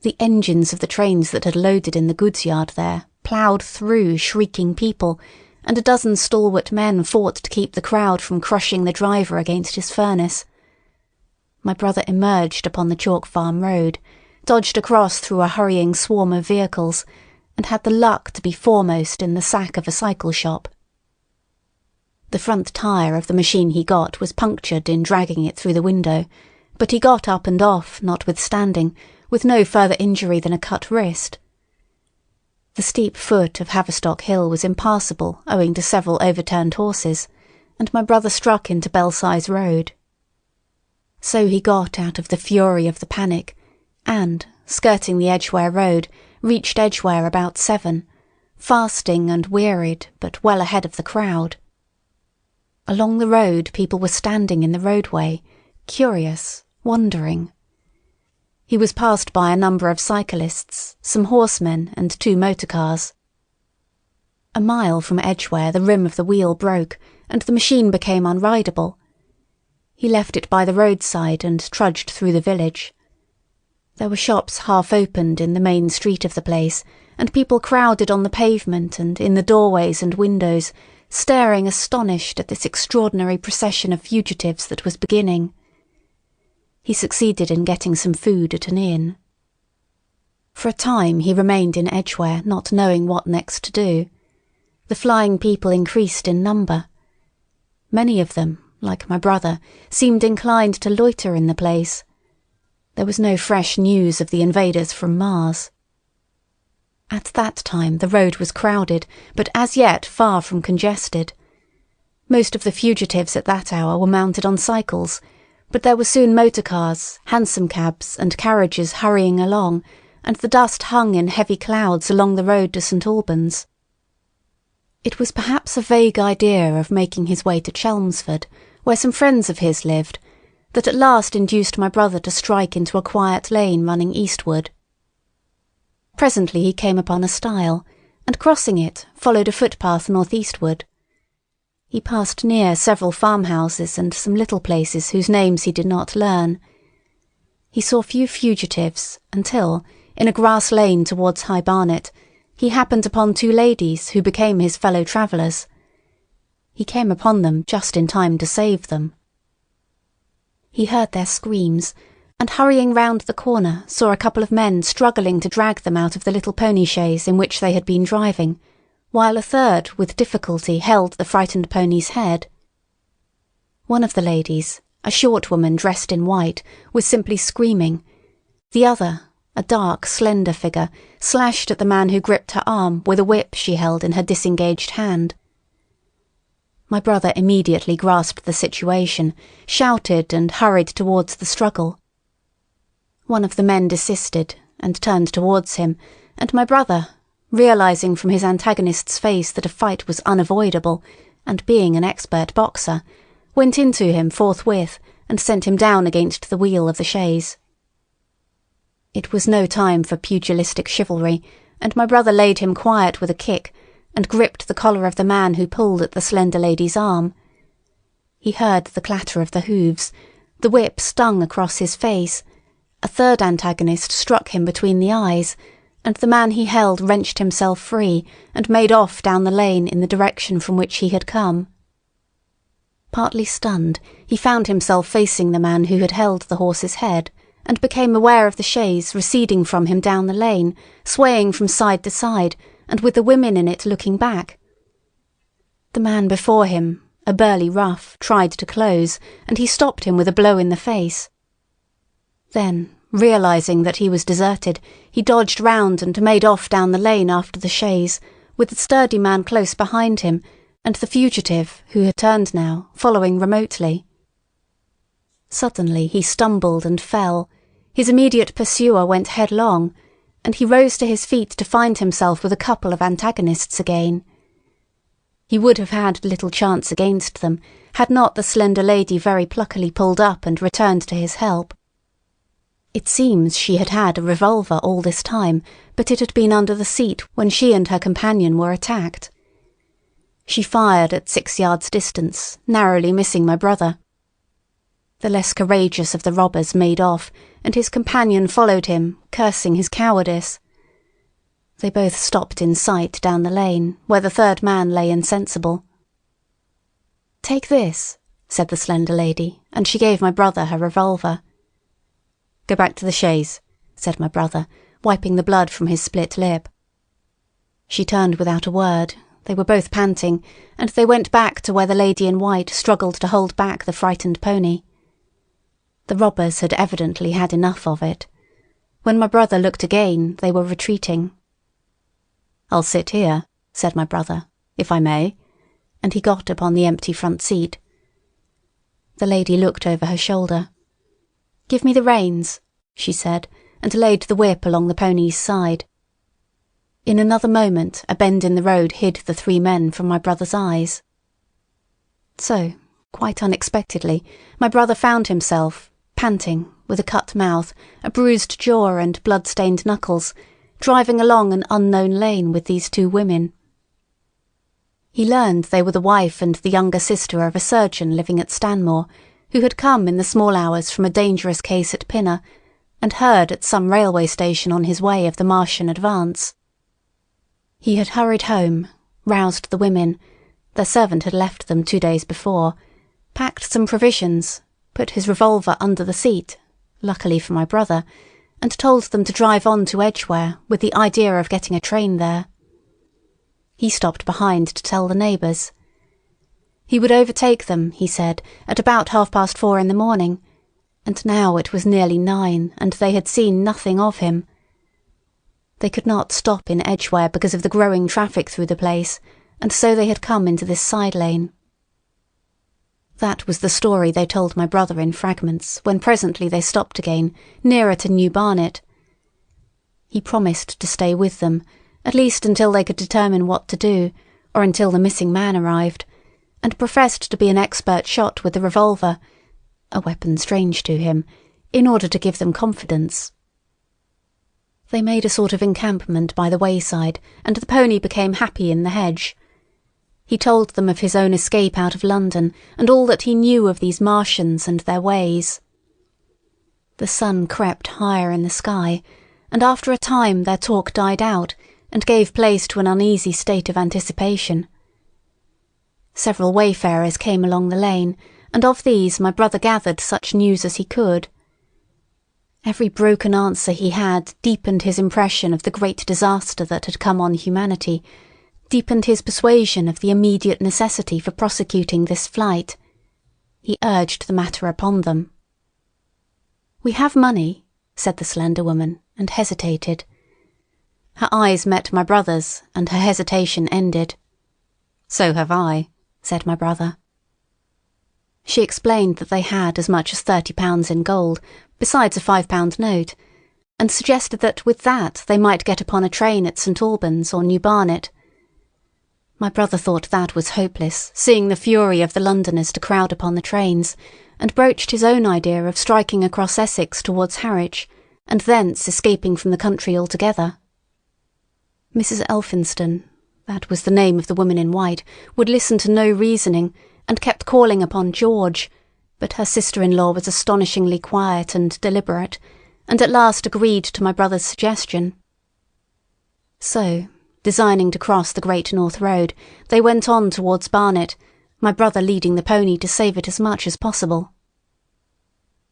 the engines of the trains that had loaded in the goods yard there ploughed through shrieking people, and a dozen stalwart men fought to keep the crowd from crushing the driver against his furnace. My brother emerged upon the Chalk Farm road, dodged across through a hurrying swarm of vehicles, and had the luck to be foremost in the sack of a cycle shop. The front tyre of the machine he got was punctured in dragging it through the window, but he got up and off, notwithstanding, with no further injury than a cut wrist. The steep foot of Haverstock Hill was impassable owing to several overturned horses, and my brother struck into Belsize Road. So he got out of the fury of the panic, and, skirting the Edgware Road, reached Edgware about 7, fasting and wearied, but well ahead of the crowd. Along the road people were standing in the roadway, curious, wondering. He was passed by a number of cyclists, some horsemen and 2 motor cars. A mile from Edgware the rim of the wheel broke, and the machine became unrideable. He left it by the roadside and trudged through the village. There were shops half opened in the main street of the place, and people crowded on the pavement and in the doorways and windows, staring astonished at this extraordinary procession of fugitives that was beginning. He succeeded in getting some food at an inn. For a time he remained in Edgware, not knowing what next to do. The flying people increased in number. Many of them, like my brother, seemed inclined to loiter in the place. There was no fresh news of the invaders from Mars. At that time the road was crowded, but as yet far from congested. Most of the fugitives at that hour were mounted on cycles, but there were soon motor cars, hansom cabs and carriages hurrying along, and the dust hung in heavy clouds along the road to St Albans. It was perhaps a vague idea of making his way to Chelmsford, where some friends of his lived, that at last induced my brother to strike into a quiet lane running eastward. Presently he came upon a stile, and crossing it, followed a footpath northeastward. He passed near several farmhouses and some little places whose names he did not learn. He saw few fugitives until, in a grass lane towards High Barnet, he happened upon two ladies who became his fellow travellers. He came upon them just in time to save them. He heard their screams, and hurrying round the corner saw a couple of men struggling to drag them out of the little pony chaise in which they had been driving, while a third with difficulty held the frightened pony's head. One of the ladies, a short woman dressed in white, was simply screaming. The other, a dark, slender figure, slashed at the man who gripped her arm with a whip she held in her disengaged hand. My brother immediately grasped the situation, shouted and hurried towards the struggle. One of the men desisted and turned towards him, and my brother, realizing from his antagonist's face that a fight was unavoidable, and being an expert boxer, went into him forthwith and sent him down against the wheel of the chaise. It was no time for pugilistic chivalry, and my brother laid him quiet with a kick, and gripped the collar of the man who pulled at the slender lady's arm. He heard the clatter of the hoofs, the whip stung across his face, a third antagonist struck him between the eyes, and the man he held wrenched himself free and made off down the lane in the direction from which he had come. Partly stunned, he found himself facing the man who had held the horse's head, and became aware of the chaise receding from him down the lane, swaying from side to side, and with the women in it looking back. The man before him, a burly rough, tried to close, and he stopped him with a blow in the face. Then, realizing that he was deserted, he dodged round and made off down the lane after the chaise, with the sturdy man close behind him, and the fugitive, who had turned now, following remotely. Suddenly he stumbled and fell. His immediate pursuer went headlong, and he rose to his feet to find himself with a couple of antagonists again. He would have had little chance against them, had not the slender lady very pluckily pulled up and returned to his help. It seems she had had a revolver all this time, but it had been under the seat when she and her companion were attacked. She fired at 6 yards distance, narrowly missing my brother. The less courageous of the robbers made off, and his companion followed him, cursing his cowardice. They both stopped in sight down the lane, where the third man lay insensible. "Take this," said the slender lady, and she gave my brother her revolver. "Go back to the chaise," said my brother, wiping the blood from his split lip. She turned without a word. They were both panting, and they went back to where the lady in white struggled to hold back the frightened pony. The robbers had evidently had enough of it. When my brother looked again, they were retreating. "I'll sit here," said my brother, "if I may," and he got upon the empty front seat. The lady looked over her shoulder. "Give me the reins," she said, and laid the whip along the pony's side. In another moment a bend in the road hid the 3 men from my brother's eyes. So, quite unexpectedly, my brother found himself, panting, with a cut mouth, a bruised jaw and blood-stained knuckles, driving along an unknown lane with these 2 women. He learned they were the wife and the younger sister of a surgeon living at Stanmore, who had come in the small hours from a dangerous case at Pinner, and heard at some railway station on his way of the Martian advance. He had hurried home, roused the women, their servant had left them 2 days before, packed some provisions, put his revolver under the seat, luckily for my brother, and told them to drive on to Edgware with the idea of getting a train there. He stopped behind to tell the neighbours. He would overtake them, he said, at about 4:30 in the morning, and now it was nearly 9 and they had seen nothing of him. They could not stop in Edgware because of the growing traffic through the place, and so they had come into this side lane. That was the story they told my brother in fragments, when presently they stopped again, nearer to New Barnet. He promised to stay with them, at least until they could determine what to do, or until the missing man arrived, and professed to be an expert shot with the revolver, a weapon strange to him, in order to give them confidence. They made a sort of encampment by the wayside, and the pony became happy in the hedge. He told them of his own escape out of London, and all that he knew of these Martians and their ways. The sun crept higher in the sky, and after a time their talk died out, and gave place to an uneasy state of anticipation. Several wayfarers came along the lane, and of these my brother gathered such news as he could. Every broken answer he had deepened his impression of the great disaster that had come on humanity, deepened his persuasion of the immediate necessity for prosecuting this flight. He urged the matter upon them. "We have money," said the slender woman, and hesitated. Her eyes met my brother's, and her hesitation ended. "So have I," said my brother. She explained that they had as much as £30 in gold, besides a £5 note, and suggested that with that they might get upon a train at St Albans or New Barnet. My brother thought that was hopeless, seeing the fury of the Londoners to crowd upon the trains, and broached his own idea of striking across Essex towards Harwich, and thence escaping from the country altogether. Mrs. Elphinston, that was the name of the woman in white, would listen to no reasoning, and kept calling upon George, but her sister-in-law was astonishingly quiet and deliberate, and at last agreed to my brother's suggestion. So, designing to cross the Great North Road, they went on towards Barnet, my brother leading the pony to save it as much as possible.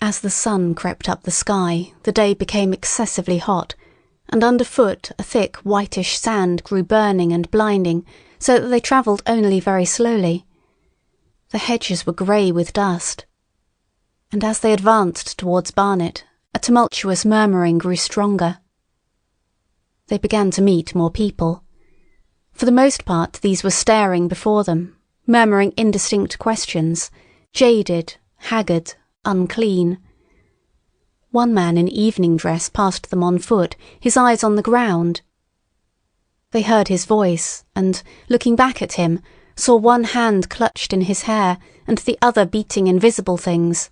As the sun crept up the sky, the day became excessively hot, and underfoot a thick whitish sand grew burning and blinding, so that they travelled only very slowly. The hedges were grey with dust, and as they advanced towards Barnet, a tumultuous murmuring grew stronger. They began to meet more people. For the most part these were staring before them, murmuring indistinct questions, jaded, haggard, unclean. One man in evening dress passed them on foot, his eyes on the ground. They heard his voice, and, looking back at him, saw one hand clutched in his hair and the other beating invisible things.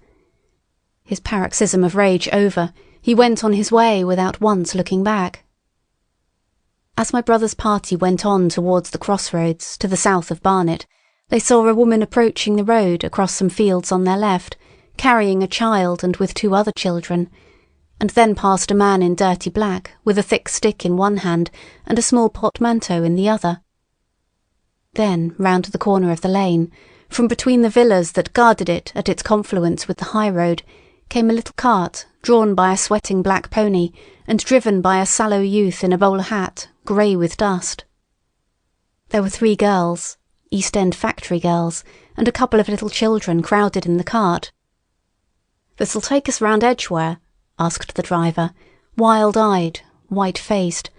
His paroxysm of rage over, he went on his way without once looking back. As my brother's party went on towards the crossroads to the south of Barnet, they saw a woman approaching the road across some fields on their left, carrying a child and with 2 other children, and then passed a man in dirty black with a thick stick in one hand and a small portmanteau in the other. Then, round the corner of the lane, from between the villas that guarded it at its confluence with the high road, came a little cart drawn by a sweating black pony and driven by a sallow youth in a bowler hat, grey with dust. There were 3 girls, East End factory girls, and a couple of little children crowded in the cart. "This'll take us round Edgware?" asked the driver, wild-eyed, white-faced,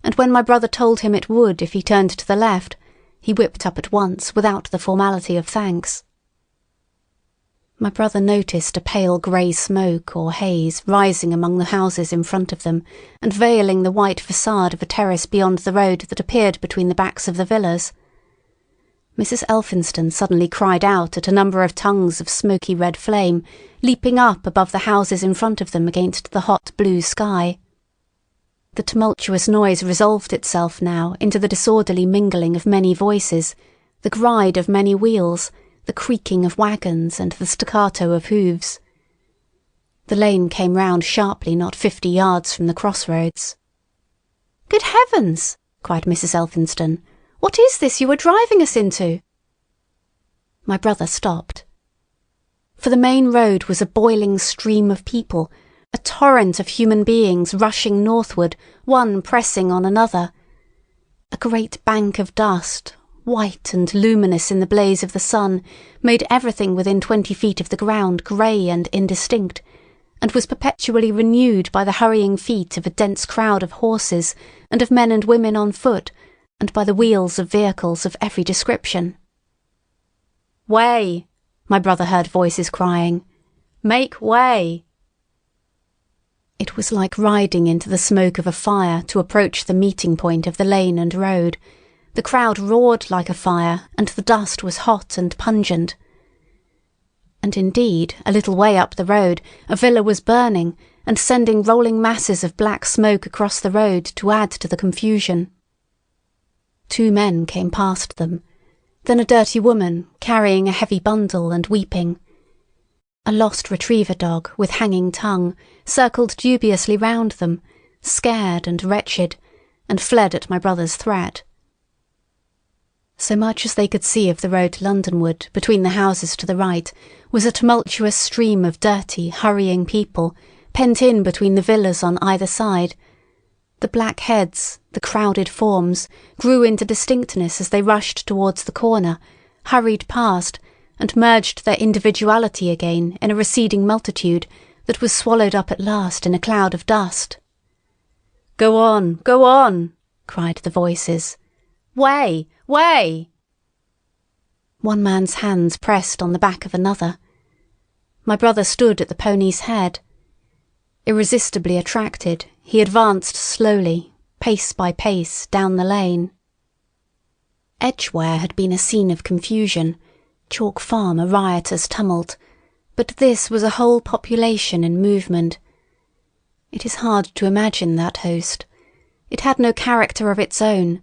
and when my brother told him it would if he turned to the left, he whipped up at once without the formality of thanks. My brother noticed a pale grey smoke or haze rising among the houses in front of them and veiling the white facade of a terrace beyond the road that appeared between the backs of the villas. Mrs. Elphinston suddenly cried out at a number of tongues of smoky red flame leaping up above the houses in front of them against the hot blue sky. The tumultuous noise resolved itself now into the disorderly mingling of many voices, the gride of many wheels, the creaking of wagons and the staccato of hoofs. The lane came round sharply not 50 yards from the crossroads. "Good heavens!" cried Mrs. Elphinston. "What is this you are driving us into?" My brother stopped. For the main road was a boiling stream of people, A torrent of human beings rushing northward, one pressing on another. A great bank of dust, white and luminous in the blaze of the sun, made everything within 20 feet of the ground grey and indistinct, and was perpetually renewed by the hurrying feet of a dense crowd of horses and of men and women on foot, and by the wheels of vehicles of every description. "Way!" my brother heard voices crying. "Make way!" It was like riding into the smoke of a fire to approach the meeting point of the lane and road. The crowd roared like a fire, and the dust was hot and pungent. And indeed, a little way up the road, a villa was burning, and sending rolling masses of black smoke across the road to add to the confusion. 2 men came past them, then a dirty woman, carrying a heavy bundle and weeping. A lost retriever dog, with hanging tongue, circled dubiously round them, scared and wretched, and fled at my brother's threat. So much as they could see of the road Londonward, between the houses to the right, was a tumultuous stream of dirty, hurrying people, pent in between the villas on either side. The black heads, the crowded forms, grew into distinctness as they rushed towards the corner, hurried past, and merged their individuality again in a receding multitude that was swallowed up at last in a cloud of dust. "Go on, go on!" cried the voices. "Way, way!" One man's hands pressed on the back of another. My brother stood at the pony's head. Irresistibly attracted, he advanced slowly, pace by pace, down the lane. Edgware had been a scene of confusion, Chalk Farm a riotous tumult, but this was a whole population in movement. It is hard to imagine that host. It had no character of its own.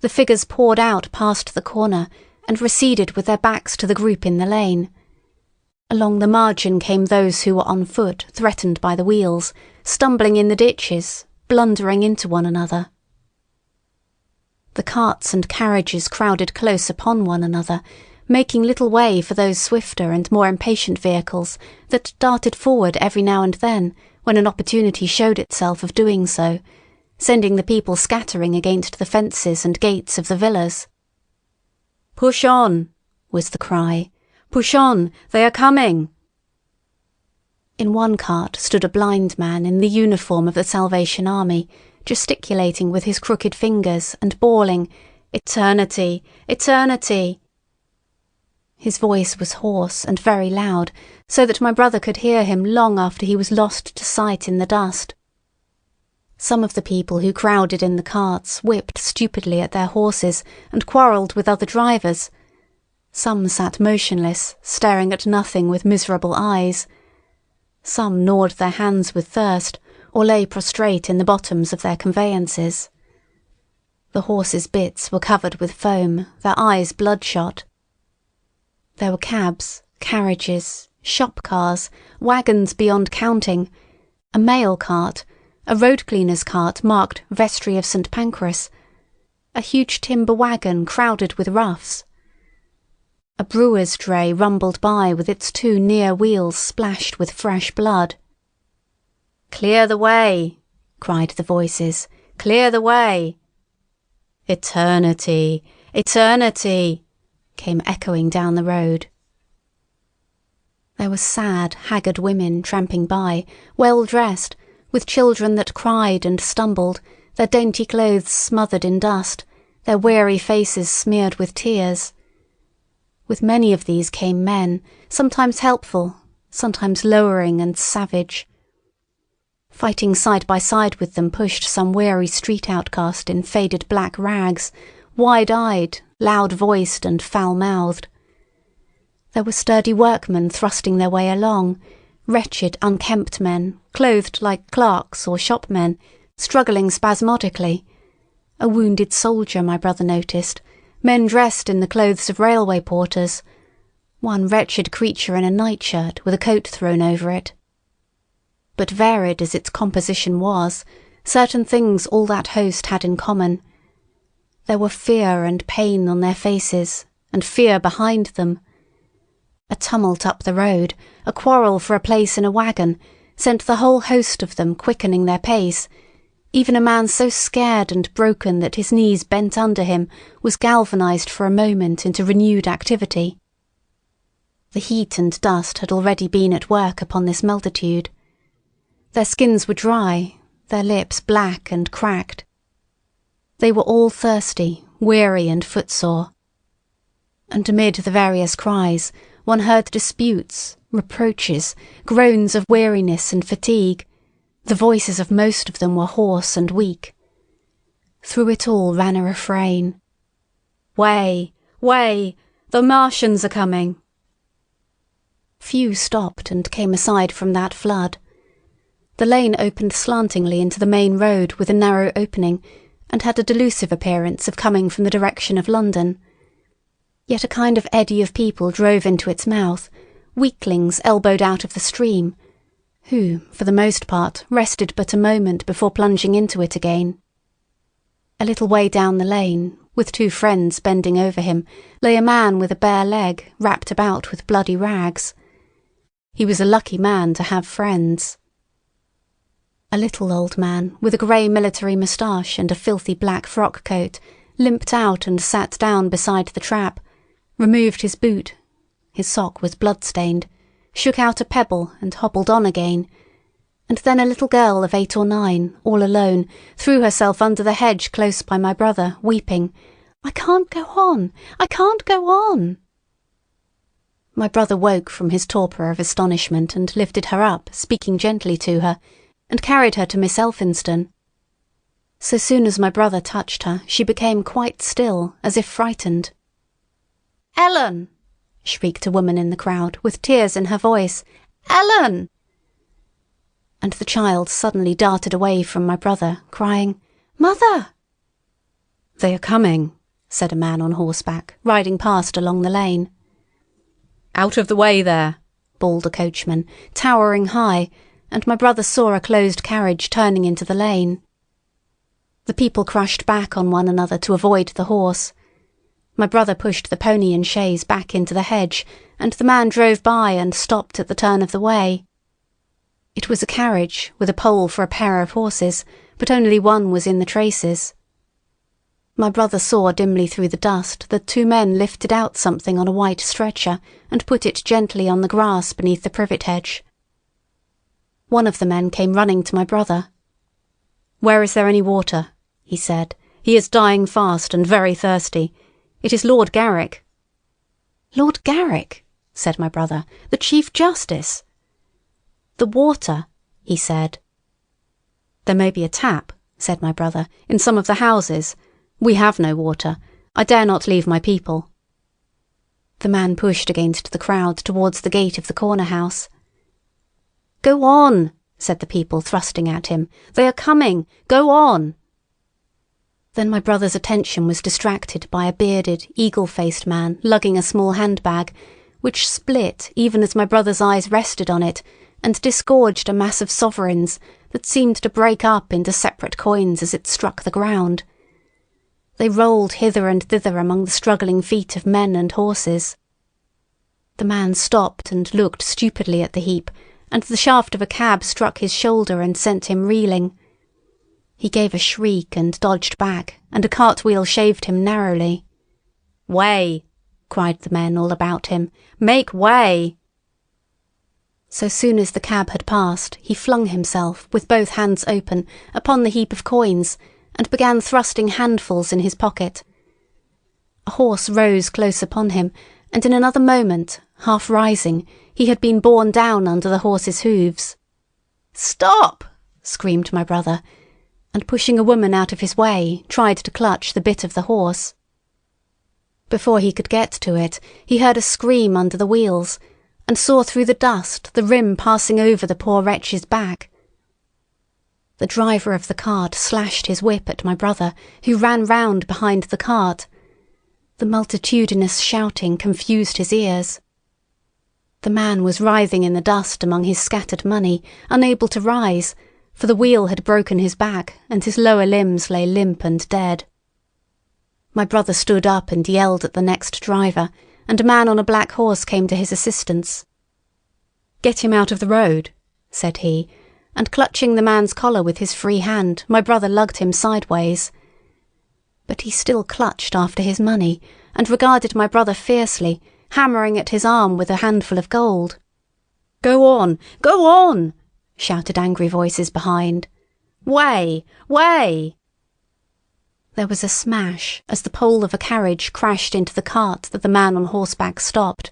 The figures poured out past the corner and receded with their backs to the group in the lane. Along the margin came those who were on foot, threatened by the wheels, stumbling in the ditches, blundering into one another. The carts and carriages crowded close upon one another, making little way for those swifter and more impatient vehicles that darted forward every now and then when an opportunity showed itself of doing so, sending the people scattering against the fences and gates of the villas. "Push on!" was the cry. "Push on! They are coming!" In one cart stood a blind man in the uniform of the Salvation Army, gesticulating with his crooked fingers and bawling, "Eternity! Eternity!" His voice was hoarse and very loud, so that my brother could hear him long after he was lost to sight in the dust. Some of the people who crowded in the carts whipped stupidly at their horses and quarrelled with other drivers. Some sat motionless, staring at nothing with miserable eyes. Some gnawed their hands with thirst, or lay prostrate in the bottoms of their conveyances. The horses' bits were covered with foam, their eyes bloodshot. There were cabs, carriages, shop cars, wagons beyond counting, a mail cart, a road cleaner's cart marked Vestry of St. Pancras, a huge timber wagon crowded with roughs. A brewer's dray rumbled by with its 2 near wheels splashed with fresh blood. "Clear the way!" cried the voices. "Clear the way!" "Eternity! Eternity!" came echoing down the road. There were sad, haggard women tramping by, well dressed, with children that cried and stumbled, their dainty clothes smothered in dust, their weary faces smeared with tears. With many of these came men, sometimes helpful, sometimes lowering and savage. Fighting side by side with them pushed some weary street outcast in faded black rags, wide-eyed, loud-voiced and foul-mouthed. There were sturdy workmen thrusting their way along, wretched, unkempt men, clothed like clerks or shopmen, struggling spasmodically. A wounded soldier, my brother noticed, men dressed in the clothes of railway porters, one wretched creature in a nightshirt with a coat thrown over it. But varied as its composition was, certain things all that host had in common. There were fear and pain on their faces, and fear behind them. A tumult up the road, a quarrel for a place in a wagon, sent the whole host of them quickening their pace. Even a man so scared and broken that his knees bent under him was galvanized for a moment into renewed activity. The heat and dust had already been at work upon this multitude. Their skins were dry, their lips black and cracked. They were all thirsty, weary and footsore. And amid the various cries, one heard disputes, reproaches, groans of weariness and fatigue. The voices of most of them were hoarse and weak. Through it all ran a refrain. "Way! Way! The Martians are coming!" Few stopped and came aside from that flood. The lane opened slantingly into the main road with a narrow opening, and had a delusive appearance of coming from the direction of London. Yet a kind of eddy of people drove into its mouth, weaklings elbowed out of the stream, who, for the most part, rested but a moment before plunging into it again. A little way down the lane, with two friends bending over him, lay a man with a bare leg wrapped about with bloody rags. He was a lucky man to have friends. A little old man, with a grey military moustache and a filthy black frock coat, limped out and sat down beside the trap, removed his boot, his sock was blood-stained, shook out a pebble and hobbled on again, and then a little girl of 8 or 9, all alone, threw herself under the hedge close by my brother, weeping, "I can't go on! I can't go on!" My brother woke from his torpor of astonishment and lifted her up, speaking gently to her, and carried her to Miss Elphinston. So soon as my brother touched her, she became quite still, as if frightened. "Ellen!" shrieked a woman in the crowd, with tears in her voice. "Ellen!" And the child suddenly darted away from my brother, crying, "Mother!" "They are coming," said a man on horseback, riding past along the lane. "Out of the way there!" bawled a coachman, towering high, and my brother saw a closed carriage turning into the lane. The people crushed back on one another to avoid the horse. My brother pushed the pony and chaise back into the hedge, and the man drove by and stopped at the turn of the way. It was a carriage, with a pole for a pair of horses, but only one was in the traces. My brother saw dimly through the dust that 2 men lifted out something on a white stretcher and put it gently on the grass beneath the privet hedge. One of the men came running to my brother. "Where is there any water?" he said. "He is dying fast and very thirsty. It is Lord Garrick." "Lord Garrick?" said my brother. "The Chief Justice?" "The water," he said. "There may be a tap," said my brother, "in some of the houses. We have no water. I dare not leave my people." The man pushed against the crowd towards the gate of the corner house. "Go on," said the people, thrusting at him. "They are coming. Go on." Then my brother's attention was distracted by a bearded, eagle-faced man lugging a small handbag, which split even as my brother's eyes rested on it, and disgorged a mass of sovereigns that seemed to break up into separate coins as it struck the ground. They rolled hither and thither among the struggling feet of men and horses. The man stopped and looked stupidly at the heap, and the shaft of a cab struck his shoulder and sent him reeling. He gave a shriek and dodged back, and a cartwheel shaved him narrowly. "Way!" cried the men all about him. "Make way!" So soon as the cab had passed, he flung himself, with both hands open, upon the heap of coins, and began thrusting handfuls in his pocket. A horse rose close upon him, and in another moment, half rising, he had been borne down under the horse's hoofs. "Stop!" screamed my brother, and pushing a woman out of his way, tried to clutch the bit of the horse. Before he could get to it, he heard a scream under the wheels, and saw through the dust the rim passing over the poor wretch's back. The driver of the cart slashed his whip at my brother, who ran round behind the cart. The multitudinous shouting confused his ears. The man was writhing in the dust among his scattered money, unable to rise, for the wheel had broken his back and his lower limbs lay limp and dead. My brother stood up and yelled at the next driver, and a man on a black horse came to his assistance. "Get him out of the road," said he, and clutching the man's collar with his free hand, my brother lugged him sideways. But he still clutched after his money, and regarded my brother fiercely, hammering at his arm with a handful of gold. "Go on! Go on!" shouted angry voices behind. "Way! Way!" There was a smash as the pole of a carriage crashed into the cart that the man on horseback stopped.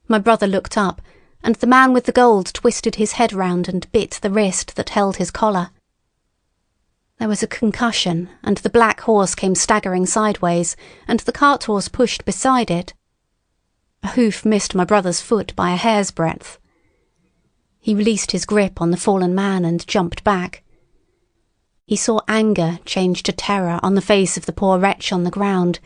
My brother looked up, and the man with the gold twisted his head round and bit the wrist that held his collar. There was a concussion, and the black horse came staggering sideways, and the cart horse pushed beside it. A hoof missed my brother's foot by a hair's breadth. He released his grip on the fallen man and jumped back. He saw anger change to terror on the face of the poor wretch on the ground,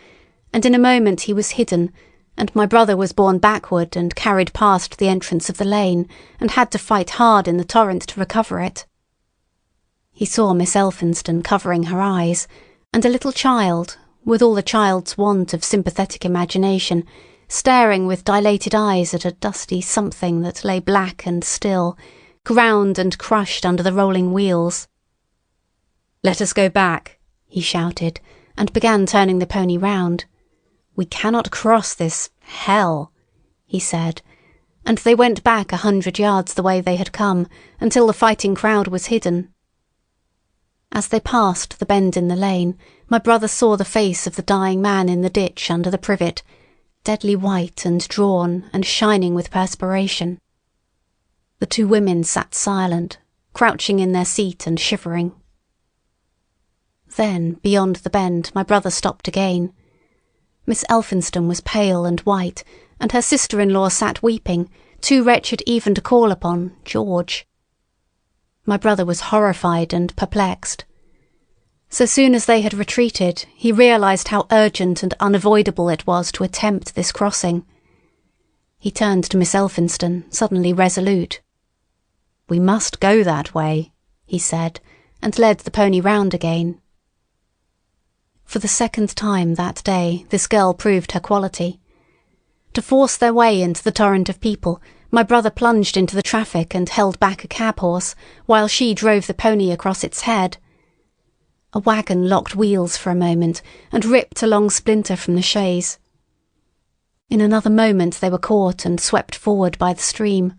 and in a moment he was hidden, and my brother was borne backward and carried past the entrance of the lane, and had to fight hard in the torrent to recover it. He saw Miss Elphinston covering her eyes, and a little child, with all a child's want of sympathetic imagination, staring with dilated eyes at a dusty something that lay black and still, ground and crushed under the rolling wheels. "Let us go back," he shouted, and began turning the pony round. "We cannot cross this hell," he said, and they went back 100 yards the way they had come, until the fighting crowd was hidden. As they passed the bend in the lane, my brother saw the face of the dying man in the ditch under the privet, deadly white and drawn and shining with perspiration. The two women sat silent, crouching in their seat and shivering. Then, beyond the bend, my brother stopped again. Miss Elphinston was pale and white, and her sister-in-law sat weeping, too wretched even to call upon George. My brother was horrified and perplexed. So soon as they had retreated, he realised how urgent and unavoidable it was to attempt this crossing. He turned to Miss Elphinston, suddenly resolute. "We must go that way," he said, and led the pony round again. For the second time that day, this girl proved her quality. To force their way into the torrent of people, my brother plunged into the traffic and held back a cab horse, while she drove the pony across its head. A wagon locked wheels for a moment and ripped a long splinter from the chaise. In another moment they were caught and swept forward by the stream.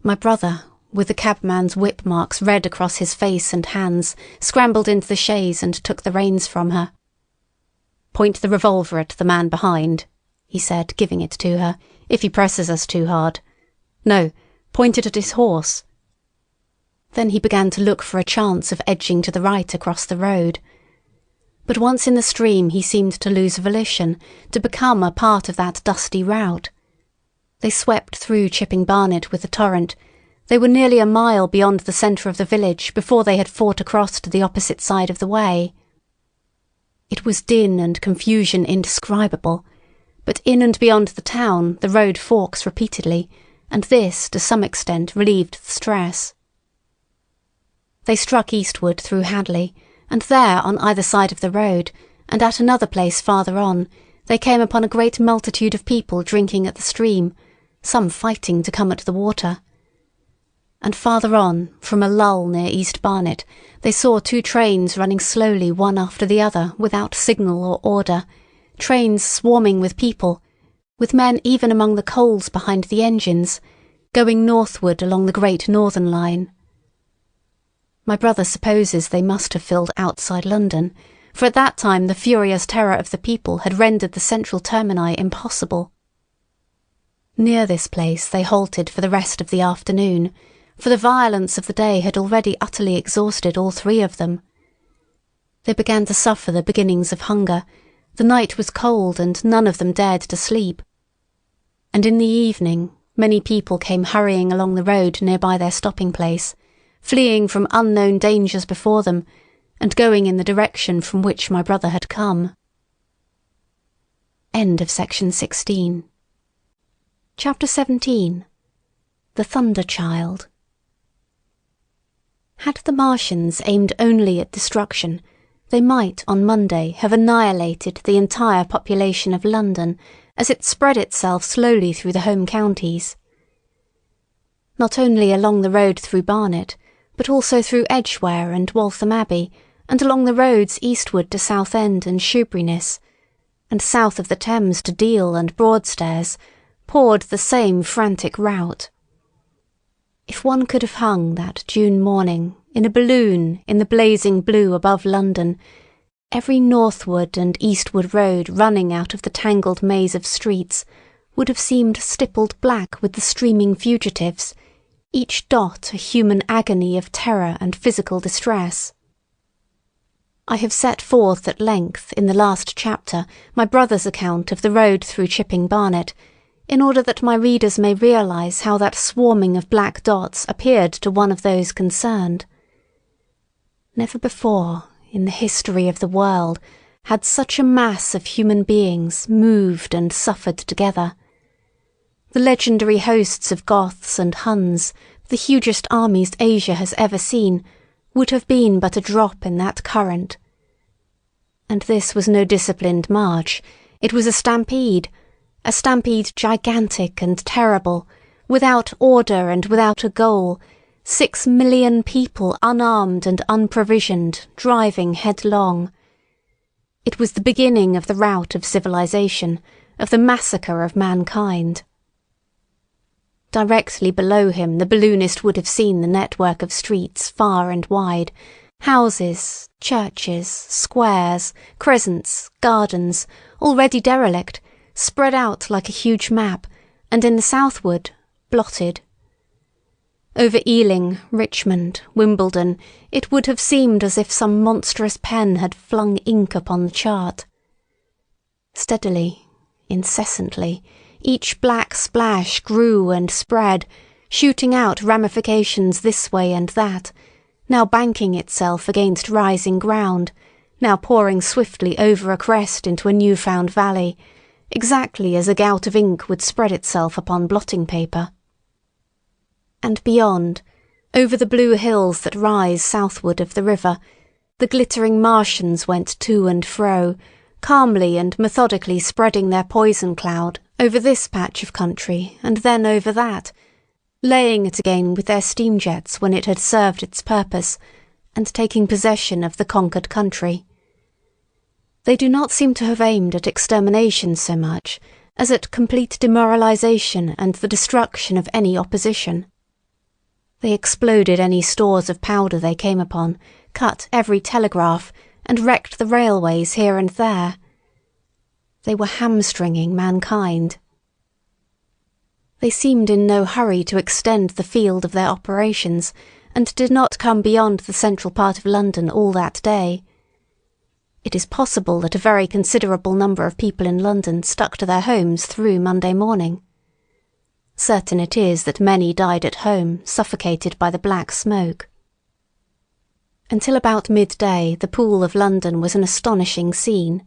My brother, with the cabman's whip marks red across his face and hands, scrambled into the chaise and took the reins from her. "Point the revolver at the man behind," he said, giving it to her, "if he presses us too hard. No, point it at his horse." Then he began to look for a chance of edging to the right across the road. But once in the stream he seemed to lose volition, to become a part of that dusty rout. They swept through Chipping Barnet with the torrent. They were nearly a mile beyond the centre of the village before they had fought across to the opposite side of the way. It was din and confusion indescribable, but in and beyond the town the road forks repeatedly, and this, to some extent, relieved the stress. They struck eastward through Hadley, and there, on either side of the road, and at another place farther on, they came upon a great multitude of people drinking at the stream, some fighting to come at the water. And farther on, from a lull near East Barnet, they saw two trains running slowly one after the other without signal or order, trains swarming with people, with men even among the coals behind the engines, going northward along the Great Northern Line. My brother supposes they must have filled outside London, for at that time the furious terror of the people had rendered the central termini impossible. Near this place they halted for the rest of the afternoon, for the violence of the day had already utterly exhausted all three of them. They began to suffer the beginnings of hunger. The night was cold and none of them dared to sleep. And in the evening many people came hurrying along the road near by their stopping place, fleeing from unknown dangers before them, and going in the direction from which my brother had come. End of section 16. Chapter 17. The Thunder Child. Had the Martians aimed only at destruction, they might on Monday have annihilated the entire population of London as it spread itself slowly through the home counties. not only along the road through Barnet, but also through Edgware and Waltham Abbey, and along the roads eastward to Southend and Shoeburyness, and south of the Thames to Deal and Broadstairs, poured the same frantic rout. If one could have hung that June morning in a balloon in the blazing blue above London, every northward and eastward road running out of the tangled maze of streets would have seemed stippled black with the streaming fugitives, each dot a human agony of terror and physical distress. I have set forth at length in the last chapter my brother's account of the road through Chipping Barnet, in order that my readers may realise how that swarming of black dots appeared to one of those concerned. Never before, in the history of the world, had such a mass of human beings moved and suffered together. The legendary hosts of Goths and Huns, the hugest armies Asia has ever seen, would have been but a drop in that current. And this was no disciplined march, it was a stampede gigantic and terrible, without order and without a goal, 6 million people unarmed and unprovisioned, driving headlong. It was the beginning of the rout of civilization, of the massacre of mankind. Directly below him the balloonist would have seen the network of streets far and wide, houses, churches, squares, crescents, gardens, already derelict, spread out like a huge map, and in the southward, blotted. Over Ealing, Richmond, Wimbledon, it would have seemed as if some monstrous pen had flung ink upon the chart. Steadily, incessantly, each black splash grew and spread, shooting out ramifications this way and that, now banking itself against rising ground, now pouring swiftly over a crest into a new-found valley, exactly as a gout of ink would spread itself upon blotting paper. And beyond, over the blue hills that rise southward of the river, the glittering Martians went to and fro, calmly and methodically spreading their poison cloud over this patch of country and then over that, laying it again with their steam jets when it had served its purpose, and taking possession of the conquered country. They do not seem to have aimed at extermination so much as at complete demoralization and the destruction of any opposition. They exploded any stores of powder they came upon, cut every telegraph, and wrecked the railways here and there. They were hamstringing mankind. They seemed in no hurry to extend the field of their operations, and did not come beyond the central part of London all that day. It is possible that a very considerable number of people in London stuck to their homes through Monday morning. Certain it is that many died at home, suffocated by the black smoke. Until about midday the Pool of London was an astonishing scene.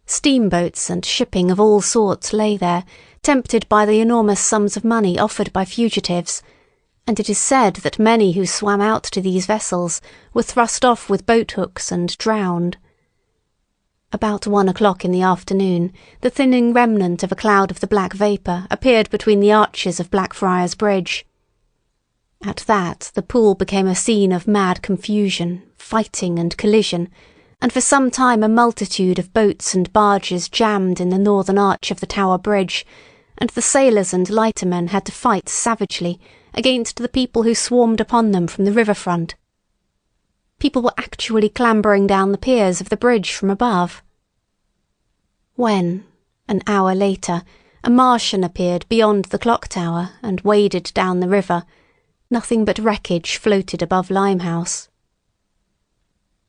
Steamboats and shipping of all sorts lay there, tempted by the enormous sums of money offered by fugitives, and it is said that many who swam out to these vessels were thrust off with boat-hooks and drowned. About 1 o'clock in the afternoon, the thinning remnant of a cloud of the black vapour appeared between the arches of Blackfriars Bridge. At that the Pool became a scene of mad confusion, fighting and collision, and for some time a multitude of boats and barges jammed in the northern arch of the Tower Bridge, and the sailors and lightermen had to fight savagely against the people who swarmed upon them from the river-front. People were actually clambering down the piers of the bridge from above. When, an hour later, a Martian appeared beyond the clock tower and waded down the river, nothing but wreckage floated above Limehouse.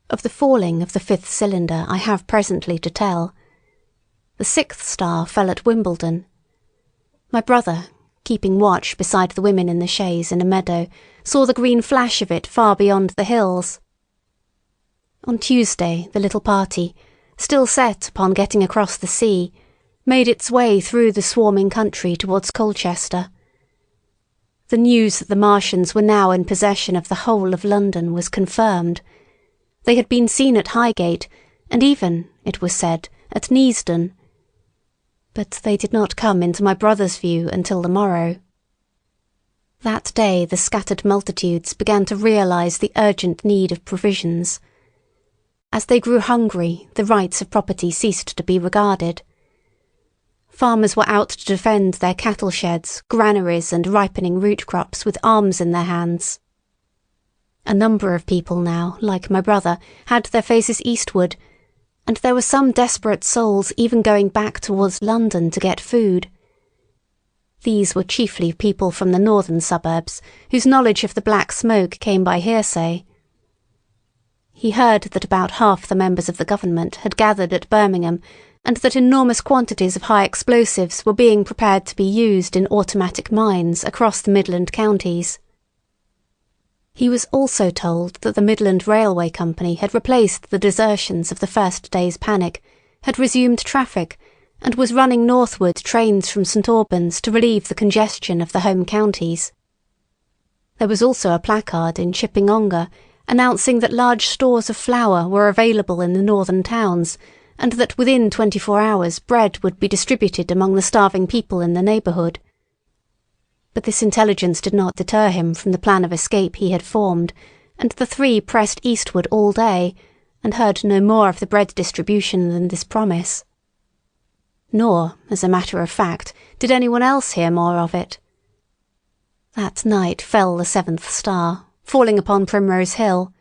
Of the falling of the 5th cylinder I have presently to tell. The 6th star fell at Wimbledon. My brother, keeping watch beside the women in the chaise in a meadow, saw the green flash of it far beyond the hills. On Tuesday the little party, still set upon getting across the sea, made its way through the swarming country towards Colchester. The news that the Martians were now in possession of the whole of London was confirmed. They had been seen at Highgate, and even, it was said, at Neasden. But they did not come into my brother's view until the morrow. That day the scattered multitudes began to realise the urgent need of provisions. As they grew hungry, the rights of property ceased to be regarded. Farmers were out to defend their cattle sheds, granaries and ripening root crops with arms in their hands. A number of people now, like my brother, had their faces eastward, and there were some desperate souls even going back towards London to get food. These were chiefly people from the northern suburbs, whose knowledge of the Black Smoke came by hearsay. He heard that about half the members of the government had gathered at Birmingham, and that enormous quantities of high explosives were being prepared to be used in automatic mines across the Midland counties. He was also told that the Midland Railway Company had replaced the desertions of the first day's panic, had resumed traffic, and was running northward trains from St Albans to relieve the congestion of the home counties. There was also a placard in Chipping-Ongar announcing that large stores of flour were available in the northern towns, and that within 24 hours bread would be distributed among the starving people in the neighbourhood. But this intelligence did not deter him from the plan of escape he had formed, and the three pressed eastward all day, and heard no more of the bread distribution than this promise. Nor, as a matter of fact, did anyone else hear more of it. That night fell the 7th star, falling upon Primrose Hill.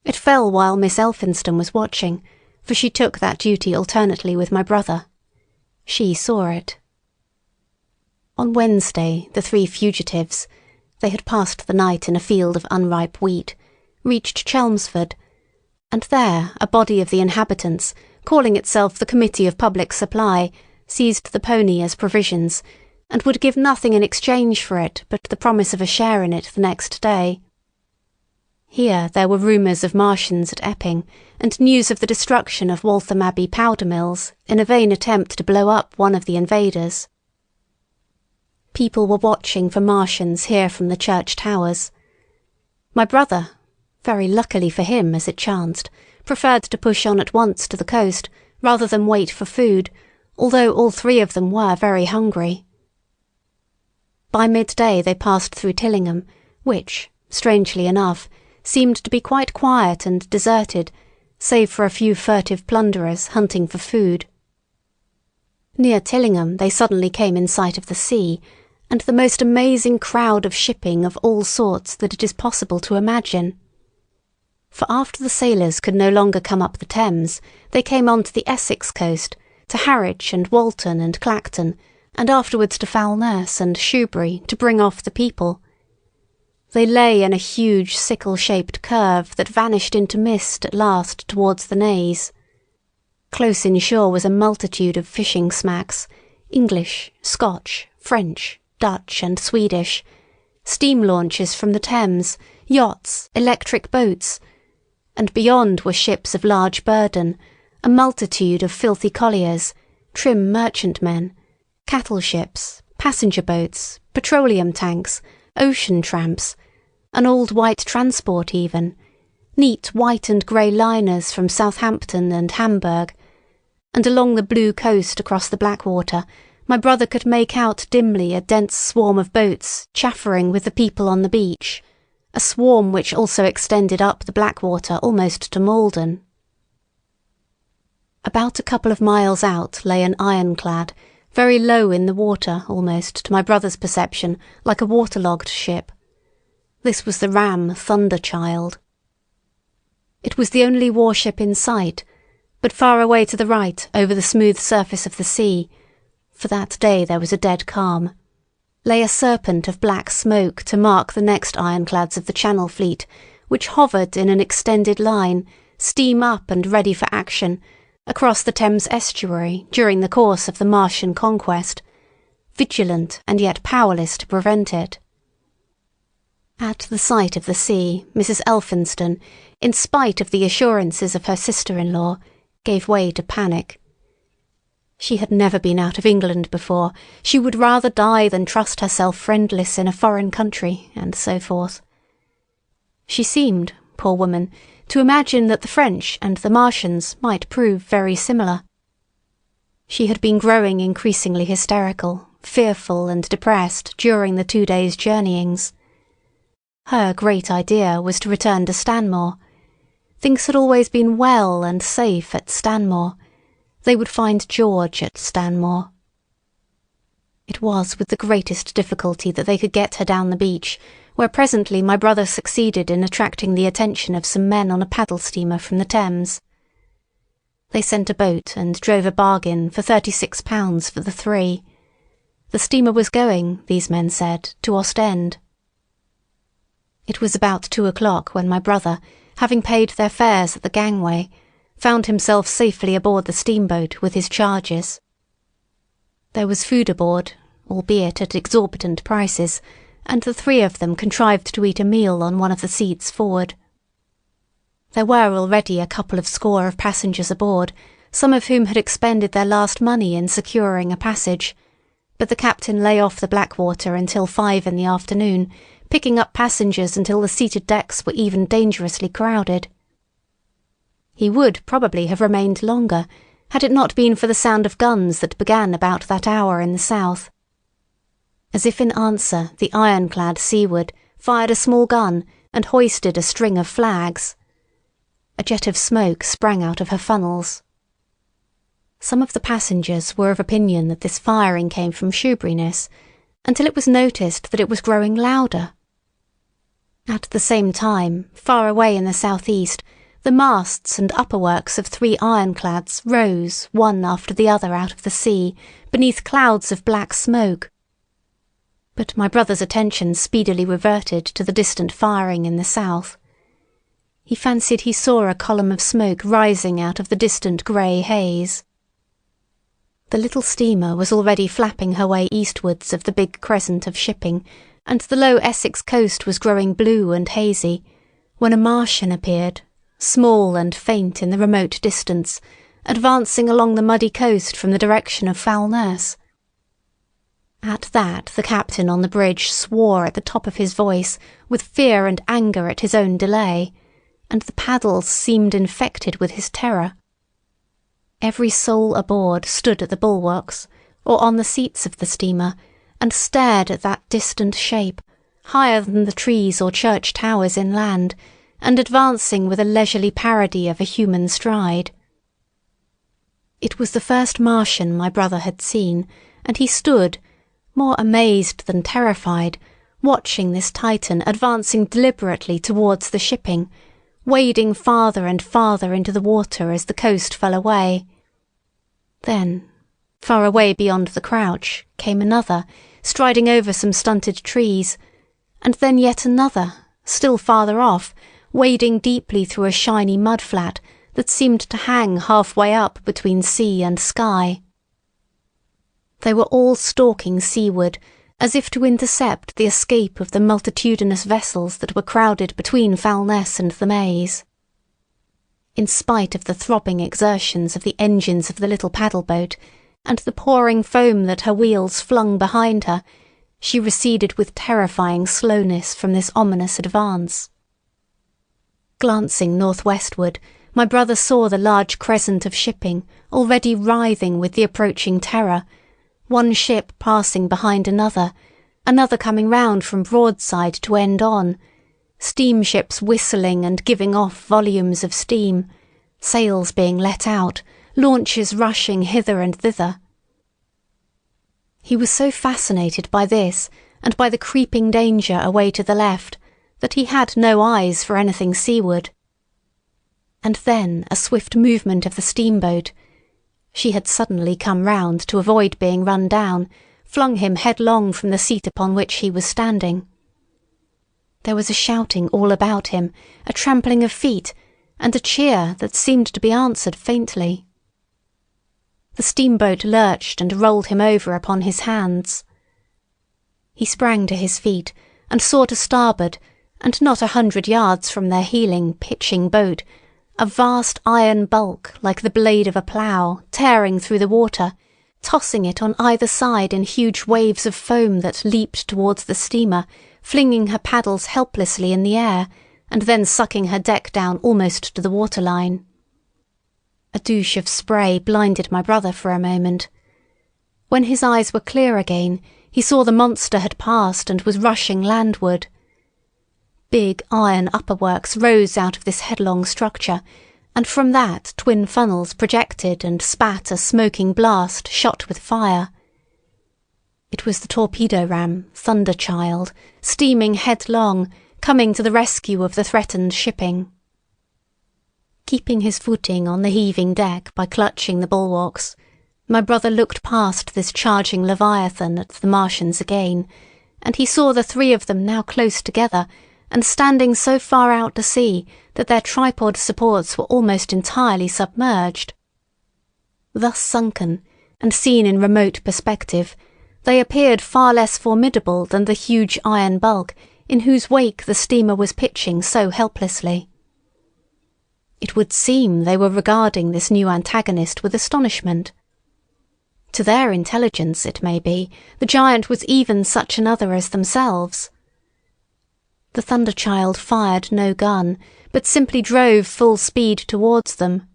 It fell while Miss Elphinston was watching, for she took that duty alternately with my brother. She saw it. On Wednesday, the three fugitives—they had passed the night in a field of unripe wheat—reached Chelmsford, and there a body of the inhabitants, calling itself the Committee of Public Supply, seized the pony as provisions, and would give nothing in exchange for it but the promise of a share in it the next day. Here there were rumours of Martians at Epping, and news of the destruction of Waltham Abbey powder mills in a vain attempt to blow up one of the invaders. People were watching for Martians here from the church towers. My brother, very luckily for him as it chanced, preferred to push on at once to the coast rather than wait for food, although all three of them were very hungry. By midday they passed through Tillingham, which, strangely enough, seemed to be quite quiet and deserted, save for a few furtive plunderers hunting for food. Near Tillingham they suddenly came in sight of the sea, and the most amazing crowd of shipping of all sorts that it is possible to imagine. For after the sailors could no longer come up the Thames, they came on to the Essex coast, to Harwich and Walton and Clacton, and afterwards to Foulness and Shoebury to bring off the people. They lay in a huge sickle-shaped curve that vanished into mist at last towards the Naze. Close inshore was a multitude of fishing smacks, English, Scotch, French, Dutch and Swedish, steam launches from the Thames, yachts, electric boats, and beyond were ships of large burden, a multitude of filthy colliers, trim merchantmen, cattle ships, passenger boats, petroleum tanks, ocean tramps, an old white transport even, neat white and grey liners from Southampton and Hamburg, and along the blue coast across the Blackwater my brother could make out dimly a dense swarm of boats chaffering with the people on the beach, a swarm which also extended up the Blackwater almost to Malden. About a couple of miles out lay an ironclad, very low in the water almost, to my brother's perception, like a waterlogged ship. This was the ram Thunderchild. It was the only warship in sight, but far away to the right over the smooth surface of the sea, for that day there was a dead calm, lay a serpent of black smoke to mark the next ironclads of the Channel Fleet, which hovered in an extended line, steam up and ready for action, across the Thames estuary during the course of the Martian conquest, vigilant and yet powerless to prevent it. At the sight of the sea, Mrs. Elphinston, in spite of the assurances of her sister-in-law, gave way to panic. She had never been out of England before. She would rather die than trust herself friendless in a foreign country, and so forth. She seemed, poor woman, to imagine that the French and the Martians might prove very similar. She had been growing increasingly hysterical, fearful and depressed during the 2 days' journeyings. Her great idea was to return to Stanmore. Things had always been well and safe at Stanmore. They would find George at Stanmore. It was with the greatest difficulty that they could get her down the beach, where presently my brother succeeded in attracting the attention of some men on a paddle steamer from the Thames. They sent a boat and drove a bargain for £36 for the three. The steamer was going, these men said, to Ostend. It was about 2 o'clock when my brother, having paid their fares at the gangway, found himself safely aboard the steamboat with his charges. There was food aboard, albeit at exorbitant prices, and the three of them contrived to eat a meal on one of the seats forward. There were already a couple of score of passengers aboard, some of whom had expended their last money in securing a passage, but the captain lay off the Blackwater until 5 in the afternoon, picking up passengers until the seated decks were even dangerously crowded. He would probably have remained longer, had it not been for the sound of guns that began about that hour in the south. As if in answer, the ironclad seaward fired a small gun and hoisted a string of flags. A jet of smoke sprang out of her funnels. Some of the passengers were of opinion that this firing came from Shoeburyness, until it was noticed that it was growing louder. At the same time, far away in the southeast, the masts and upperworks of 3 ironclads rose one after the other out of the sea, beneath clouds of black smoke. But my brother's attention speedily reverted to the distant firing in the south. He fancied he saw a column of smoke rising out of the distant grey haze. The little steamer was already flapping her way eastwards of the big crescent of shipping, and the low Essex coast was growing blue and hazy, when a Martian appeared, small and faint in the remote distance, advancing along the muddy coast from the direction of Foulness. At that the captain on the bridge swore at the top of his voice with fear and anger at his own delay, and the paddles seemed infected with his terror. Every soul aboard stood at the bulwarks, or on the seats of the steamer, and stared at that distant shape, higher than the trees or church towers inland, and advancing with a leisurely parody of a human stride. It was the first Martian my brother had seen, and he stood, more amazed than terrified, watching this Titan advancing deliberately towards the shipping, wading farther and farther into the water as the coast fell away. Then, far away beyond the crouch, came another, striding over some stunted trees, and then yet another, still farther off, wading deeply through a shiny mud-flat that seemed to hang halfway up between sea and sky. They were all stalking seaward, as if to intercept the escape of the multitudinous vessels that were crowded between Foulness and the Maze. In spite of the throbbing exertions of the engines of the little paddle-boat, and the pouring foam that her wheels flung behind her, she receded with terrifying slowness from this ominous advance. Glancing northwestward, my brother saw the large crescent of shipping already writhing with the approaching terror, one ship passing behind another, another coming round from broadside to end on, steamships whistling and giving off volumes of steam, sails being let out, launches rushing hither and thither. He was so fascinated by this and by the creeping danger away to the left that he had no eyes for anything seaward. And then a swift movement of the steamboat. She had suddenly come round to avoid being run down, flung him headlong from the seat upon which he was standing. There was a shouting all about him, a trampling of feet, and a cheer that seemed to be answered faintly. The steamboat lurched and rolled him over upon his hands. He sprang to his feet and saw to starboard, and not 100 yards from their heeling, pitching boat, a vast iron bulk like the blade of a plough tearing through the water, tossing it on either side in huge waves of foam that leaped towards the steamer, flinging her paddles helplessly in the air, and then sucking her deck down almost to the waterline. A douche of spray blinded my brother for a moment. When his eyes were clear again, he saw the monster had passed and was rushing landward. Big iron upperworks rose out of this headlong structure, and from that twin funnels projected and spat a smoking blast shot with fire. It was the torpedo ram, Thunderchild, steaming headlong, coming to the rescue of the threatened shipping. Keeping his footing on the heaving deck by clutching the bulwarks, my brother looked past this charging Leviathan at the Martians again, and he saw the three of them now close together and standing so far out to sea that their tripod supports were almost entirely submerged. Thus sunken, and seen in remote perspective, they appeared far less formidable than the huge iron bulk in whose wake the steamer was pitching so helplessly. It would seem they were regarding this new antagonist with astonishment. To their intelligence, it may be, the giant was even such another as themselves. The Thunderchild fired no gun, but simply drove full speed towards them.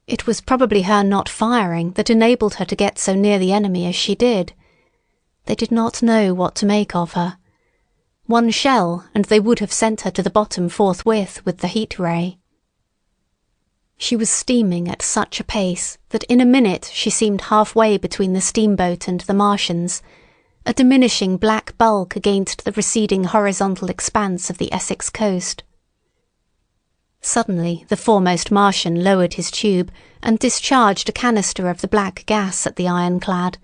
It was probably her not firing that enabled her to get so near the enemy as she did. They did not know what to make of her. One shell, and they would have sent her to the bottom forthwith with the heat ray. She was steaming at such a pace that in a minute she seemed halfway between the steamboat and the Martians, a diminishing black bulk against the receding horizontal expanse of the Essex coast. Suddenly the foremost Martian lowered his tube and discharged a canister of the black gas at the ironclad.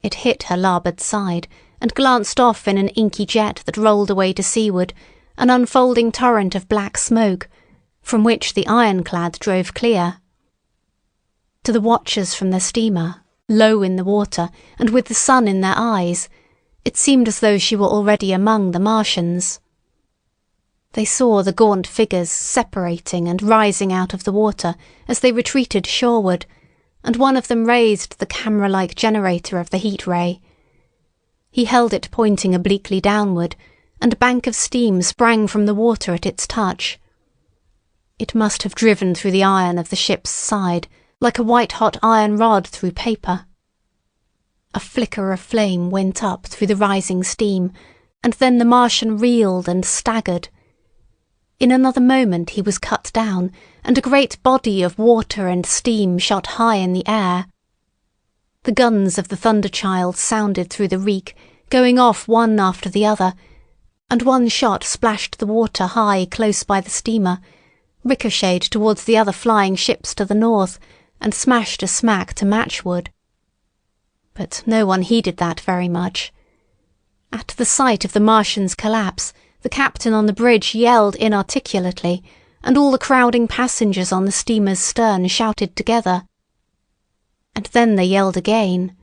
It hit her larboard side and glanced off in an inky jet that rolled away to seaward, an unfolding torrent of black smoke, from which the ironclad drove clear. To the watchers from the steamer, low in the water and with the sun in their eyes, it seemed as though she were already among the Martians. They saw the gaunt figures separating and rising out of the water as they retreated shoreward, and one of them raised the camera-like generator of the heat ray. He held it pointing obliquely downward, and a bank of steam sprang from the water at its touch. It must have driven through the iron of the ship's side, like a white-hot iron rod through paper. A flicker of flame went up through the rising steam, and then the Martian reeled and staggered. In another moment he was cut down, and a great body of water and steam shot high in the air. The guns of the Thunderchild sounded through the reek, going off one after the other, and one shot splashed the water high close by the steamer, ricocheted towards the other flying ships to the north, and smashed a smack to matchwood. But no one heeded that very much. At the sight of the Martian's collapse, the captain on the bridge yelled inarticulately, and all the crowding passengers on the steamer's stern shouted together. And then they yelled again,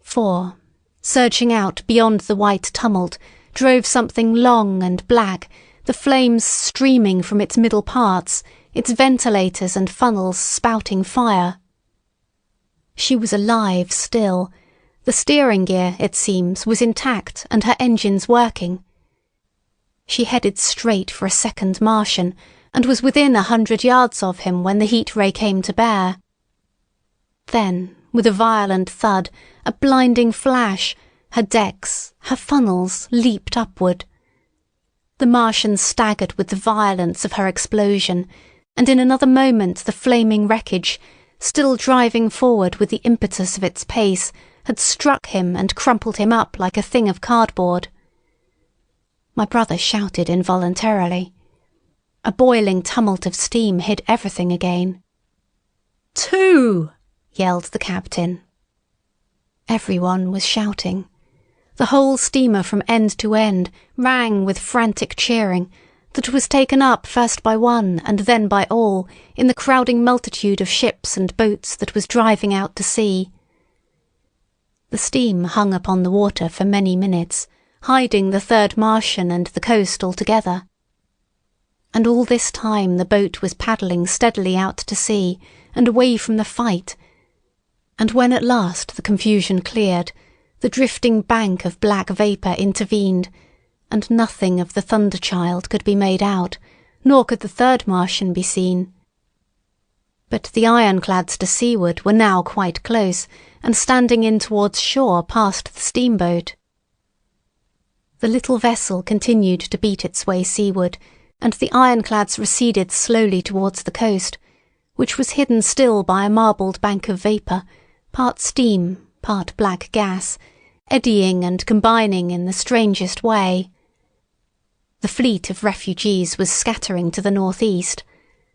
for, surging out beyond the white tumult, drove something long and black, the flames streaming from its middle parts, its ventilators and funnels spouting fire. She was alive still. The steering gear, it seems, was intact and her engines working. She headed straight for a second Martian, and was within 100 yards of him when the heat ray came to bear. Then, with a violent thud, a blinding flash, her decks, her funnels leaped upward. The Martian staggered with the violence of her explosion, and in another moment the flaming wreckage, still driving forward with the impetus of its pace, had struck him and crumpled him up like a thing of cardboard. My brother shouted involuntarily. A boiling tumult of steam hid everything again. "Two!" yelled the captain. Everyone was shouting. The whole steamer from end to end rang with frantic cheering that was taken up first by one and then by all in the crowding multitude of ships and boats that was driving out to sea. The steam hung upon the water for many minutes, hiding the third Martian and the coast altogether. And all this time the boat was paddling steadily out to sea and away from the fight, and when at last the confusion cleared, the drifting bank of black vapour intervened, and nothing of the Thunderchild could be made out, nor could the third Martian be seen. But the ironclads to seaward were now quite close, and standing in towards shore past the steamboat. The little vessel continued to beat its way seaward, and the ironclads receded slowly towards the coast, which was hidden still by a marbled bank of vapour, part steam, part black gas, eddying and combining in the strangest way. The fleet of refugees was scattering to the northeast.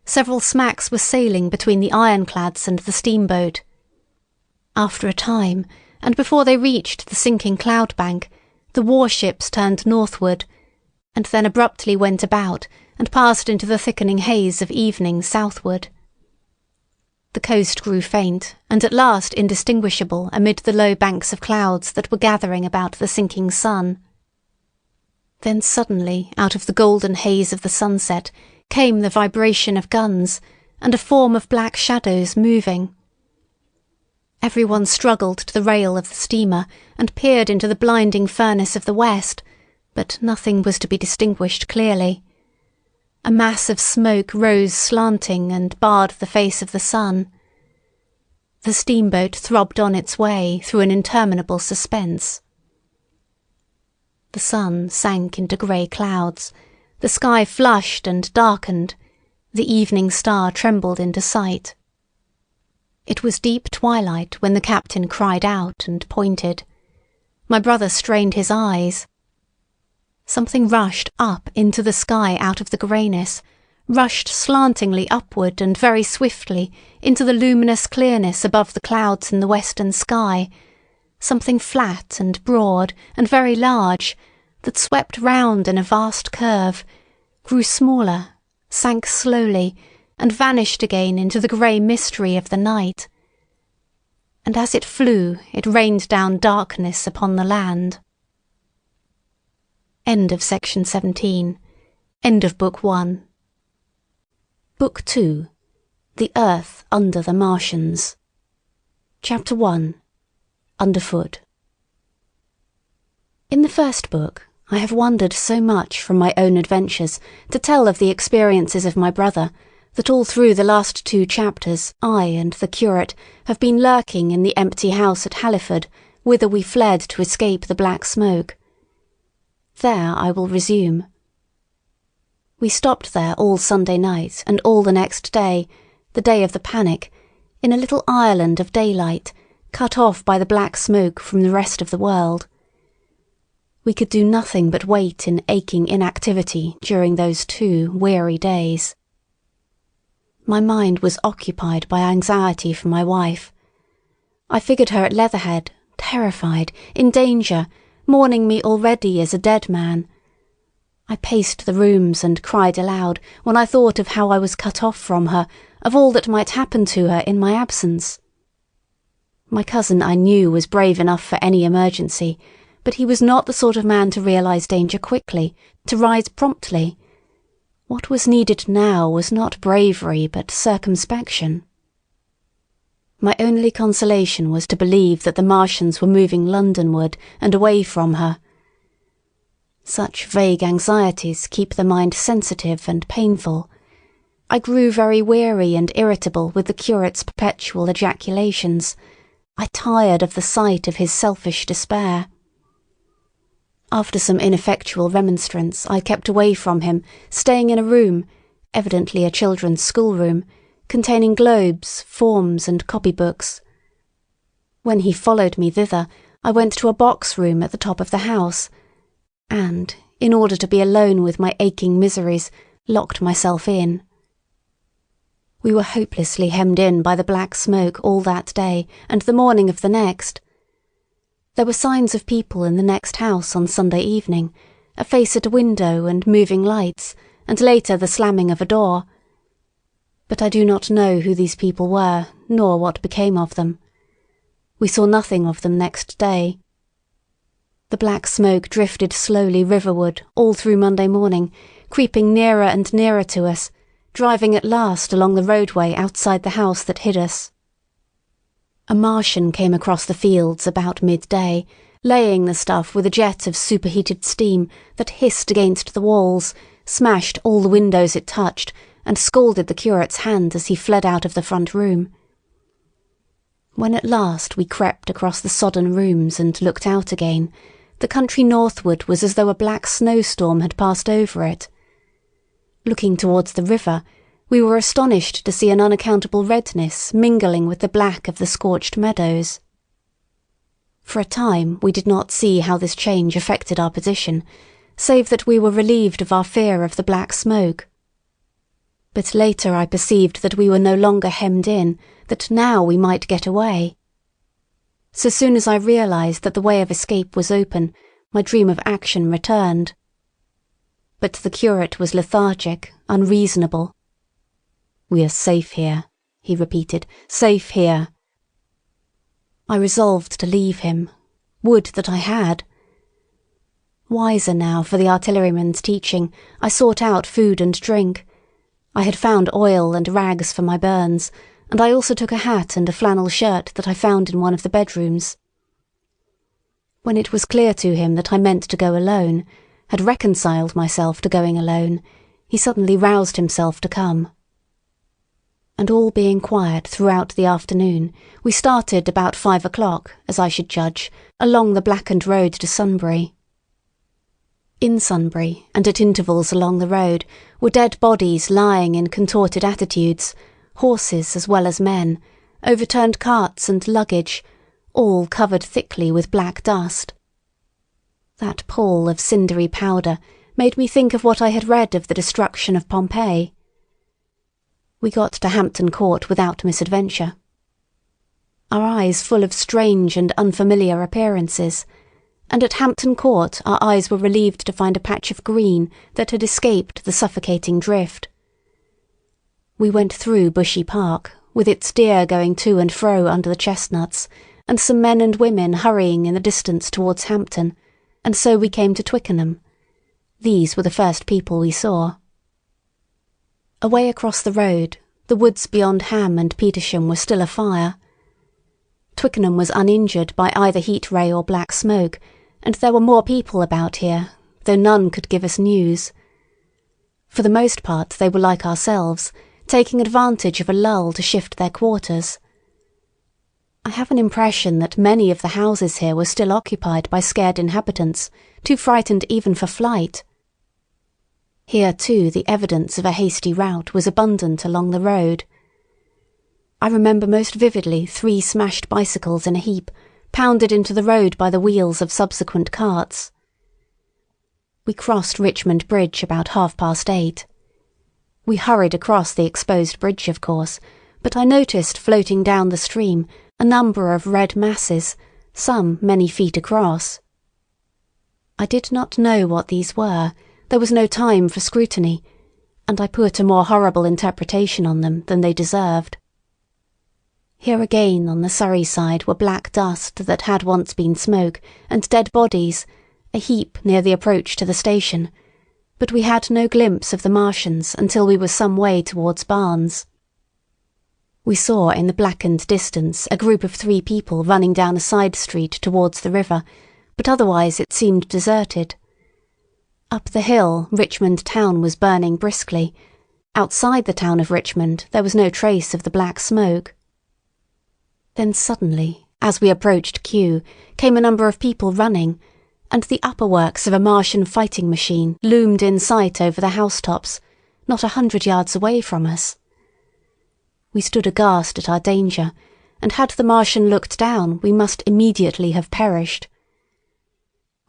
Several smacks were sailing between the ironclads and the steamboat. After a time, and before they reached the sinking cloud bank, the warships turned northward, and then abruptly went about and passed into the thickening haze of evening southward. The coast grew faint, and at last indistinguishable amid the low banks of clouds that were gathering about the sinking sun. Then suddenly, out of the golden haze of the sunset, came the vibration of guns, and a form of black shadows moving. Everyone struggled to the rail of the steamer and peered into the blinding furnace of the west, but nothing was to be distinguished clearly. A mass of smoke rose slanting and barred the face of the sun. The steamboat throbbed on its way through an interminable suspense. The sun sank into grey clouds, the sky flushed and darkened, the evening star trembled into sight. It was deep twilight when the captain cried out and pointed. My brother strained his eyes. Something rushed up into the sky out of the greyness, rushed slantingly upward and very swiftly into the luminous clearness above the clouds in the western sky, something flat and broad and very large, that swept round in a vast curve, grew smaller, sank slowly, and vanished again into the grey mystery of the night. And as it flew, it rained down darkness upon the land. End of section 17. End of book 1. Book 2. The Earth Under the Martians. Chapter 1. Underfoot. In the first book, I have wandered so much from my own adventures to tell of the experiences of my brother that all through the last 2 chapters I and the curate have been lurking in the empty house at Halliford, whither we fled to escape the black smoke. There I will resume. We stopped there all Sunday night and all the next day, the day of the panic, in a little island of daylight, cut off by the black smoke from the rest of the world. We could do nothing but wait in aching inactivity during those 2 weary days. My mind was occupied by anxiety for my wife. I figured her at Leatherhead, terrified, in danger, mourning me already as a dead man. I paced the rooms and cried aloud when I thought of how I was cut off from her, of all that might happen to her in my absence. My cousin, I knew, was brave enough for any emergency, but he was not the sort of man to realise danger quickly, to rise promptly. What was needed now was not bravery but circumspection. My only consolation was to believe that the Martians were moving Londonward and away from her. Such vague anxieties keep the mind sensitive and painful. I grew very weary and irritable with the curate's perpetual ejaculations. I tired of the sight of his selfish despair. After some ineffectual remonstrance, I kept away from him, staying in a room, evidently a children's schoolroom, containing globes, forms, and copybooks. When he followed me thither, I went to a box room at the top of the house, and, in order to be alone with my aching miseries, locked myself in. We were hopelessly hemmed in by the black smoke all that day and the morning of the next. There were signs of people in the next house on Sunday evening, a face at a window and moving lights, and later the slamming of a door. But I do not know who these people were, nor what became of them. We saw nothing of them next day. The black smoke drifted slowly riverward all through Monday morning, creeping nearer and nearer to us, driving at last along the roadway outside the house that hid us. A Martian came across the fields about midday, laying the stuff with a jet of superheated steam that hissed against the walls, smashed all the windows it touched, and scalded the curate's hand as he fled out of the front room. When at last we crept across the sodden rooms and looked out again, the country northward was as though a black snowstorm had passed over it. Looking towards the river, we were astonished to see an unaccountable redness mingling with the black of the scorched meadows. For a time we did not see how this change affected our position, save that we were relieved of our fear of the black smoke. But later I perceived that we were no longer hemmed in, that now we might get away. So soon as I realized that the way of escape was open, my dream of action returned. But the curate was lethargic, unreasonable. "We are safe here," he repeated, "safe here." I resolved to leave him. Would that I had. Wiser now for the artilleryman's teaching, I sought out food and drink. I had found oil and rags for my burns, and I also took a hat and a flannel shirt that I found in one of the bedrooms. When it was clear to him that I meant to go alone, had reconciled myself to going alone, he suddenly roused himself to come. And all being quiet throughout the afternoon, we started about 5 o'clock, as I should judge, along the blackened road to Sunbury. In Sunbury, and at intervals along the road, were dead bodies lying in contorted attitudes, horses as well as men, overturned carts and luggage, all covered thickly with black dust. That pall of cindery powder made me think of what I had read of the destruction of Pompeii. We got to Hampton Court without misadventure. Our eyes full of strange and unfamiliar appearances, and at Hampton Court our eyes were relieved to find a patch of green that had escaped the suffocating drift. We went through Bushy Park, with its deer going to and fro under the chestnuts, and some men and women hurrying in the distance towards Hampton, and so we came to Twickenham. These were the first people we saw. Away across the road, the woods beyond Ham and Petersham were still afire. Twickenham was uninjured by either heat ray or black smoke, and there were more people about here, though none could give us news. For the most part they were like ourselves, taking advantage of a lull to shift their quarters. I have an impression that many of the houses here were still occupied by scared inhabitants, too frightened even for flight. Here, too, the evidence of a hasty rout was abundant along the road. I remember most vividly 3 smashed bicycles in a heap, pounded into the road by the wheels of subsequent carts. We crossed Richmond Bridge about 8:30. We hurried across the exposed bridge, of course, but I noticed floating down the stream a number of red masses, some many feet across. I did not know what these were. There was no time for scrutiny, and I put a more horrible interpretation on them than they deserved. Here again on the Surrey side were black dust that had once been smoke, and dead bodies, a heap near the approach to the station, but we had no glimpse of the Martians until we were some way towards Barnes. We saw in the blackened distance a group of 3 people running down a side street towards the river, but otherwise it seemed deserted. Up the hill, Richmond town was burning briskly. Outside the town of Richmond there was no trace of the black smoke. Then suddenly, as we approached Kew, came a number of people running, and the upper works of a Martian fighting machine loomed in sight over the housetops, not 100 yards away from us. We stood aghast at our danger, and had the Martian looked down we must immediately have perished.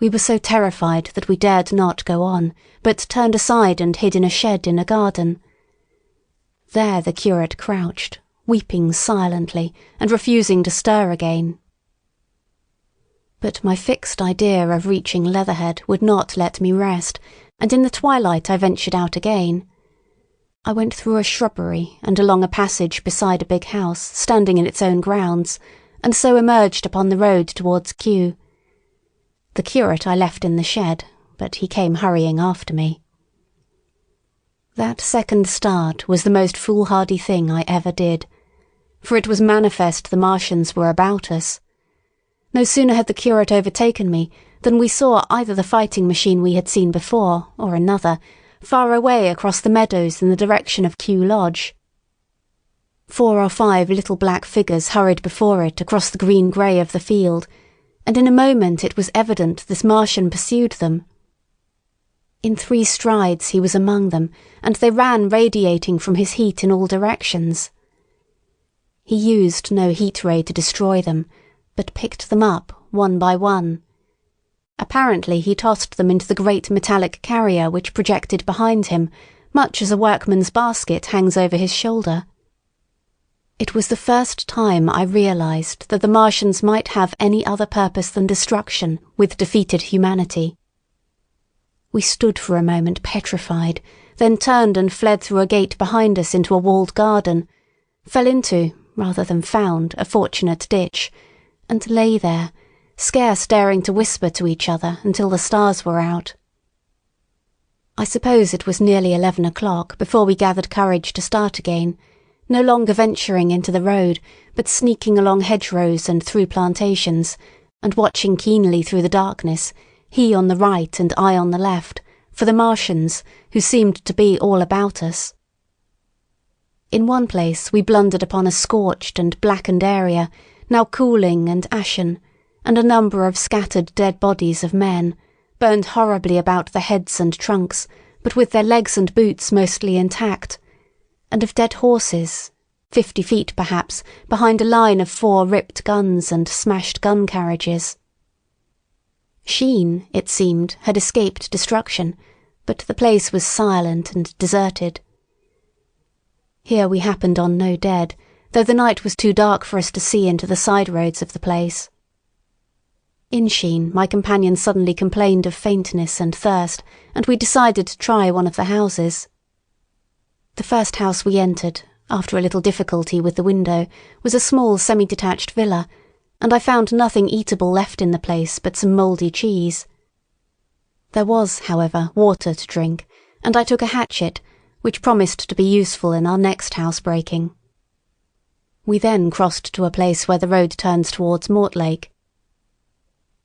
We were so terrified that we dared not go on, but turned aside and hid in a shed in a garden. There the curate crouched, weeping silently and refusing to stir again. But my fixed idea of reaching Leatherhead would not let me rest, and in the twilight I ventured out again. I went through a shrubbery and along a passage beside a big house standing in its own grounds, and so emerged upon the road towards Kew. The curate I left in the shed, but he came hurrying after me. That second start was the most foolhardy thing I ever did, for it was manifest the Martians were about us. No sooner had the curate overtaken me than we saw either the fighting machine we had seen before, or another, far away across the meadows in the direction of Kew Lodge. 4 or 5 little black figures hurried before it across the green-grey of the field, and in a moment it was evident this Martian pursued them. In 3 strides he was among them, and they ran radiating from his heat in all directions. He used no heat ray to destroy them, but picked them up one by one. Apparently he tossed them into the great metallic carrier which projected behind him, much as a workman's basket hangs over his shoulder. It was the first time I realized that the Martians might have any other purpose than destruction with defeated humanity. We stood for a moment petrified, then turned and fled through a gate behind us into a walled garden, fell into, rather than found, a fortunate ditch, and lay there, scarce daring to whisper to each other until the stars were out. I suppose it was nearly 11 o'clock before we gathered courage to start again, no longer venturing into the road, but sneaking along hedgerows and through plantations, and watching keenly through the darkness, he on the right and I on the left, for the Martians, who seemed to be all about us. In one place we blundered upon a scorched and blackened area, now cooling and ashen, and a number of scattered dead bodies of men, burned horribly about the heads and trunks, but with their legs and boots mostly intact, and of dead horses, 50 feet perhaps, behind a line of 4 ripped guns and smashed gun carriages. Sheen, it seemed, had escaped destruction, but the place was silent and deserted. Here we happened on no dead, though the night was too dark for us to see into the side roads of the place. In Sheen, my companion suddenly complained of faintness and thirst, and we decided to try one of the houses. The first house we entered, after a little difficulty with the window, was a small semi-detached villa, and I found nothing eatable left in the place but some mouldy cheese. There was, however, water to drink, and I took a hatchet, which promised to be useful in our next housebreaking. We then crossed to a place where the road turns towards Mortlake.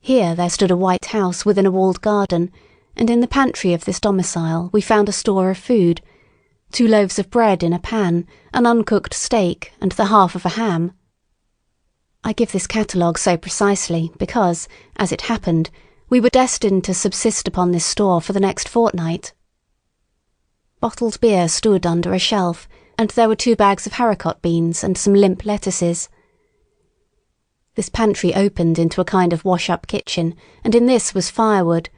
Here there stood a white house within a walled garden, and in the pantry of this domicile we found a store of food, 2 loaves of bread in a pan, an uncooked steak, and the half of a ham. I give this catalogue so precisely because, as it happened, we were destined to subsist upon this store for the next fortnight. Bottled beer stood under a shelf, and there were 2 bags of haricot beans and some limp lettuces. This pantry opened into a kind of wash-up kitchen, and in this was firewood.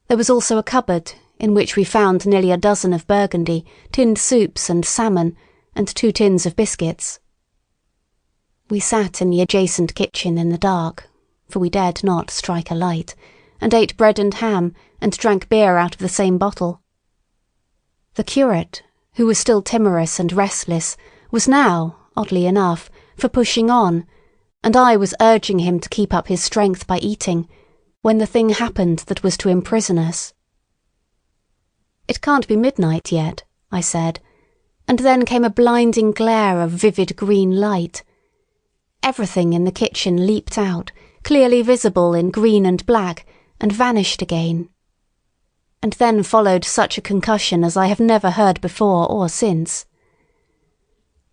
There was also a cupboard, in which we found nearly a dozen of burgundy, tinned soups and salmon, and 2 tins of biscuits. We sat in the adjacent kitchen in the dark, for we dared not strike a light, and ate bread and ham, and drank beer out of the same bottle. The curate, who was still timorous and restless, was now, oddly enough, for pushing on, and I was urging him to keep up his strength by eating, when the thing happened that was to imprison us. "It can't be midnight yet," I said, and then came a blinding glare of vivid green light. Everything in the kitchen leaped out, clearly visible in green and black, and vanished again. And then followed such a concussion as I have never heard before or since.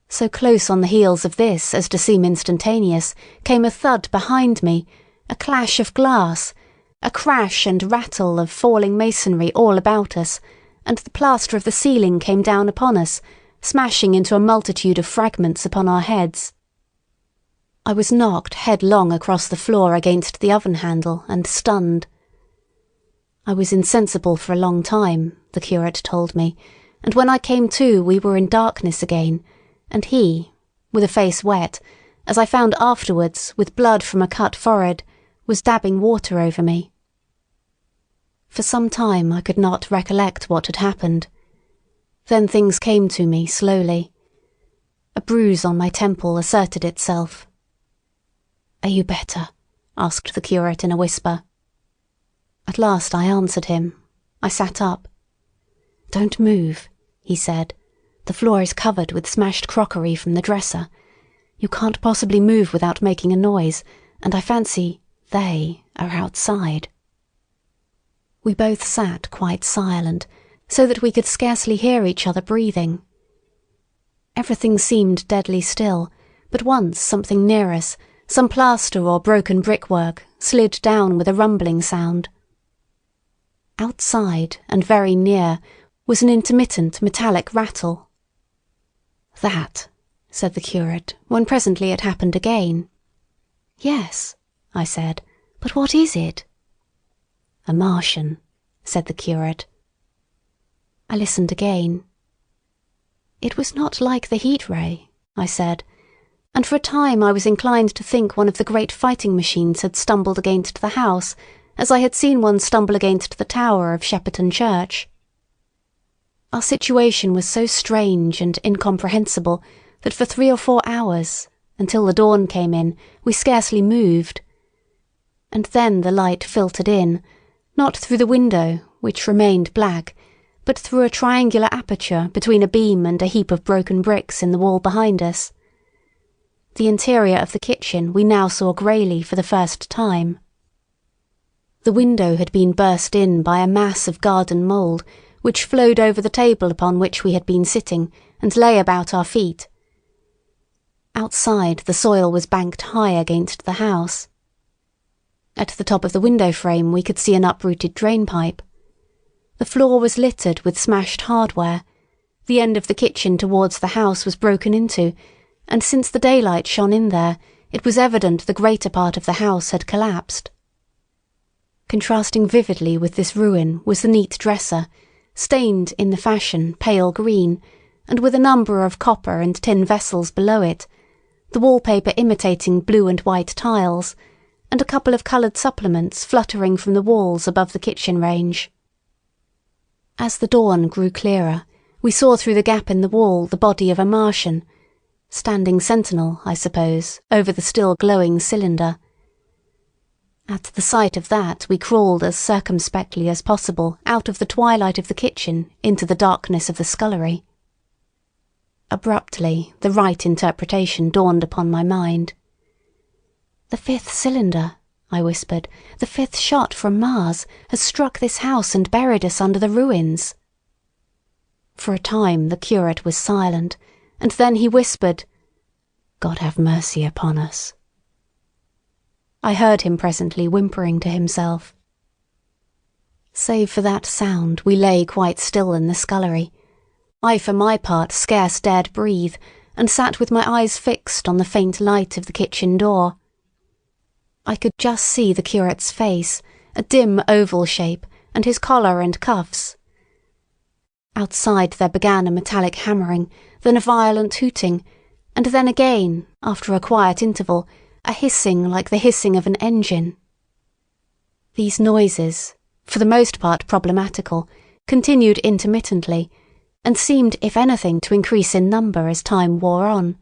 So close on the heels of this as to seem instantaneous came a thud behind me, a clash of glass, a crash and rattle of falling masonry all about us, and the plaster of the ceiling came down upon us, smashing into a multitude of fragments upon our heads. I was knocked headlong across the floor against the oven handle and stunned. I was insensible for a long time, the curate told me, and when I came to we were in darkness again, and he, with a face wet, as I found afterwards, with blood from a cut forehead, was dabbing water over me. For some time I could not recollect what had happened. Then things came to me slowly. A bruise on my temple asserted itself. "Are you better?" asked the curate in a whisper. At last I answered him. I sat up. "Don't move," he said. "The floor is covered with smashed crockery from the dresser. You can't possibly move without making a noise, and I fancy they are outside." We both sat quite silent, so that we could scarcely hear each other breathing. Everything seemed deadly still, but once something near us, some plaster or broken brickwork, slid down with a rumbling sound. Outside, and very near, was an intermittent metallic rattle. "That," said the curate, when presently it happened again. "Yes," I said, "but what is it?" "A Martian," said the curate. I listened again. "It was not like the heat ray," I said, and for a time I was inclined to think one of the great fighting machines had stumbled against the house, as I had seen one stumble against the tower of Shepperton Church. Our situation was so strange and incomprehensible that for 3 or 4 hours, until the dawn came in, we scarcely moved. And then the light filtered in, not through the window, which remained black, but through a triangular aperture between a beam and a heap of broken bricks in the wall behind us. The interior of the kitchen we now saw greyly for the first time. The window had been burst in by a mass of garden mould, which flowed over the table upon which we had been sitting and lay about our feet. Outside, the soil was banked high against the house. At the top of the window frame we could see an uprooted drain-pipe. The floor was littered with smashed hardware. The end of the kitchen towards the house was broken into, and since the daylight shone in there, it was evident the greater part of the house had collapsed. Contrasting vividly with this ruin was the neat dresser, stained in the fashion pale green, and with a number of copper and tin vessels below it, the wallpaper imitating blue and white tiles, and a couple of coloured supplements fluttering from the walls above the kitchen range. As the dawn grew clearer, we saw through the gap in the wall the body of a Martian, standing sentinel, I suppose, over the still glowing cylinder. At the sight of that we crawled as circumspectly as possible out of the twilight of the kitchen into the darkness of the scullery. Abruptly, the right interpretation dawned upon my mind. "The 5th cylinder," I whispered, "the 5th shot from Mars has struck this house and buried us under the ruins." For a time the curate was silent, and then he whispered, "God have mercy upon us." I heard him presently whimpering to himself. Save for that sound, we lay quite still in the scullery. I for my part scarce dared breathe, and sat with my eyes fixed on the faint light of the kitchen door. I could just see the curate's face, a dim oval shape, and his collar and cuffs. Outside there began a metallic hammering, then a violent hooting, and then again, after a quiet interval, a hissing like the hissing of an engine. These noises, for the most part problematical, continued intermittently, and seemed, if anything, to increase in number as time wore on.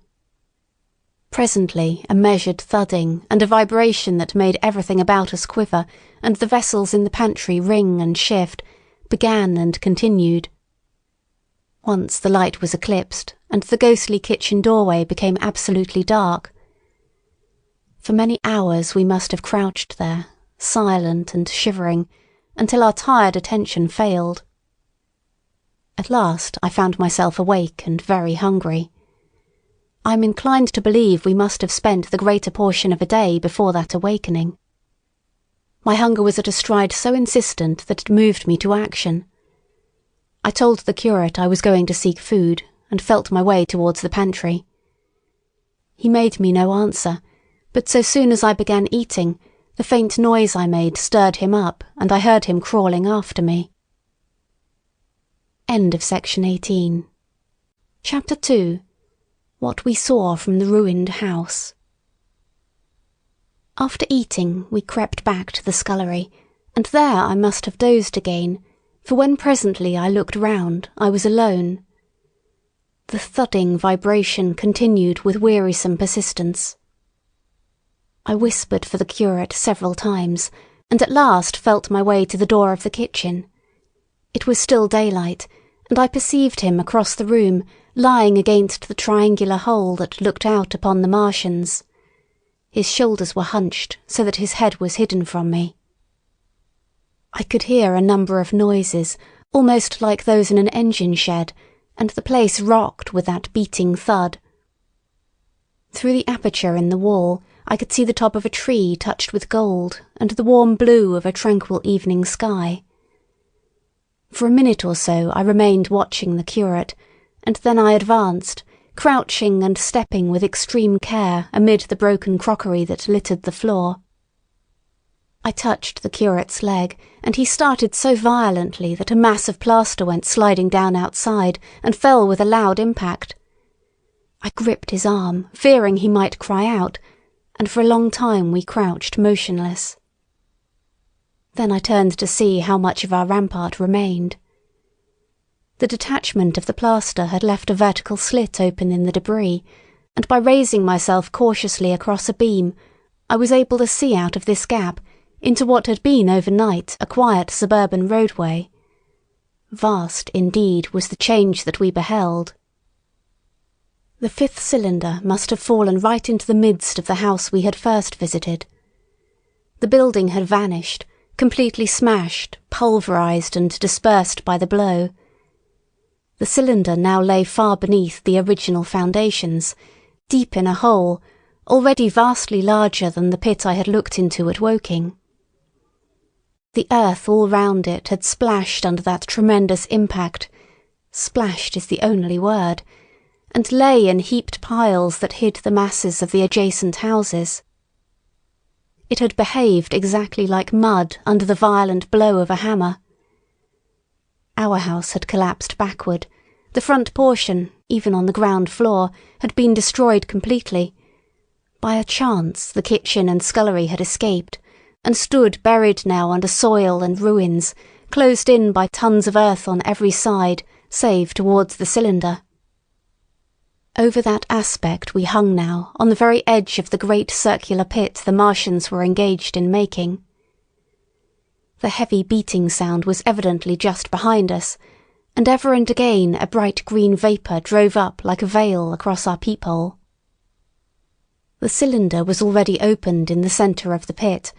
Presently a measured thudding and a vibration that made everything about us quiver and the vessels in the pantry ring and shift began and continued. Once the light was eclipsed and the ghostly kitchen doorway became absolutely dark. For many hours we must have crouched there, silent and shivering, until our tired attention failed. At last I found myself awake and very hungry. I am inclined to believe we must have spent the greater portion of a day before that awakening. My hunger was at a stride so insistent that it moved me to action. I told the curate I was going to seek food, and felt my way towards the pantry. He made me no answer, but so soon as I began eating, the faint noise I made stirred him up, and I heard him crawling after me. End of section 18. Chapter 2. What we saw from the ruined house. After eating, we crept back to the scullery, and there I must have dozed again, for when presently I looked round, I was alone. The thudding vibration continued with wearisome persistence. I whispered for the curate several times, and at last felt my way to the door of the kitchen. It was still daylight, and I perceived him across the room, lying against the triangular hole that looked out upon the Martians. His shoulders were hunched so that his head was hidden from me. I could hear a number of noises, almost like those in an engine shed, and the place rocked with that beating thud. Through the aperture in the wall, I could see the top of a tree touched with gold and the warm blue of a tranquil evening sky. For a minute or so I remained watching the curate, and then I advanced, crouching and stepping with extreme care amid the broken crockery that littered the floor. I touched the curate's leg, and he started so violently that a mass of plaster went sliding down outside and fell with a loud impact. I gripped his arm, fearing he might cry out, and for a long time we crouched motionless. Then I turned to see how much of our rampart remained. The detachment of the plaster had left a vertical slit open in the debris, and by raising myself cautiously across a beam, I was able to see out of this gap into what had been overnight a quiet suburban roadway. Vast, indeed, was the change that we beheld. The fifth cylinder must have fallen right into the midst of the house we had first visited. The building had vanished, completely smashed, pulverized and dispersed by the blow. The cylinder now lay far beneath the original foundations, deep in a hole, already vastly larger than the pit I had looked into at Woking. The earth all round it had splashed under that tremendous impact. Splashed is the only word, and lay in heaped piles that hid the masses of the adjacent houses. It had behaved exactly like mud under the violent blow of a hammer. Our house had collapsed backward. The front portion, even on the ground floor, had been destroyed completely. By a chance, the kitchen and scullery had escaped, and stood buried now under soil and ruins, closed in by tons of earth on every side, save towards the cylinder. Over that aspect we hung now, on the very edge of the great circular pit the Martians were engaged in making. The heavy beating sound was evidently just behind us, and ever and again a bright green vapour drove up like a veil across our peephole. The cylinder was already opened in the centre of the pit,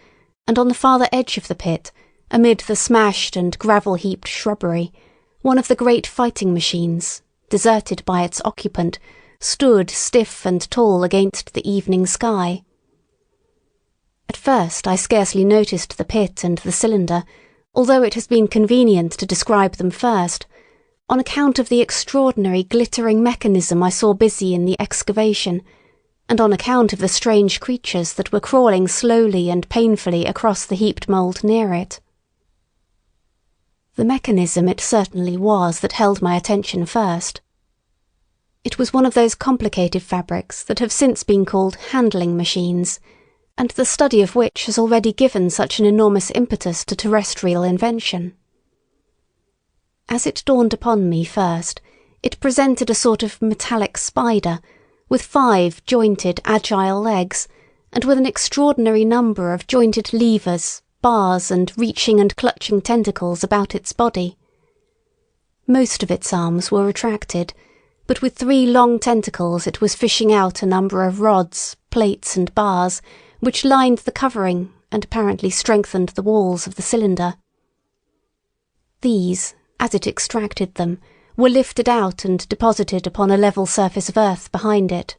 and on the farther edge of the pit, amid the smashed and gravel-heaped shrubbery, one of the great fighting machines, deserted by its occupant, stood stiff and tall against the evening sky. At first I scarcely noticed the pit and the cylinder, although it has been convenient to describe them first, on account of the extraordinary glittering mechanism I saw busy in the excavation, and on account of the strange creatures that were crawling slowly and painfully across the heaped mould near it. The mechanism it certainly was that held my attention first. It was one of those complicated fabrics that have since been called handling machines, and the study of which has already given such an enormous impetus to terrestrial invention. As it dawned upon me first, it presented a sort of metallic spider, with 5 jointed, agile legs, and with an extraordinary number of jointed levers, bars, and reaching and clutching tentacles about its body. Most of its arms were retracted, but with 3 long tentacles it was fishing out a number of rods, plates, and bars, which lined the covering and apparently strengthened the walls of the cylinder. These, as it extracted them, were lifted out and deposited upon a level surface of earth behind it.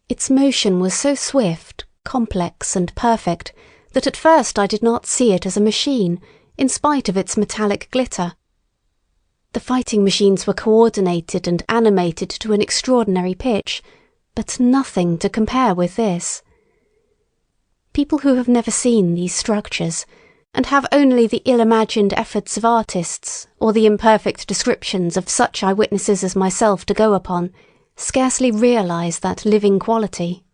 Its motion was so swift, complex, and perfect that at first I did not see it as a machine, in spite of its metallic glitter. The fighting machines were coordinated and animated to an extraordinary pitch, but nothing to compare with this. People who have never seen these structures, and have only the ill-imagined efforts of artists or the imperfect descriptions of such eyewitnesses as myself to go upon, scarcely realise that living quality.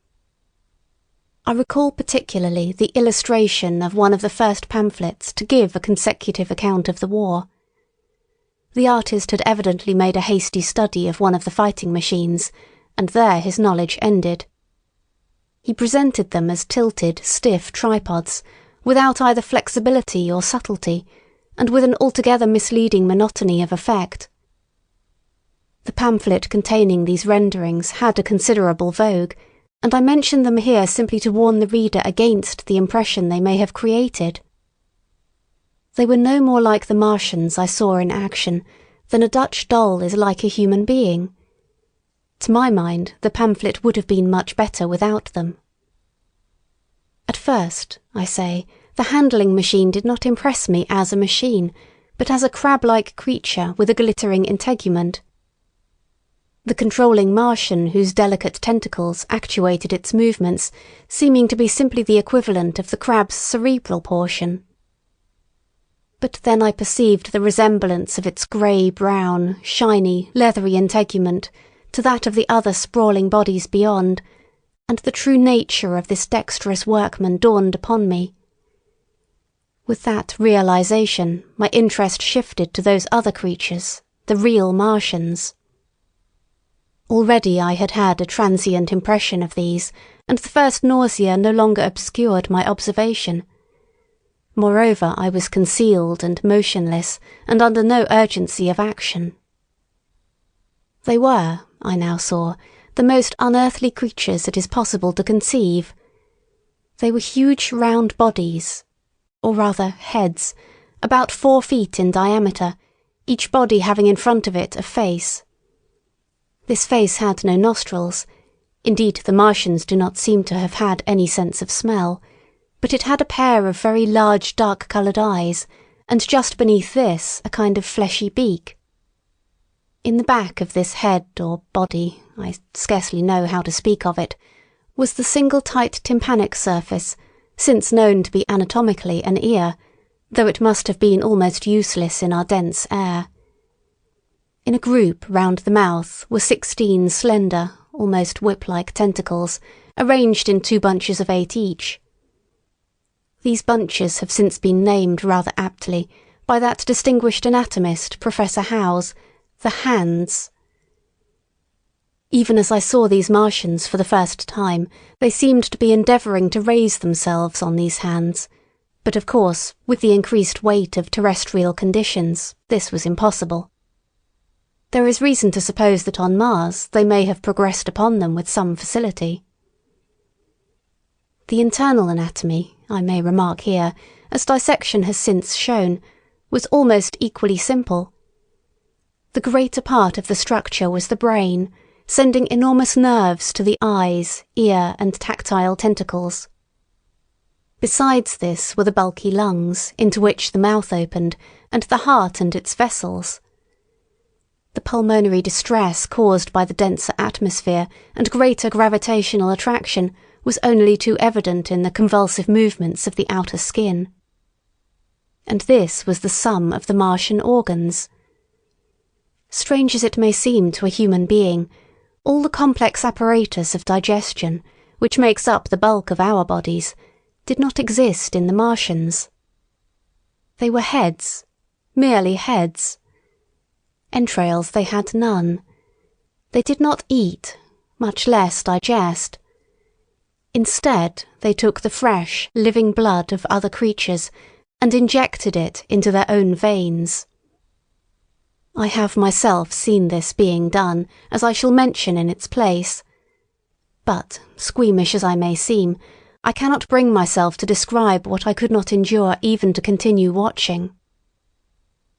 I recall particularly the illustration of one of the first pamphlets to give a consecutive account of the war. The artist had evidently made a hasty study of one of the fighting machines, and there his knowledge ended. He presented them as tilted, stiff tripods, without either flexibility or subtlety, and with an altogether misleading monotony of effect. The pamphlet containing these renderings had a considerable vogue, and I mention them here simply to warn the reader against the impression they may have created. They were no more like the Martians I saw in action than a Dutch doll is like a human being. To my mind, the pamphlet would have been much better without them. At first, I say, the handling machine did not impress me as a machine, but as a crab-like creature with a glittering integument. The controlling Martian whose delicate tentacles actuated its movements, seeming to be simply the equivalent of the crab's cerebral portion. But then I perceived the resemblance of its grey-brown, shiny, leathery integument to that of the other sprawling bodies beyond, and the true nature of this dexterous workman dawned upon me. With that realization, my interest shifted to those other creatures, the real Martians. Already I had had a transient impression of these, and the first nausea no longer obscured my observation. Moreover, I was concealed and motionless, and under no urgency of action. They were, I now saw, the most unearthly creatures it is possible to conceive. They were huge round bodies, or rather heads, about 4 feet in diameter, each body having in front of it a face. This face had no nostrils. Indeed, the Martians do not seem to have had any sense of smell, but it had a pair of very large dark-coloured eyes, and just beneath this a kind of fleshy beak. In the back of this head or body, I scarcely know how to speak of it, was the single tight tympanic surface, since known to be anatomically an ear, though it must have been almost useless in our dense air. In a group round the mouth were 16 slender, almost whip-like tentacles, arranged in 2 bunches of 8 each. These bunches have since been named rather aptly by that distinguished anatomist, Professor Howes, the hands. Even as I saw these Martians for the first time, they seemed to be endeavouring to raise themselves on these hands, but of course, with the increased weight of terrestrial conditions, this was impossible. There is reason to suppose that on Mars they may have progressed upon them with some facility. The internal anatomy, I may remark here, as dissection has since shown, was almost equally simple. The greater part of the structure was the brain, sending enormous nerves to the eyes, ear, and tactile tentacles. Besides this were the bulky lungs, into which the mouth opened, and the heart and its vessels. The pulmonary distress caused by the denser atmosphere and greater gravitational attraction was only too evident in the convulsive movements of the outer skin. And this was the sum of the Martian organs. Strange as it may seem to a human being, all the complex apparatus of digestion, which makes up the bulk of our bodies, did not exist in the Martians. They were heads, merely heads. Entrails they had none. They did not eat, much less digest. Instead, they took the fresh, living blood of other creatures and injected it into their own veins. I have myself seen this being done, as I shall mention in its place. But, squeamish as I may seem, I cannot bring myself to describe what I could not endure even to continue watching.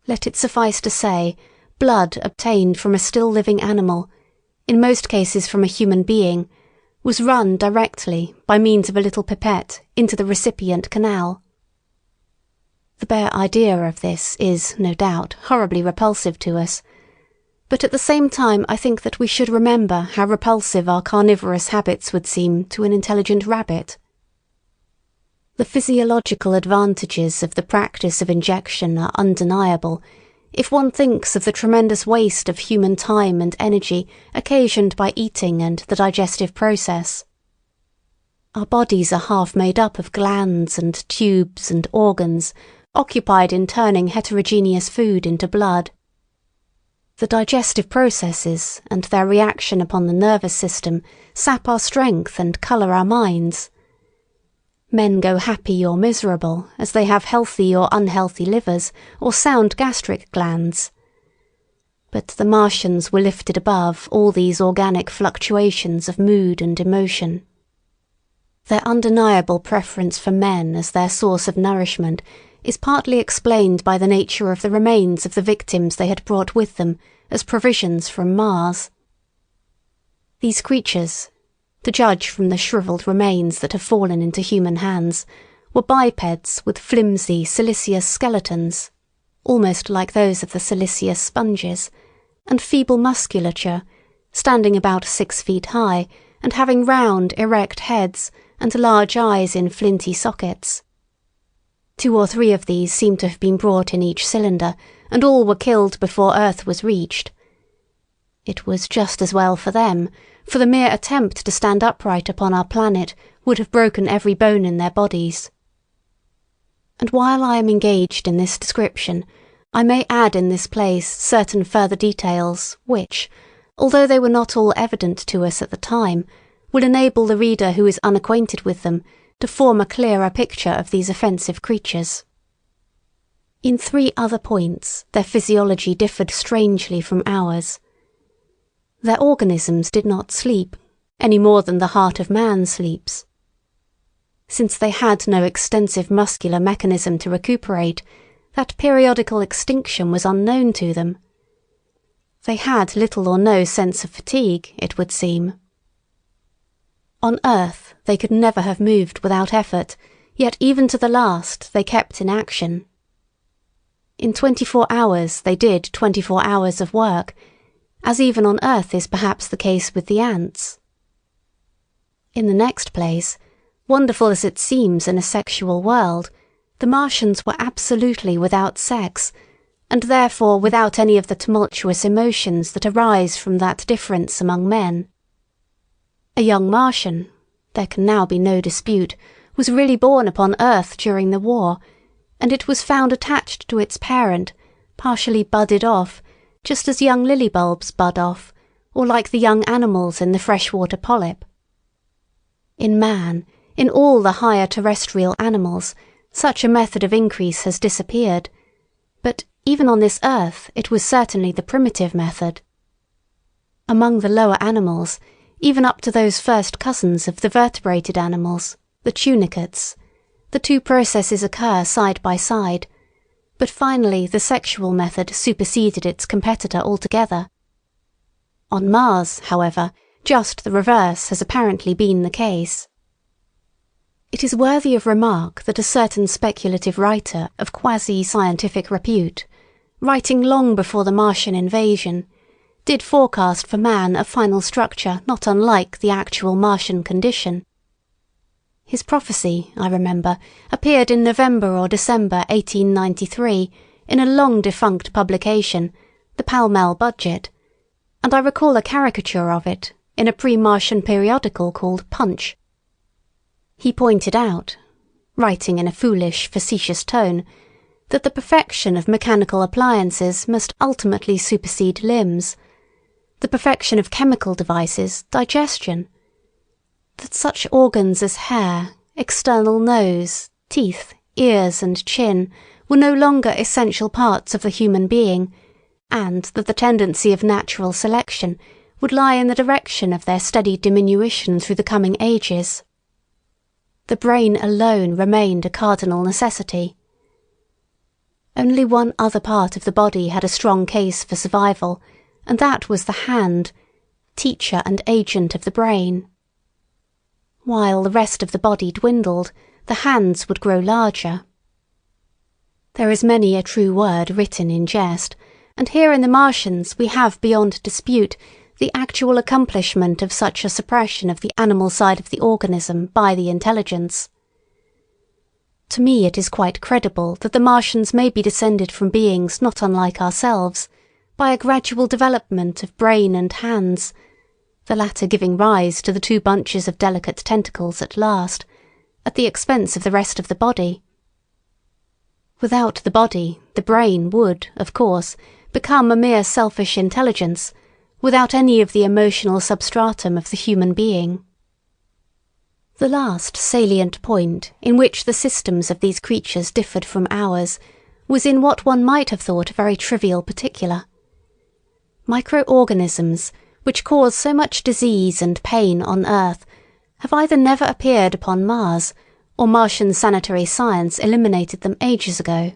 Let it suffice to say, blood obtained from a still living animal, in most cases from a human being, was run directly, by means of a little pipette, into the recipient canal. The bare idea of this is, no doubt, horribly repulsive to us, but at the same time I think that we should remember how repulsive our carnivorous habits would seem to an intelligent rabbit. The physiological advantages of the practice of injection are undeniable, if one thinks of the tremendous waste of human time and energy occasioned by eating and the digestive process. Our bodies are half made up of glands and tubes and organs, occupied in turning heterogeneous food into blood. The digestive processes and their reaction upon the nervous system sap our strength and colour our minds. Men go happy or miserable as they have healthy or unhealthy livers or sound gastric glands. But the Martians were lifted above all these organic fluctuations of mood and emotion. Their undeniable preference for men as their source of nourishment is partly explained by the nature of the remains of the victims they had brought with them as provisions from Mars. These creatures, to judge from the shriveled remains that have fallen into human hands, were bipeds with flimsy siliceous skeletons, almost like those of the siliceous sponges, and feeble musculature, standing about 6 feet high and having round, erect heads and large eyes in flinty sockets. 2 or 3 of these seemed to have been brought in each cylinder, and all were killed before Earth was reached. It was just as well for them, for the mere attempt to stand upright upon our planet would have broken every bone in their bodies. And while I am engaged in this description, I may add in this place certain further details which, although they were not all evident to us at the time, will enable the reader who is unacquainted with them to form a clearer picture of these offensive creatures. In 3 other points their physiology differed strangely from ours. Their organisms did not sleep, any more than the heart of man sleeps. Since they had no extensive muscular mechanism to recuperate, that periodical extinction was unknown to them. They had little or no sense of fatigue, it would seem. On Earth they could never have moved without effort, yet even to the last they kept in action. In 24 hours they did 24 hours of work, as even on Earth is perhaps the case with the ants. In the next place, wonderful as it seems in a sexual world, the Martians were absolutely without sex, and therefore without any of the tumultuous emotions that arise from that difference among men. A young Martian, there can now be no dispute, was really born upon Earth during the war, and it was found attached to its parent, partially budded off, just as young lily bulbs bud off, or like the young animals in the freshwater polyp. In man, in all the higher terrestrial animals, such a method of increase has disappeared, but even on this earth it was certainly the primitive method. Among the lower animals, even up to those first cousins of the vertebrated animals, the tunicates, the 2 processes occur side by side, but finally the sexual method superseded its competitor altogether. On Mars, however, just the reverse has apparently been the case. It is worthy of remark that a certain speculative writer of quasi-scientific repute, writing long before the Martian invasion, did forecast for man a final structure not unlike the actual Martian condition. His prophecy, I remember, appeared in November or December 1893 in a long-defunct publication, the Pall Mall Budget, and I recall a caricature of it in a pre-Martian periodical called Punch. He pointed out, writing in a foolish, facetious tone, that the perfection of mechanical appliances must ultimately supersede limbs, the perfection of chemical devices, digestion, that such organs as hair, external nose, teeth, ears and chin were no longer essential parts of the human being, and that the tendency of natural selection would lie in the direction of their steady diminution through the coming ages. The brain alone remained a cardinal necessity. Only one other part of the body had a strong case for survival, and that was the hand, teacher and agent of the brain. While the rest of the body dwindled, the hands would grow larger. There is many a true word written in jest, and here in the Martians we have beyond dispute the actual accomplishment of such a suppression of the animal side of the organism by the intelligence. To me it is quite credible that the Martians may be descended from beings not unlike ourselves, by a gradual development of brain and hands, the latter giving rise to the 2 bunches of delicate tentacles at last, at the expense of the rest of the body. Without the body, the brain would, of course, become a mere selfish intelligence, without any of the emotional substratum of the human being. The last salient point in which the systems of these creatures differed from ours was in what one might have thought a very trivial particular. Micro-organisms, which cause so much disease and pain on Earth, have either never appeared upon Mars, or Martian sanitary science eliminated them ages ago.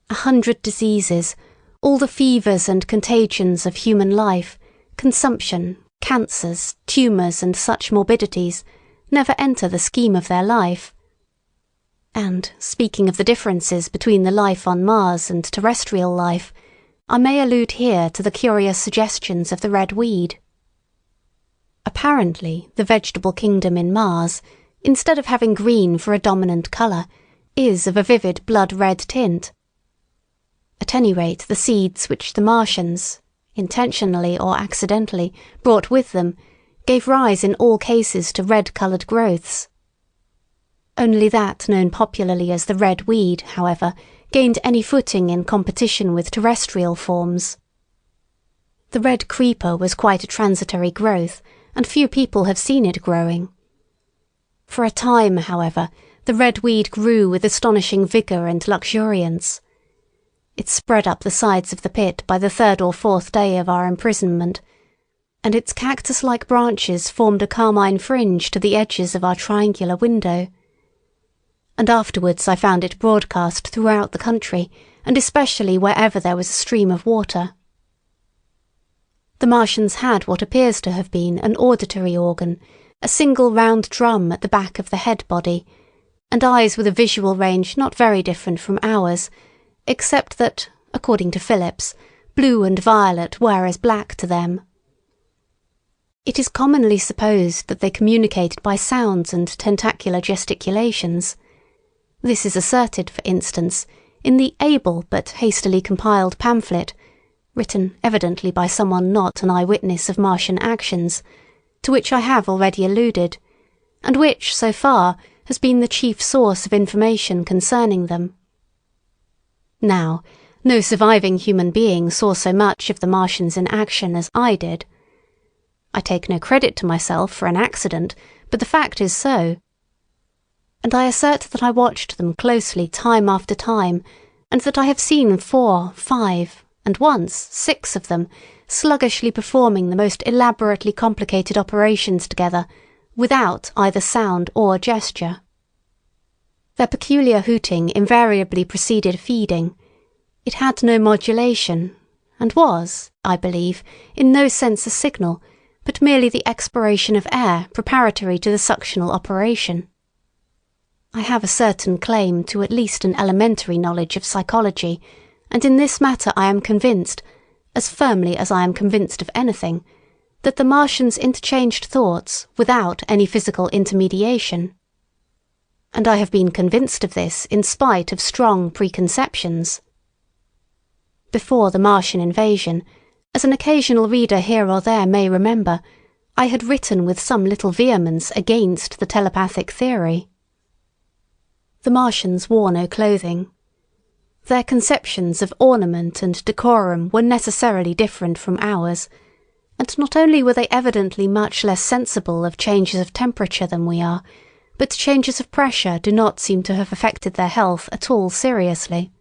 100 diseases, all the fevers and contagions of human life, consumption, cancers, tumours and such morbidities, never enter the scheme of their life. And, speaking of the differences between the life on Mars and terrestrial life, I may allude here to the curious suggestions of the red weed. Apparently, the vegetable kingdom in Mars, instead of having green for a dominant colour, is of a vivid blood-red tint. At any rate, the seeds which the Martians, intentionally or accidentally, brought with them, gave rise in all cases to red-coloured growths. Only that known popularly as the red weed, however, gained any footing in competition with terrestrial forms. The red creeper was quite a transitory growth, and few people have seen it growing. For a time, however, the red weed grew with astonishing vigour and luxuriance. It spread up the sides of the pit by the 3rd or 4th day of our imprisonment, and its cactus-like branches formed a carmine fringe to the edges of our triangular window. And afterwards I found it broadcast throughout the country, and especially wherever there was a stream of water. The Martians had what appears to have been an auditory organ, a single round drum at the back of the head body, and eyes with a visual range not very different from ours, except that, according to Phillips, blue and violet were as black to them. It is commonly supposed that they communicated by sounds and tentacular gesticulations. This is asserted, for instance, in the able but hastily compiled pamphlet, written evidently by someone not an eyewitness of Martian actions, to which I have already alluded, and which, so far, has been the chief source of information concerning them. Now, no surviving human being saw so much of the Martians in action as I did. I take no credit to myself for an accident, but the fact is so. And I assert that I watched them closely time after time, and that I have seen 4, 5, and once 6 of them sluggishly performing the most elaborately complicated operations together, without either sound or gesture. Their peculiar hooting invariably preceded feeding. It had no modulation, and was, I believe, in no sense a signal, but merely the expiration of air preparatory to the suctional operation. I have a certain claim to at least an elementary knowledge of psychology, and in this matter I am convinced, as firmly as I am convinced of anything, that the Martians interchanged thoughts without any physical intermediation. And I have been convinced of this in spite of strong preconceptions. Before the Martian invasion, as an occasional reader here or there may remember, I had written with some little vehemence against the telepathic theory. The Martians wore no clothing. Their conceptions of ornament and decorum were necessarily different from ours, and not only were they evidently much less sensible of changes of temperature than we are, but changes of pressure do not seem to have affected their health at all seriously.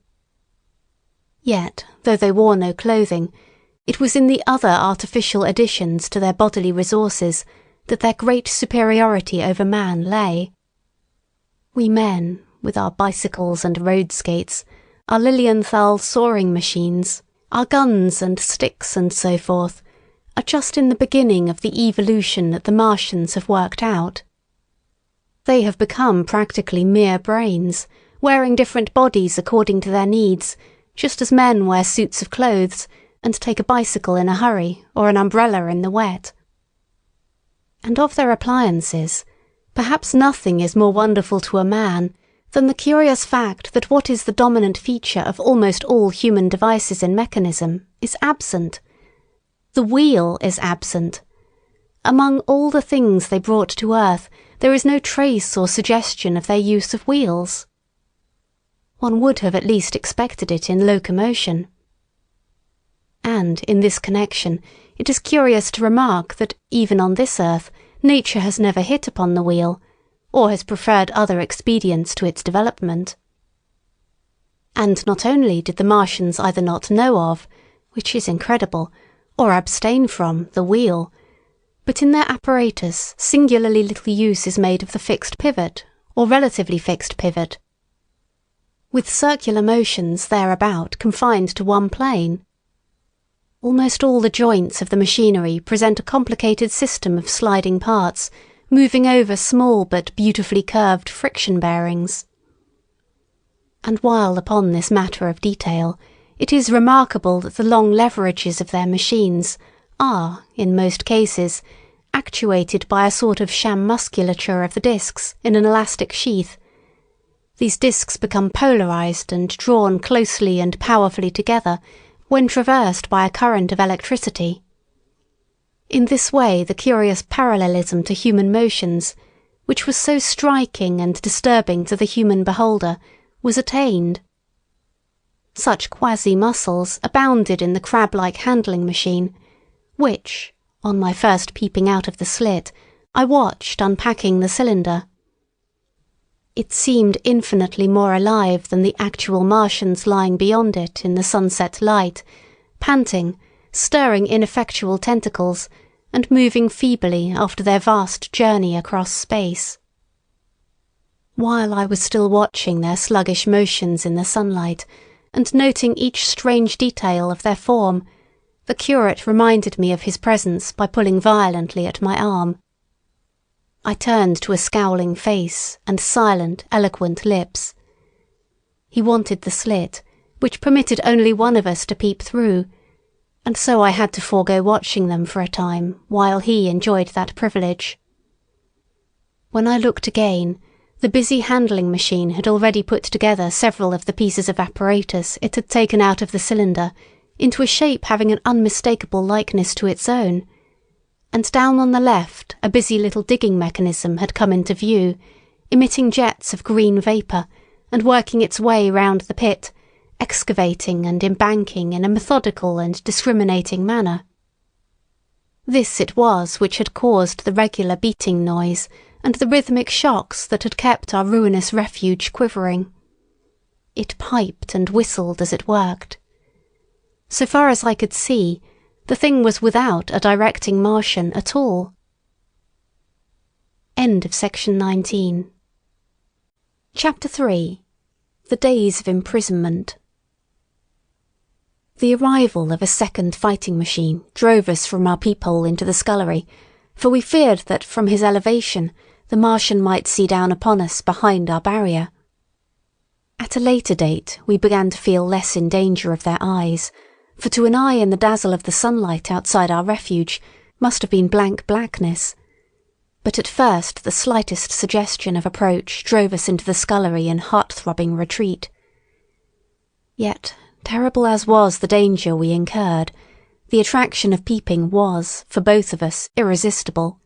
Yet, though they wore no clothing, it was in the other artificial additions to their bodily resources that their great superiority over man lay. We men, with our bicycles and road skates, our Lilienthal soaring machines, our guns and sticks and so forth, are just in the beginning of the evolution that the Martians have worked out. They have become practically mere brains, wearing different bodies according to their needs, just as men wear suits of clothes and take a bicycle in a hurry or an umbrella in the wet. And of their appliances, perhaps nothing is more wonderful to a man than the curious fact that what is the dominant feature of almost all human devices in mechanism is absent. The wheel is absent. Among all the things they brought to earth, there is no trace or suggestion of their use of wheels. One would have at least expected it in locomotion. And in this connection, it is curious to remark that even on this earth, nature has never hit upon the wheel, or has preferred other expedients to its development. And not only did the Martians either not know of, which is incredible, or abstain from, the wheel, but in their apparatus singularly little use is made of the fixed pivot, or relatively fixed pivot, with circular motions thereabout confined to one plane. Almost all the joints of the machinery present a complicated system of sliding parts, moving over small but beautifully curved friction bearings. And while upon this matter of detail, it is remarkable that the long leverages of their machines are, in most cases, actuated by a sort of sham musculature of the discs in an elastic sheath. These discs become polarized and drawn closely and powerfully together when traversed by a current of electricity. In this way the curious parallelism to human motions, which was so striking and disturbing to the human beholder, was attained. Such quasi-muscles abounded in the crab-like handling machine, which, on my first peeping out of the slit, I watched unpacking the cylinder. It seemed infinitely more alive than the actual Martians lying beyond it in the sunset light, panting, stirring ineffectual tentacles, and moving feebly after their vast journey across space. While I was still watching their sluggish motions in the sunlight, and noting each strange detail of their form, the curate reminded me of his presence by pulling violently at my arm. I turned to a scowling face and silent, eloquent lips. He wanted the slit, which permitted only one of us to peep through, and so I had to forego watching them for a time while he enjoyed that privilege. When I looked again, the busy handling machine had already put together several of the pieces of apparatus it had taken out of the cylinder into a shape having an unmistakable likeness to its own, and down on the left a busy little digging mechanism had come into view, emitting jets of green vapour and working its way round the pit, excavating and embanking in a methodical and discriminating manner. This it was which had caused the regular beating noise and the rhythmic shocks that had kept our ruinous refuge quivering. It piped and whistled as it worked. So far as I could see, the thing was without a directing Martian at all. End of section 19. Chapter 3. The Days of Imprisonment. The arrival of a second fighting machine drove us from our peephole into the scullery, for we feared that from his elevation the Martian might see down upon us behind our barrier. At a later date we began to feel less in danger of their eyes, for to an eye in the dazzle of the sunlight outside our refuge must have been blank blackness. But at first the slightest suggestion of approach drove us into the scullery in heart-throbbing retreat. Yet, terrible as was the danger we incurred, the attraction of peeping was, for both of us, irresistible.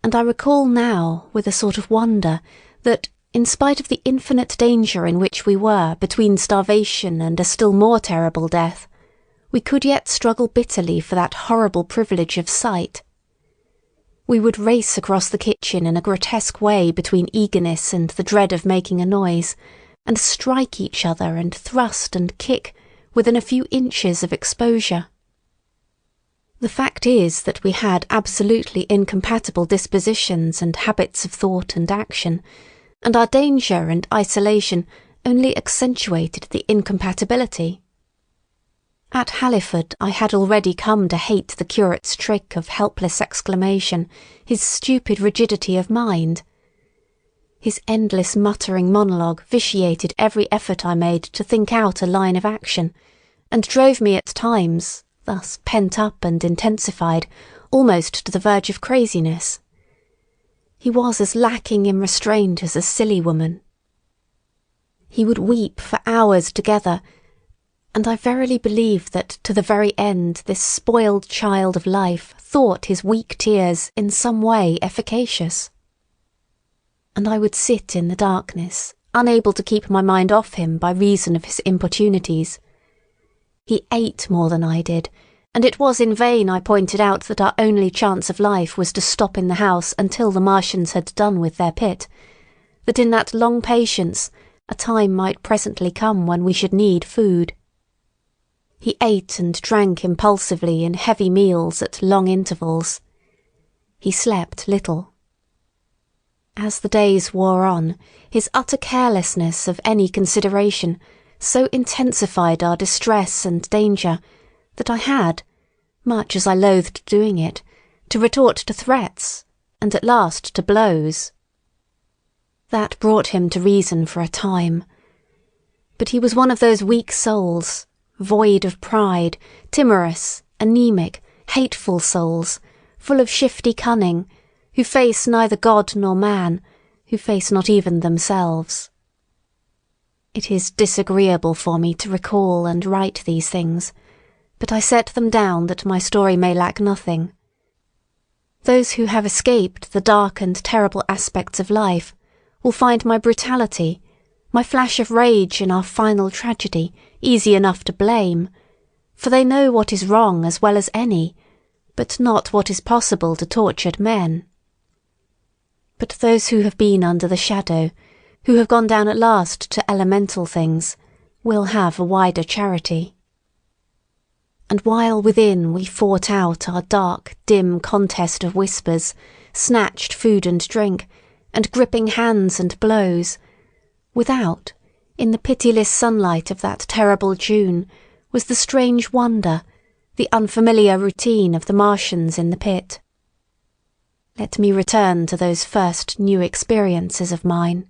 And I recall now, with a sort of wonder, that, in spite of the infinite danger in which we were between starvation and a still more terrible death, we could yet struggle bitterly for that horrible privilege of sight. We would race across the kitchen in a grotesque way between eagerness and the dread of making a noise, and strike each other and thrust and kick within a few inches of exposure. The fact is that we had absolutely incompatible dispositions and habits of thought and action, and our danger and isolation only accentuated the incompatibility. At Halliford I had already come to hate the curate's trick of helpless exclamation, his stupid rigidity of mind. His endless muttering monologue vitiated every effort I made to think out a line of action, and drove me at times, thus pent up and intensified, almost to the verge of craziness. He was as lacking in restraint as a silly woman. He would weep for hours together, and I verily believe that to the very end this spoiled child of life thought his weak tears in some way efficacious. And I would sit in the darkness, unable to keep my mind off him by reason of his importunities. He ate more than I did, and it was in vain I pointed out that our only chance of life was to stop in the house until the Martians had done with their pit, that in that long patience a time might presently come when we should need food. He ate and drank impulsively in heavy meals at long intervals. He slept little. As the days wore on, his utter carelessness of any consideration so intensified our distress and danger that I had, much as I loathed doing it, to retort to threats, and at last to blows. That brought him to reason for a time. But he was one of those weak souls, void of pride, timorous, anemic, hateful souls, full of shifty cunning, who face neither God nor man, who face not even themselves. It is disagreeable for me to recall and write these things, but I set them down that my story may lack nothing. Those who have escaped the dark and terrible aspects of life will find my brutality, my flash of rage in our final tragedy, easy enough to blame, for they know what is wrong as well as any, but not what is possible to tortured men. But those who have been under the shadow, who have gone down at last to elemental things, will have a wider charity. And while within we fought out our dark, dim contest of whispers, snatched food and drink, and gripping hands and blows, without, in the pitiless sunlight of that terrible June, was the strange wonder, the unfamiliar routine of the Martians in the pit. Let me return to those first new experiences of mine.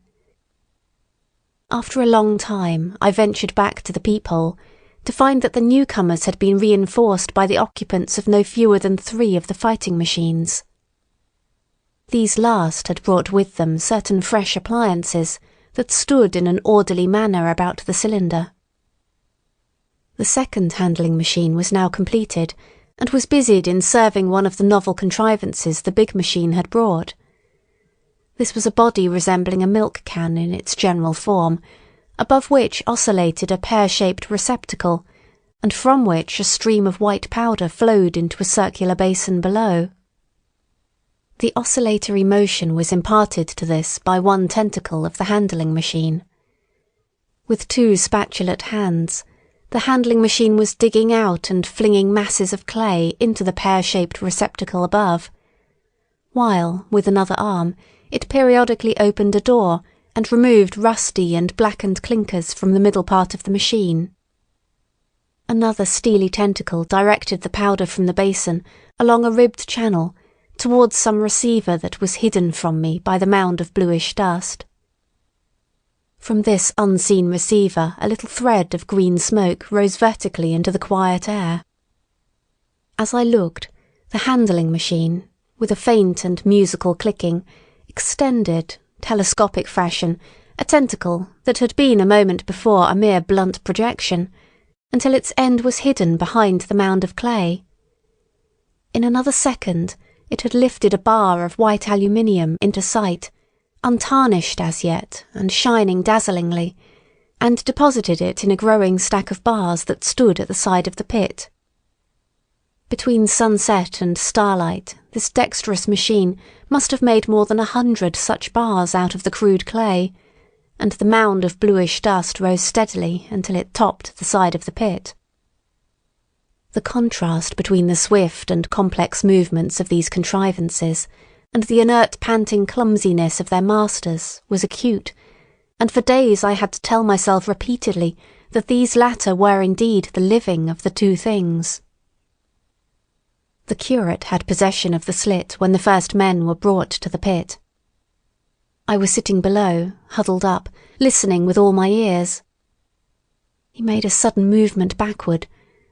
After a long time I ventured back to the peephole, to find that the newcomers had been reinforced by the occupants of no fewer than 3 of the fighting machines. These last had brought with them certain fresh appliances that stood in an orderly manner about the cylinder. The second handling machine was now completed, and was busied in serving one of the novel contrivances the big machine had brought. This was a body resembling a milk can in its general form, above which oscillated a pear-shaped receptacle, and from which a stream of white powder flowed into a circular basin below. The oscillatory motion was imparted to this by one tentacle of the handling machine. With 2 spatulate hands, the handling machine was digging out and flinging masses of clay into the pear-shaped receptacle above, while, with another arm, it periodically opened a door and removed rusty and blackened clinkers from the middle part of the machine. Another steely tentacle directed the powder from the basin along a ribbed channel towards some receiver that was hidden from me by the mound of bluish dust. From this unseen receiver a little thread of green smoke rose vertically into the quiet air. As I looked, the handling machine, with a faint and musical clicking, extended, telescopic fashion, a tentacle that had been a moment before a mere blunt projection, until its end was hidden behind the mound of clay. In another second it had lifted a bar of white aluminium into sight, untarnished as yet and shining dazzlingly, and deposited it in a growing stack of bars that stood at the side of the pit. Between sunset and starlight, this dexterous machine must have made more than 100 such bars out of the crude clay, and the mound of bluish dust rose steadily until it topped the side of the pit. The contrast between the swift and complex movements of these contrivances and the inert panting clumsiness of their masters was acute, and for days I had to tell myself repeatedly that these latter were indeed the living of the 2 things. The curate had possession of the slit when the first men were brought to the pit. I was sitting below, huddled up, listening with all my ears. He made a sudden movement backward,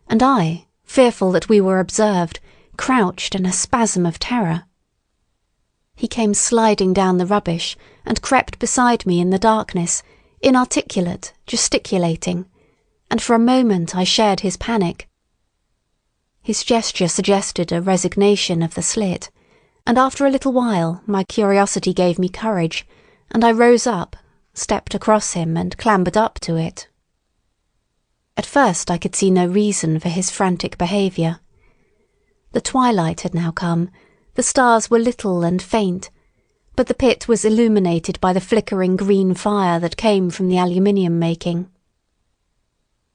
and I, fearful that we were observed, crouched in a spasm of terror. He came sliding down the rubbish and crept beside me in the darkness, inarticulate, gesticulating, and for a moment I shared his panic. His gesture suggested a resignation of the slit, and after a little while my curiosity gave me courage, and I rose up, stepped across him and clambered up to it. At first I could see no reason for his frantic behaviour. The twilight had now come, the stars were little and faint, but the pit was illuminated by the flickering green fire that came from the aluminium making.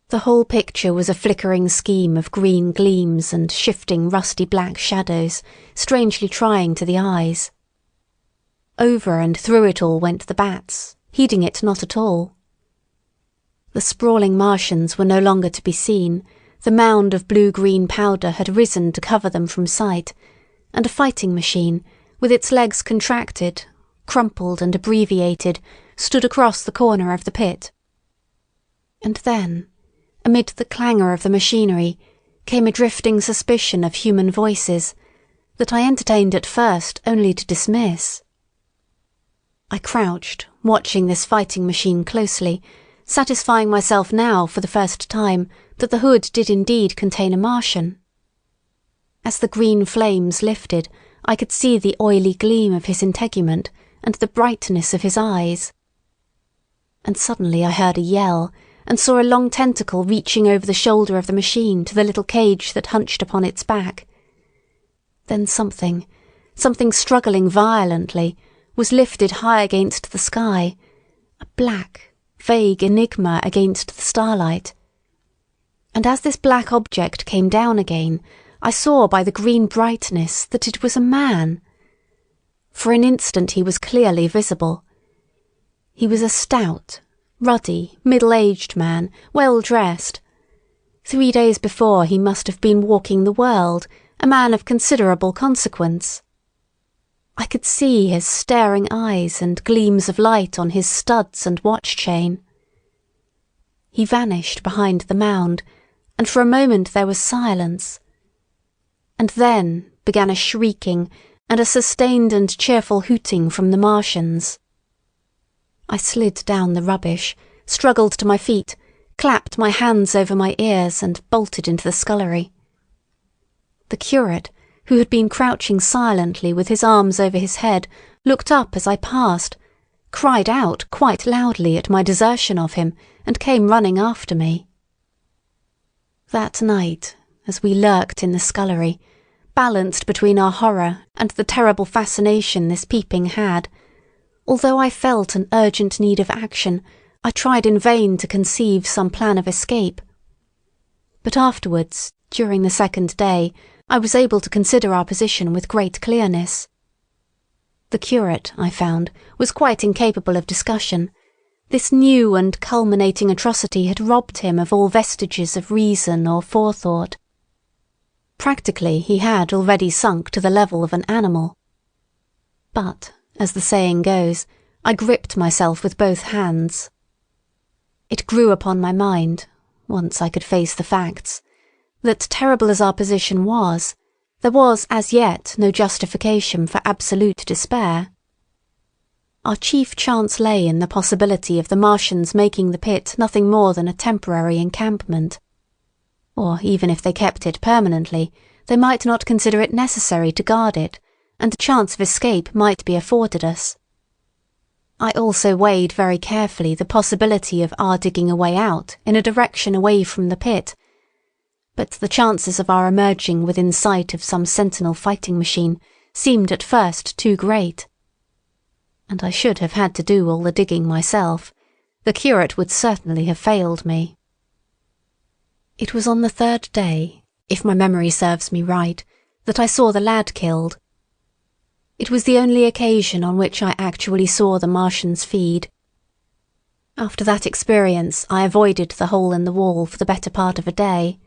The whole picture was a flickering scheme of green gleams and shifting rusty black shadows, strangely trying to the eyes. Over and through it all went the bats, heeding it not at all. The sprawling Martians were no longer to be seen, the mound of blue-green powder had risen to cover them from sight, and a fighting machine, with its legs contracted, crumpled and abbreviated, stood across the corner of the pit. And then, amid the clangor of the machinery, came a drifting suspicion of human voices, that I entertained at first only to dismiss. I crouched, watching this fighting machine closely, satisfying myself now for the first time that the hood did indeed contain a Martian. As the green flames lifted, I could see the oily gleam of his integument and the brightness of his eyes. And suddenly I heard a yell, and saw a long tentacle reaching over the shoulder of the machine to the little cage that hunched upon its back. Then something struggling violently, was lifted high against the sky, a black, vague enigma against the starlight. And as this black object came down again, I saw by the green brightness that it was a man. For an instant he was clearly visible. He was a stout, ruddy, middle-aged man, well dressed. 3 days before he must have been walking the world, a man of considerable consequence. I could see his staring eyes and gleams of light on his studs and watch chain. He vanished behind the mound, and for a moment there was silence. And then began a shrieking and a sustained and cheerful hooting from the Martians. I slid down the rubbish, struggled to my feet, clapped my hands over my ears and bolted into the scullery. The curate, who had been crouching silently with his arms over his head, looked up as I passed, cried out quite loudly at my desertion of him, and came running after me. That night, as we lurked in the scullery, balanced between our horror and the terrible fascination this peeping had, although I felt an urgent need of action, I tried in vain to conceive some plan of escape. But afterwards, during the second day, I was able to consider our position with great clearness. The curate, I found, was quite incapable of discussion. This new and culminating atrocity had robbed him of all vestiges of reason or forethought. Practically, he had already sunk to the level of an animal. But, as the saying goes, I gripped myself with both hands. It grew upon my mind, once I could face the facts, that terrible as our position was, there was as yet no justification for absolute despair. Our chief chance lay in the possibility of the Martians making the pit nothing more than a temporary encampment. Or even if they kept it permanently, they might not consider it necessary to guard it, and a chance of escape might be afforded us. I also weighed very carefully the possibility of our digging a way out in a direction away from the pit, but the chances of our emerging within sight of some sentinel fighting machine seemed at first too great. And I should have had to do all the digging myself. The curate would certainly have failed me. It was on the third day, if my memory serves me right, that I saw the lad killed. It was the only occasion on which I actually saw the Martians feed. After that experience I avoided the hole in the wall for the better part of a day.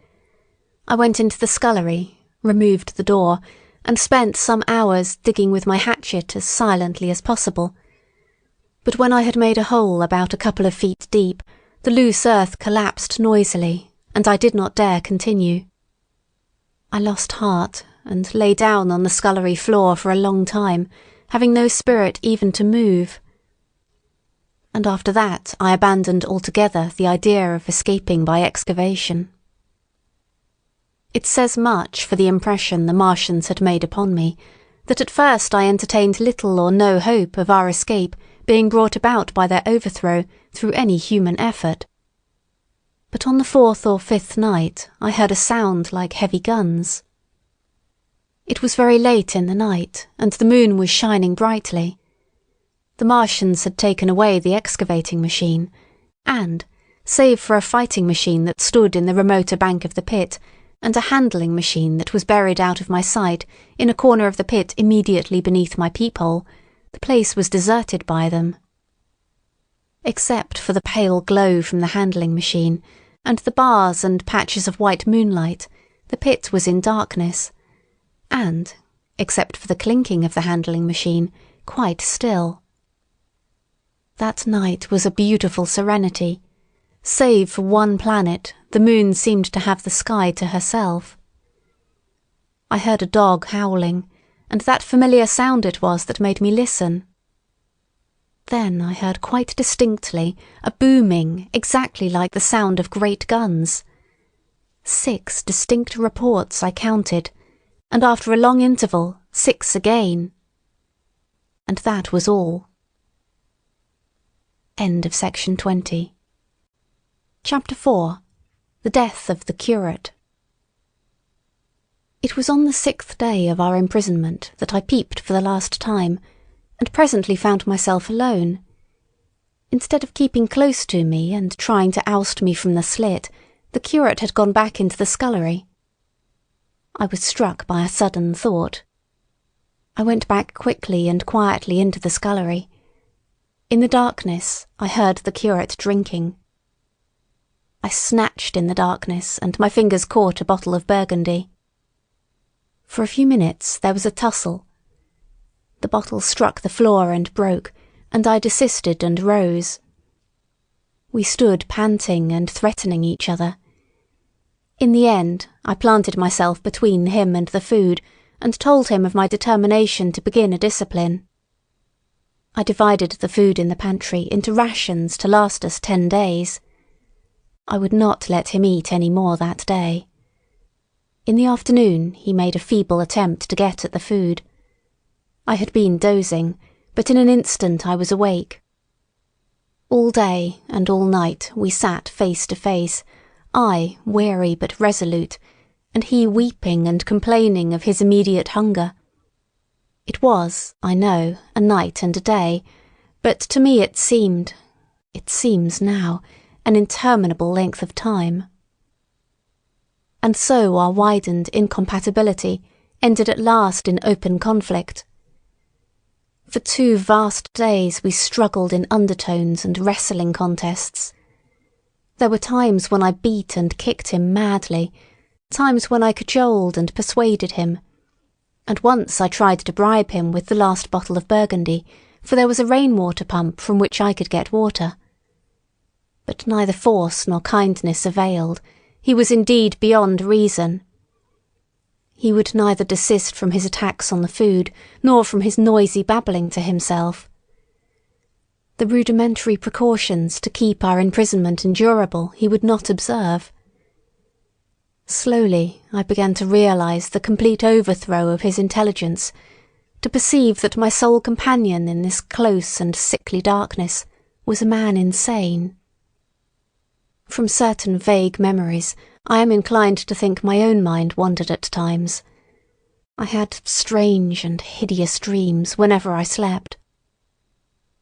I went into the scullery, removed the door, and spent some hours digging with my hatchet as silently as possible. But when I had made a hole about a couple of feet deep, the loose earth collapsed noisily, and I did not dare continue. I lost heart, and lay down on the scullery floor for a long time, having no spirit even to move. And after that I abandoned altogether the idea of escaping by excavation. It says much for the impression the Martians had made upon me, that at first I entertained little or no hope of our escape being brought about by their overthrow through any human effort. But on the 4th or 5th night I heard a sound like heavy guns. It was very late in the night, and the moon was shining brightly. The Martians had taken away the excavating machine, and, save for a fighting machine that stood in the remoter bank of the pit, and a handling machine that was buried out of my sight in a corner of the pit immediately beneath my peephole, The place was deserted by them. Except for the pale glow from the handling machine, and the bars and patches of white moonlight, the pit was in darkness, and, except for the clinking of the handling machine, quite still. That night was a beautiful serenity. Save for one planet, the moon seemed to have the sky to herself. I heard a dog howling, and that familiar sound it was that made me listen. Then I heard quite distinctly a booming exactly like the sound of great guns. 6 distinct reports I counted, and after a long interval, 6 again. And that was all. End of section 20. Chapter 4. The Death of the Curate. It was on the 6th day of our imprisonment that I peeped for the last time, and presently found myself alone. Instead of keeping close to me and trying to oust me from the slit, the curate had gone back into the scullery. I was struck by a sudden thought. I went back quickly and quietly into the scullery. In the darkness, I heard the curate drinking. I snatched in the darkness, and my fingers caught a bottle of Burgundy. For a few minutes there was a tussle. The bottle struck the floor and broke, and I desisted and rose. We stood panting and threatening each other. In the end, I planted myself between him and the food, and told him of my determination to begin a discipline. I divided the food in the pantry into rations to last us 10 days. I would not let him eat any more that day. In the afternoon he made a feeble attempt to get at the food. I had been dozing, but in an instant I was awake. All day and all night we sat face to face, I weary but resolute, and he weeping and complaining of his immediate hunger. It was, I know, a night and a day, but to me it seems now, an interminable length of time. And so our widened incompatibility ended at last in open conflict. For 2 vast days we struggled in undertones and wrestling contests. There were times when I beat and kicked him madly, times when I cajoled and persuaded him, and once I tried to bribe him with the last bottle of Burgundy, for there was a rainwater pump from which I could get water. But neither force nor kindness availed. He was indeed beyond reason. He would neither desist from his attacks on the food, nor from his noisy babbling to himself. The rudimentary precautions to keep our imprisonment endurable he would not observe. Slowly I began to realize the complete overthrow of his intelligence, to perceive that my sole companion in this close and sickly darkness was a man insane. From certain vague memories, I am inclined to think my own mind wandered at times. I had strange and hideous dreams whenever I slept.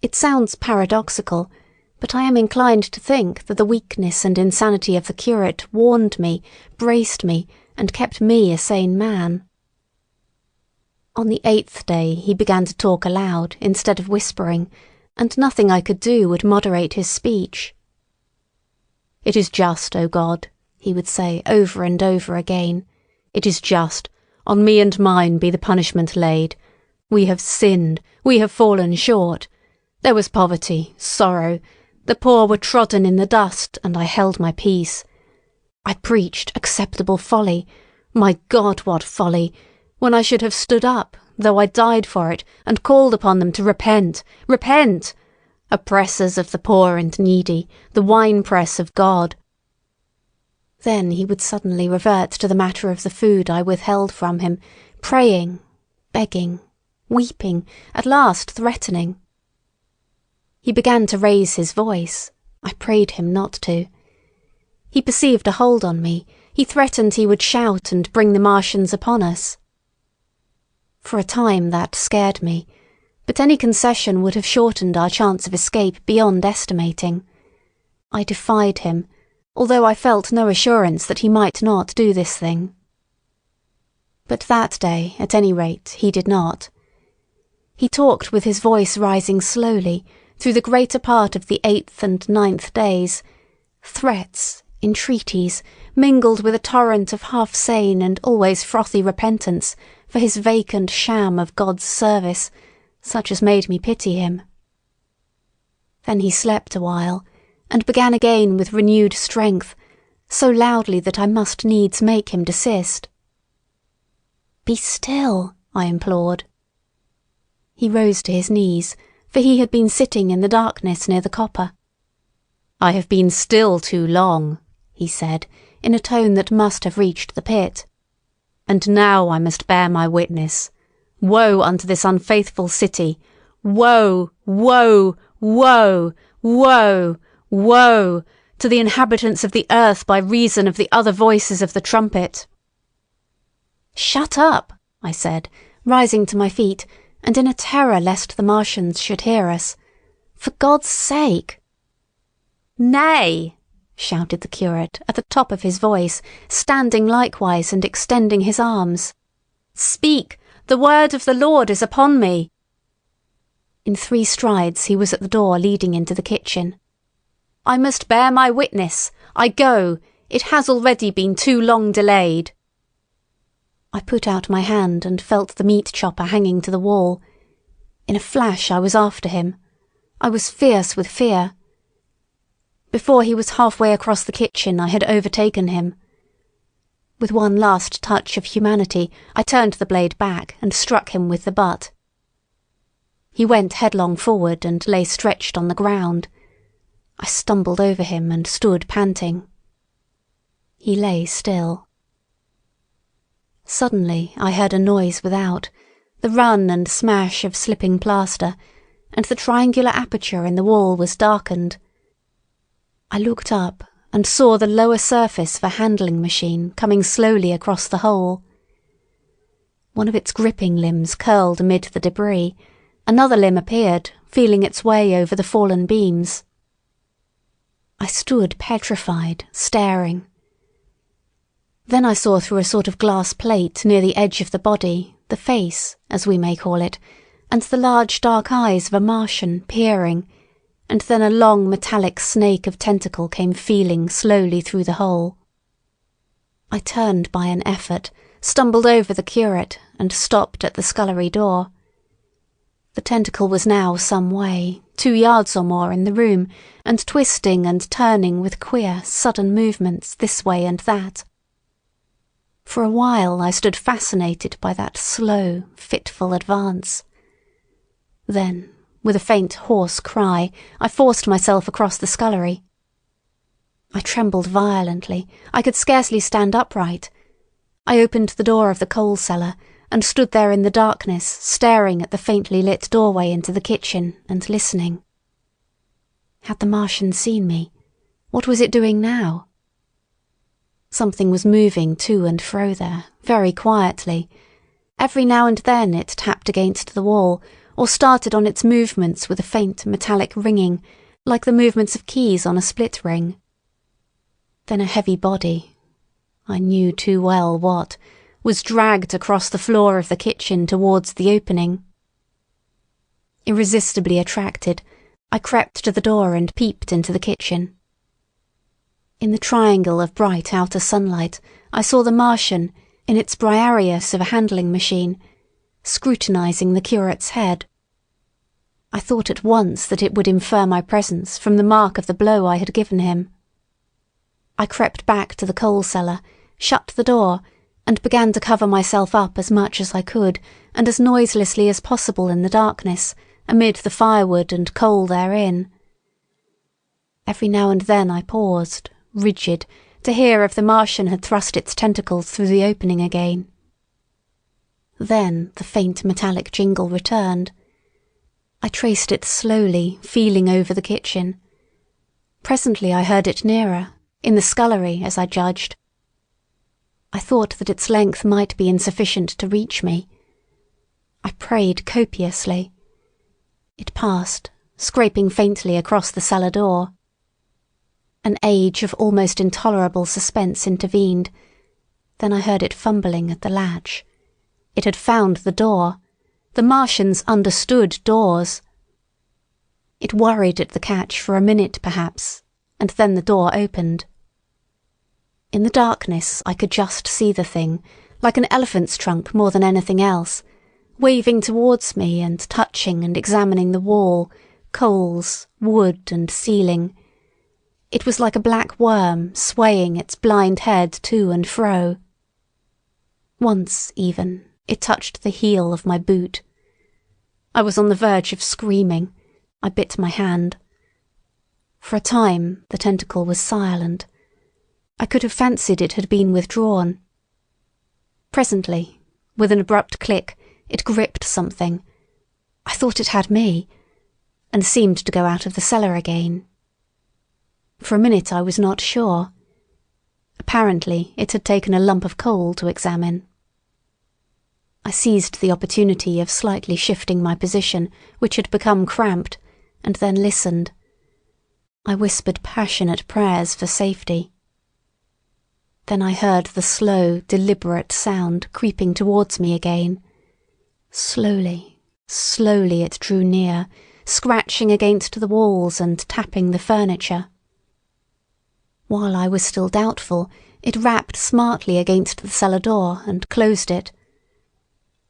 It sounds paradoxical, but I am inclined to think that the weakness and insanity of the curate warned me, braced me, and kept me a sane man. On the 8th day he began to talk aloud instead of whispering, and nothing I could do would moderate his speech. "It is just, O God," he would say over and over again. "It is just. On me and mine be the punishment laid. We have sinned. We have fallen short. There was poverty, sorrow. The poor were trodden in the dust, and I held my peace. I preached acceptable folly. My God, what folly! When I should have stood up, though I died for it, and called upon them to repent. Repent! Oppressors of the poor and needy, the winepress of God." Then he would suddenly revert to the matter of the food I withheld from him, praying, begging, weeping, at last threatening. He began to raise his voice. I prayed him not to. He perceived a hold on me. He threatened he would shout and bring the Martians upon us. For a time that scared me, but any concession would have shortened our chance of escape beyond estimating. I defied him, although I felt no assurance that he might not do this thing. But that day, at any rate, he did not. He talked with his voice rising slowly through the greater part of the 8th and 9th days, threats, entreaties, mingled with a torrent of half-sane and always frothy repentance for his vacant sham of God's service, such as made me pity him. Then he slept a while, and began again with renewed strength, so loudly that I must needs make him desist. "Be still," I implored. He rose to his knees, for he had been sitting in the darkness near the copper. "I have been still too long," he said, in a tone that must have reached the pit. "And now I must bear my witness. Woe unto this unfaithful city! Woe, woe, woe, woe, woe, to the inhabitants of the earth by reason of the other voices of the trumpet." "Shut up," I said, rising to my feet, and in a terror lest the Martians should hear us. "For God's sake!" "Nay!" shouted the curate at the top of his voice, standing likewise and extending his arms. "Speak! The word of the Lord is upon me!" In 3 strides he was at the door leading into the kitchen. "I must bear my witness. I go. It has already been too long delayed." I put out my hand and felt the meat chopper hanging to the wall. In a flash I was after him. I was fierce with fear. Before he was halfway across the kitchen I had overtaken him. With one last touch of humanity I turned the blade back and struck him with the butt. He went headlong forward and lay stretched on the ground. I stumbled over him and stood panting. He lay still. Suddenly I heard a noise without, the run and smash of slipping plaster, and the triangular aperture in the wall was darkened. I looked up and saw the lower surface of a handling machine coming slowly across the hole. One of its gripping limbs curled amid the debris. Another limb appeared, feeling its way over the fallen beams. I stood petrified, staring. Then I saw through a sort of glass plate near the edge of the body, the face, as we may call it, and the large dark eyes of a Martian peering, and then a long metallic snake of tentacle came feeling slowly through the hole. I turned by an effort, stumbled over the curate, and stopped at the scullery door. The tentacle was now some way, 2 yards or more in the room, and twisting and turning with queer, sudden movements this way and that. For a while I stood fascinated by that slow, fitful advance. Then, with a faint, hoarse cry, I forced myself across the scullery. I trembled violently. I could scarcely stand upright. I opened the door of the coal cellar and stood there in the darkness, staring at the faintly lit doorway into the kitchen and listening. Had the Martian seen me? What was it doing now? Something was moving to and fro there, very quietly. Every now and then it tapped against the wall, or started on its movements with a faint metallic ringing, like the movements of keys on a split ring. Then a heavy body, I knew too well what, was dragged across the floor of the kitchen towards the opening. Irresistibly attracted, I crept to the door and peeped into the kitchen. In the triangle of bright outer sunlight I saw the Martian, in its Briareus of a handling machine, scrutinizing the curate's head. I thought at once that it would infer my presence from the mark of the blow I had given him. I crept back to the coal cellar, shut the door, and began to cover myself up as much as I could and as noiselessly as possible in the darkness, amid the firewood and coal therein. Every now and then I paused, rigid, to hear if the Martian had thrust its tentacles through the opening again. Then the faint metallic jingle returned. I traced it slowly, feeling over the kitchen. Presently I heard it nearer, in the scullery, as I judged. I thought that its length might be insufficient to reach me. I prayed copiously. It passed, scraping faintly across the cellar door. An age of almost intolerable suspense intervened. Then I heard it fumbling at the latch. It had found the door. The Martians understood doors. It worried at the catch for a minute perhaps, and then the door opened. In the darkness I could just see the thing, like an elephant's trunk more than anything else, waving towards me and touching and examining the wall, coals, wood and ceiling. It was like a black worm swaying its blind head to and fro. Once, even, it touched the heel of my boot. I was on the verge of screaming. I bit my hand. For a time the tentacle was silent. I could have fancied it had been withdrawn. Presently, with an abrupt click, it gripped something. I thought it had me, and seemed to go out of the cellar again. For a minute I was not sure. Apparently it had taken a lump of coal to examine. I seized the opportunity of slightly shifting my position, which had become cramped, and then listened. I whispered passionate prayers for safety. Then I heard the slow, deliberate sound creeping towards me again. Slowly, slowly it drew near, scratching against the walls and tapping the furniture. While I was still doubtful, it rapped smartly against the cellar door and closed it.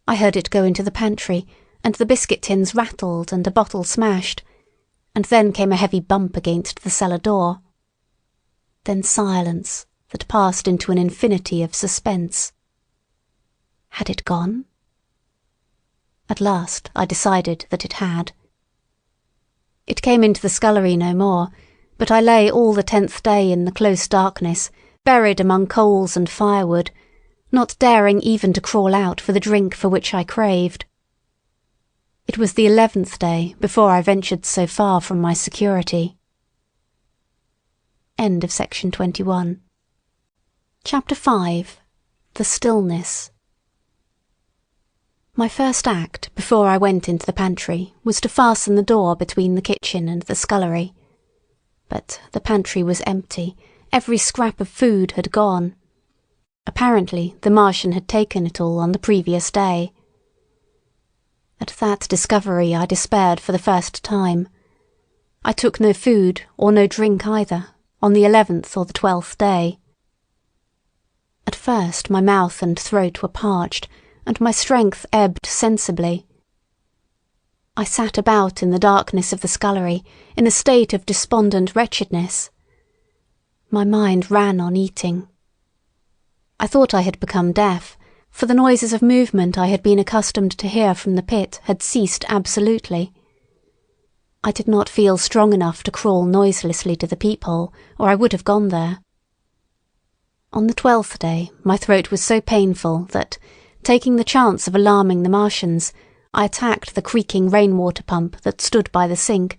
I heard it go into the pantry, and the biscuit tins rattled and a bottle smashed, and then came a heavy bump against the cellar door. Then silence that passed into an infinity of suspense. Had it gone? At last I decided that it had. It came into the scullery no more, but I lay all the 10th day in the close darkness, buried among coals and firewood, not daring even to crawl out for the drink for which I craved. It was the 11th day before I ventured so far from my security. End of section 21. Chapter 5. The Stillness. My first act before I went into the pantry was to fasten the door between the kitchen and the scullery. But the pantry was empty, every scrap of food had gone. Apparently the Martian had taken it all on the previous day. At that discovery I despaired for the first time. I took no food, or no drink either, on the 11th or the 12th day. At first my mouth and throat were parched, and my strength ebbed sensibly. I sat about in the darkness of the scullery, in a state of despondent wretchedness. My mind ran on eating. I thought I had become deaf, for the noises of movement I had been accustomed to hear from the pit had ceased absolutely. I did not feel strong enough to crawl noiselessly to the peephole, or I would have gone there. On the 12th day my throat was so painful that, taking the chance of alarming the Martians, I attacked the creaking rainwater pump that stood by the sink,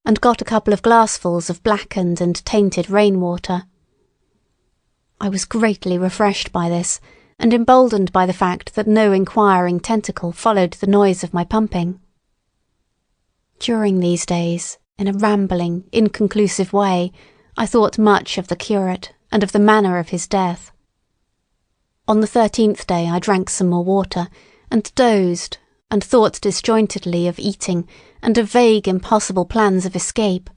and got a couple of glassfuls of blackened and tainted rainwater. I was greatly refreshed by this, and emboldened by the fact that no inquiring tentacle followed the noise of my pumping. During these days, in a rambling, inconclusive way, I thought much of the curate and of the manner of his death. On the 13th day I drank some more water, and dozed, and thought disjointedly of eating, and of vague, impossible plans of escape.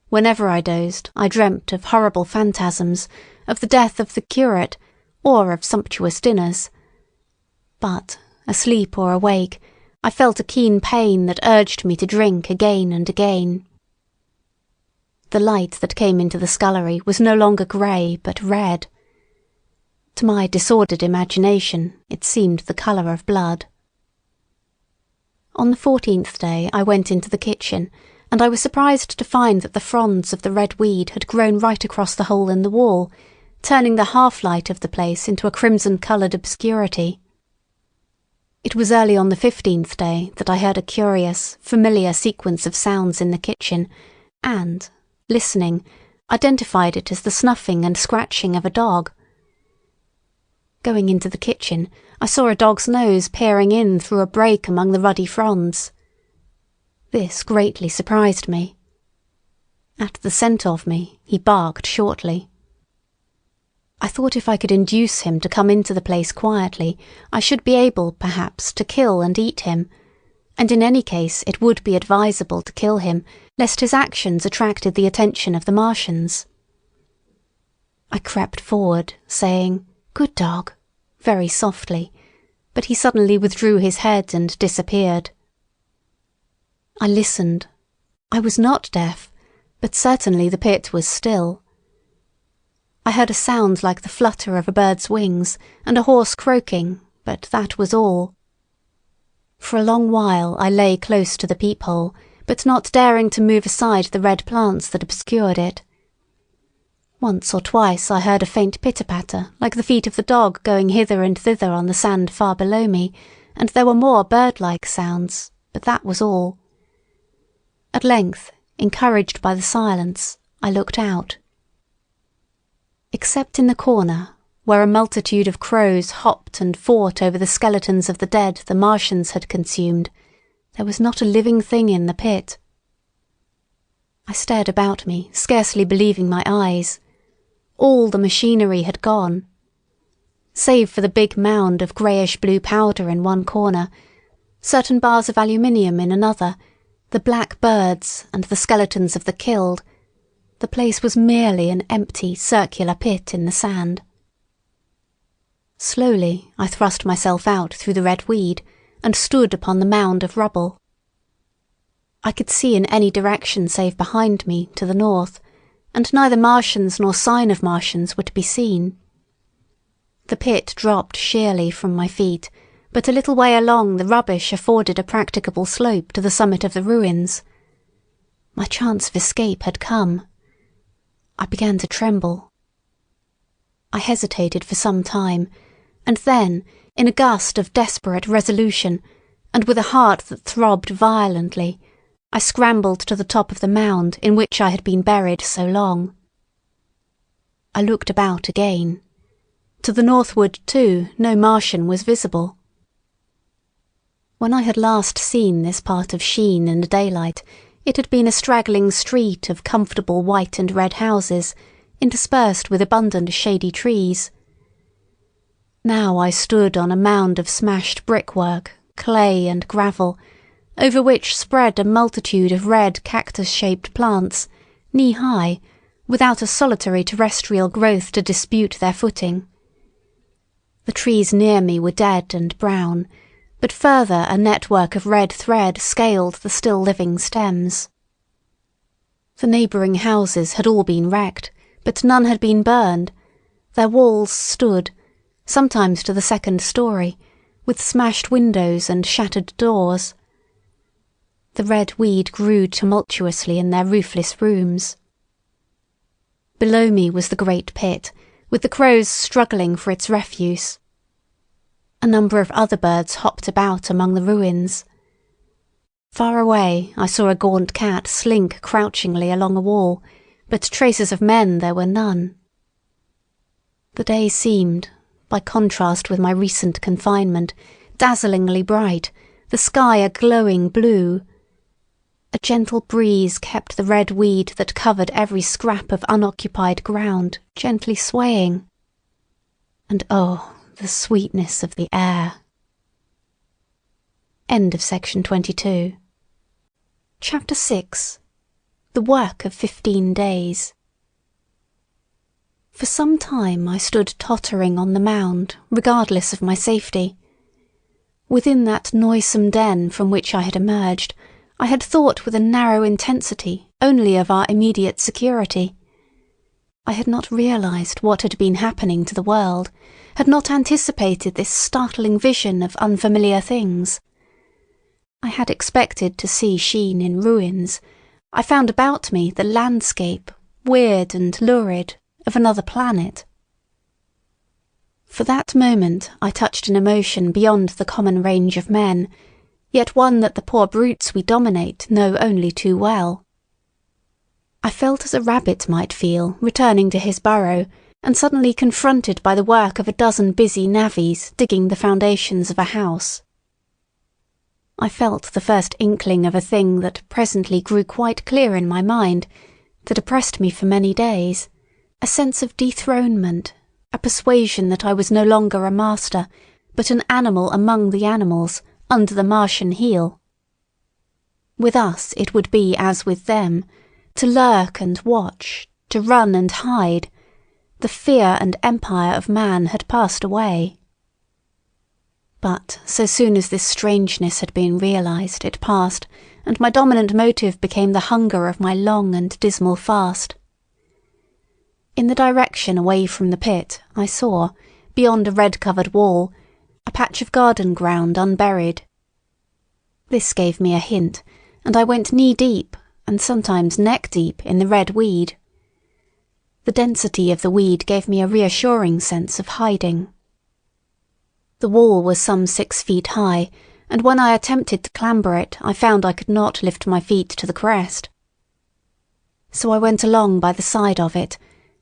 Whenever I dozed, I dreamt of horrible phantasms, of the death of the curate, or of sumptuous dinners. But, asleep or awake, I felt a keen pain that urged me to drink again and again. The light that came into the scullery was no longer grey, but red. To my disordered imagination, it seemed the colour of blood. On the 14th day I went into the kitchen, and I was surprised to find that the fronds of the red weed had grown right across the hole in the wall, turning the half-light of the place into a crimson-coloured obscurity. It was early on the 15th day that I heard a curious, familiar sequence of sounds in the kitchen, and, listening, identified it as the snuffing and scratching of a dog. Going into the kitchen, I saw a dog's nose peering in through a break among the ruddy fronds. This greatly surprised me. At the scent of me, he barked shortly. I thought if I could induce him to come into the place quietly, I should be able, perhaps, to kill and eat him, and in any case it would be advisable to kill him, lest his actions attracted the attention of the Martians. I crept forward, saying, "Good dog," very softly, but he suddenly withdrew his head and disappeared. I listened. I was not deaf, but certainly the pit was still. I heard a sound like the flutter of a bird's wings and a horse croaking, but that was all. For a long while I lay close to the peephole, but not daring to move aside the red plants that obscured it. Once or twice I heard a faint pitter-patter, like the feet of the dog going hither and thither on the sand far below me, and there were more bird-like sounds, but that was all. At length, encouraged by the silence, I looked out. Except in the corner, where a multitude of crows hopped and fought over the skeletons of the dead the Martians had consumed, there was not a living thing in the pit. I stared about me, scarcely believing my eyes. All the machinery had gone. Save for the big mound of greyish-blue powder in one corner, certain bars of aluminium in another, the black birds and the skeletons of the killed, the place was merely an empty, circular pit in the sand. Slowly I thrust myself out through the red weed and stood upon the mound of rubble. I could see in any direction save behind me, to the north, and neither Martians nor sign of Martians were to be seen. The pit dropped sheerly from my feet, but a little way along the rubbish afforded a practicable slope to the summit of the ruins. My chance of escape had come. I began to tremble. I hesitated for some time, and then, in a gust of desperate resolution, and with a heart that throbbed violently, I scrambled to the top of the mound in which I had been buried so long. I looked about again. To the northward, too, no Martian was visible. When I had last seen this part of Sheen in the daylight, it had been a straggling street of comfortable white and red houses, interspersed with abundant shady trees. Now I stood on a mound of smashed brickwork, clay and gravel, over which spread a multitude of red cactus-shaped plants, knee-high, without a solitary terrestrial growth to dispute their footing. The trees near me were dead and brown, but further a network of red thread scaled the still-living stems. The neighbouring houses had all been wrecked, but none had been burned. Their walls stood, sometimes to the second story, with smashed windows and shattered doors. The red weed grew tumultuously in their roofless rooms. Below me was the great pit, with the crows struggling for its refuse. A number of other birds hopped about among the ruins. Far away I saw a gaunt cat slink crouchingly along a wall, but traces of men there were none. The day seemed, by contrast with my recent confinement, dazzlingly bright, the sky a glowing blue. A gentle breeze kept the red weed that covered every scrap of unoccupied ground gently swaying. And oh, the sweetness of the air. End of section 22. Chapter 6. The Work of 15 Days. For some time I stood tottering on the mound, regardless of my safety. Within that noisome den from which I had emerged, I had thought with a narrow intensity only of our immediate security. I had not realized what had been happening to the world, had not anticipated this startling vision of unfamiliar things. I had expected to see Sheen in ruins. I found about me the landscape, weird and lurid, of another planet. For that moment I touched an emotion beyond the common range of men, yet one that the poor brutes we dominate know only too well. I felt as a rabbit might feel returning to his burrow and suddenly confronted by the work of a dozen busy navvies digging the foundations of a house. I felt the first inkling of a thing that presently grew quite clear in my mind, that oppressed me for many days, a sense of dethronement, a persuasion that I was no longer a master, but an animal among the animals, under the Martian heel. With us it would be as with them, to lurk and watch, to run and hide. The fear and empire of man had passed away. But so soon as this strangeness had been realised, it passed, and my dominant motive became the hunger of my long and dismal fast. In the direction away from the pit, I saw, beyond a red-covered wall, a patch of garden ground unburied. This gave me a hint, and I went knee-deep, and sometimes neck-deep, in the red weed. The density of the weed gave me a reassuring sense of hiding. The wall was some 6 feet high, and when I attempted to clamber it, I found I could not lift my feet to the crest. So I went along by the side of it,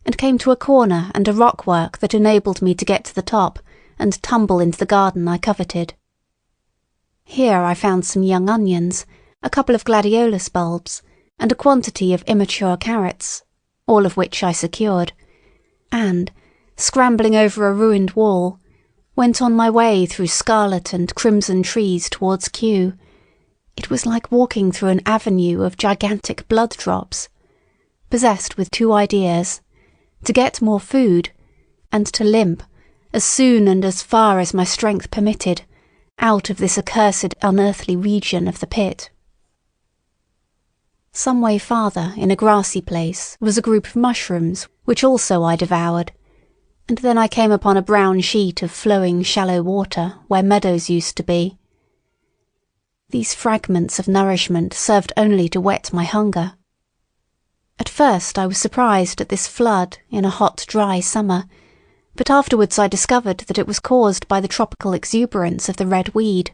and came to a corner and a rockwork that enabled me to get to the top and tumble into the garden I coveted. Here I found some young onions, a couple of gladiolus bulbs, and a quantity of immature carrots, all of which I secured, and, scrambling over a ruined wall, went on my way through scarlet and crimson trees towards Kew. It was like walking through an avenue of gigantic blood drops, possessed with 2 ideas: to get more food, and to limp, as soon and as far as my strength permitted, out of this accursed unearthly region of the pit. Some way farther, in a grassy place, was a group of mushrooms, which also I devoured, and then I came upon a brown sheet of flowing shallow water where meadows used to be. These fragments of nourishment served only to whet my hunger. At first I was surprised at this flood in a hot, dry summer, but afterwards I discovered that it was caused by the tropical exuberance of the red weed.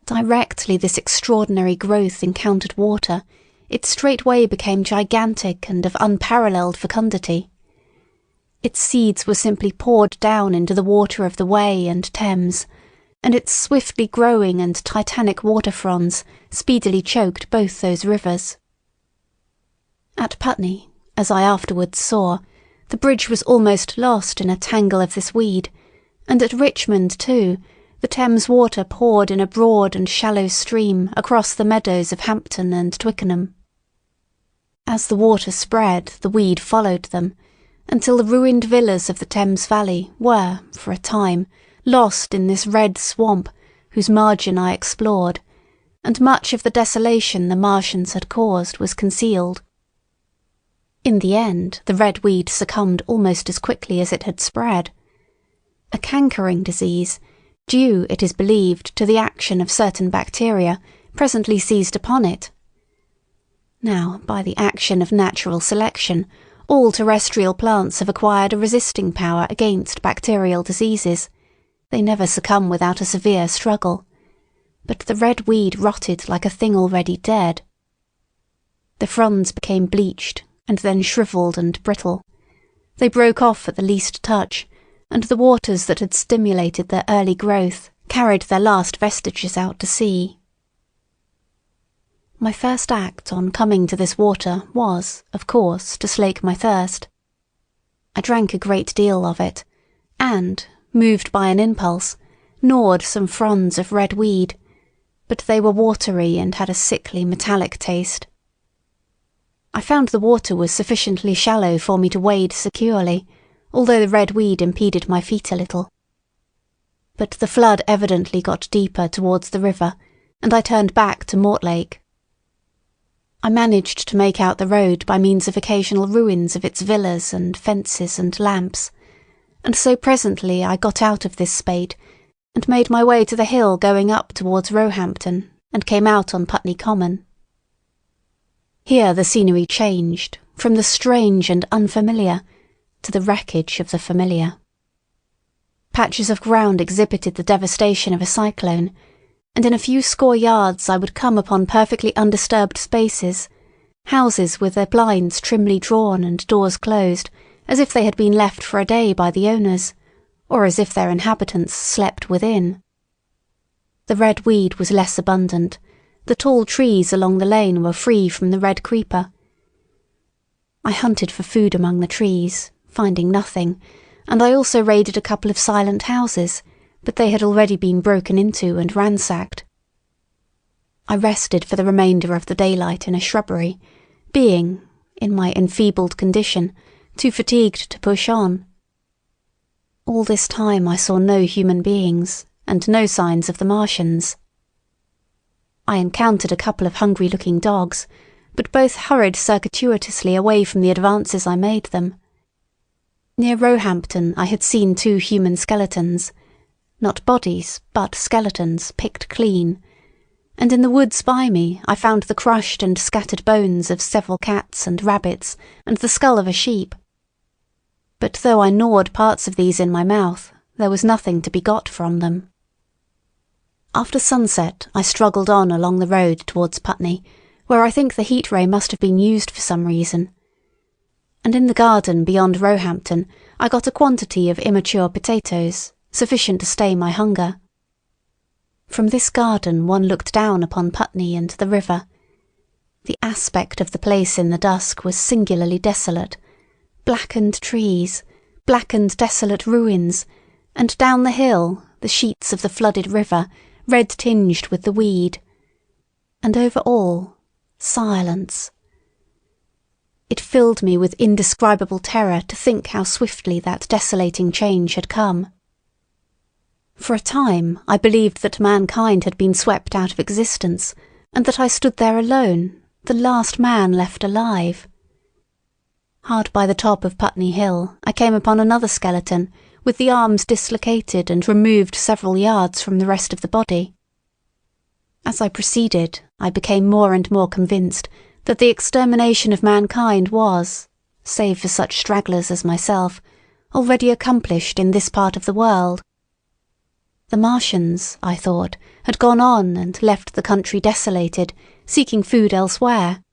Directly this extraordinary growth encountered water, it straightway became gigantic and of unparalleled fecundity. Its seeds were simply poured down into the water of the Wey and Thames, and its swiftly growing and titanic water fronds speedily choked both those rivers. At Putney, as I afterwards saw, the bridge was almost lost in a tangle of this weed, and at Richmond, too, the Thames water poured in a broad and shallow stream across the meadows of Hampton and Twickenham. As the water spread, the weed followed them, until the ruined villas of the Thames Valley were, for a time, lost in this red swamp whose margin I explored, and much of the desolation the Martians had caused was concealed. In the end, the red weed succumbed almost as quickly as it had spread. A cankering disease, due, it is believed, to the action of certain bacteria, presently seized upon it. Now, by the action of natural selection, all terrestrial plants have acquired a resisting power against bacterial diseases. They never succumb without a severe struggle. But the red weed rotted like a thing already dead. The fronds became bleached, and then shrivelled and brittle. They broke off at the least touch, and the waters that had stimulated their early growth carried their last vestiges out to sea. My first act on coming to this water was, of course, to slake my thirst. I drank a great deal of it, and, moved by an impulse, gnawed some fronds of red weed, but they were watery and had a sickly metallic taste. I found the water was sufficiently shallow for me to wade securely, although the red weed impeded my feet a little. But the flood evidently got deeper towards the river, and I turned back to Mortlake. I managed to make out the road by means of occasional ruins of its villas and fences and lamps, and so presently I got out of this spate and made my way to the hill going up towards Roehampton, and came out on Putney Common. Here the scenery changed from the strange and unfamiliar to the wreckage of the familiar. Patches of ground exhibited the devastation of a cyclone, and in a few score yards I would come upon perfectly undisturbed spaces, houses with their blinds trimly drawn and doors closed, as if they had been left for a day by the owners, or as if their inhabitants slept within. The red weed was less abundant. The tall trees along the lane were free from the red creeper. I hunted for food among the trees, finding nothing, and I also raided a couple of silent houses, but they had already been broken into and ransacked. I rested for the remainder of the daylight in a shrubbery, being, in my enfeebled condition, too fatigued to push on. All this time I saw no human beings, and no signs of the Martians. I encountered a couple of hungry-looking dogs, but both hurried circuitously away from the advances I made them. Near Roehampton I had seen 2 human skeletons, not bodies, but skeletons, picked clean, and in the woods by me I found the crushed and scattered bones of several cats and rabbits and the skull of a sheep. But though I gnawed parts of these in my mouth, there was nothing to be got from them. After sunset I struggled on along the road towards Putney, where I think the heat ray must have been used for some reason. And in the garden beyond Roehampton I got a quantity of immature potatoes, sufficient to stay my hunger. From this garden one looked down upon Putney and the river. The aspect of the place in the dusk was singularly desolate. Blackened trees, blackened desolate ruins, and down the hill the sheets of the flooded river, red-tinged with the weed. And over all, silence. It filled me with indescribable terror to think how swiftly that desolating change had come. For a time I believed that mankind had been swept out of existence, and that I stood there alone, the last man left alive. Hard by the top of Putney Hill I came upon another skeleton, with the arms dislocated and removed several yards from the rest of the body. As I proceeded, I became more and more convinced that the extermination of mankind was, save for such stragglers as myself, already accomplished in this part of the world. The Martians, I thought, had gone on and left the country desolated, seeking food elsewhere.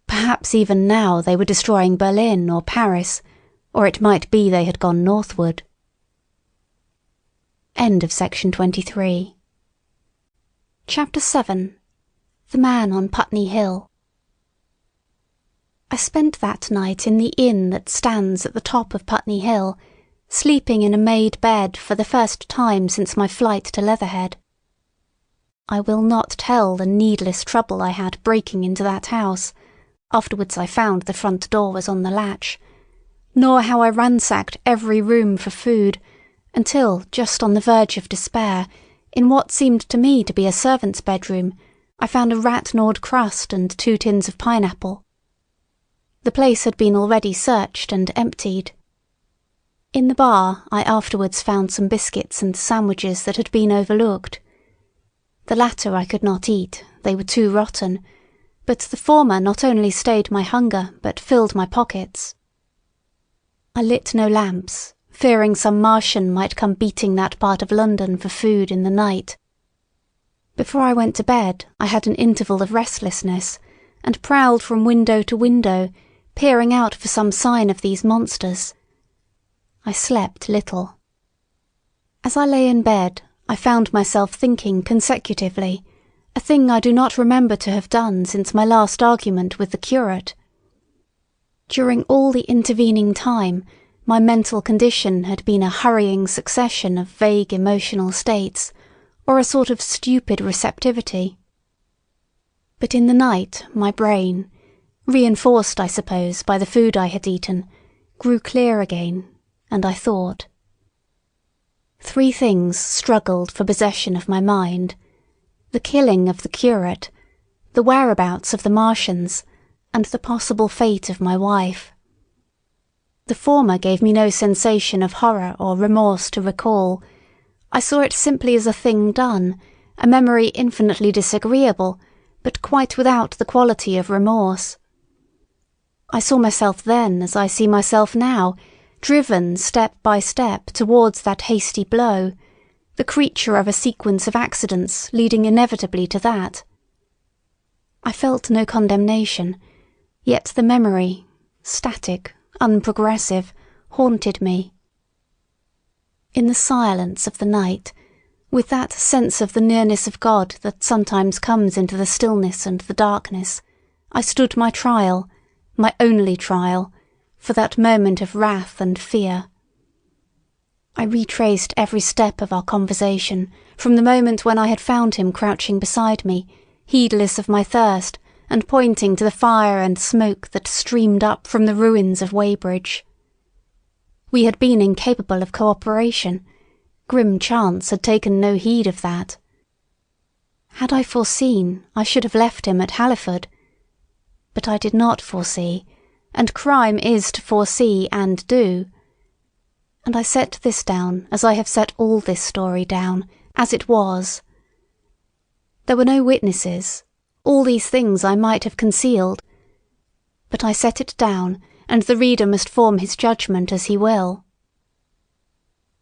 Perhaps even now they were destroying Berlin or Paris, or it might be they had gone northward. End of section 23. Chapter 7. The Man on Putney Hill. I spent that night in the inn that stands at the top of Putney Hill, sleeping in a made bed for the first time since my flight to Leatherhead. I will not tell the needless trouble I had breaking into that house. Afterwards I found the front door was on the latch, nor how I ransacked every room for food, until, just on the verge of despair, in what seemed to me to be a servant's bedroom, I found a rat-gnawed crust and 2 tins of pineapple. The place had been already searched and emptied. In the bar I afterwards found some biscuits and sandwiches that had been overlooked. The latter I could not eat, they were too rotten, but the former not only stayed my hunger but filled my pockets. I lit no lamps, fearing some Martian might come beating that part of London for food in the night. Before I went to bed I had an interval of restlessness, and prowled from window to window, peering out for some sign of these monsters. I slept little. As I lay in bed, I found myself thinking consecutively, a thing I do not remember to have done since my last argument with the curate. During all the intervening time, my mental condition had been a hurrying succession of vague emotional states, or a sort of stupid receptivity. But in the night my brain, reinforced I suppose by the food I had eaten, grew clear again, and I thought. 3 things struggled for possession of my mind: the killing of the curate, the whereabouts of the Martians, and the possible fate of my wife. The former gave me no sensation of horror or remorse to recall. I saw it simply as a thing done, a memory infinitely disagreeable, but quite without the quality of remorse. I saw myself then as I see myself now, driven step by step towards that hasty blow, the creature of a sequence of accidents leading inevitably to that. I felt no condemnation, yet the memory, static, unprogressive, haunted me. In the silence of the night, with that sense of the nearness of God that sometimes comes into the stillness and the darkness, I stood my trial, my only trial, for that moment of wrath and fear. I retraced every step of our conversation, from the moment when I had found him crouching beside me, heedless of my thirst, and pointing to the fire and smoke that streamed up from the ruins of Weybridge. We had been incapable of cooperation. Grim chance had taken no heed of that. Had I foreseen, I should have left him at Halliford. But I did not foresee, and crime is to foresee and do. And I set this down as I have set all this story down, as it was. There were no witnesses. All these things I might have concealed. But I set it down, and the reader must form his judgment as he will.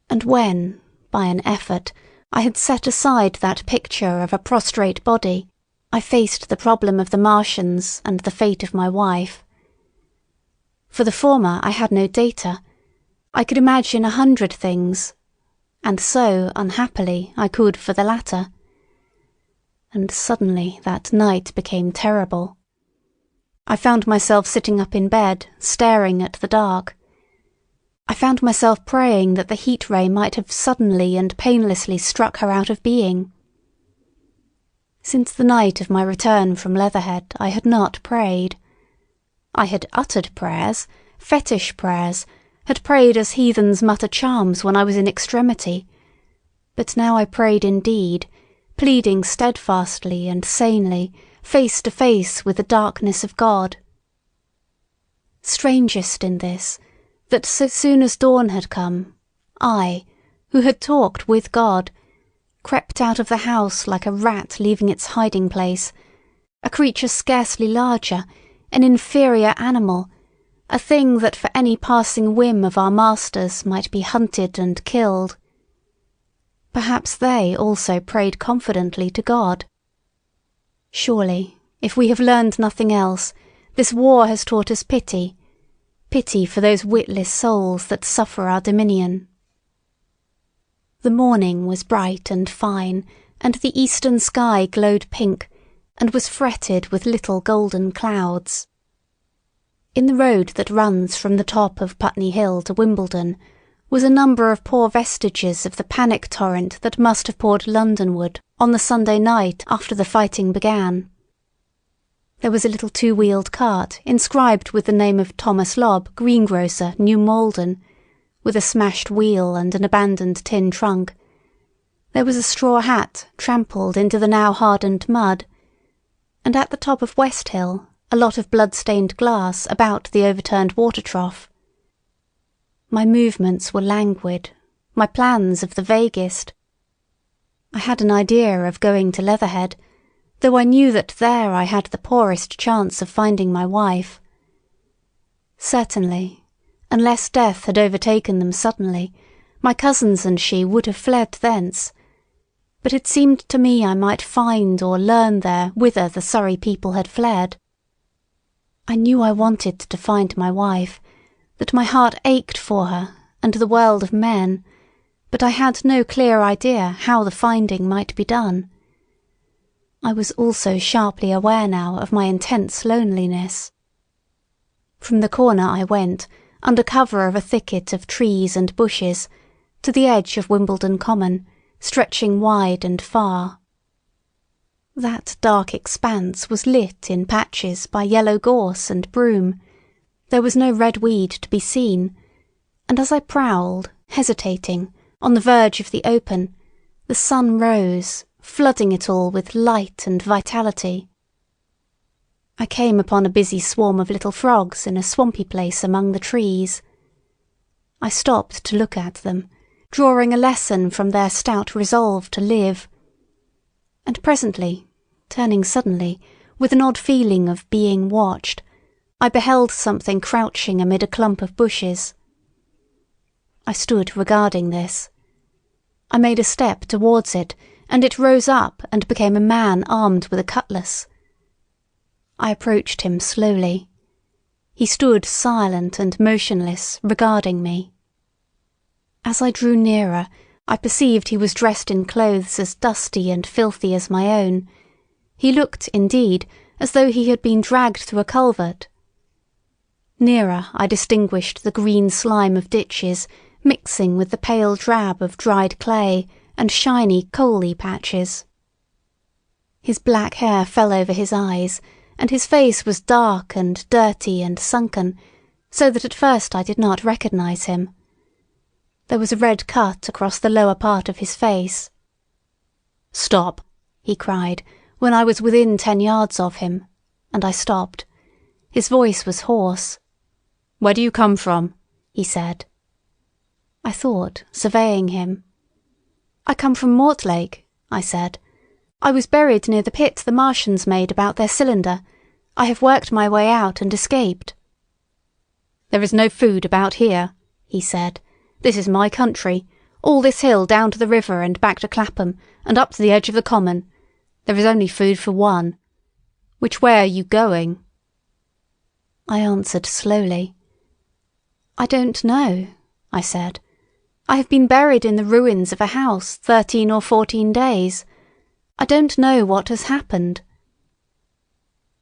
And when, by an effort, I had set aside that picture of a prostrate body, I faced the problem of the Martians and the fate of my wife. For the former I had no data. I could imagine 100 things, and so, unhappily, I could for the latter. And suddenly that night became terrible. I found myself sitting up in bed, staring at the dark. I found myself praying that the heat ray might have suddenly and painlessly struck her out of being. Since the night of my return from Leatherhead I had not prayed. I had uttered prayers, fetish prayers, had prayed as heathens mutter charms when I was in extremity, but now I prayed indeed, pleading steadfastly and sanely, face to face with the darkness of God. Strangest in this, that so soon as dawn had come, I, who had talked with God, crept out of the house like a rat leaving its hiding place, a creature scarcely larger, an inferior animal, a thing that for any passing whim of our masters might be hunted and killed. Perhaps they also prayed confidently to God. Surely, if we have learned nothing else, this war has taught us pity, pity for those witless souls that suffer our dominion. The morning was bright and fine, and the eastern sky glowed pink, and was fretted with little golden clouds. In the road that runs from the top of Putney Hill to Wimbledon was a number of poor vestiges of the panic torrent that must have poured Londonward on the Sunday night after the fighting began. There was a little two-wheeled cart inscribed with the name of Thomas Lobb, greengrocer, New Malden, with a smashed wheel and an abandoned tin trunk. There was a straw hat trampled into the now hardened mud, and at the top of West Hill a lot of blood-stained glass about the overturned water trough. My movements were languid, my plans of the vaguest. I had an idea of going to Leatherhead, though I knew that there I had the poorest chance of finding my wife. Certainly, unless death had overtaken them suddenly, my cousins and she would have fled thence, but it seemed to me I might find or learn there whither the Surrey people had fled. I knew I wanted to find my wife, that my heart ached for her and the world of men, but I had no clear idea how the finding might be done. I was also sharply aware now of my intense loneliness. From the corner I went, under cover of a thicket of trees and bushes, to the edge of Wimbledon Common, stretching wide and far. That dark expanse was lit in patches by yellow gorse and broom. There was no red weed to be seen, and as I prowled, hesitating, on the verge of the open, the sun rose, flooding it all with light and vitality. I came upon a busy swarm of little frogs in a swampy place among the trees. I stopped to look at them, drawing a lesson from their stout resolve to live. And presently, turning suddenly, with an odd feeling of being watched, I beheld something crouching amid a clump of bushes. I stood regarding this. I made a step towards it, and it rose up and became a man armed with a cutlass. I approached him slowly. He stood silent and motionless, regarding me. As I drew nearer, I perceived he was dressed in clothes as dusty and filthy as my own. He looked, indeed, as though he had been dragged through a culvert. Nearer I distinguished the green slime of ditches, mixing with the pale drab of dried clay and shiny coaly patches. His black hair fell over his eyes, and his face was dark and dirty and sunken, so that at first I did not recognize him. There was a red cut across the lower part of his face. "Stop!" he cried, when I was within 10 yards of him, and I stopped. His voice was hoarse. "Where do you come from?" he said. I thought, surveying him. "I come from Mortlake," I said. "I was buried near the pit the Martians made about their cylinder. I have worked my way out and escaped." "There is no food about here," he said. "This is my country, all this hill down to the river and back to Clapham, and up to the edge of the common. There is only food for one. Which way are you going?" I answered slowly. "I don't know," I said. "I have been buried in the ruins of a house 13 or 14 days. I don't know what has happened."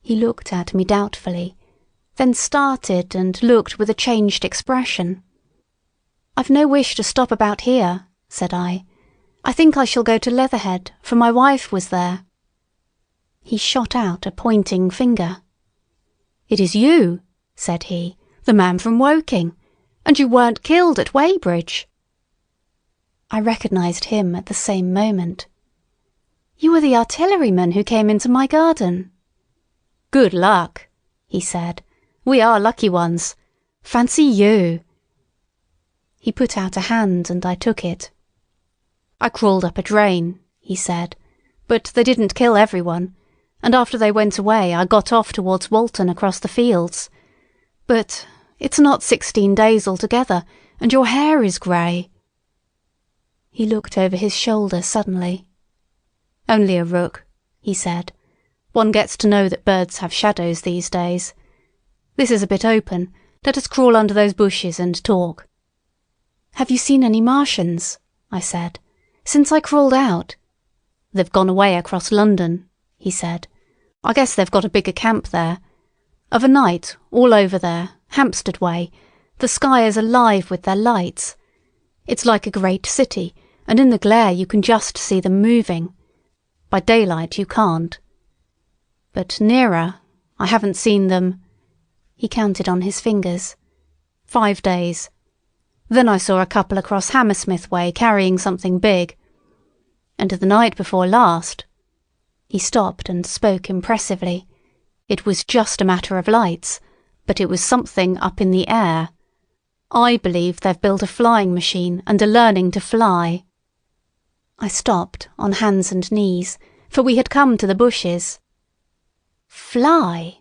He looked at me doubtfully, then started and looked with a changed expression. "I've no wish to stop about here," said I. "I think I shall go to Leatherhead, for my wife was there." He shot out a pointing finger. "It is you," said he, "the man from Woking, and you weren't killed at Weybridge." I recognised him at the same moment. "You are the artilleryman who came into my garden." "Good luck," he said. "We are lucky ones. Fancy you." He put out a hand and I took it. "I crawled up a drain," he said, "but they didn't kill everyone, and after they went away I got off towards Walton across the fields. But it's not 16 days altogether, and your hair is grey." He looked over his shoulder suddenly. "Only a rook," he said. "One gets to know that birds have shadows these days. This is a bit open. Let us crawl under those bushes and talk." "Have you seen any Martians?" I said. "Since I crawled out." "They've gone away across London," he said. "I guess they've got a bigger camp there. Of a night, all over there, Hampstead way, the sky is alive with their lights. It's like a great city, and in the glare you can just see them moving. By daylight you can't. But nearer, I haven't seen them." He counted on his fingers. 5 days. Then I saw a couple across Hammersmith way carrying something big. And the night before last—" He stopped and spoke impressively. "It was just a matter of lights, but it was something up in the air. I believe they've built a flying machine and are learning to fly." I stopped on hands and knees, for we had come to the bushes. "Fly?"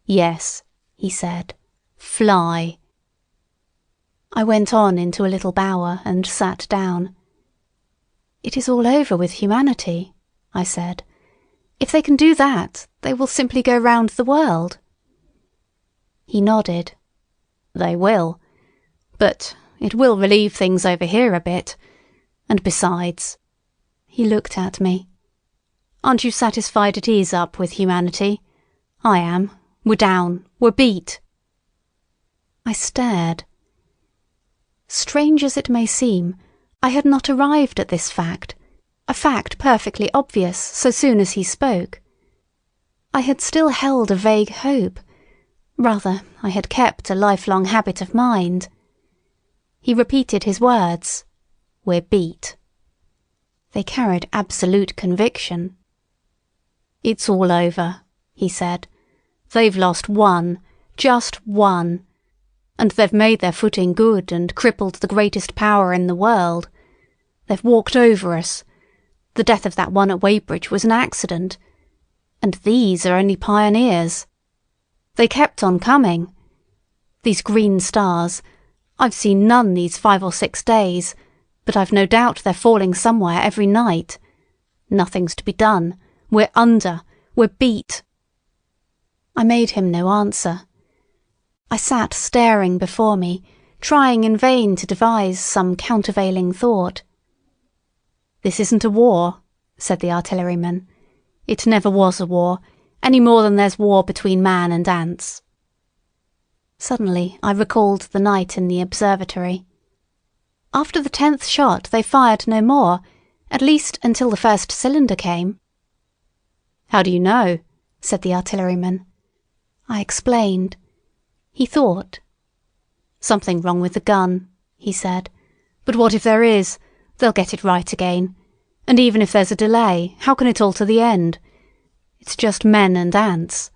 "Yes," he said. "Fly." I went on into a little bower and sat down. "It is all over with humanity," I said. "If they can do that, they will simply go round the world." He nodded. "They will. But it will relieve things over here a bit. And besides—" He looked at me. "Aren't you satisfied it is up with humanity? I am. We're down. We're beat." I stared. Strange as it may seem, I had not arrived at this fact, a fact perfectly obvious so soon as he spoke. I had still held a vague hope. Rather, I had kept a lifelong habit of mind. He repeated his words. "We're beat." They carried absolute conviction. "It's all over," he said. "They've lost one, just one. And they've made their footing good and crippled the greatest power in the world. They've walked over us. The death of that one at Weybridge was an accident. And these are only pioneers. They kept on coming. These green stars, I've seen none these 5 or 6 days, but I've no doubt they're falling somewhere every night. Nothing's to be done. We're under. We're beat." I made him no answer. I sat staring before me, trying in vain to devise some countervailing thought. "This isn't a war," said the artilleryman. "It never was a war, any more than there's war between man and ants." Suddenly I recalled the night in the observatory. After the 10th shot they fired no more, at least until the first cylinder came. How do you know? Said the artilleryman. I explained. He thought. Something wrong with the gun, he said. But what if there is? They'll get it right again. And even if there's a delay, how can it alter the end? It's just men and ants.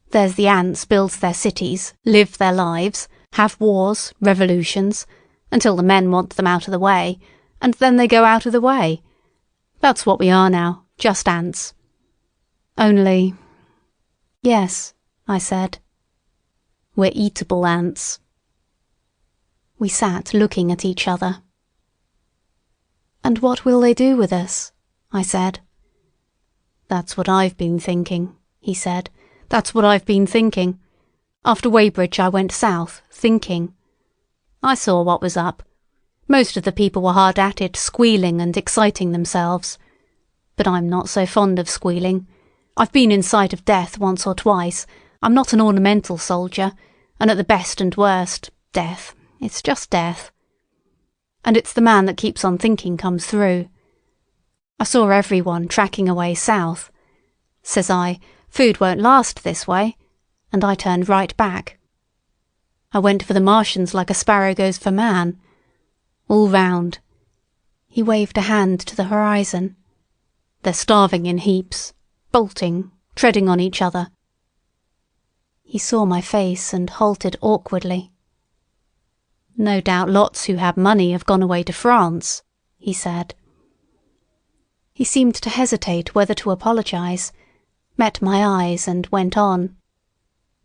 There's the ants build their cities, live their lives, have wars, revolutions, until the men want them out of the way, and then they go out of the way. That's what we are now, just ants. Only... Yes, I said. We're eatable ants. We sat looking at each other. And what will they do with us? I said. That's what I've been thinking, he said. That's what I've been thinking. After Weybridge I went south, thinking. I saw what was up. Most of the people were hard at it, squealing and exciting themselves. But I'm not so fond of squealing. I've been in sight of death once or twice. I'm not an ornamental soldier, and at the best and worst, death. It's just death. And it's the man that keeps on thinking comes through. I saw everyone tracking away south. Says I, food won't last this way, and I turned right back. I went for the Martians like a sparrow goes for man. All round. He waved a hand to the horizon. They're starving in heaps, bolting, treading on each other. He saw my face and halted awkwardly. No doubt lots who had money have gone away to France, he said. He seemed to hesitate whether to apologise, met my eyes and went on.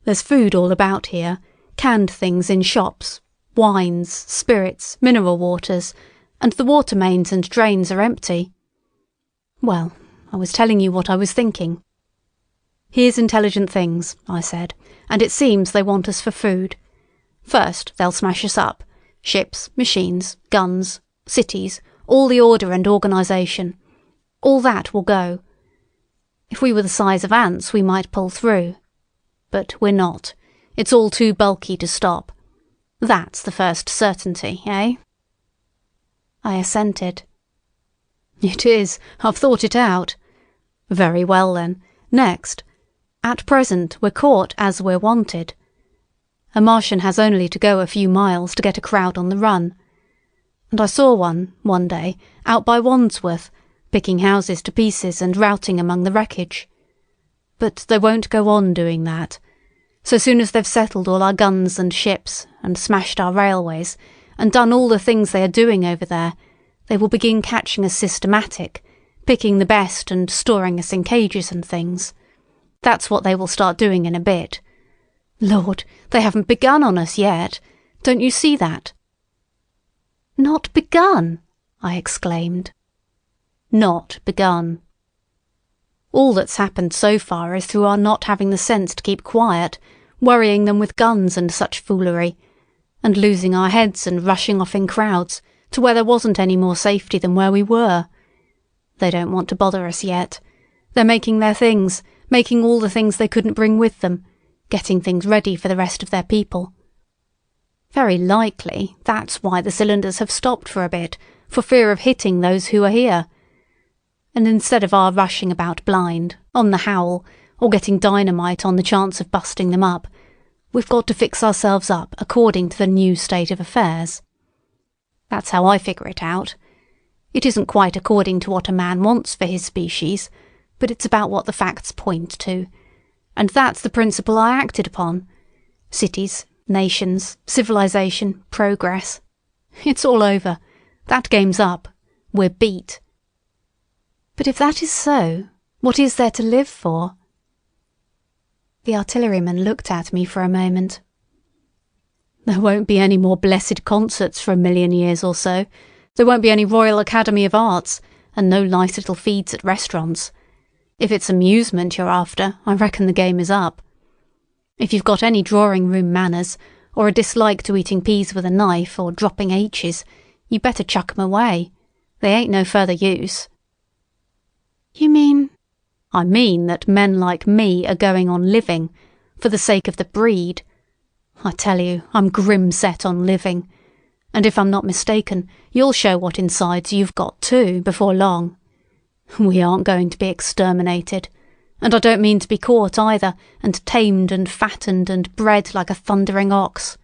There's food all about here, canned things in shops, wines, spirits, mineral waters, and the water mains and drains are empty. Well, I was telling you what I was thinking. Here's intelligent things, I said, and it seems they want us for food. First, they'll smash us up. Ships, machines, guns, cities, all the order and organisation. All that will go. If we were the size of ants, we might pull through. But we're not. It's all too bulky to stop. That's the first certainty, eh? I assented. It is. I've thought it out. Very well, then. Next. At present, we're caught as we're wanted. A Martian has only to go a few miles to get a crowd on the run. And I saw one day, out by Wandsworth, picking houses to pieces and routing among the wreckage. But they won't go on doing that. So soon as they've settled all our guns and ships, and smashed our railways, and done all the things they are doing over there, they will begin catching us systematic, picking the best and storing us in cages and things. That's what they will start doing in a bit. Lord, they haven't begun on us yet. Don't you see that? Not begun, I exclaimed. Not begun. All that's happened so far is through our not having the sense to keep quiet, worrying them with guns and such foolery, and losing our heads and rushing off in crowds to where there wasn't any more safety than where we were. They don't want to bother us yet. They're making their things, making all the things they couldn't bring with them, getting things ready for the rest of their people. Very likely that's why the cylinders have stopped for a bit, for fear of hitting those who are here. And instead of our rushing about blind, on the howl, or getting dynamite on the chance of busting them up, we've got to fix ourselves up according to the new state of affairs. That's how I figure it out. It isn't quite according to what a man wants for his species, but it's about what the facts point to. And that's the principle I acted upon. Cities, nations, civilization, progress. It's all over. That game's up. We're beat. But if that is so, what is there to live for? The artilleryman looked at me for a moment. There won't be any more blessed concerts for 1,000,000 years or so. There won't be any Royal Academy of Arts, and no nice little feeds at restaurants. If it's amusement you're after, I reckon the game is up. If you've got any drawing-room manners, or a dislike to eating peas with a knife or dropping H's, you better chuck 'em away. They ain't no further use. You mean? I mean that men like me are going on living, for the sake of the breed. I tell you, I'm grim set on living. And if I'm not mistaken, you'll show what insides you've got too, before long. We aren't going to be exterminated. And I don't mean to be caught either, and tamed and fattened and bred like a thundering ox.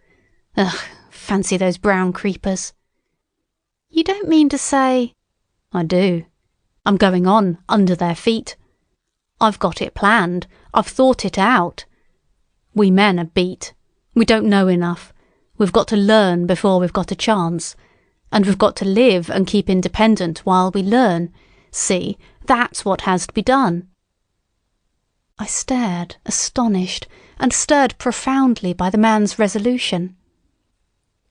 Ugh, fancy those brown creepers. You don't mean to say— I do. I'm going on, under their feet. I've got it planned. I've thought it out. We men are beat. We don't know enough. We've got to learn before we've got a chance. And we've got to live and keep independent while we learn. See, that's what has to be done. I stared, astonished, and stirred profoundly by the man's resolution.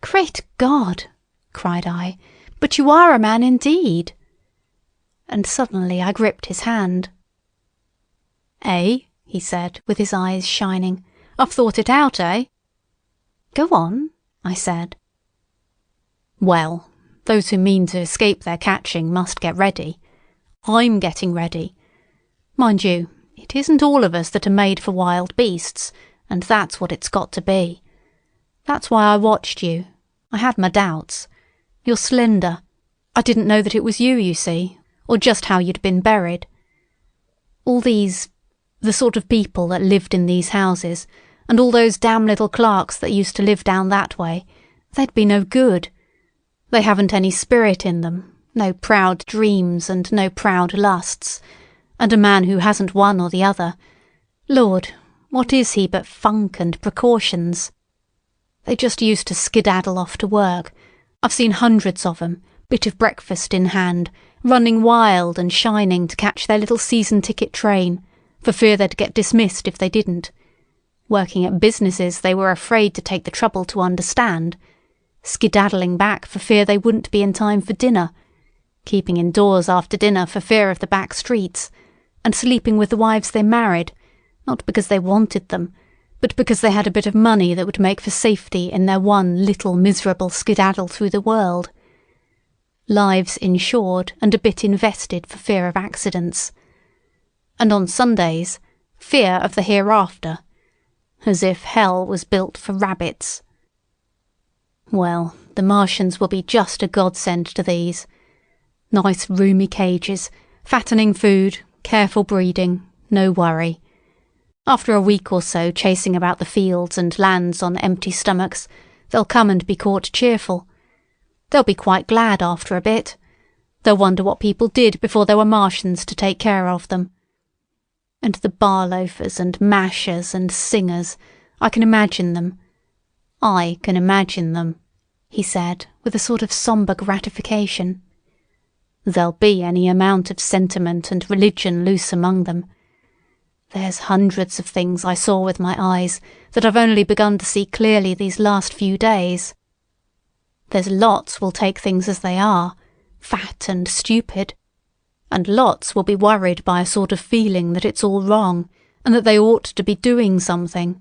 Great God! Cried I, but you are a man indeed. And suddenly I gripped his hand. Eh? He said, with his eyes shining. I've thought it out, eh? Go on, I said. Well, those who mean to escape their catching must get ready. I'm getting ready. Mind you, it isn't all of us that are made for wild beasts, and that's what it's got to be. That's why I watched you. I had my doubts. You're slender. I didn't know that it was you, you see, or just how you'd been buried. All these, the sort of people that lived in these houses, and all those damn little clerks that used to live down that way, they'd be no good. They haven't any spirit in them, no proud dreams and no proud lusts, and a man who hasn't one or the other, Lord, what is he but funk and precautions? They just used to skedaddle off to work. I've seen hundreds of 'em, bit of breakfast in hand, running wild and shining to catch their little season ticket train, for fear they'd get dismissed if they didn't. Working at businesses they were afraid to take the trouble to understand, skedaddling back for fear they wouldn't be in time for dinner, keeping indoors after dinner for fear of the back streets, and sleeping with the wives they married, not because they wanted them, but because they had a bit of money that would make for safety in their one little miserable skedaddle through the world. Lives insured and a bit invested for fear of accidents. And on Sundays, fear of the hereafter, as if hell was built for rabbits. Well, the Martians will be just a godsend to these. Nice roomy cages, fattening food, careful breeding, no worry. After a week or so chasing about the fields and lands on empty stomachs, they'll come and be caught cheerful. They'll be quite glad after a bit. They'll wonder what people did before there were Martians to take care of them. And the bar loafers and mashers and singers, I can imagine them. I can imagine them, he said, with a sort of sombre gratification. There'll be any amount of sentiment and religion loose among them. There's hundreds of things I saw with my eyes that I've only begun to see clearly these last few days. There's lots will take things as they are, fat and stupid, and lots will be worried by a sort of feeling that it's all wrong and that they ought to be doing something.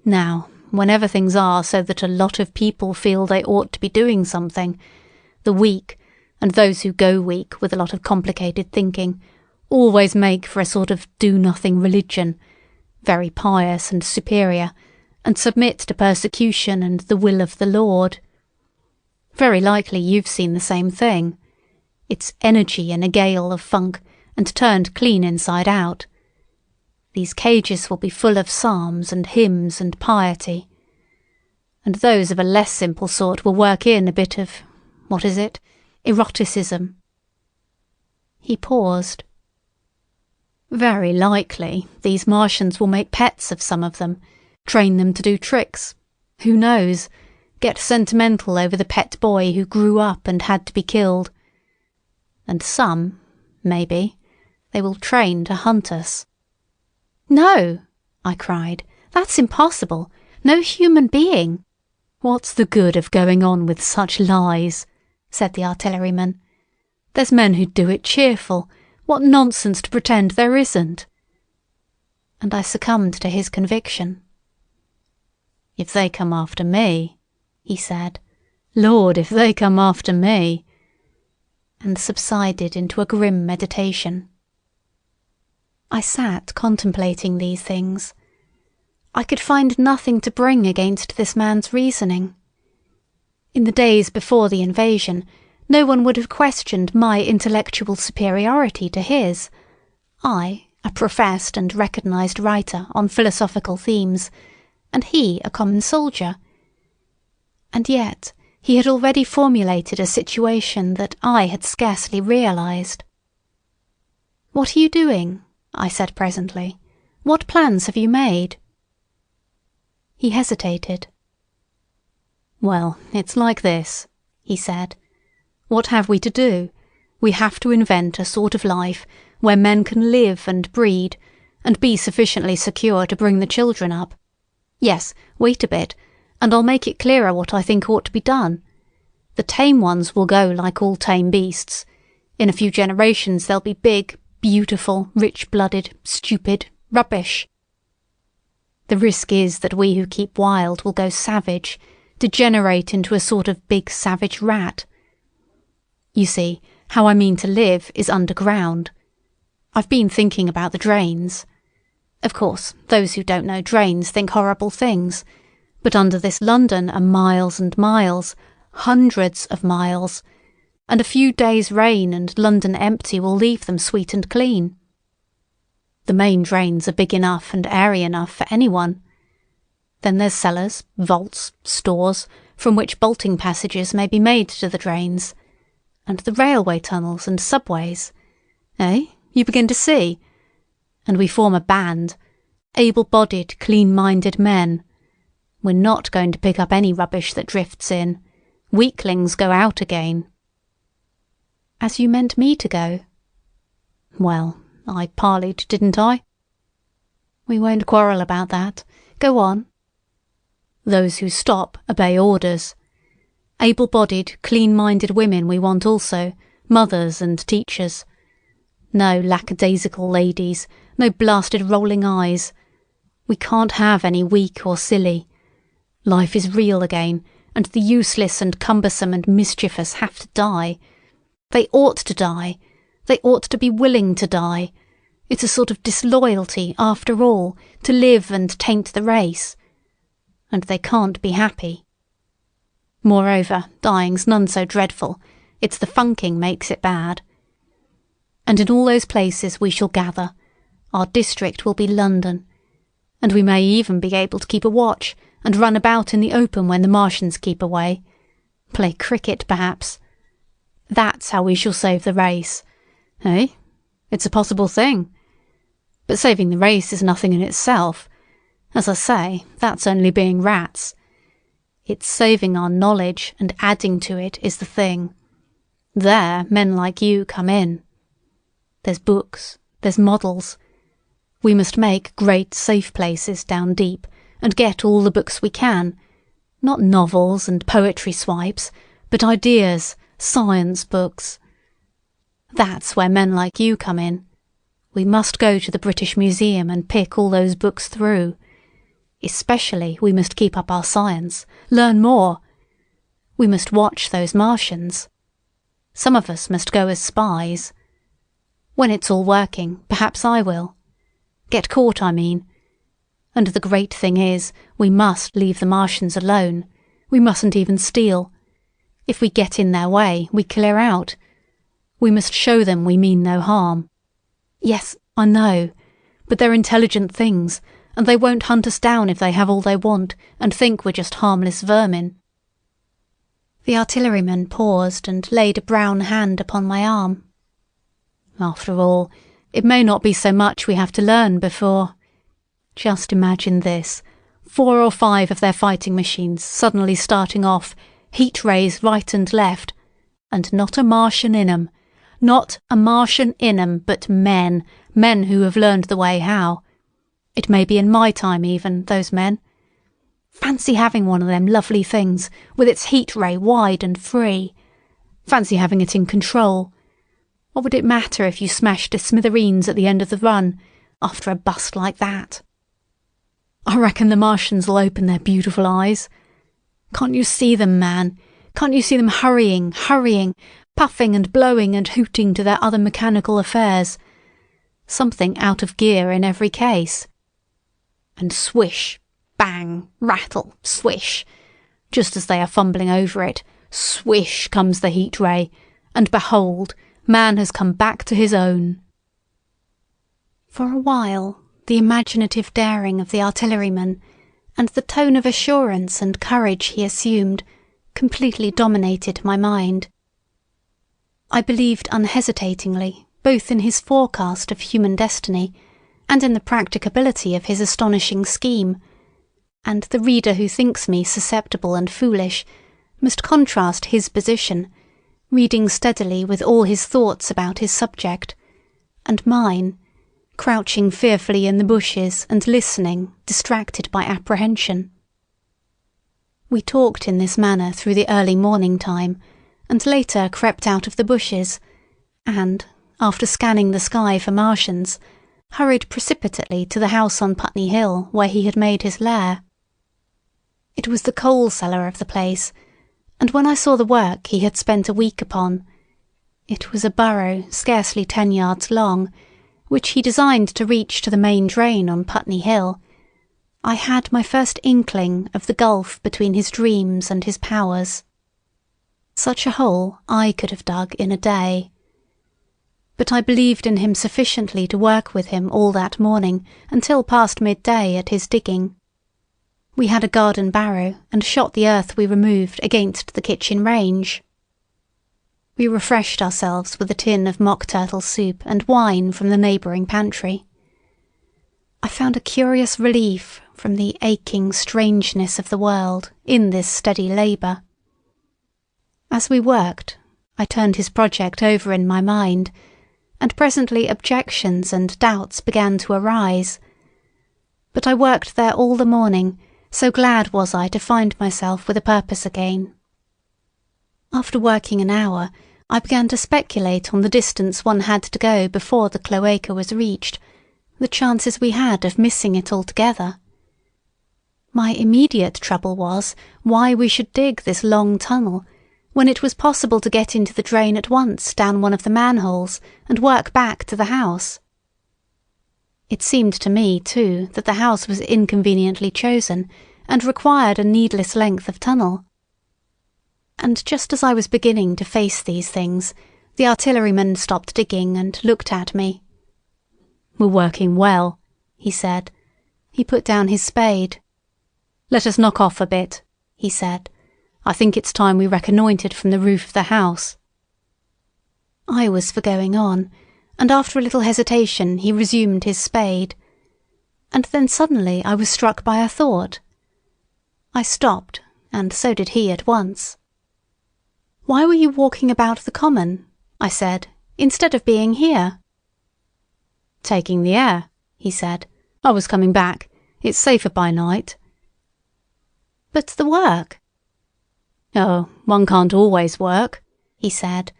Now, whenever things are so that a lot of people feel they ought to be doing something, the weak, and those who go weak with a lot of complicated thinking, always make for a sort of do-nothing religion, very pious and superior, and submit to persecution and the will of the Lord. Very likely you've seen the same thing. It's energy in a gale of funk, and turned clean inside out. These cages will be full of psalms and hymns and piety. And those of a less simple sort will work in a bit of, eroticism. He paused. Very likely these Martians will make pets of some of them, train them to do tricks. Who knows? Get sentimental over the pet boy who grew up and had to be killed. And some, maybe, they will train to hunt us. No, I cried. That's impossible. No human being. What's the good of going on with such lies? Said the artilleryman. There's men who'd do it cheerful. What nonsense to pretend there isn't. And I succumbed to his conviction. If they come after me, he said. Lord, if they come after me. And subsided into a grim meditation. I sat contemplating these things. I could find nothing to bring against this man's reasoning. In the days before the invasion, no one would have questioned my intellectual superiority to his. I, a professed and recognised writer on philosophical themes, and he a common soldier. And yet he had already formulated a situation that I had scarcely realised. "What are you doing?" I said presently. "What plans have you made?" He hesitated. "Well, it's like this," he said. "What have we to do? We have to invent a sort of life where men can live and breed, and be sufficiently secure to bring the children up. Yes, wait a bit, and I'll make it clearer what I think ought to be done. The tame ones will go like all tame beasts. In a few generations they'll be big, beautiful, rich-blooded, stupid, rubbish. The risk is that we who keep wild will go savage, degenerate into a sort of big savage rat. You see, how I mean to live is underground. I've been thinking about the drains. Of course, those who don't know drains think horrible things, but under this London are miles and miles, hundreds of miles, and a few days' rain and London empty will leave them sweet and clean. The main drains are big enough and airy enough for anyone. Then there's cellars, vaults, stores, from which bolting passages may be made to the drains, and the railway tunnels and subways. Eh? You begin to see? And we form a band, able-bodied, clean-minded men. We're not going to pick up any rubbish that drifts in. Weaklings go out again." "As you meant me to go?" "Well, I parleyed, didn't I?" "We won't quarrel about that. Go on." "Those who stop obey orders. Able-bodied, clean-minded women we want also, mothers and teachers. No lackadaisical ladies, no blasted rolling eyes. We can't have any weak or silly. Life is real again, and the useless and cumbersome and mischievous have to die. They ought to die. They ought to be willing to die. It's a sort of disloyalty, after all, to live and taint the race. And they can't be happy. Moreover, dying's none so dreadful. It's the funking makes it bad. And in all those places we shall gather. Our district will be London. And we may even be able to keep a watch, and run about in the open when the Martians keep away. Play cricket, perhaps. That's how we shall save the race. Eh? It's a possible thing. But saving the race is nothing in itself. As I say, that's only being rats. It's saving our knowledge and adding to it is the thing. There, men like you come in. There's books, there's models. We must make great safe places down deep, and get all the books we can. Not novels and poetry swipes, but ideas, science books. That's where men like you come in. We must go to the British Museum and pick all those books through. Especially we must keep up our science, learn more. We must watch those Martians. Some of us must go as spies. When it's all working, perhaps I will. Get caught, I mean. And the great thing is, we must leave the Martians alone. We mustn't even steal. If we get in their way, we clear out. We must show them we mean no harm. Yes, I know, but they're intelligent things, and they won't hunt us down if they have all they want, and think we're just harmless vermin." The artilleryman paused and laid a brown hand upon my arm. "After all, it may not be so much we have to learn before. Just imagine this, 4 or 5 of their fighting machines suddenly starting off, heat rays right and left, and not a Martian in 'em. Not a Martian in 'em, but men who have learned the way how. It may be in my time even, those men. Fancy having one of them lovely things, with its heat ray wide and free. Fancy having it in control. What would it matter if you smashed to smithereens at the end of the run, after a bust like that? I reckon the Martians will open their beautiful eyes. Can't you see them, man? Can't you see them hurrying, puffing and blowing and hooting to their other mechanical affairs? Something out of gear in every case. And swish, bang, rattle, swish. Just as they are fumbling over it, swish comes the heat ray, and behold, man has come back to his own. For a while, the imaginative daring of the artilleryman, and the tone of assurance and courage he assumed, completely dominated my mind. I believed unhesitatingly both in his forecast of human destiny and in the practicability of his astonishing scheme, and the reader who thinks me susceptible and foolish must contrast his position, reading steadily with all his thoughts about his subject, and mine, crouching fearfully in the bushes and listening, distracted by apprehension. We talked in this manner through the early morning time, and later crept out of the bushes, and, after scanning the sky for Martians, hurried precipitately to the house on Putney Hill where he had made his lair. It was the coal cellar of the place, and when I saw the work he had spent a week upon, it was a burrow scarcely 10 yards long, which he designed to reach to the main drain on Putney Hill, I had my first inkling of the gulf between his dreams and his powers. Such a hole I could have dug in a day. But I believed in him sufficiently to work with him all that morning until past midday at his digging. We had a garden barrow and shot the earth we removed against the kitchen range. We refreshed ourselves with a tin of mock turtle soup and wine from the neighbouring pantry. I found a curious relief from the aching strangeness of the world in this steady labour. As we worked, I turned his project over in my mind, and presently objections and doubts began to arise. But I worked there all the morning, so glad was I to find myself with a purpose again. After working an hour, I began to speculate on the distance one had to go before the cloaca was reached, the chances we had of missing it altogether. My immediate trouble was why we should dig this long tunnel, when it was possible to get into the drain at once down one of the manholes and work back to the house. It seemed to me, too, that the house was inconveniently chosen and required a needless length of tunnel. And just as I was beginning to face these things, the artilleryman stopped digging and looked at me. "We're working well," he said. He put down his spade. "Let us knock off a bit," he said. "I think it's time we reconnoitred from the roof of the house." I was for going on, and after a little hesitation he resumed his spade. And then suddenly I was struck by a thought. I stopped, and so did he at once. "Why were you walking about the common," I said, "instead of being here?" "Taking the air," he said. "I was coming back. It's safer by night." "But the work?" "Oh, one can't always work," he said,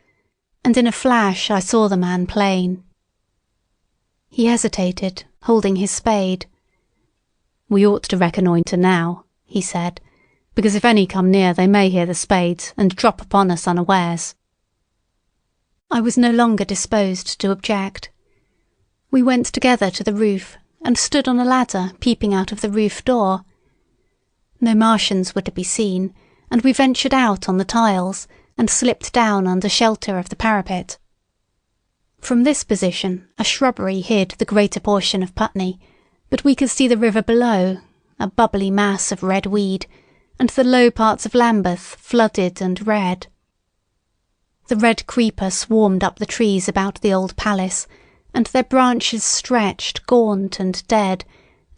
and in a flash I saw the man plain. He hesitated, holding his spade. "We ought to reconnoitre now," he said, "because if any come near they may hear the spades and drop upon us unawares." I was no longer disposed to object. We went together to the roof and stood on a ladder peeping out of the roof door. No Martians were to be seen, and we ventured out on the tiles and slipped down under shelter of the parapet. From this position a shrubbery hid the greater portion of Putney, but we could see the river below, a bubbly mass of red weed, and the low parts of Lambeth flooded and red. The red creeper swarmed up the trees about the old palace, and their branches stretched gaunt and dead,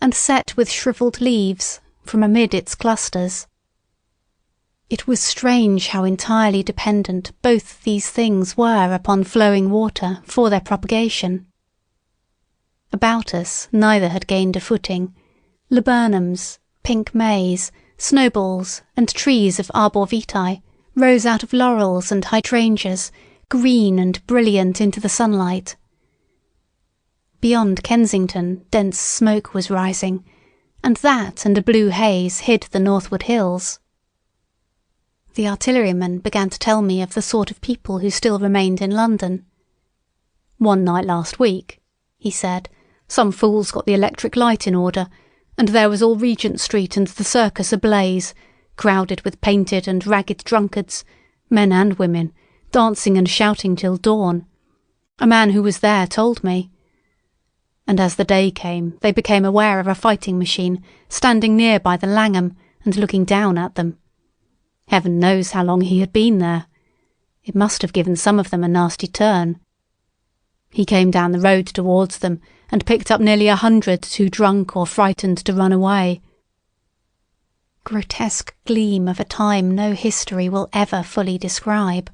and set with shrivelled leaves, from amid its clusters. It was strange how entirely dependent both these things were upon flowing water for their propagation. About us neither had gained a footing. Laburnums, pink mays, snowballs, and trees of arbor vitae rose out of laurels and hydrangeas, green and brilliant into the sunlight. Beyond Kensington dense smoke was rising, and that and a blue haze hid the northward hills. The artilleryman began to tell me of the sort of people who still remained in London. "One night last week," he said, "some fools got the electric light in order, and there was all Regent Street and the Circus ablaze, crowded with painted and ragged drunkards, men and women, dancing and shouting till dawn. A man who was there told me. And as the day came, they became aware of a fighting machine standing near by the Langham and looking down at them. Heaven knows how long he had been there. It must have given some of them a nasty turn. He came down the road towards them and picked up nearly 100 too drunk or frightened to run away. Grotesque gleam of a time no history will ever fully describe.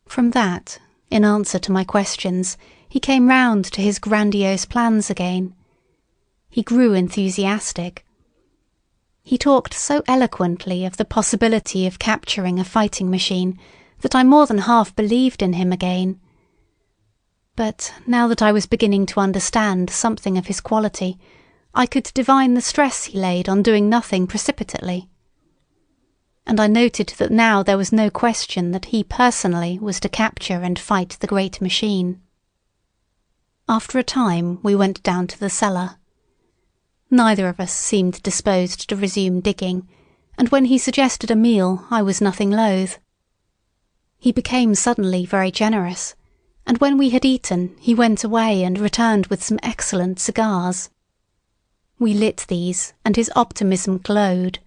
From that, in answer to my questions, he came round to his grandiose plans again. He grew enthusiastic. He talked so eloquently of the possibility of capturing a fighting machine that I more than half believed in him again. But now that I was beginning to understand something of his quality, I could divine the stress he laid on doing nothing precipitately. And I noted that now there was no question that he personally was to capture and fight the great machine. After a time we went down to the cellar. Neither of us seemed disposed to resume digging, and when he suggested a meal I was nothing loath. He became suddenly very generous, and when we had eaten he went away and returned with some excellent cigars. We lit these, and his optimism glowed.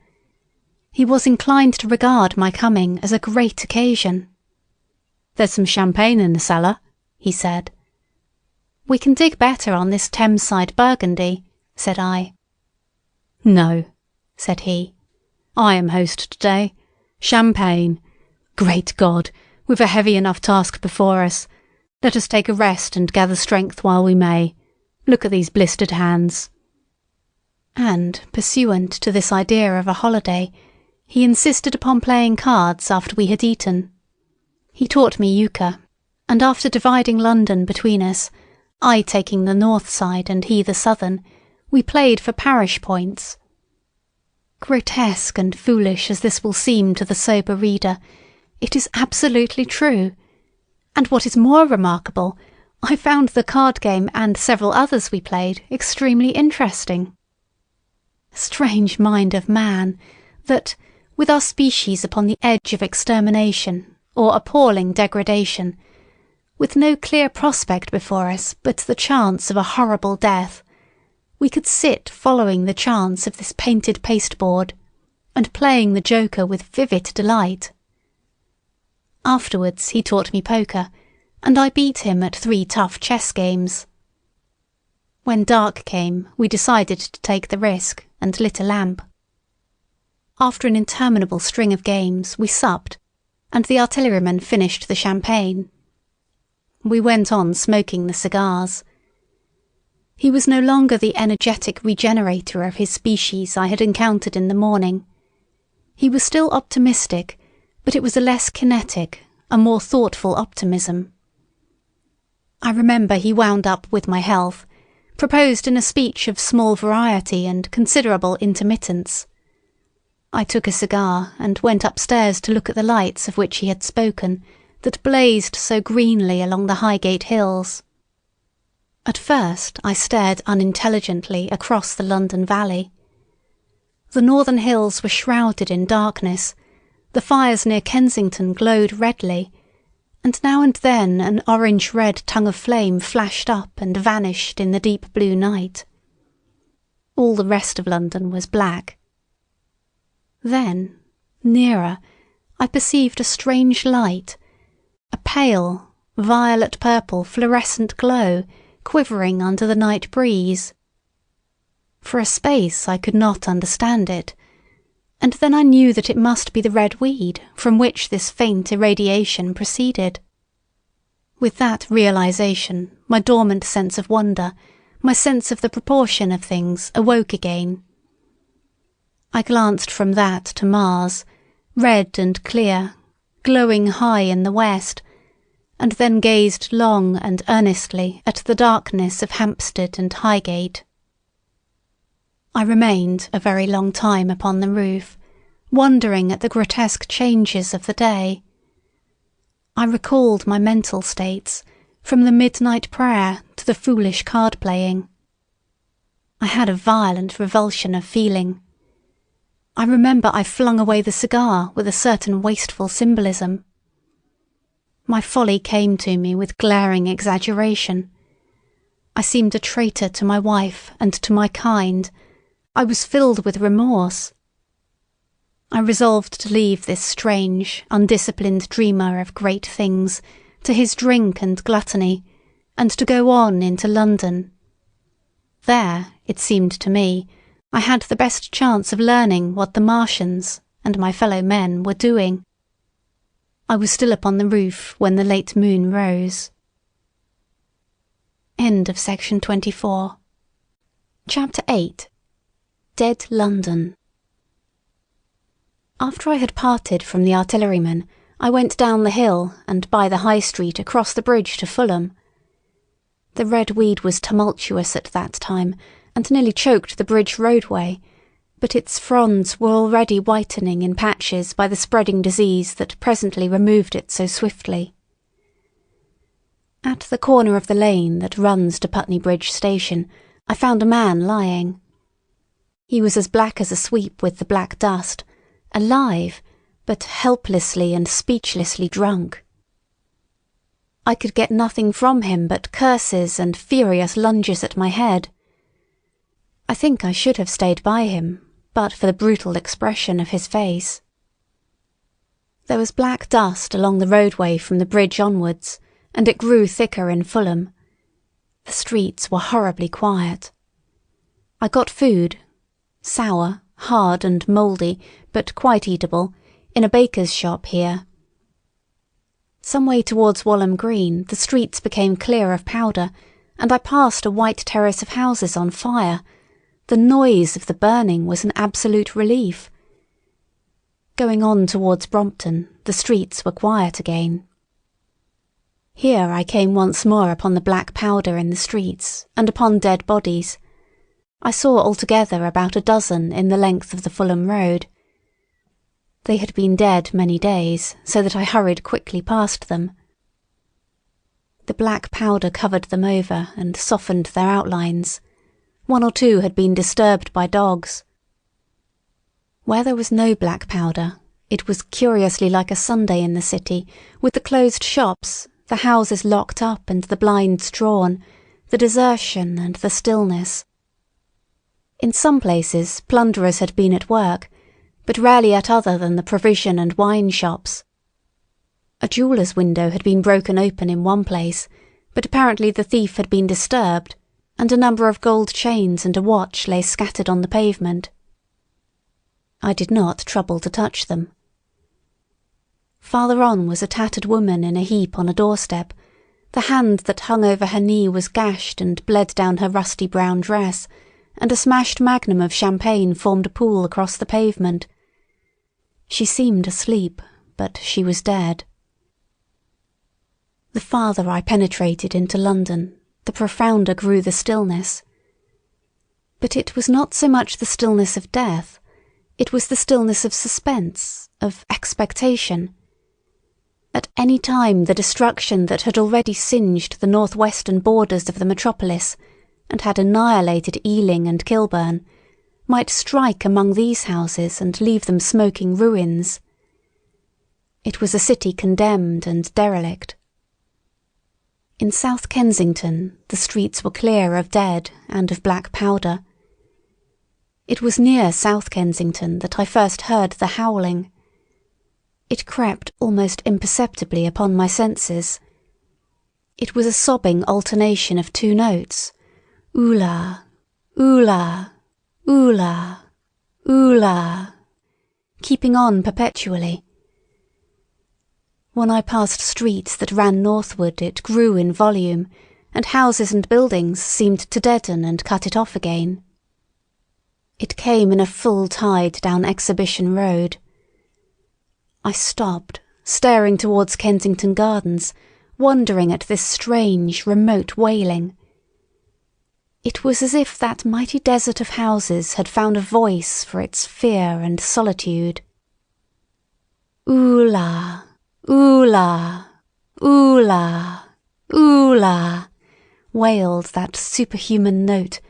He was inclined to regard my coming as a great occasion. "There's some champagne in the cellar," he said. "We can dig better on this Thameside Burgundy," said I. "No," said he. "I am host today. Champagne. Great God, we've a heavy enough task before us. Let us take a rest and gather strength while we may. Look at these blistered hands." And, pursuant to this idea of a holiday, he insisted upon playing cards after we had eaten. He taught me euchre, and after dividing London between us, I taking the north side and he the southern, we played for parish points. Grotesque and foolish as this will seem to the sober reader, it is absolutely true. And what is more remarkable, I found the card game and several others we played extremely interesting. Strange mind of man, that, with our species upon the edge of extermination or appalling degradation, with no clear prospect before us but the chance of a horrible death, we could sit following the chance of this painted pasteboard, and playing the joker with vivid delight. Afterwards he taught me poker, and I beat him at 3 tough chess games. When dark came, we decided to take the risk, and lit a lamp. After an interminable string of games, we supped, and the artilleryman finished the champagne. We went on smoking the cigars. He was no longer the energetic regenerator of his species I had encountered in the morning. He was still optimistic, but it was a less kinetic, a more thoughtful optimism. I remember he wound up with my health, proposed in a speech of small variety and considerable intermittence. I took a cigar and went upstairs to look at the lights of which he had spoken, that blazed so greenly along the Highgate hills. At first I stared unintelligently across the London valley. The northern hills were shrouded in darkness, the fires near Kensington glowed redly, and now and then an orange-red tongue of flame flashed up and vanished in the deep blue night. All the rest of London was black. Then, nearer, I perceived a strange light, a pale, violet-purple fluorescent glow quivering under the night breeze. For a space I could not understand it, and then I knew that it must be the red weed from which this faint irradiation proceeded. With that realization, my dormant sense of wonder, my sense of the proportion of things, awoke again. I glanced from that to Mars, red and clear, glowing high in the west, and then gazed long and earnestly at the darkness of Hampstead and Highgate. I remained a very long time upon the roof, wondering at the grotesque changes of the day. I recalled my mental states, from the midnight prayer to the foolish card-playing. I had a violent revulsion of feeling. I remember I flung away the cigar with a certain wasteful symbolism. My folly came to me with glaring exaggeration. I seemed a traitor to my wife and to my kind. I was filled with remorse. I resolved to leave this strange, undisciplined dreamer of great things to his drink and gluttony, and to go on into London. There, it seemed to me, I had the best chance of learning what the Martians and my fellow men were doing. I was still upon the roof when the late moon rose. End of section 24. Chapter 8. Dead London. After I had parted from the artilleryman, I went down the hill and by the High Street across the bridge to Fulham. The red weed was tumultuous at that time and nearly choked the bridge roadway, but its fronds were already whitening in patches by the spreading disease that presently removed it so swiftly. At the corner of the lane that runs to Putney Bridge Station, I found a man lying. He was as black as a sweep with the black dust, alive, but helplessly and speechlessly drunk. I could get nothing from him but curses and furious lunges at my head. I think I should have stayed by him, but for the brutal expression of his face. There was black dust along the roadway from the bridge onwards, and it grew thicker in Fulham. The streets were horribly quiet. I got food, sour, hard and mouldy, but quite eatable, in a baker's shop here. Some way towards Walham Green the streets became clear of powder, and I passed a white terrace of houses on fire. The noise of the burning was an absolute relief. Going on towards Brompton, the streets were quiet again. Here I came once more upon the black powder in the streets, and upon dead bodies. I saw altogether about a dozen in the length of the Fulham Road. They had been dead many days, so that I hurried quickly past them. The black powder covered them over and softened their outlines. One or two had been disturbed by dogs. Where there was no black powder, it was curiously like a Sunday in the city, with the closed shops, the houses locked up and the blinds drawn, the desertion and the stillness. In some places plunderers had been at work, but rarely at other than the provision and wine shops. A jeweller's window had been broken open in one place, but apparently the thief had been disturbed, and a number of gold chains and a watch lay scattered on the pavement. I did not trouble to touch them. Farther on was a tattered woman in a heap on a doorstep. The hand that hung over her knee was gashed and bled down her rusty brown dress, and a smashed magnum of champagne formed a pool across the pavement. She seemed asleep, but she was dead. The farther I penetrated into London, the profounder grew the stillness. But it was not so much the stillness of death, it was the stillness of suspense, of expectation. At any time the destruction that had already singed the northwestern borders of the metropolis, and had annihilated Ealing and Kilburn, might strike among these houses and leave them smoking ruins. It was a city condemned and derelict. In South Kensington the streets were clear of dead and of black powder. It was near South Kensington that I first heard the howling. It crept almost imperceptibly upon my senses. It was a sobbing alternation of two notes, oola, oola, oola, oola, keeping on perpetually. When I passed streets that ran northward it grew in volume, and houses and buildings seemed to deaden and cut it off again. It came in a full tide down Exhibition Road. I stopped, staring towards Kensington Gardens, wondering at this strange, remote wailing. It was as if that mighty desert of houses had found a voice for its fear and solitude. Oola, oola, oola, oola, wailed that superhuman note,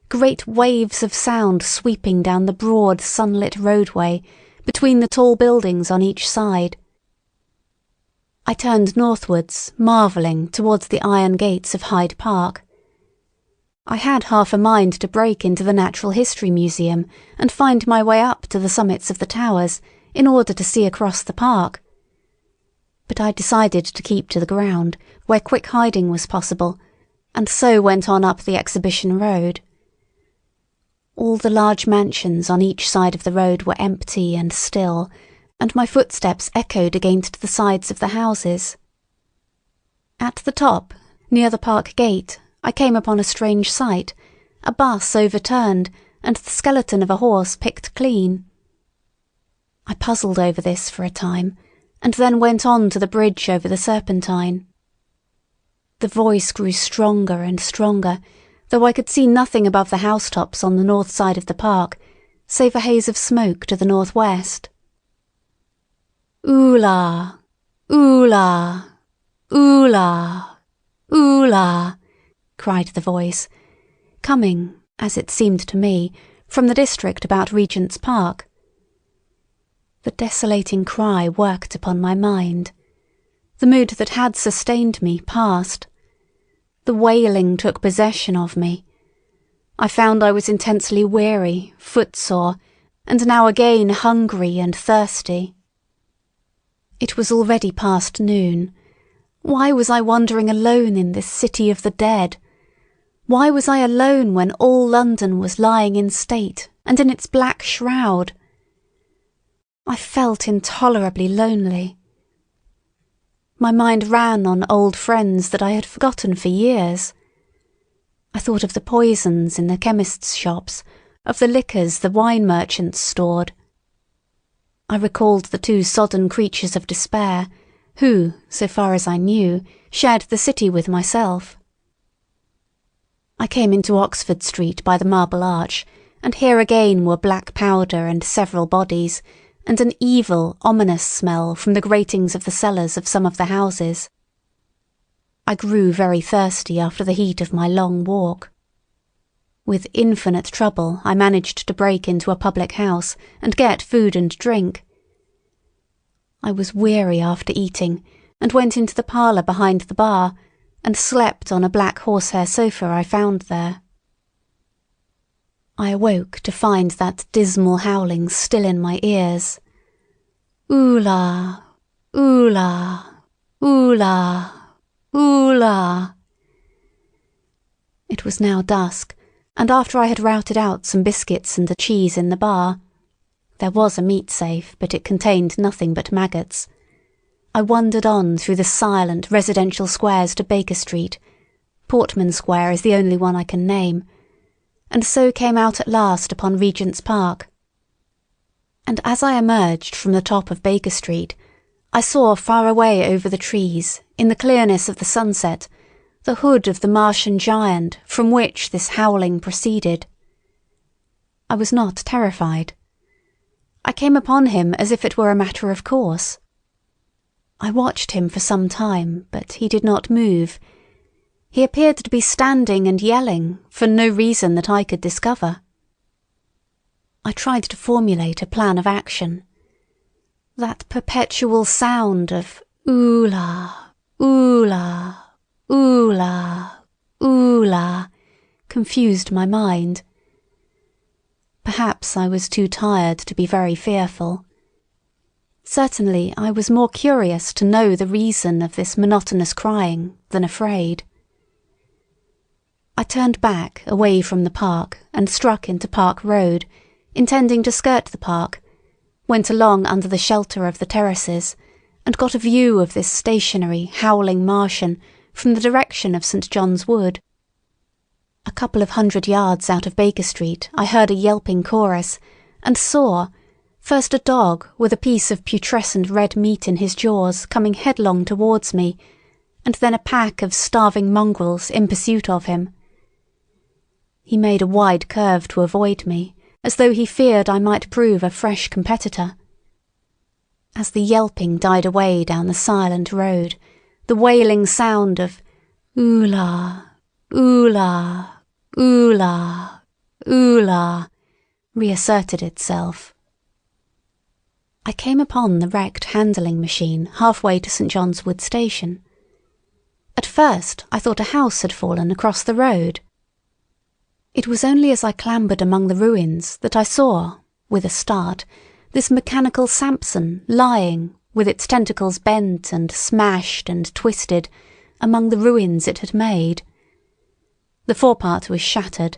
great waves of sound sweeping down the broad sunlit roadway between the tall buildings on each side. I turned northwards, marvelling, towards the iron gates of Hyde Park. I had half a mind to break into the Natural History Museum and find my way up to the summits of the towers in order to see across the park. But I decided to keep to the ground, where quick hiding was possible, and so went on up the Exhibition Road. All the large mansions on each side of the road were empty and still, and my footsteps echoed against the sides of the houses. At the top, near the park gate, I came upon a strange sight, a bus overturned and the skeleton of a horse picked clean. I puzzled over this for a time, and then went on to the bridge over the Serpentine. The voice grew stronger and stronger, though I could see nothing above the housetops on the north side of the park, save a haze of smoke to the northwest. "Oolah! Oolah! Oolah! Oolah!" cried the voice, coming, as it seemed to me, from the district about Regent's Park. The desolating cry worked upon my mind. The mood that had sustained me passed. The wailing took possession of me. I found I was intensely weary, footsore, and now again hungry and thirsty. It was already past noon. Why was I wandering alone in this city of the dead? Why was I alone when all London was lying in state and in its black shroud? I felt intolerably lonely. My mind ran on old friends that I had forgotten for years. I thought of the poisons in the chemists' shops, of the liquors the wine merchants stored. I recalled the two sodden creatures of despair, who, so far as I knew, shared the city with myself. I came into Oxford Street by the Marble Arch, and here again were black powder and several bodies, and an evil, ominous smell from the gratings of the cellars of some of the houses. I grew very thirsty after the heat of my long walk. With infinite trouble I managed to break into a public house and get food and drink. I was weary after eating, and went into the parlour behind the bar, and slept on a black horsehair sofa I found there. I awoke to find that dismal howling still in my ears. Oolah! Oolah! Oolah! Oolah! It was now dusk, and after I had routed out some biscuits and a cheese in the bar — there was a meat safe, but it contained nothing but maggots — I wandered on through the silent residential squares to Baker Street — Portman Square is the only one I can name — and so came out at last upon Regent's Park. And as I emerged from the top of Baker Street, I saw far away over the trees, in the clearness of the sunset, the hood of the Martian giant from which this howling proceeded. I was not terrified. I came upon him as if it were a matter of course. I watched him for some time, but he did not move. He appeared to be standing and yelling, for no reason that I could discover. I tried to formulate a plan of action. That perpetual sound of oolah, oolah, oolah, oolah confused my mind. Perhaps I was too tired to be very fearful. Certainly I was more curious to know the reason of this monotonous crying than afraid. I turned back away from the park and struck into Park Road, intending to skirt the park, went along under the shelter of the terraces, and got a view of this stationary, howling Martian from the direction of St. John's Wood. A couple of 100 yards out of Baker Street I heard a yelping chorus, and saw, first a dog with a piece of putrescent red meat in his jaws coming headlong towards me, and then a pack of starving mongrels in pursuit of him. He made a wide curve to avoid me, as though he feared I might prove a fresh competitor. As the yelping died away down the silent road, the wailing sound of oolah, oolah, oolah, ooh-la, reasserted itself. I came upon the wrecked handling machine halfway to St. John's Wood Station. At first I thought a house had fallen across the road. It was only as I clambered among the ruins that I saw, with a start, this mechanical Samson lying, with its tentacles bent and smashed and twisted, among the ruins it had made. The forepart was shattered.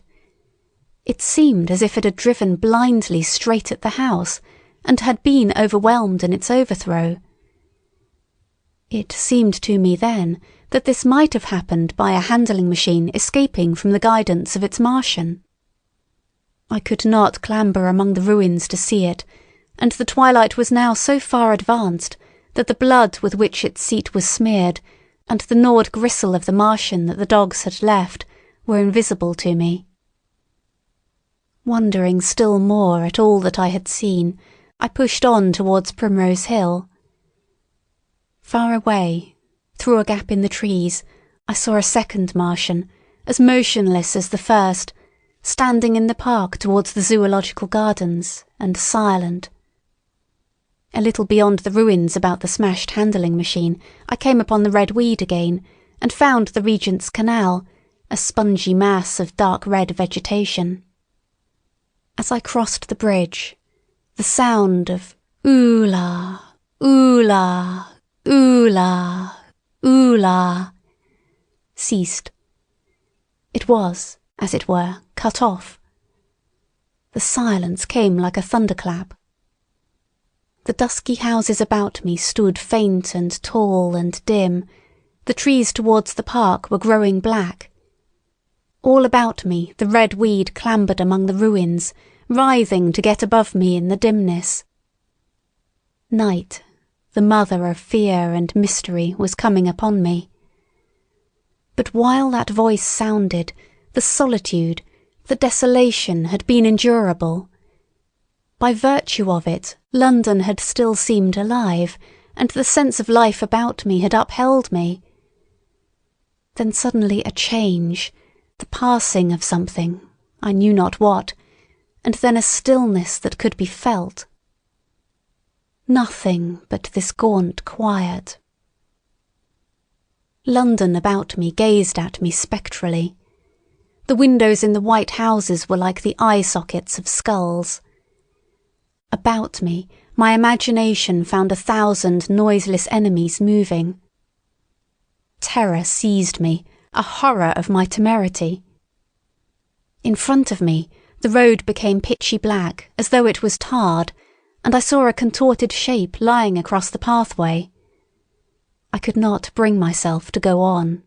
It seemed as if it had driven blindly straight at the house, and had been overwhelmed in its overthrow. It seemed to me then that this might have happened by a handling machine escaping from the guidance of its Martian. I could not clamber among the ruins to see it, and the twilight was now so far advanced that the blood with which its seat was smeared, and the gnawed gristle of the Martian that the dogs had left, were invisible to me. Wondering still more at all that I had seen, I pushed on towards Primrose Hill. Far away, through a gap in the trees, I saw a second Martian, as motionless as the first, standing in the park towards the zoological gardens, and silent. A little beyond the ruins about the smashed handling machine, I came upon the red weed again, and found the Regent's Canal, a spongy mass of dark red vegetation. As I crossed the bridge, the sound of ooh-la, ooh-la, ooh-la, ooh-la ceased. It was, as it were, cut off. The silence came like a thunderclap. The dusky houses about me stood faint and tall and dim. The trees towards the park were growing black. All about me the red weed clambered among the ruins, writhing to get above me in the dimness. Night, the mother of fear and mystery, was coming upon me. But while that voice sounded, the solitude, the desolation had been endurable. By virtue of it, London had still seemed alive, and the sense of life about me had upheld me. Then suddenly a change, the passing of something, I knew not what, and then a stillness that could be felt. Nothing but this gaunt quiet. London about me gazed at me spectrally. The windows in the white houses were like the eye sockets of skulls. About me, my imagination found 1,000 noiseless enemies moving. Terror seized me, a horror of my temerity. In front of me, the road became pitchy black, as though it was tarred, and I saw a contorted shape lying across the pathway. I could not bring myself to go on.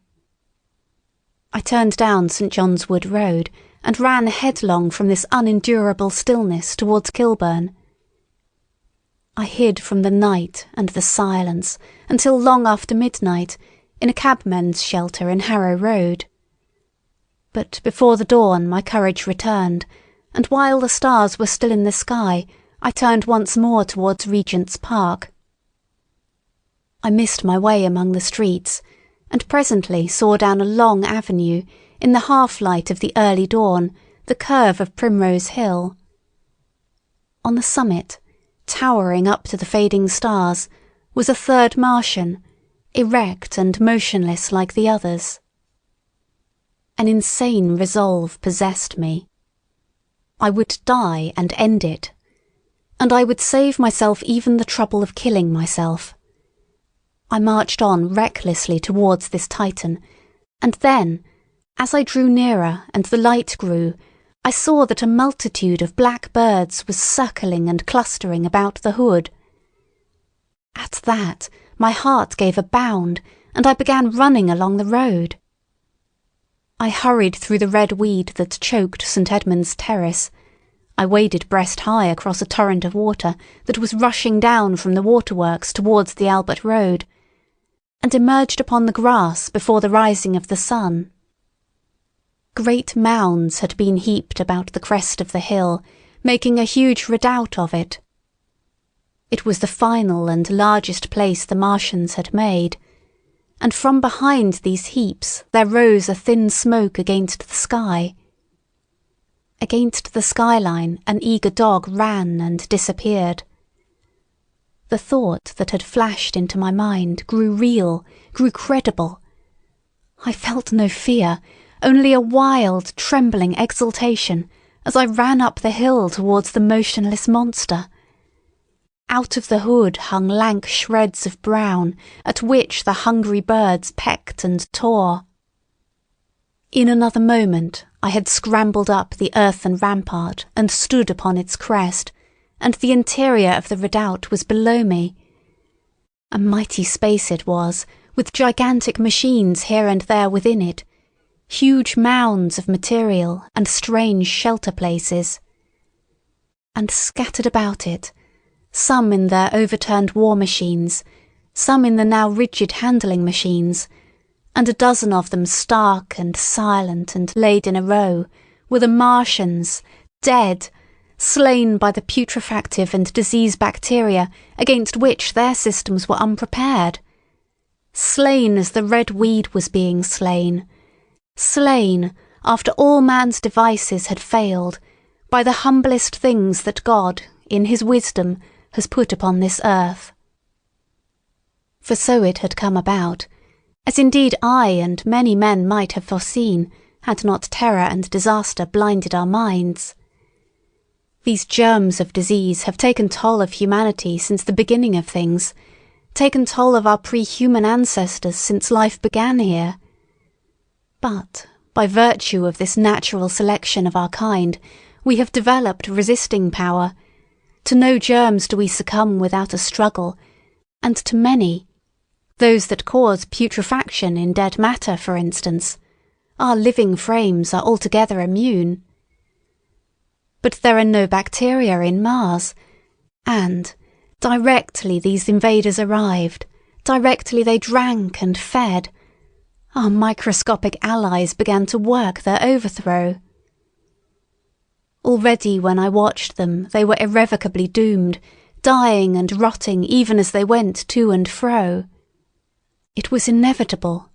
I turned down St. John's Wood Road and ran headlong from this unendurable stillness towards Kilburn. I hid from the night and the silence until long after midnight in a cabman's shelter in Harrow Road. But before the dawn my courage returned, and while the stars were still in the sky, I turned once more towards Regent's Park. I missed my way among the streets, and presently saw down a long avenue, in the half-light of the early dawn, the curve of Primrose Hill. On the summit, towering up to the fading stars, was a third Martian, erect and motionless like the others. An insane resolve possessed me. I would die and end it, and I would save myself even the trouble of killing myself. I marched on recklessly towards this Titan, and then, as I drew nearer and the light grew, I saw that a multitude of black birds was circling and clustering about the hood. At that, my heart gave a bound, and I began running along the road. I hurried through the red weed that choked St. Edmund's Terrace. I waded breast-high across a torrent of water that was rushing down from the waterworks towards the Albert Road, and emerged upon the grass before the rising of the sun. Great mounds had been heaped about the crest of the hill, making a huge redoubt of it. It was the final and largest place the Martians had made, and from behind these heaps there rose a thin smoke against the sky. Against the skyline an eager dog ran and disappeared. The thought that had flashed into my mind grew real, grew credible. I felt no fear, only a wild, trembling exultation as I ran up the hill towards the motionless monster. Out of the hood hung lank shreds of brown, at which the hungry birds pecked and tore. In another moment I had scrambled up the earthen rampart and stood upon its crest, and the interior of the redoubt was below me. A mighty space it was, with gigantic machines here and there within it, huge mounds of material and strange shelter places. And scattered about it, some in their overturned war machines, some in the now rigid handling machines, and a dozen of them stark and silent and laid in a row, were the Martians, dead, slain by the putrefactive and disease bacteria against which their systems were unprepared. Slain as the red weed was being slain. Slain, after all man's devices had failed, by the humblest things that God, in his wisdom, has put upon this earth. For so it had come about, as indeed I and many men might have foreseen, had not terror and disaster blinded our minds. These germs of disease have taken toll of humanity since the beginning of things, taken toll of our pre-human ancestors since life began here. But, by virtue of this natural selection of our kind, we have developed resisting power. To no germs do we succumb without a struggle, and to many, those that cause putrefaction in dead matter, for instance, our living frames are altogether immune. But there are no bacteria in Mars, and, directly these invaders arrived, directly they drank and fed, our microscopic allies began to work their overthrow. Already when I watched them they were irrevocably doomed, dying and rotting even as they went to and fro. It was inevitable.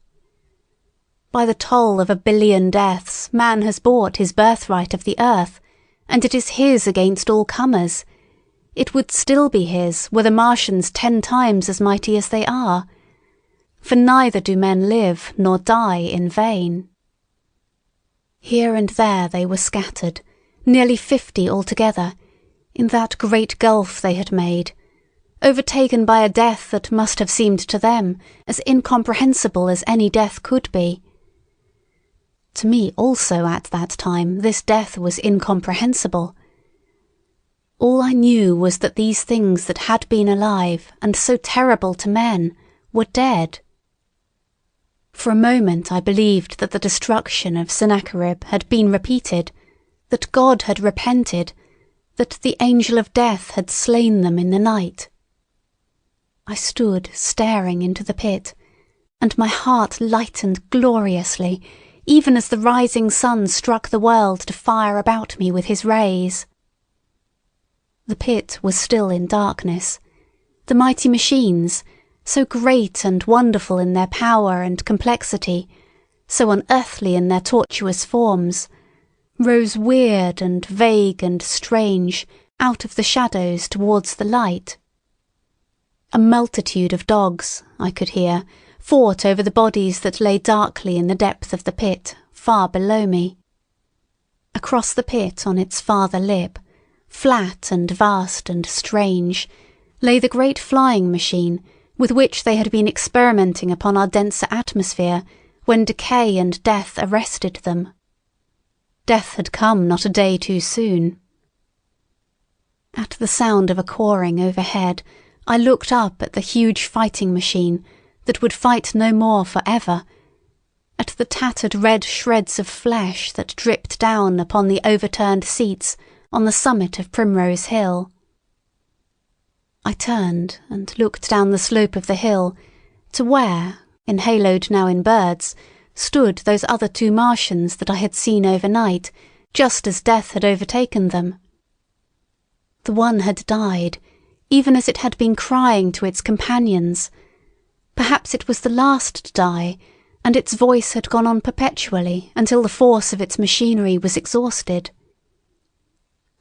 By the toll of 1 billion deaths man has bought his birthright of the earth, and it is his against all comers. It would still be his were the Martians 10 times as mighty as they are, for neither do men live nor die in vain. Here and there they were scattered, nearly 50 altogether, in that great gulf they had made, overtaken by a death that must have seemed to them as incomprehensible as any death could be. To me also at that time this death was incomprehensible. All I knew was that these things that had been alive and so terrible to men were dead. For a moment I believed that the destruction of Sennacherib had been repeated, that God had repented, that the angel of death had slain them in the night. I stood staring into the pit, and my heart lightened gloriously, even as the rising sun struck the world to fire about me with his rays. The pit was still in darkness. The mighty machines, so great and wonderful in their power and complexity, so unearthly in their tortuous forms, rose weird and vague and strange out of the shadows towards the light. A multitude of dogs, I could hear, fought over the bodies that lay darkly in the depth of the pit, far below me. Across the pit on its farther lip, flat and vast and strange, lay the great flying machine with which they had been experimenting upon our denser atmosphere when decay and death arrested them. Death had come not a day too soon. At the sound of a cawing overhead, I looked up at the huge fighting machine that would fight no more forever, at the tattered red shreds of flesh that dripped down upon the overturned seats on the summit of Primrose Hill. I turned and looked down the slope of the hill to where, enhaloed now in birds, stood those other 2 Martians that I had seen overnight, just as death had overtaken them. The one had died, even as it had been crying to its companions. Perhaps it was the last to die, and its voice had gone on perpetually until the force of its machinery was exhausted.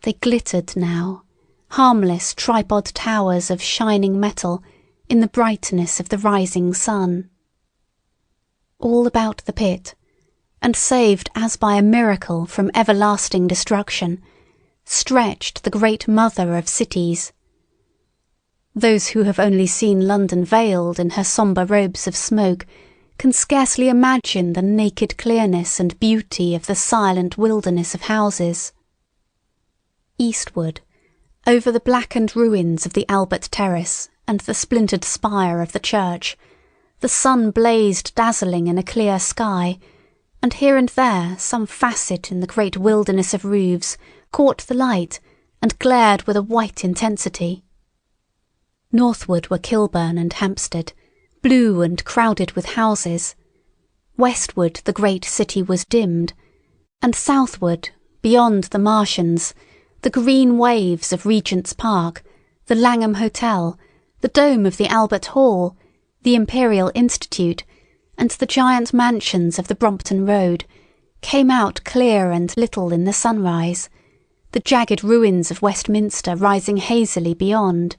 They glittered now, harmless tripod towers of shining metal in the brightness of the rising sun. All about the pit, and saved as by a miracle from everlasting destruction, stretched the great mother of cities. Those who have only seen London veiled in her sombre robes of smoke can scarcely imagine the naked clearness and beauty of the silent wilderness of houses. Eastward, over the blackened ruins of the Albert Terrace and the splintered spire of the church, the sun blazed dazzling in a clear sky, and here and there some facet in the great wilderness of roofs caught the light and glared with a white intensity. Northward were Kilburn and Hampstead, blue and crowded with houses. Westward the great city was dimmed, and southward, beyond the Martians, the green waves of Regent's Park, the Langham Hotel, the dome of the Albert Hall, the Imperial Institute, and the giant mansions of the Brompton Road came out clear and little in the sunrise, the jagged ruins of Westminster rising hazily beyond.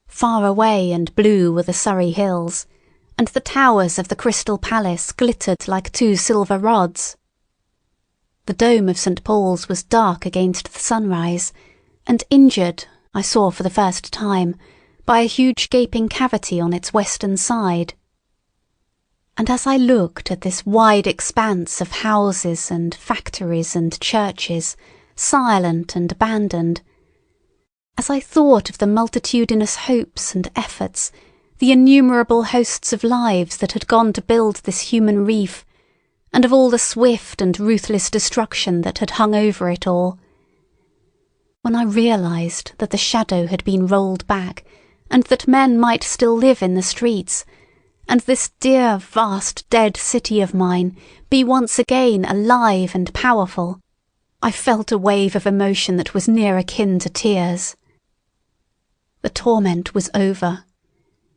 Far away and blue were the Surrey hills, and the towers of the Crystal Palace glittered like two silver rods. The dome of St. Paul's was dark against the sunrise, and injured, I saw for the first time, by a huge gaping cavity on its western side. And as I looked at this wide expanse of houses and factories and churches, silent and abandoned, as I thought of the multitudinous hopes and efforts, the innumerable hosts of lives that had gone to build this human reef, and of all the swift and ruthless destruction that had hung over it all, when I realized that the shadow had been rolled back, and that men might still live in the streets, and this dear, vast, dead city of mine be once again alive and powerful, I felt a wave of emotion that was near akin to tears. The torment was over.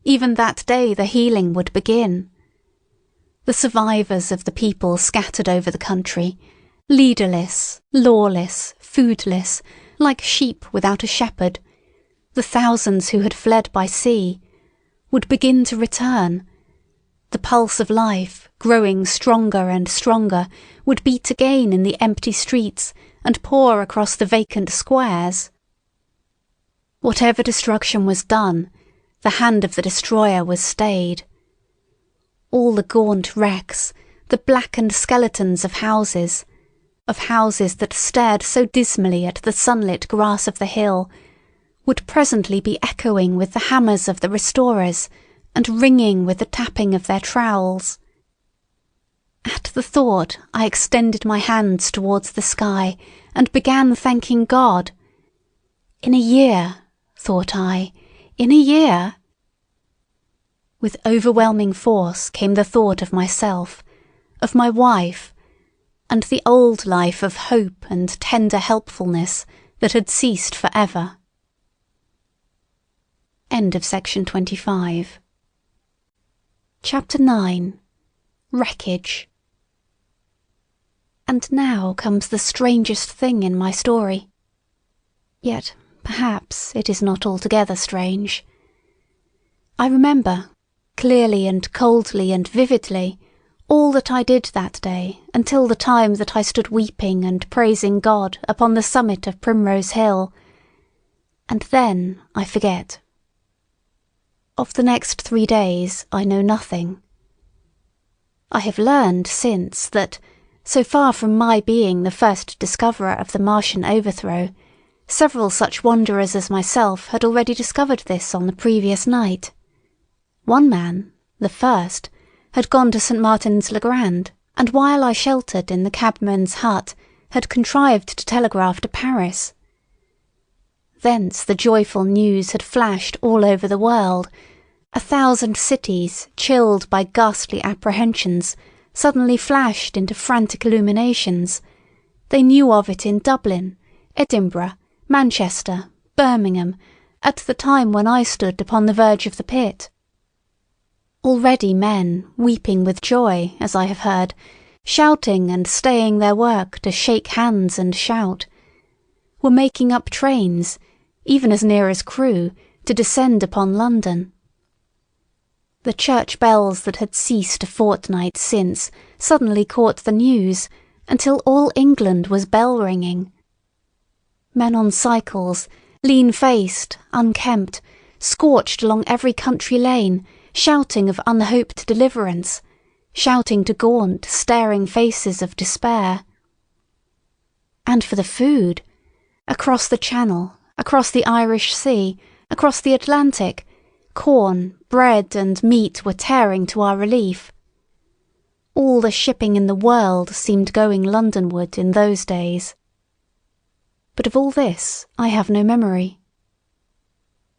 Even that day the healing would begin. The survivors of the people scattered over the country, leaderless, lawless, foodless, like sheep without a shepherd, the thousands who had fled by sea, would begin to return. The pulse of life, growing stronger and stronger, would beat again in the empty streets and pour across the vacant squares. Whatever destruction was done, the hand of the destroyer was stayed. All the gaunt wrecks, the blackened skeletons of houses that stared so dismally at the sunlit grass of the hill, would presently be echoing with the hammers of the restorers and ringing with the tapping of their trowels. At the thought I extended my hands towards the sky and began thanking God. In a year, thought I, in a year. With overwhelming force came the thought of myself, of my wife, and the old life of hope and tender helpfulness that had ceased for ever. End of section 25. Chapter 9. Wreckage. And now comes the strangest thing in my story. Yet, perhaps, it is not altogether strange. I remember, clearly and coldly and vividly, all that I did that day until the time that I stood weeping and praising God upon the summit of Primrose Hill. And then I forget. Of the next 3 days I know nothing. I have learned since that, so far from my being the first discoverer of the Martian overthrow, several such wanderers as myself had already discovered this on the previous night. One man, the first, had gone to St. Martin's-le-Grand, and while I sheltered in the cabman's hut, had contrived to telegraph to Paris. Thence the joyful news had flashed all over the world. 1,000 cities, chilled by ghastly apprehensions, suddenly flashed into frantic illuminations. They knew of it in Dublin, Edinburgh, Manchester, Birmingham, at the time when I stood upon the verge of the pit. Already men, weeping with joy, as I have heard, shouting and staying their work to shake hands and shout. were making up trains, even as near as Crewe, to descend upon London. The church bells that had ceased a fortnight since suddenly caught the news, until all England was bell-ringing. Men on cycles, lean-faced, unkempt, scorched along every country lane, shouting of unhoped deliverance, shouting to gaunt, staring faces of despair. And for the food, across the Channel, across the Irish Sea, across the Atlantic, corn, bread and meat were tearing to our relief. All the shipping in the world seemed going Londonward in those days. But of all this I have no memory.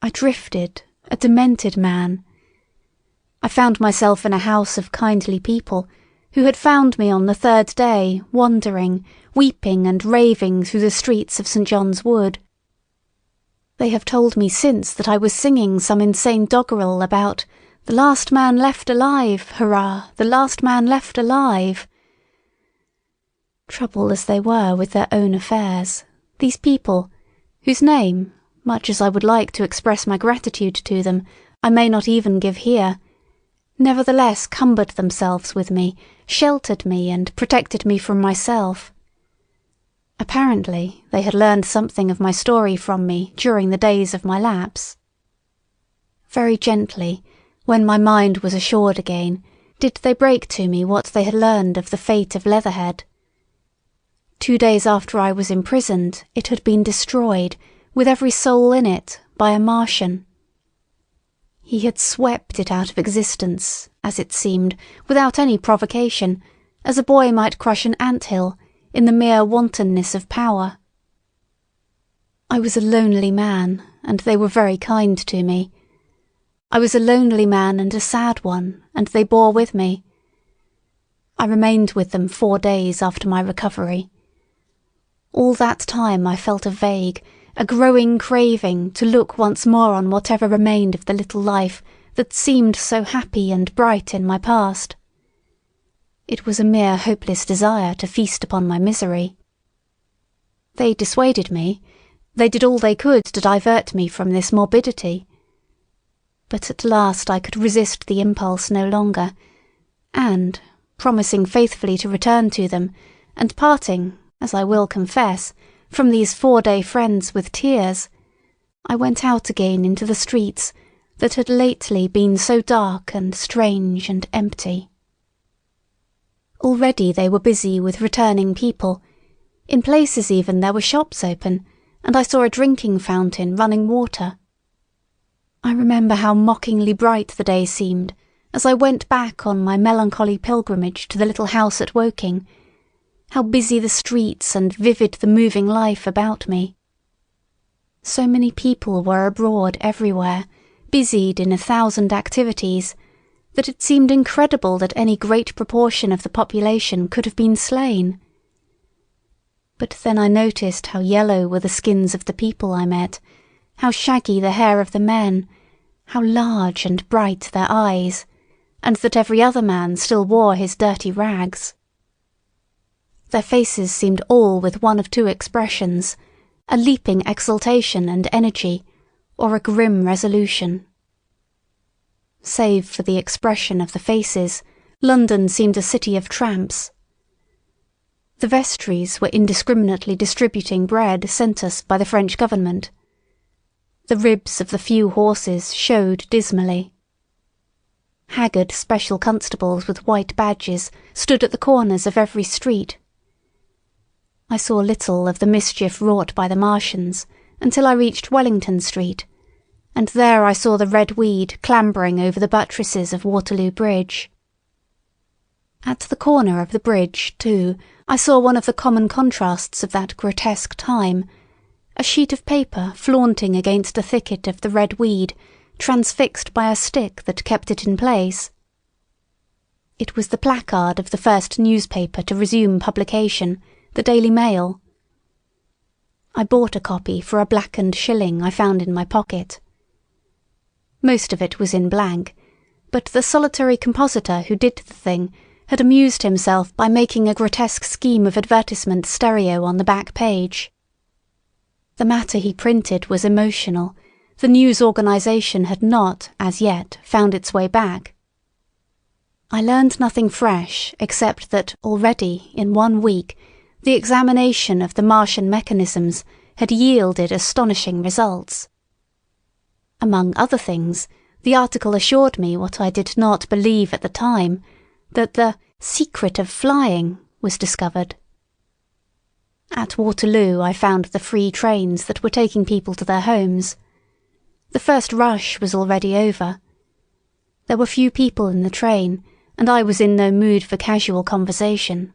I drifted, a demented man. I found myself in a house of kindly people, who had found me on the third day, wandering, weeping and raving through the streets of St. John's Wood. They have told me since that I was singing some insane doggerel about "the last man left alive, hurrah, the last man left alive." Troubled as they were with their own affairs, these people, whose name, much as I would like to express my gratitude to them, I may not even give here, nevertheless cumbered themselves with me, sheltered me and protected me from myself. Apparently they had learned something of my story from me during the days of my lapse. Very gently, when my mind was assured again, did they break to me what they had learned of the fate of Leatherhead. 2 days after I was imprisoned, it had been destroyed, with every soul in it, by a Martian. He had swept it out of existence, as it seemed, without any provocation, as a boy might crush an ant-hill, in the mere wantonness of power. I was a lonely man, and they were very kind to me. I was a lonely man and a sad one, and they bore with me. I remained with them 4 days after my recovery. All that time I felt a vague, a growing craving to look once more on whatever remained of the little life that seemed so happy and bright in my past. It was a mere hopeless desire to feast upon my misery. They dissuaded me. They did all they could to divert me from this morbidity. But at last I could resist the impulse no longer, and, promising faithfully to return to them, and parting, as I will confess, from these 4-day friends with tears, I went out again into the streets that had lately been so dark and strange and empty. Already they were busy with returning people. In places even there were shops open, and I saw a drinking fountain running water. I remember how mockingly bright the day seemed as I went back on my melancholy pilgrimage to the little house at Woking, how busy the streets and vivid the moving life about me. So many people were abroad everywhere, busied in 1,000 activities, that it seemed incredible that any great proportion of the population could have been slain. But then I noticed how yellow were the skins of the people I met, how shaggy the hair of the men, how large and bright their eyes, and that every other man still wore his dirty rags. Their faces seemed all with one of two expressions, a leaping exultation and energy, or a grim resolution. Save for the expression of the faces, London seemed a city of tramps. The vestries were indiscriminately distributing bread sent us by the French government. The ribs of the few horses showed dismally. Haggard special constables with white badges stood at the corners of every street. I saw little of the mischief wrought by the Martians until I reached Wellington Street, and there I saw the red weed clambering over the buttresses of Waterloo Bridge. At the corner of the bridge, too, I saw one of the common contrasts of that grotesque time, a sheet of paper flaunting against a thicket of the red weed, transfixed by a stick that kept it in place. It was the placard of the first newspaper to resume publication, the Daily Mail. I bought a copy for a blackened shilling I found in my pocket. Most of it was in blank, but the solitary compositor who did the thing had amused himself by making a grotesque scheme of advertisement stereo on the back page. The matter he printed was emotional. The news organisation had not, as yet, found its way back. I learned nothing fresh except that already, in 1 week, the examination of the Martian mechanisms had yielded astonishing results. Among other things, the article assured me what I did not believe at the time, that the secret of flying was discovered. At Waterloo I found the free trains that were taking people to their homes. The first rush was already over. There were few people in the train, and I was in no mood for casual conversation.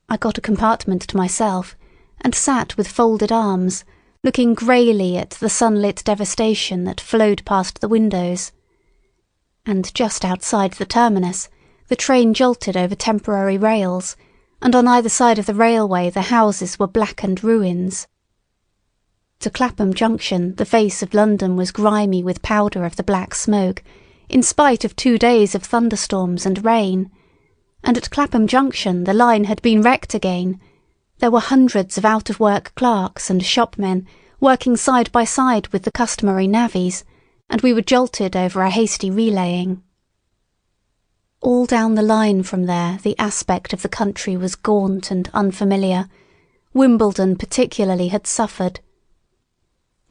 I got a compartment to myself, and sat with folded arms, looking greyly at the sunlit devastation that flowed past the windows. And just outside the terminus, the train jolted over temporary rails, and on either side of the railway the houses were blackened ruins. To Clapham Junction the face of London was grimy with powder of the black smoke, in spite of 2 days of thunderstorms and rain, and at Clapham Junction the line had been wrecked again. There were hundreds of out-of-work clerks and shopmen working side by side with the customary navvies, and we were jolted over a hasty relaying. All down the line from there the aspect of the country was gaunt and unfamiliar. Wimbledon particularly had suffered.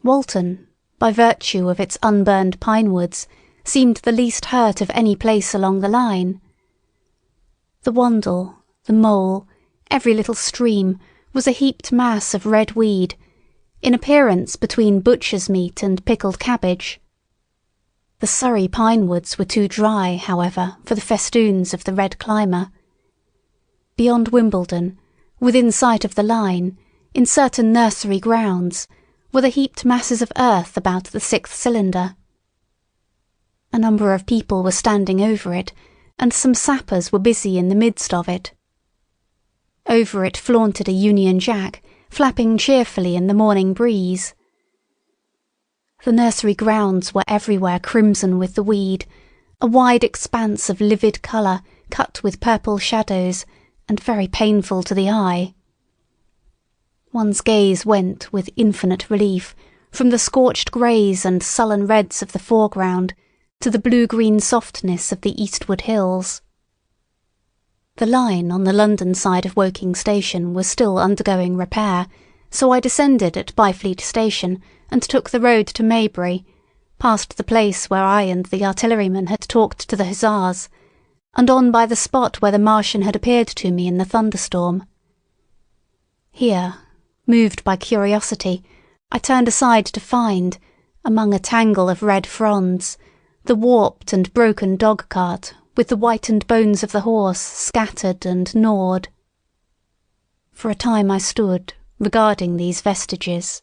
Walton, by virtue of its unburned pine woods, seemed the least hurt of any place along the line. The Wandle, the Mole, every little stream, was a heaped mass of red weed, in appearance between butcher's meat and pickled cabbage. The Surrey pine woods were too dry, however, for the festoons of the red climber. Beyond Wimbledon, within sight of the line, in certain nursery grounds, were the heaped masses of earth about the 6th cylinder. A number of people were standing over it, and some sappers were busy in the midst of it. Over it flaunted a Union Jack, flapping cheerfully in the morning breeze. The nursery grounds were everywhere crimson with the weed, a wide expanse of livid colour cut with purple shadows, and very painful to the eye. One's gaze went with infinite relief from the scorched greys and sullen reds of the foreground to the blue-green softness of the eastward hills. The line on the London side of Woking Station was still undergoing repair, so I descended at Byfleet Station and took the road to Maybury, past the place where I and the artilleryman had talked to the hussars, and on by the spot where the Martian had appeared to me in the thunderstorm. Here, moved by curiosity, I turned aside to find, among a tangle of red fronds, the warped and broken dog-cart with the whitened bones of the horse scattered and gnawed. For a time I stood, regarding these vestiges.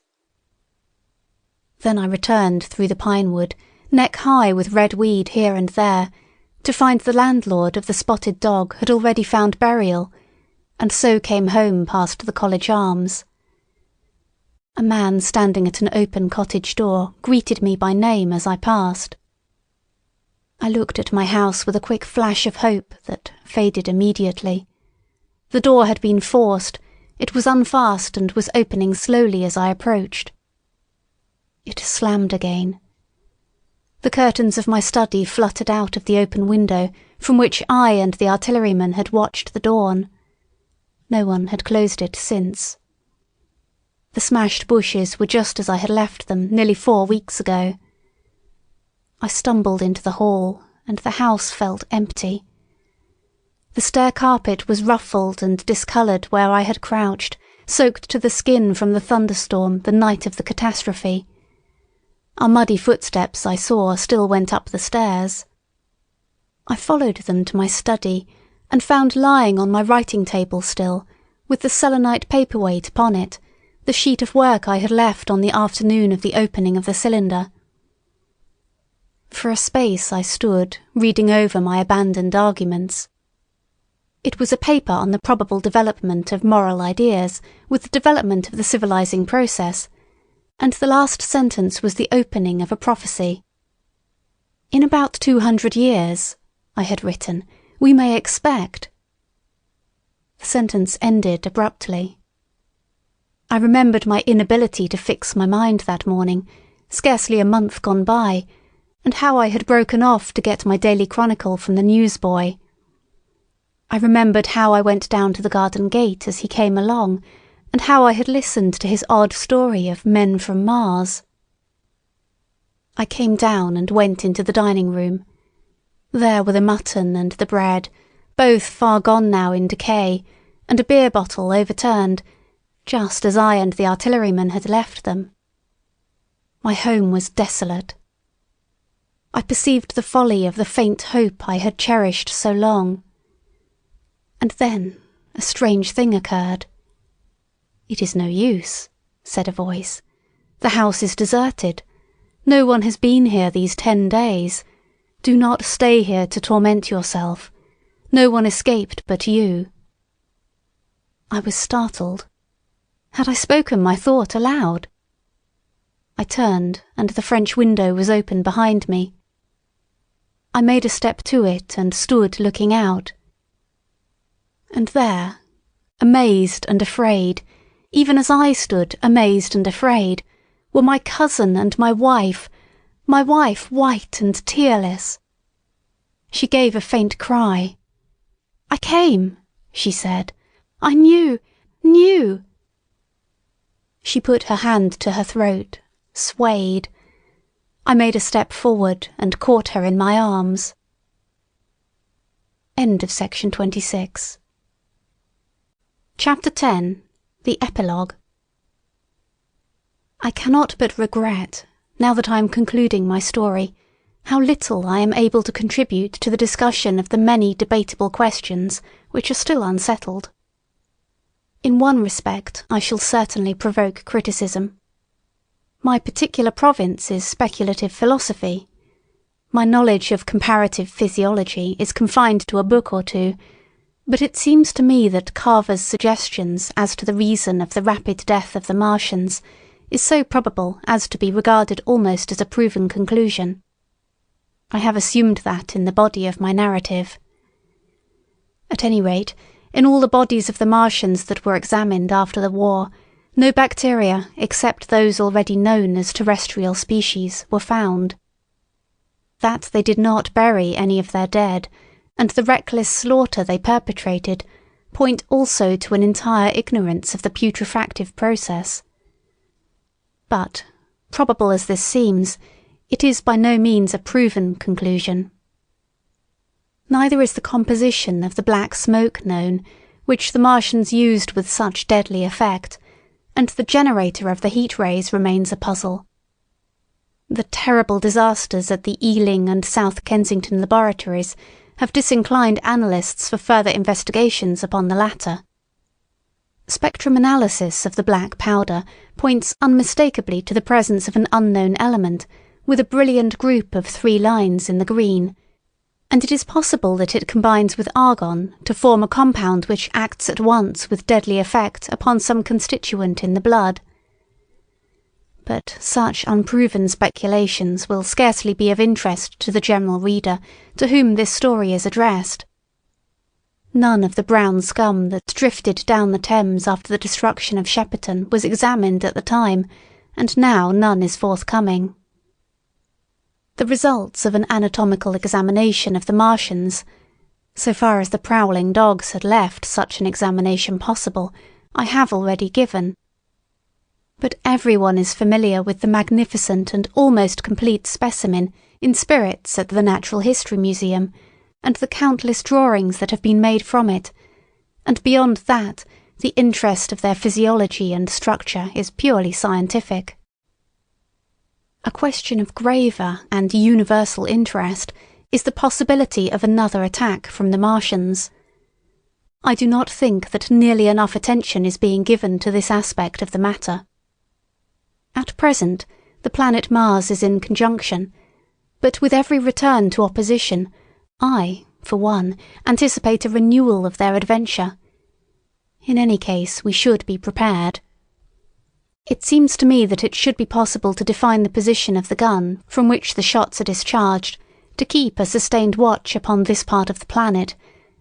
Then I returned through the pine wood, neck high with red weed here and there, to find the landlord of the Spotted Dog had already found burial, and so came home past the College Arms. A man standing at an open cottage door greeted me by name as I passed. I looked at my house with a quick flash of hope that faded immediately. The door had been forced, it was unfast and was opening slowly as I approached. It slammed again. The curtains of my study fluttered out of the open window from which I and the artilleryman had watched the dawn. No one had closed it since. The smashed bushes were just as I had left them nearly 4 weeks ago. I stumbled into the hall, and the house felt empty. The stair carpet was ruffled and discoloured where I had crouched, soaked to the skin from the thunderstorm the night of the catastrophe. Our muddy footsteps, I saw, still went up the stairs. I followed them to my study, and found lying on my writing table still, with the selenite paperweight upon it, the sheet of work I had left on the afternoon of the opening of the cylinder. For a space I stood, reading over my abandoned arguments. It was a paper on the probable development of moral ideas with the development of the civilizing process, and the last sentence was the opening of a prophecy. In about 200 years, I had written, we may expect. The sentence ended abruptly. I remembered my inability to fix my mind that morning, scarcely a month gone by, and how I had broken off to get my daily chronicle from the newsboy. I remembered how I went down to the garden gate as he came along, and how I had listened to his odd story of men from Mars. I came down and went into the dining room. There were the mutton and the bread, both far gone now in decay, and a beer bottle overturned, just as I and the artilleryman had left them. My home was desolate. I perceived the folly of the faint hope I had cherished so long. And then a strange thing occurred. "It is no use," said a voice. "The house is deserted. No one has been here these 10 days. Do not stay here to torment yourself. No one escaped but you." I was startled. Had I spoken my thought aloud? I turned, and the French window was open behind me. I made a step to it and stood looking out. And there, amazed and afraid, even as I stood amazed and afraid, were my cousin and my wife white and tearless. She gave a faint cry. "I came," she said. "I knew. She put her hand to her throat, swayed. I made a step forward and caught her in my arms. End of section 26. Chapter 10. The Epilogue. I cannot but regret, now that I am concluding my story, how little I am able to contribute to the discussion of the many debatable questions which are still unsettled. In one respect I shall certainly provoke criticism. My particular province is speculative philosophy. My knowledge of comparative physiology is confined to a book or two, but it seems to me that Carver's suggestions as to the reason of the rapid death of the Martians is so probable as to be regarded almost as a proven conclusion. I have assumed that in the body of my narrative. At any rate, in all the bodies of the Martians that were examined after the war, no bacteria except those already known as terrestrial species were found. That they did not bury any of their dead, and the reckless slaughter they perpetrated, point also to an entire ignorance of the putrefactive process. But, probable as this seems, it is by no means a proven conclusion. Neither is the composition of the black smoke known, which the Martians used with such deadly effect, and the generator of the heat rays remains a puzzle. The terrible disasters at the Ealing and South Kensington laboratories have disinclined analysts for further investigations upon the latter. Spectrum analysis of the black powder points unmistakably to the presence of an unknown element, with a brilliant group of 3 lines in the green, and it is possible that it combines with argon to form a compound which acts at once with deadly effect upon some constituent in the blood. But such unproven speculations will scarcely be of interest to the general reader to whom this story is addressed. None of the brown scum that drifted down the Thames after the destruction of Shepperton was examined at the time, and now none is forthcoming. The results of an anatomical examination of the Martians, so far as the prowling dogs had left such an examination possible, I have already given. But everyone is familiar with the magnificent and almost complete specimen in spirits at the Natural History Museum, and the countless drawings that have been made from it, and beyond that, the interest of their physiology and structure is purely scientific. A question of graver and universal interest is the possibility of another attack from the Martians. I do not think that nearly enough attention is being given to this aspect of the matter. At present, the planet Mars is in conjunction, but with every return to opposition, I, for one, anticipate a renewal of their adventure. In any case, we should be prepared. It seems to me that it should be possible to define the position of the gun from which the shots are discharged, to keep a sustained watch upon this part of the planet,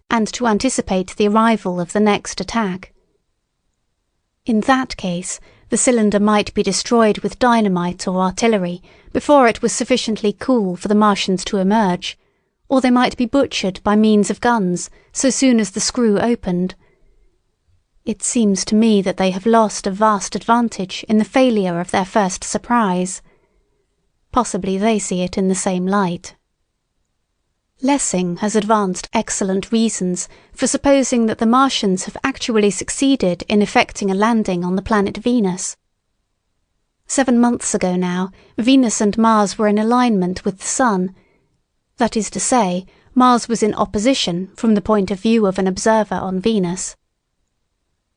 and to anticipate the arrival of the next attack. In that case, the cylinder might be destroyed with dynamite or artillery before it was sufficiently cool for the Martians to emerge, or they might be butchered by means of guns so soon as the screw opened. It seems to me that they have lost a vast advantage in the failure of their first surprise. Possibly they see it in the same light. Lessing has advanced excellent reasons for supposing that the Martians have actually succeeded in effecting a landing on the planet Venus. 7 months ago now, Venus and Mars were in alignment with the Sun. That is to say, Mars was in opposition from the point of view of an observer on Venus.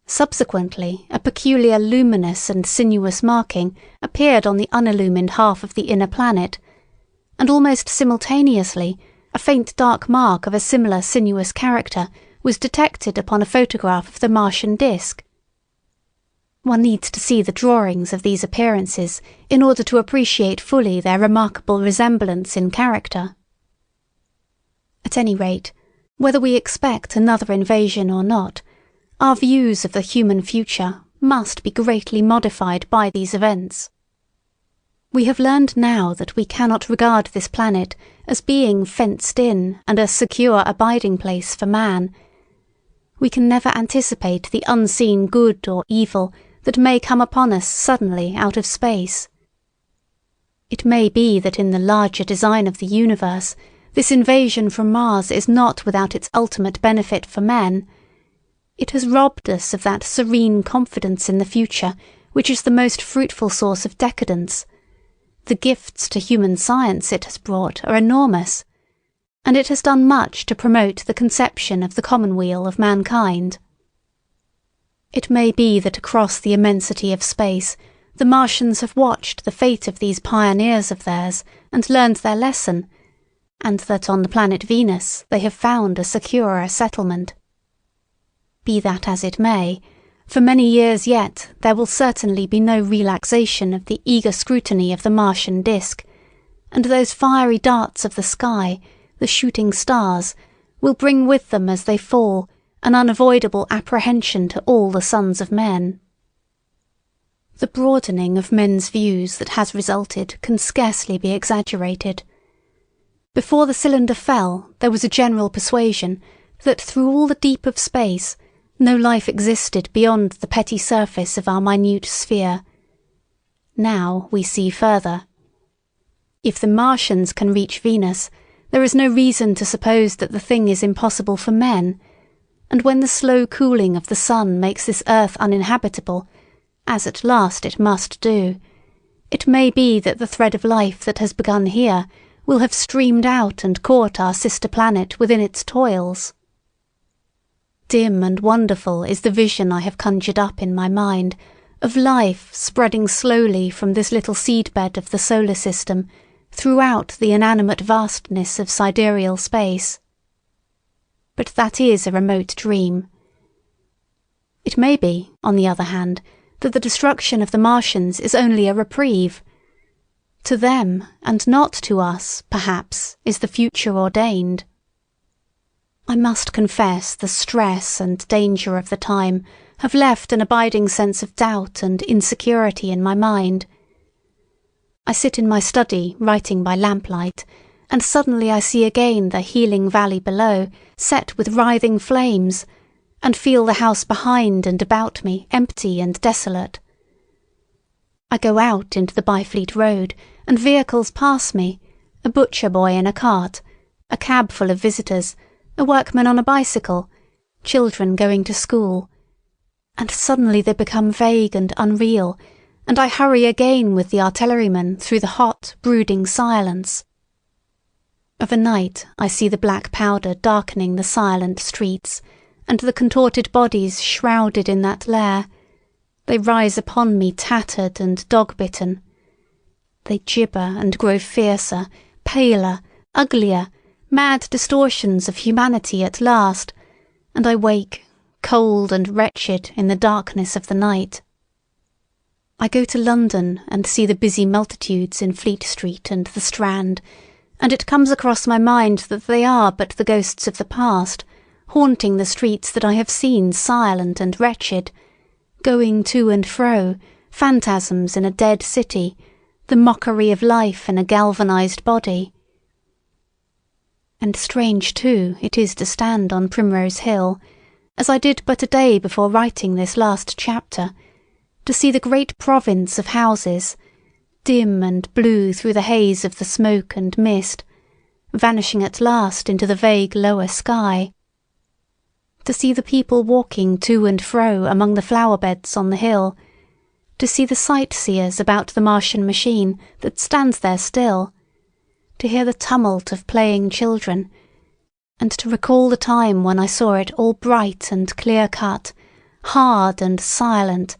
Subsequently, a peculiar luminous and sinuous marking appeared on the unillumined half of the inner planet, and almost simultaneously a faint dark mark of a similar sinuous character was detected upon a photograph of the Martian disk. One needs to see the drawings of these appearances in order to appreciate fully their remarkable resemblance in character. At any rate, whether we expect another invasion or not, our views of the human future must be greatly modified by these events. We have learned now that we cannot regard this planet as being fenced in and a secure abiding place for man. We can never anticipate the unseen good or evil that may come upon us suddenly out of space. It may be that in the larger design of the universe, this invasion from Mars is not without its ultimate benefit for men. It has robbed us of that serene confidence in the future which is the most fruitful source of decadence. The gifts to human science it has brought are enormous, and it has done much to promote the conception of the commonweal of mankind. It may be that across the immensity of space, the Martians have watched the fate of these pioneers of theirs and learned their lesson, and that on the planet Venus they have found a securer settlement. Be that as it may, for many years yet there will certainly be no relaxation of the eager scrutiny of the Martian disk, and those fiery darts of the sky, the shooting stars, will bring with them as they fall an unavoidable apprehension to all the sons of men. The broadening of men's views that has resulted can scarcely be exaggerated. Before the cylinder fell, there was a general persuasion that through all the deep of space, no life existed beyond the petty surface of our minute sphere. Now we see further. If the Martians can reach Venus, there is no reason to suppose that the thing is impossible for men, and when the slow cooling of the sun makes this earth uninhabitable, as at last it must do, it may be that the thread of life that has begun here will have streamed out and caught our sister planet within its toils. Dim and wonderful is the vision I have conjured up in my mind of life spreading slowly from this little seedbed of the solar system throughout the inanimate vastness of sidereal space. But that is a remote dream. It may be, on the other hand, that the destruction of the Martians is only a reprieve. To them, and not to us, perhaps, is the future ordained. I must confess the stress and danger of the time have left an abiding sense of doubt and insecurity in my mind. I sit in my study writing by lamplight, and suddenly I see again the healing valley below set with writhing flames, and feel the house behind and about me empty and desolate. I go out into the Byfleet Road, and vehicles pass me, a butcher boy in a cart, a cab full of visitors, a workman on a bicycle, children going to school, and suddenly they become vague and unreal, and I hurry again with the artilleryman through the hot, brooding silence. Of a night I see the black powder darkening the silent streets, and the contorted bodies shrouded in that lair. They rise upon me tattered and dog-bitten. They gibber and grow fiercer, paler, uglier, mad distortions of humanity at last, and I wake, cold and wretched in the darkness of the night. I go to London and see the busy multitudes in Fleet Street and the Strand, and it comes across my mind that they are but the ghosts of the past, haunting the streets that I have seen silent and wretched, going to and fro, phantasms in a dead city, the mockery of life in a galvanized body. And strange, too, it is to stand on Primrose Hill, as I did but a day before writing this last chapter, to see the great province of houses, dim and blue through the haze of the smoke and mist, vanishing at last into the vague lower sky, to see the people walking to and fro among the flower-beds on the hill, to see the sight-seers about the Martian machine that stands there still, to hear the tumult of playing children, and to recall the time when I saw it all bright and clear-cut, hard and silent,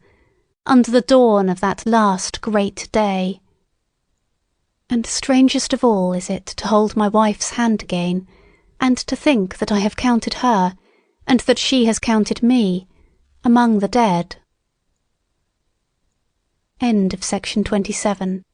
under the dawn of that last great day. And strangest of all is it to hold my wife's hand again, and to think that I have counted her, and that she has counted me, among the dead. End of section 27.